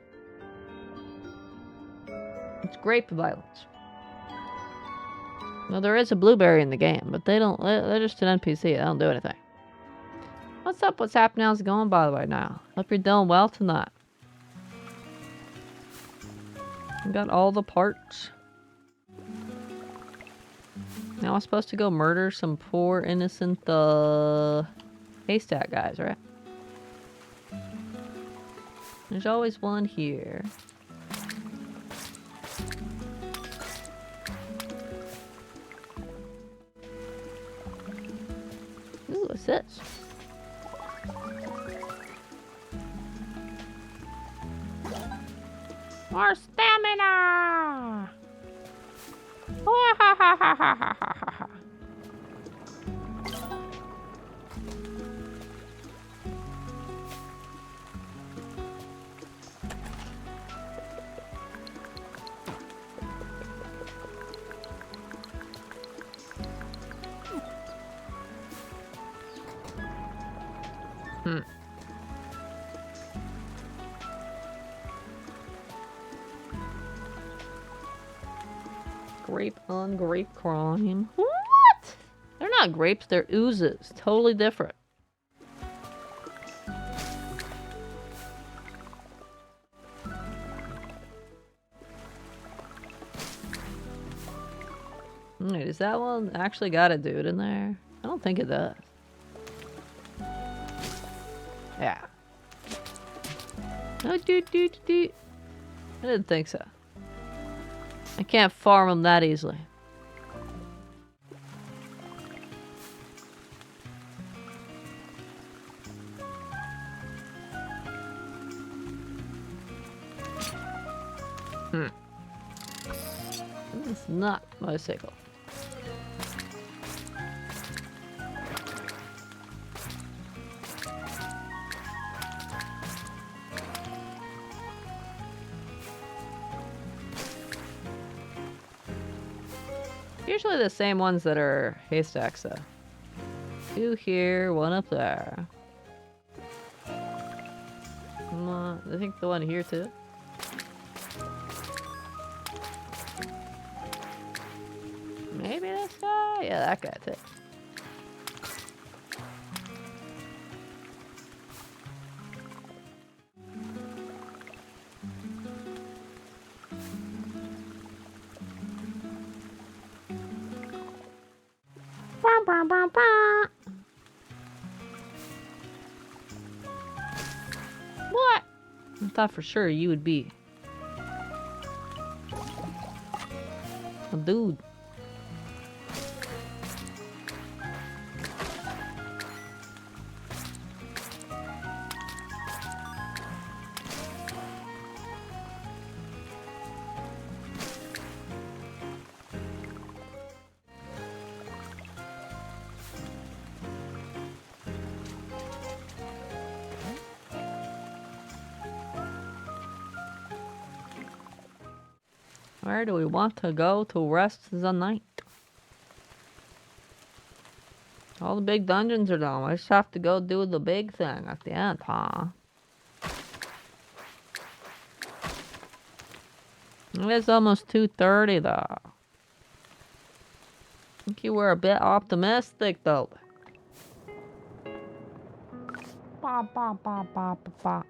[SPEAKER 1] It's grape violence. Well, there is a blueberry in the game, but they don't. They're just an NPC. They don't do anything. What's up? What's happening? How's it going, by the way, now? Hope you're doing well tonight. You got all the parts. Now I'm supposed to go murder some poor innocent haystack guys, right? There's always one here. Ooh, what's this? More stamina! Oh, ha ha ha ha ha ha ha. Grape on grape crime. What? They're not grapes, they're oozes. Totally different. Wait, does that one actually got a dude in there? I don't think it does. Yeah. No, dude. I didn't think so. I can't farm them that easily. It's not motorcycle. Usually the same ones that are haystacks though. 2 here, 1 up there. I think the one here too. Maybe this guy? Yeah, that guy too. What? I thought for sure you would be a dude. Where do we want to go to rest the night? All the big dungeons are done. We just have to go do the big thing at the end, huh? It's almost 2:30 though. I think you were a bit optimistic though. Ba, ba, ba, ba, ba, ba.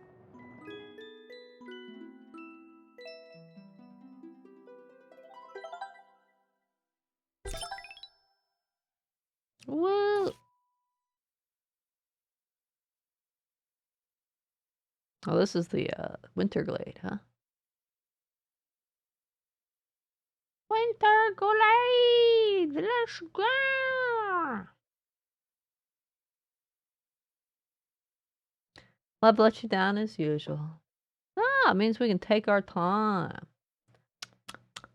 [SPEAKER 1] Woo! Oh, this is the winter glade, huh? Winter glade! Let's go! I've let you down as usual. Ah, it means we can take our time.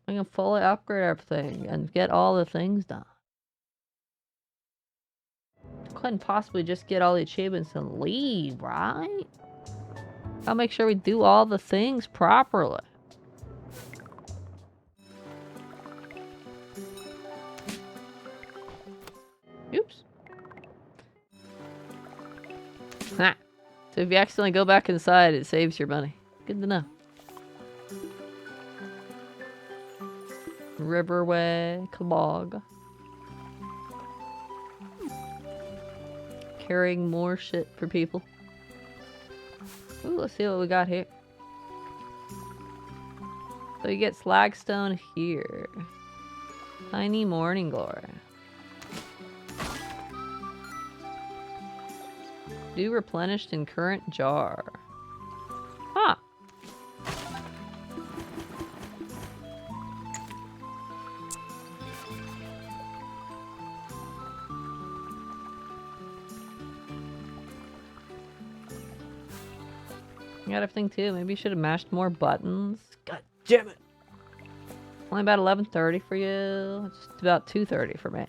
[SPEAKER 1] We can fully upgrade everything and get all the things done. Couldn't possibly just get all the achievements and leave, right? I'll make sure we do all the things properly. Oops. Ha! So if you accidentally go back inside, it saves your money. Good to know. Riverway, Kabog. Carrying more shit for people. Ooh, let's see what we got here. So you get slagstone here. Tiny morning glory. Do replenished in current jar. Huh. You got everything too. Maybe you should have mashed more buttons. God damn it. Only about 11:30 for you. It's about 2:30 for me.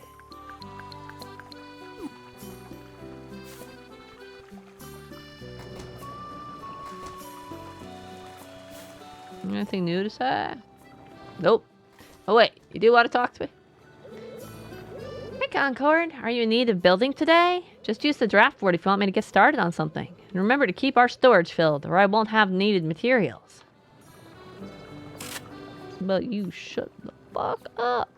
[SPEAKER 1] Anything new to say? Nope. Oh wait, you do want to talk to me?
[SPEAKER 2] Hi, Concord. Are you in need of building today? Just use the draft board if you want me to get started on something. And remember to keep our storage filled, or I won't have needed materials.
[SPEAKER 1] But you shut the fuck up.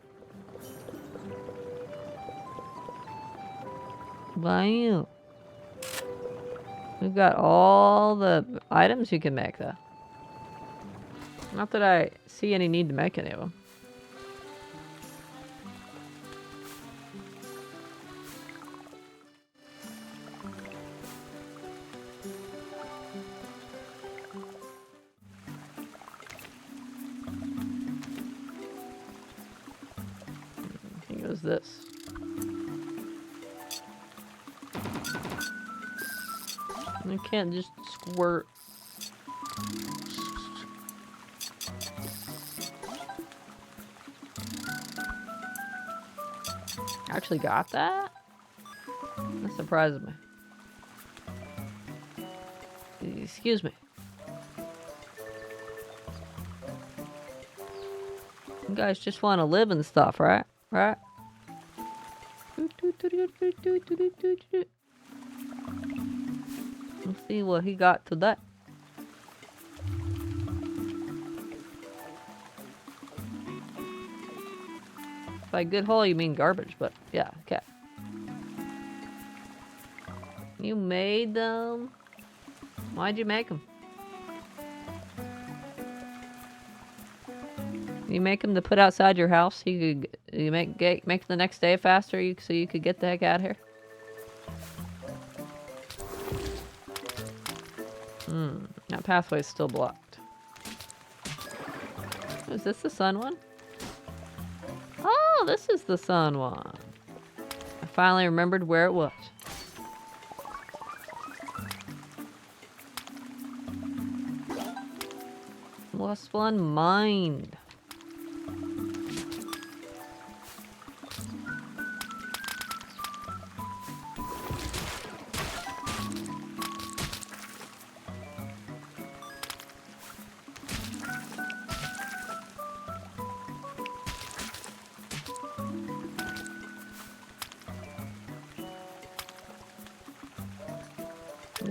[SPEAKER 1] Wow. We've got all the items you can make though. Not that I see any need to make any of them. What is this? You can't just squirt. Actually got that? That surprises me. Excuse me. You guys just want to live and stuff, right? Right? Let's see what he got today. By good hole, you mean garbage, but yeah, okay. You made them? Why'd you make them? You make them to put outside your house so you make the next day faster so you could get the heck out of here? That pathway's still blocked. Is this the sun one? Oh, this is the sun one. I finally remembered where it was. Lost one mind.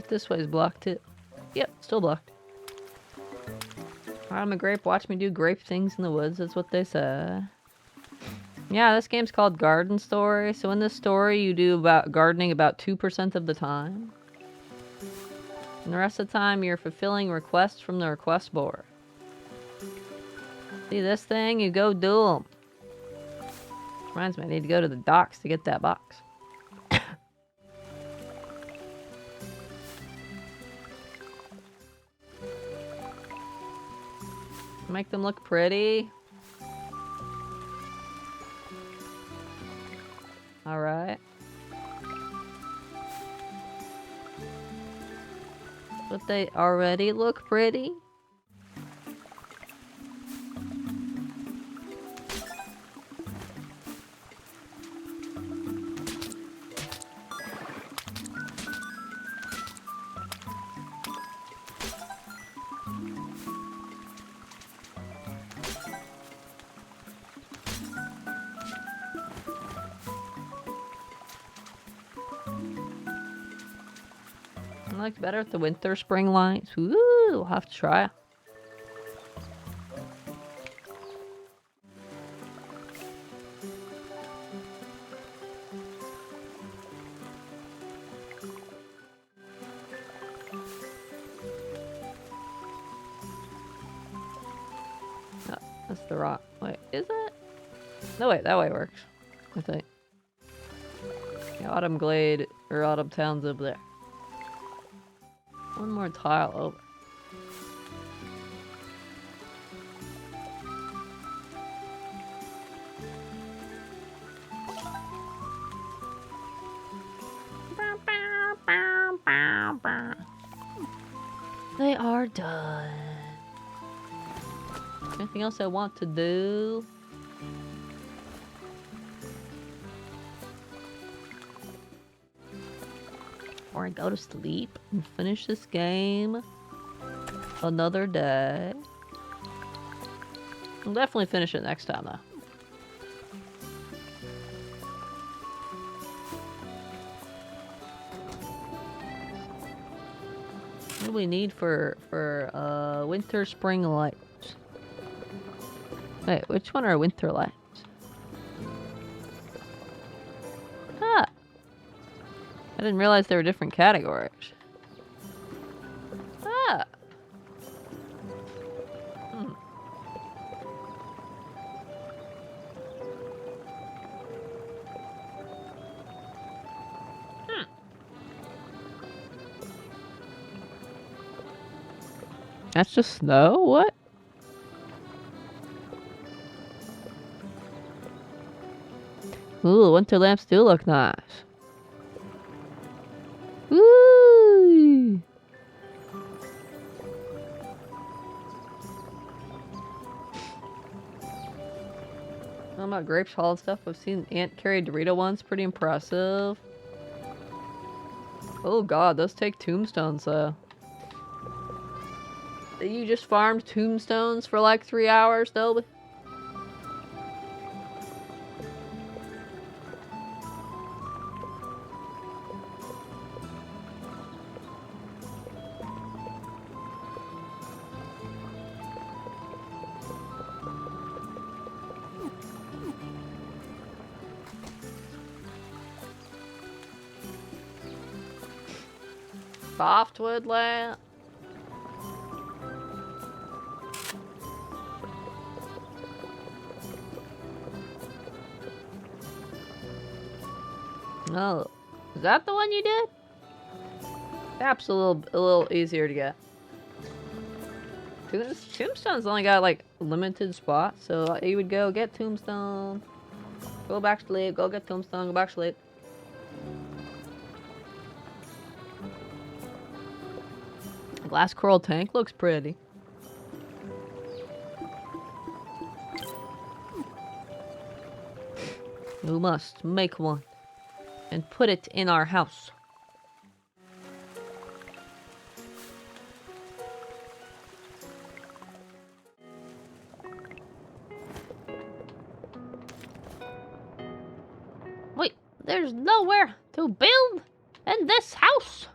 [SPEAKER 1] This way's blocked too. Yep, still blocked. I'm a grape, watch me do grape things in the woods, that's what they say. Yeah, this game's called Garden Story. So in this story, you do about gardening about 2% of the time. And the rest of the time, you're fulfilling requests from the request board. See this thing? You go do them. Reminds me, I need to go to the docks to get that box. Make them look pretty. All right. But they already look pretty. I like better with the winter spring lights. Ooh, we'll have to try it. Oh, that's the rock. Wait, is it? No, wait, that way works. I think. Yeah, Autumn Glade or Autumn Town's over there. One more tile over. They are done. Anything else I want to do? Before I go to sleep and finish this game another day. I'll definitely finish it next time though. What do we need for winter spring lights? Wait, which one are winter lights? Ah! I didn't realize there were different categories. Ah! That's just snow? What?
[SPEAKER 2] Ooh, winter lamps do look nice. Woo! How about grapes haul and stuff? I've seen Aunt carry Dorito ones. Pretty impressive. Oh god, those take tombstones though. You just farmed tombstones for like 3 hours, Dolby? Softwood lamp. Oh, is that the one you did? Perhaps a little easier to get. Tombstone's only got like limited spots, so you would go get tombstone, go back to sleep, go get tombstone, go back to sleep. Glass coral tank looks pretty. We must make one and put it in our house.
[SPEAKER 3] Wait, there's nowhere to build in this house.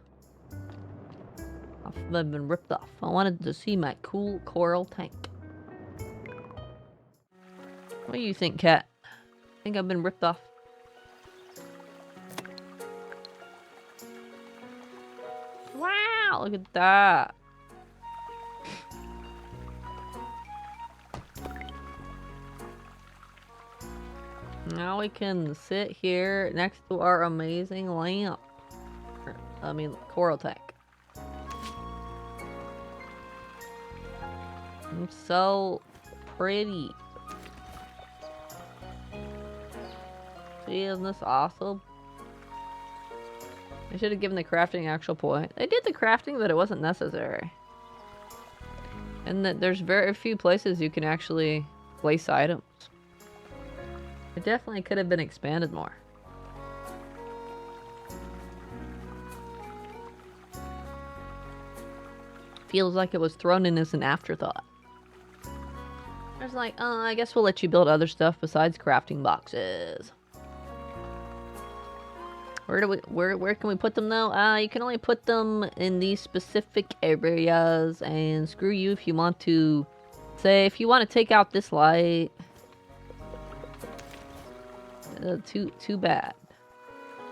[SPEAKER 2] I've been ripped off. I wanted to see my cool coral tank. What do you think, Cat? Think I've been ripped off? Wow, look at that. Now we can sit here next to our amazing lamp. I mean, coral tank. It's so pretty. See, isn't this awesome? I should have given the crafting actual point. They did the crafting, but it wasn't necessary. And that there's very few places you can actually place items. It definitely could have been expanded more. Feels like it was thrown in as an afterthought. I was like, I guess we'll let you build other stuff besides crafting boxes. Where can we put them though? You can only put them in these specific areas, and screw you if you want to say, if you want to take out this light. Too bad.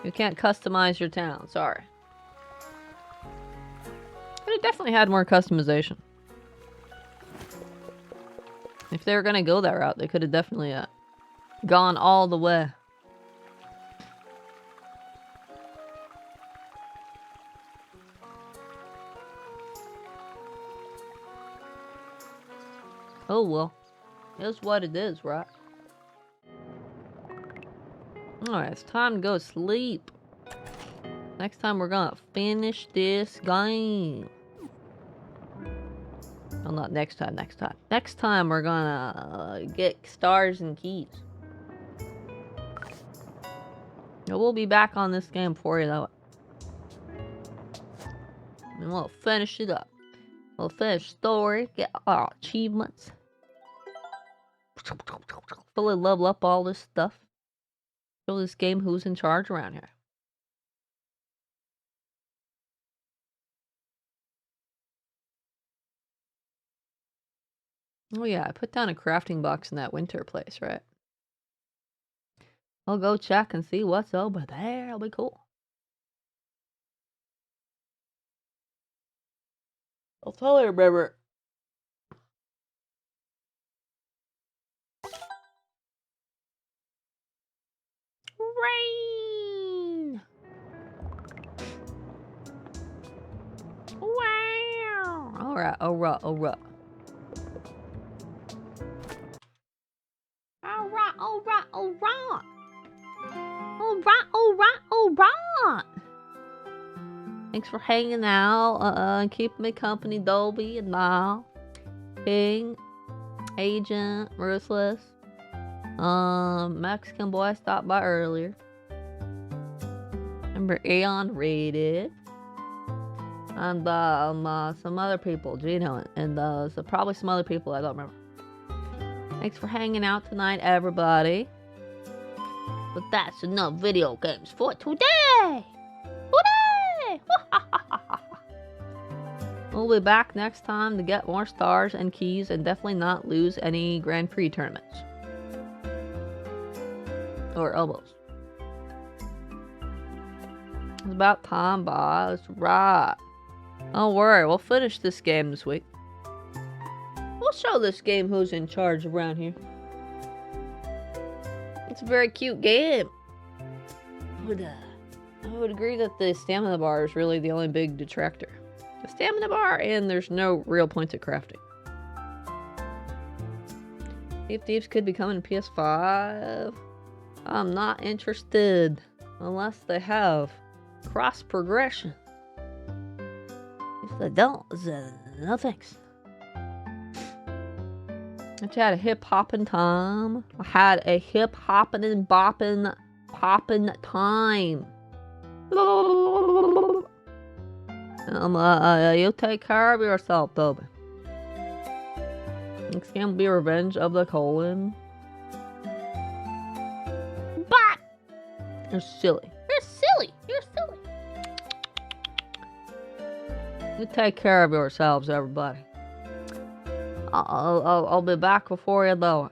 [SPEAKER 2] You can't customize your town, sorry. But it definitely had more customization. If they were gonna go that route, they could have definitely gone all the way. Oh well, it's what it is, right? Alright, it's time to go sleep. Next time we're gonna finish this game. Well, not next time, next time. Next time we're gonna get stars and keys. And we'll be back on this game for you though. And we'll finish it up. We'll finish story, get our achievements. Fully level up all this stuff. Show this game who's in charge around here. Oh yeah, I put down a crafting box in that winter place, right? I'll go check and see what's over there. It'll be cool. I'll totally remember.
[SPEAKER 3] Rain! Wow!
[SPEAKER 2] Alright, alright, alright.
[SPEAKER 3] Alright, alright, alright! Alright.
[SPEAKER 1] Thanks for hanging out and keeping me company, Dolby and Mal, King, Agent, Ruthless, Mexican boy stopped by earlier. Remember Aeon rated. And some other people, Gino, and so probably some other people I don't remember. Thanks for hanging out tonight, everybody. But that's enough video games for today. We'll be back next time to get more stars and keys and definitely not lose any Grand Prix tournaments. Or elbows. It's about time, boss. Right. Don't worry, we'll finish this game this week. We'll show this game who's in charge around here. It's a very cute game. I would agree that the stamina bar is really the only big detractor. The stamina bar, and there's no real point at crafting. Thief Thieves could be coming to PS5. I'm not interested unless they have cross progression. If they don't, then no thanks. I had a hip hopping time. I had a hip hopping and bopping popping time. You take care of yourself, Toby. Next game will be Revenge of the Colon.
[SPEAKER 3] But
[SPEAKER 1] You're silly.
[SPEAKER 3] You're silly.
[SPEAKER 1] You take care of yourselves, everybody. I'll be back before you know it.